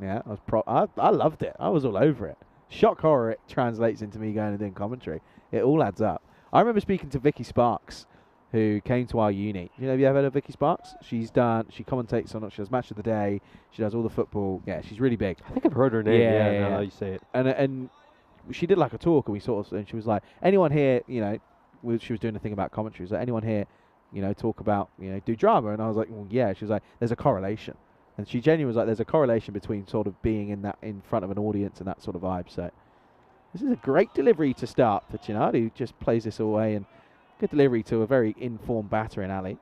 Yeah, I loved it. I was all over it. Shock horror, it translates into me going and doing commentary. It all adds up. I remember speaking to Vicky Sparks, who came to our uni. Have you ever heard of Vicky Sparks? She commentates on it. She does Match of the Day. She does all the football. Yeah, she's really big. I think I've heard her name. Yeah, now you say it. And she did like a talk, and and she was like, anyone here, she was doing a thing about commentary. She was like, anyone here, talk about, do drama? And I was like, well, yeah. She was like, there's a correlation. And she genuinely was like, there's a correlation between sort of being in front of an audience and that sort of vibe. So this is a great delivery to start for Chinard, who just plays this away, and good delivery to a very informed batter in Ali.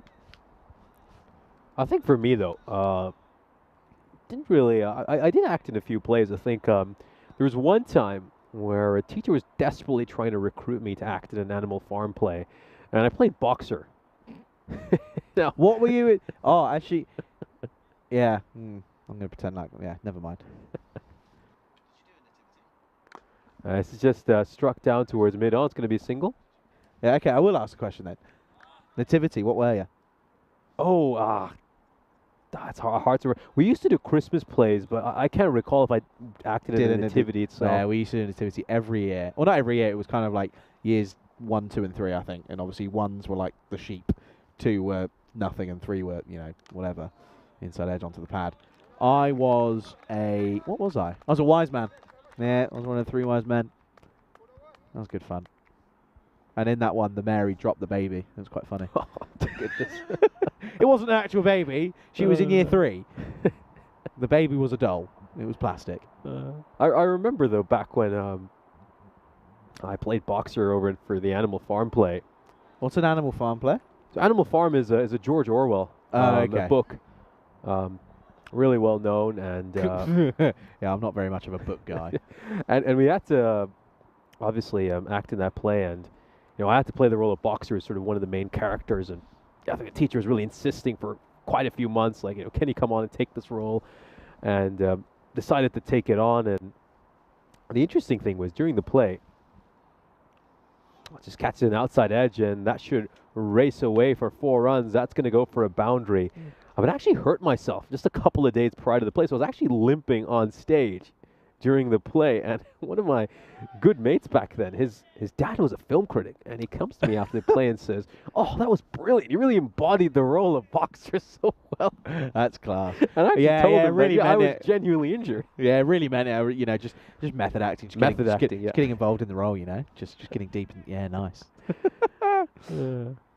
I think for me though, didn't really. I did act in a few plays. I think there was one time where a teacher was desperately trying to recruit me to act in an Animal Farm play, and I played boxer. Now, What were you? Oh, actually, yeah. I'm gonna pretend like never mind. This is just struck down towards mid. Oh, it's going to be a single. Yeah, okay. I will ask a question then. Nativity, what were you? Oh, that's hard to. We used to do Christmas plays, but I can't recall if I acted in the nativity itself. Yeah, we used to do nativity every year. Well, not every year. It was kind of like years 1, 2, and 3, I think. And obviously, 1s were like the sheep, 2 were nothing, and 3 were whatever, inside edge onto the pad. I was what was I? I was a wise man. Yeah, I was one of the 3 wise men. That was good fun. And in that one, the Mary dropped the baby. It was quite funny. Oh, goodness. It wasn't an actual baby. She was in year 3. The baby was a doll. It was plastic. I remember though back when I played boxer over for the Animal Farm play. What's an Animal Farm play? So Animal Farm is a George Orwell Okay. book, really well known, and Yeah, I'm not very much of a book guy. and we had to obviously act in that play, and I had to play the role of boxer as sort of one of the main characters, and I think the teacher was really insisting for quite a few months, like, can you come on and take this role, and decided to take it on. And the interesting thing was during the play, I just catches an outside edge, and that should race away for 4 runs. That's going to go for a boundary. I would actually hurt myself just a couple of days prior to the play, so I was actually limping on stage during the play. And one of my good mates back then, his dad was a film critic, and he comes to me after the play and says, "Oh, that was brilliant. You really embodied the role of boxer so well." That's class. And I actually told him really that I was meant it. genuinely injured. Yeah, really meant it. Just method acting. Just Method getting, acting, yeah. Just getting involved in the role, Just getting deep in. Yeah, nice.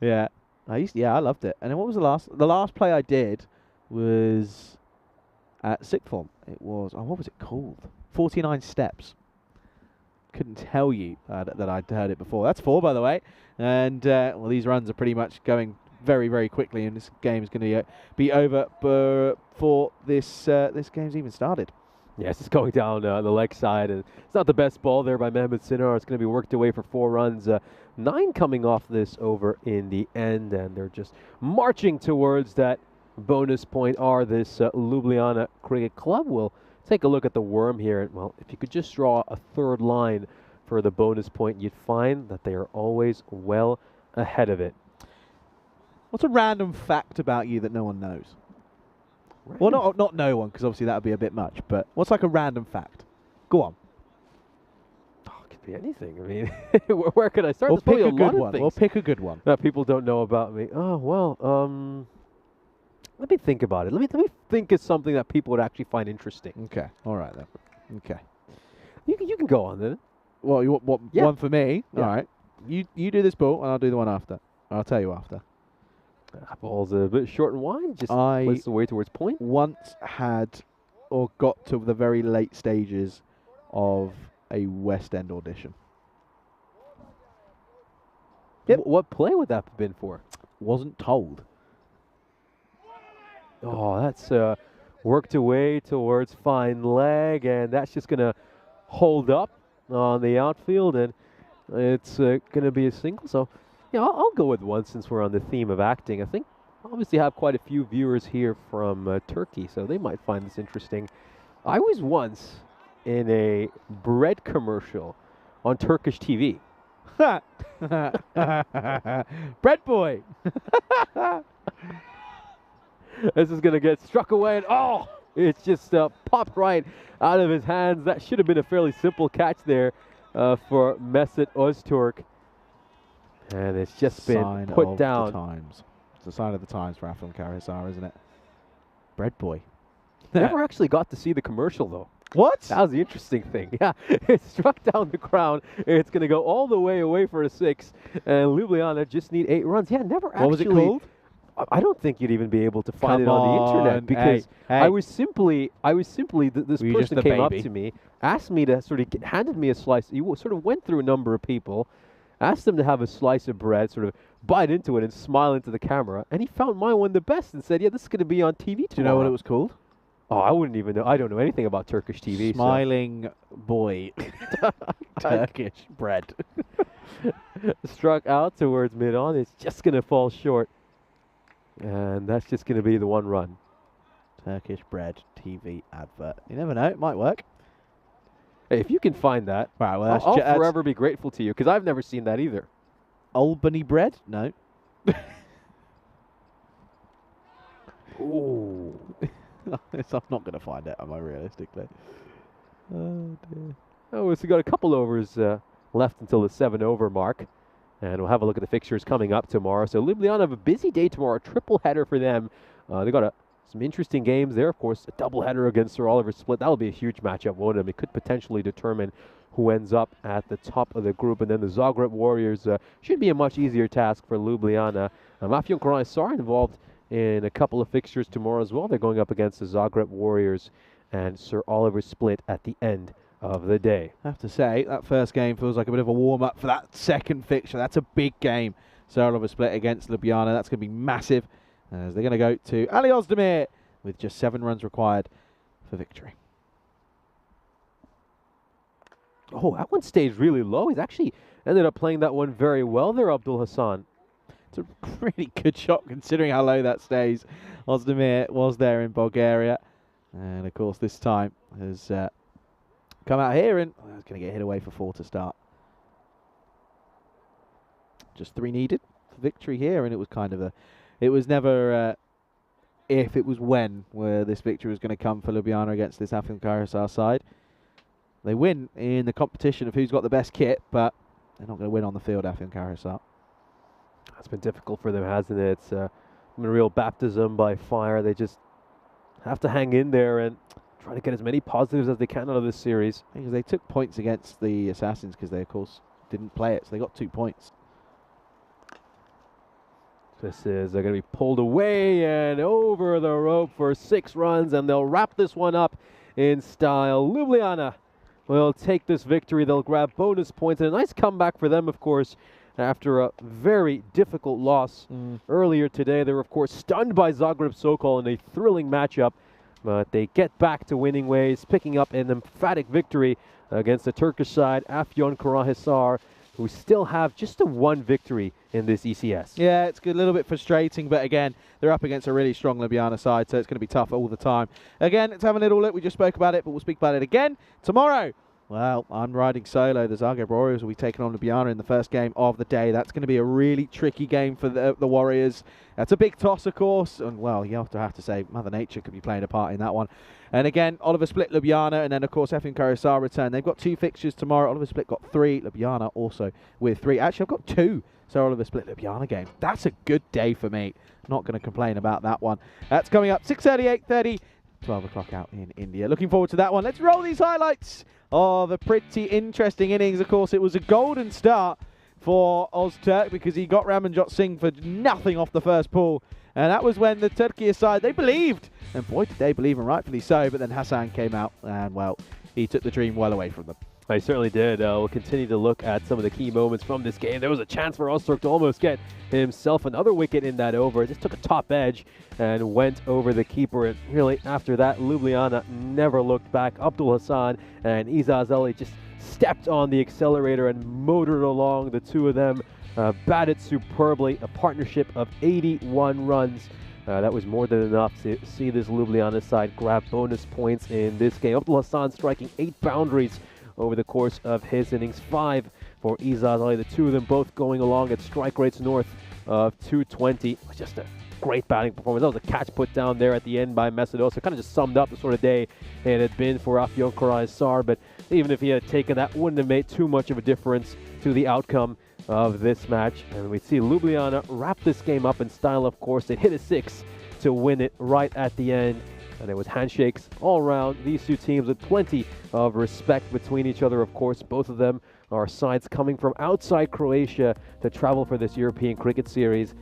Yeah. I loved it. And then what was the last play I did was at sixth form. It was, what was it called? 49 Steps. Couldn't tell you that I'd heard it before. That's 4, by the way. And, these runs are pretty much going very, very quickly, and this game is going to be over before this game's even started. Yes, it's going down the leg side, and it's not the best ball there by Mohamed Sinar. It's going to be worked away for 4 runs. 9 coming off this over in the end, and they're just marching towards that bonus point. This Ljubljana Cricket Club. We'll take a look at the worm here. And, well, if you could just draw a 3rd line for the bonus point, you'd find that they are always well ahead of it. What's a random fact about you that no one knows? Well, not no one, because obviously that would be a bit much, but what's like a random fact? Go on. Oh, it could be anything. I mean, where could I start? Or There's probably pick a good lot of one. things Or pick a good one. that people don't know about me. Oh, well, let me think about it. Let me think of something that people would actually find interesting. Okay. All right, then. Okay. You can go on then. Well, you want Yeah. one for me? Yeah. All right. You do this ball, and I'll do the one after. I'll tell you after. That ball's a bit short and wide. Just I plays the way towards point. once had or got to the very late stages of a West End audition. Yep. What play would that have been for? Wasn't told. Oh, that's worked away towards fine leg, and that's just going to hold up on the outfield, and it's going to be a single. So, I'll go with one since we're on the theme of acting. I think obviously have quite a few viewers here from Turkey, so they might find this interesting. I was once in a bread commercial on Turkish TV. Bread boy. This is going to get struck away, and it's just popped right out of his hands. That should have been a fairly simple catch there for Mesut Öztürk. And it's just been put down. The times. It's a sign of the times for Afam Karahisar, isn't it? Bread boy. Never actually got to see the commercial, though. What? That was the interesting thing. Yeah, it struck down the crown. It's going to go all the way away for a 6. And Ljubljana just need 8 runs. Yeah, never actually. What was it called? I don't think you'd even be able to find it Come on the internet on, because hey. I was simply this Were you just person the came up baby? to me, asked me to sort of handed me a slice. He sort of went through a number of people, asked them to have a slice of bread, sort of bite into it and smile into the camera, and he found my one the best and said, "Yeah, this is going to be on TV tomorrow." Do you know what it was called? Oh, I wouldn't even know. I don't know anything about Turkish TV. Smiling boy. Turkish bread. Struck out towards mid-on. It's just going to fall short. And that's just going to be the one run. Turkish bread TV advert. You never know, it might work. Hey, if you can find that, Right, well, that's I'll forever be grateful to you because I've never seen that either. Albany bread? No. Ooh. I'm not going to find it, am I, realistically? Oh, dear. Oh, so we got a couple overs left until the 7-over mark. And we'll have a look at the fixtures coming up tomorrow. So Ljubljana have a busy day tomorrow, a triple header for them. They got some interesting games there. Of course, a double header against Sir Oliver Split. That'll be a huge matchup, won't it? It could potentially determine who ends up at the top of the group. And then the Zagreb Warriors should be a much easier task for Ljubljana. Afyon Karahisar involved in a couple of fixtures tomorrow as well. They're going up against the Zagreb Warriors and Sir Oliver Split at the end of the day. I have to say, that first game feels like a bit of a warm-up for that second fixture. That's a big game. Sir Oliver Split against Ljubljana. That's going to be massive as they're going to go to Ali Ozdemir with just 7 runs required for victory. Oh, that one stayed really low. He's actually ended up playing that one very well there, Abdul Hassan. It's a really good shot considering how low that stays. Ozdemir was there in Bulgaria. And, of course, this time has come out here and it's going to get hit away for 4 to start. Just 3 needed for victory here, and it was kind of it was never if, it was when where this victory was going to come for Ljubljana against this Afyon Karahisar side. They win in the competition of who's got the best kit, but they're not going to win on the field, Afyon Karahisar. That's been difficult for them, hasn't it? It's been a real baptism by fire. They just have to hang in there and try to get as many positives as they can out of this series. Because they took points against the Assassins because they, of course, didn't play it, so they got 2 points. This is going to be pulled away and over the rope for 6 runs, and they'll wrap this one up in style. Ljubljana will take this victory. They'll grab bonus points, and a nice comeback for them, of course, after a very difficult loss earlier today. They were, of course, stunned by Zagreb Sokol in a thrilling matchup, but they get back to winning ways, picking up an emphatic victory against the Turkish side, Afyon Karahisar, who still have just a 1 victory in this ECS. Yeah, it's a little bit frustrating, but again, they're up against a really strong Ljubljana side, so it's going to be tough all the time. Again, let's have a little look. We just spoke about it, but we'll speak about it again tomorrow. Well, I'm riding solo. The Zagreb Warriors will be taking on Ljubljana in the first game of the day. That's going to be a really tricky game for the Warriors. That's a big toss, of course. And, well, you have to say Mother Nature could be playing a part in that one. And, again, Oliver Split, Ljubljana, and then, of course, Afyon Karahisar return. They've got 2 fixtures tomorrow. Oliver Split got 3. Ljubljana also with 3. Actually, I've got 2 Sir Oliver Split Ljubljana games. That's a good day for me. Not going to complain about that one. That's coming up 6:30, 8:30. 12 o'clock out in India. Looking forward to that one. Let's roll these highlights of a pretty interesting innings. Of course, it was a golden start for Ozturk because he got Ramanjot Singh for nothing off the first pull. And that was when the Turkey side, they believed. And boy, did they believe, and rightfully so. But then Hassan came out and, well, he took the dream well away from them. I certainly did. We'll continue to look at some of the key moments from this game. There was a chance for Ozturk to almost get himself another wicket in that over. Just took a top edge and went over the keeper. And really, after that, Ljubljana never looked back. Abdul Hassan and Izaz Ali just stepped on the accelerator and motored along. The two of them batted superbly. A partnership of 81 runs. That was more than enough to see this Ljubljana side grab bonus points in this game. Abdul Hassan striking 8 boundaries over the course of his innings, 5 for Izaz Ali. The two of them both going along at strike rates north of 220. It was just a great batting performance. That was a catch put down there at the end by Mesadosa. Kind of just summed up the sort of day it had been for Afyon Karahisar. But even if he had taken that, wouldn't have made too much of a difference to the outcome of this match. And we see Ljubljana wrap this game up in style, of course. They hit a 6 to win it right at the end. And there was handshakes all around. These two teams with plenty of respect between each other, of course. Both of them are sides coming from outside Croatia to travel for this European Cricket Series.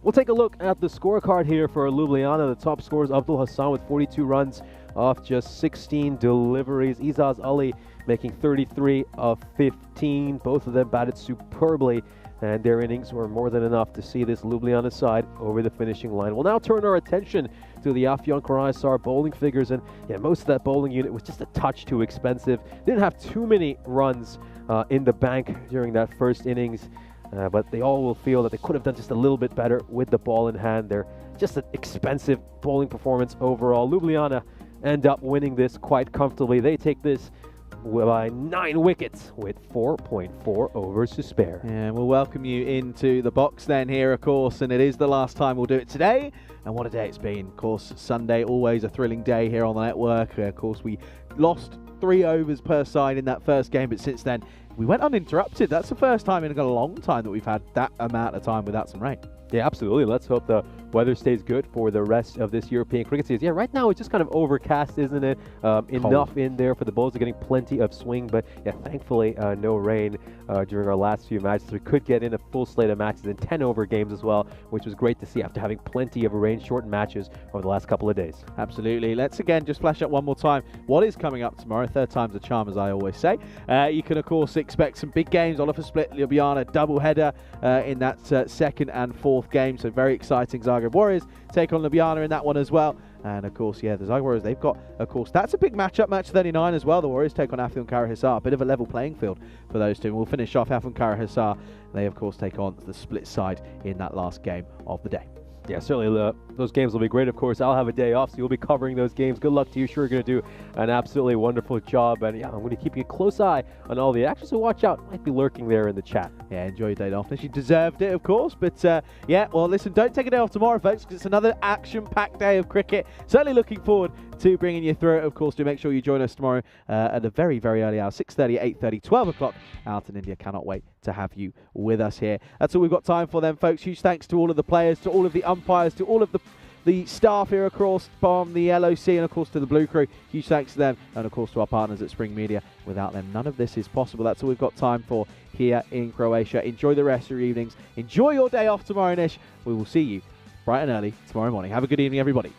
We'll take a look at the scorecard here for Ljubljana. The top scorers, Abdul Hassan with 42 runs off just 16 deliveries. Izaz Ali making 33 of 15. Both of them batted superbly, and their innings were more than enough to see this Ljubljana side over the finishing line. We'll now turn our attention to the Afyonkarahisar bowling figures, and most of that bowling unit was just a touch too expensive. Didn't have too many runs in the bank during that first innings. But they all will feel that they could have done just a little bit better with the ball in hand. They're just an expensive bowling performance overall. Ljubljana end up winning this quite comfortably. They take this by 9 wickets with 4.4 overs to spare. And we'll welcome you into the box then here, of course, and it is the last time we'll do it today. And what a day it's been. Of course, Sunday, always a thrilling day here on the network. Of course, we lost 3 overs per side in that first game, but since then, we went uninterrupted. That's the first time in a long time that we've had that amount of time without some rain. Yeah, absolutely. Let's hope the weather stays good for the rest of this European cricket season. Yeah, right now it's just kind of overcast, isn't it? Enough in there for the bowlers. Are getting plenty of swing, but yeah, thankfully no rain during our last few matches. We could get in a full slate of matches and 10-over games as well, which was great to see after having plenty of rain-shortened matches over the last couple of days. Absolutely. Let's again just flash up one more time what is coming up tomorrow. Third time's a charm, as I always say. You can, of course, expect some big games. Oliver Split, Ljubljana, doubleheader in that second and fourth game. So very exciting. Zagreb Warriors take on Ljubljana in that one as well. And of course, yeah, the Zagreb Warriors, they've got, of course, that's a big matchup, match 39 as well. The Warriors take on Afyonkarahisar, a bit of a level playing field for those two. And we'll finish off Afyonkarahisar. They, of course, take on the Split side in that last game of the day. Yeah, certainly those games will be great. Of course, I'll have a day off, so you'll be covering those games. Good luck to you. Sure, you're going to do an absolutely wonderful job. And yeah, I'm going to keep a close eye on all the action, so watch out. Might be lurking there in the chat. Yeah, enjoy your day off. You deserved it, of course. But yeah, well, listen, don't take a day off tomorrow, folks, because it's another action-packed day of cricket. Certainly looking forward to bringing you through it. Of course, do make sure you join us tomorrow at a very, very early hour, 6:30, 8:30, 12 o'clock out in India. Cannot wait to have you with us here. That's all we've got time for then, folks. Huge thanks to all of the players, to all of the umpires, to all of the staff here across from the LOC, and of course to the Blue Crew. Huge thanks to them, and of course to our partners at Spring Media. Without them, none of this is possible. That's all we've got time for here in Croatia. Enjoy the rest of your evenings. Enjoy your day off tomorrow, Nish. We will see you bright and early tomorrow morning. Have a good evening, everybody.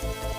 Bye.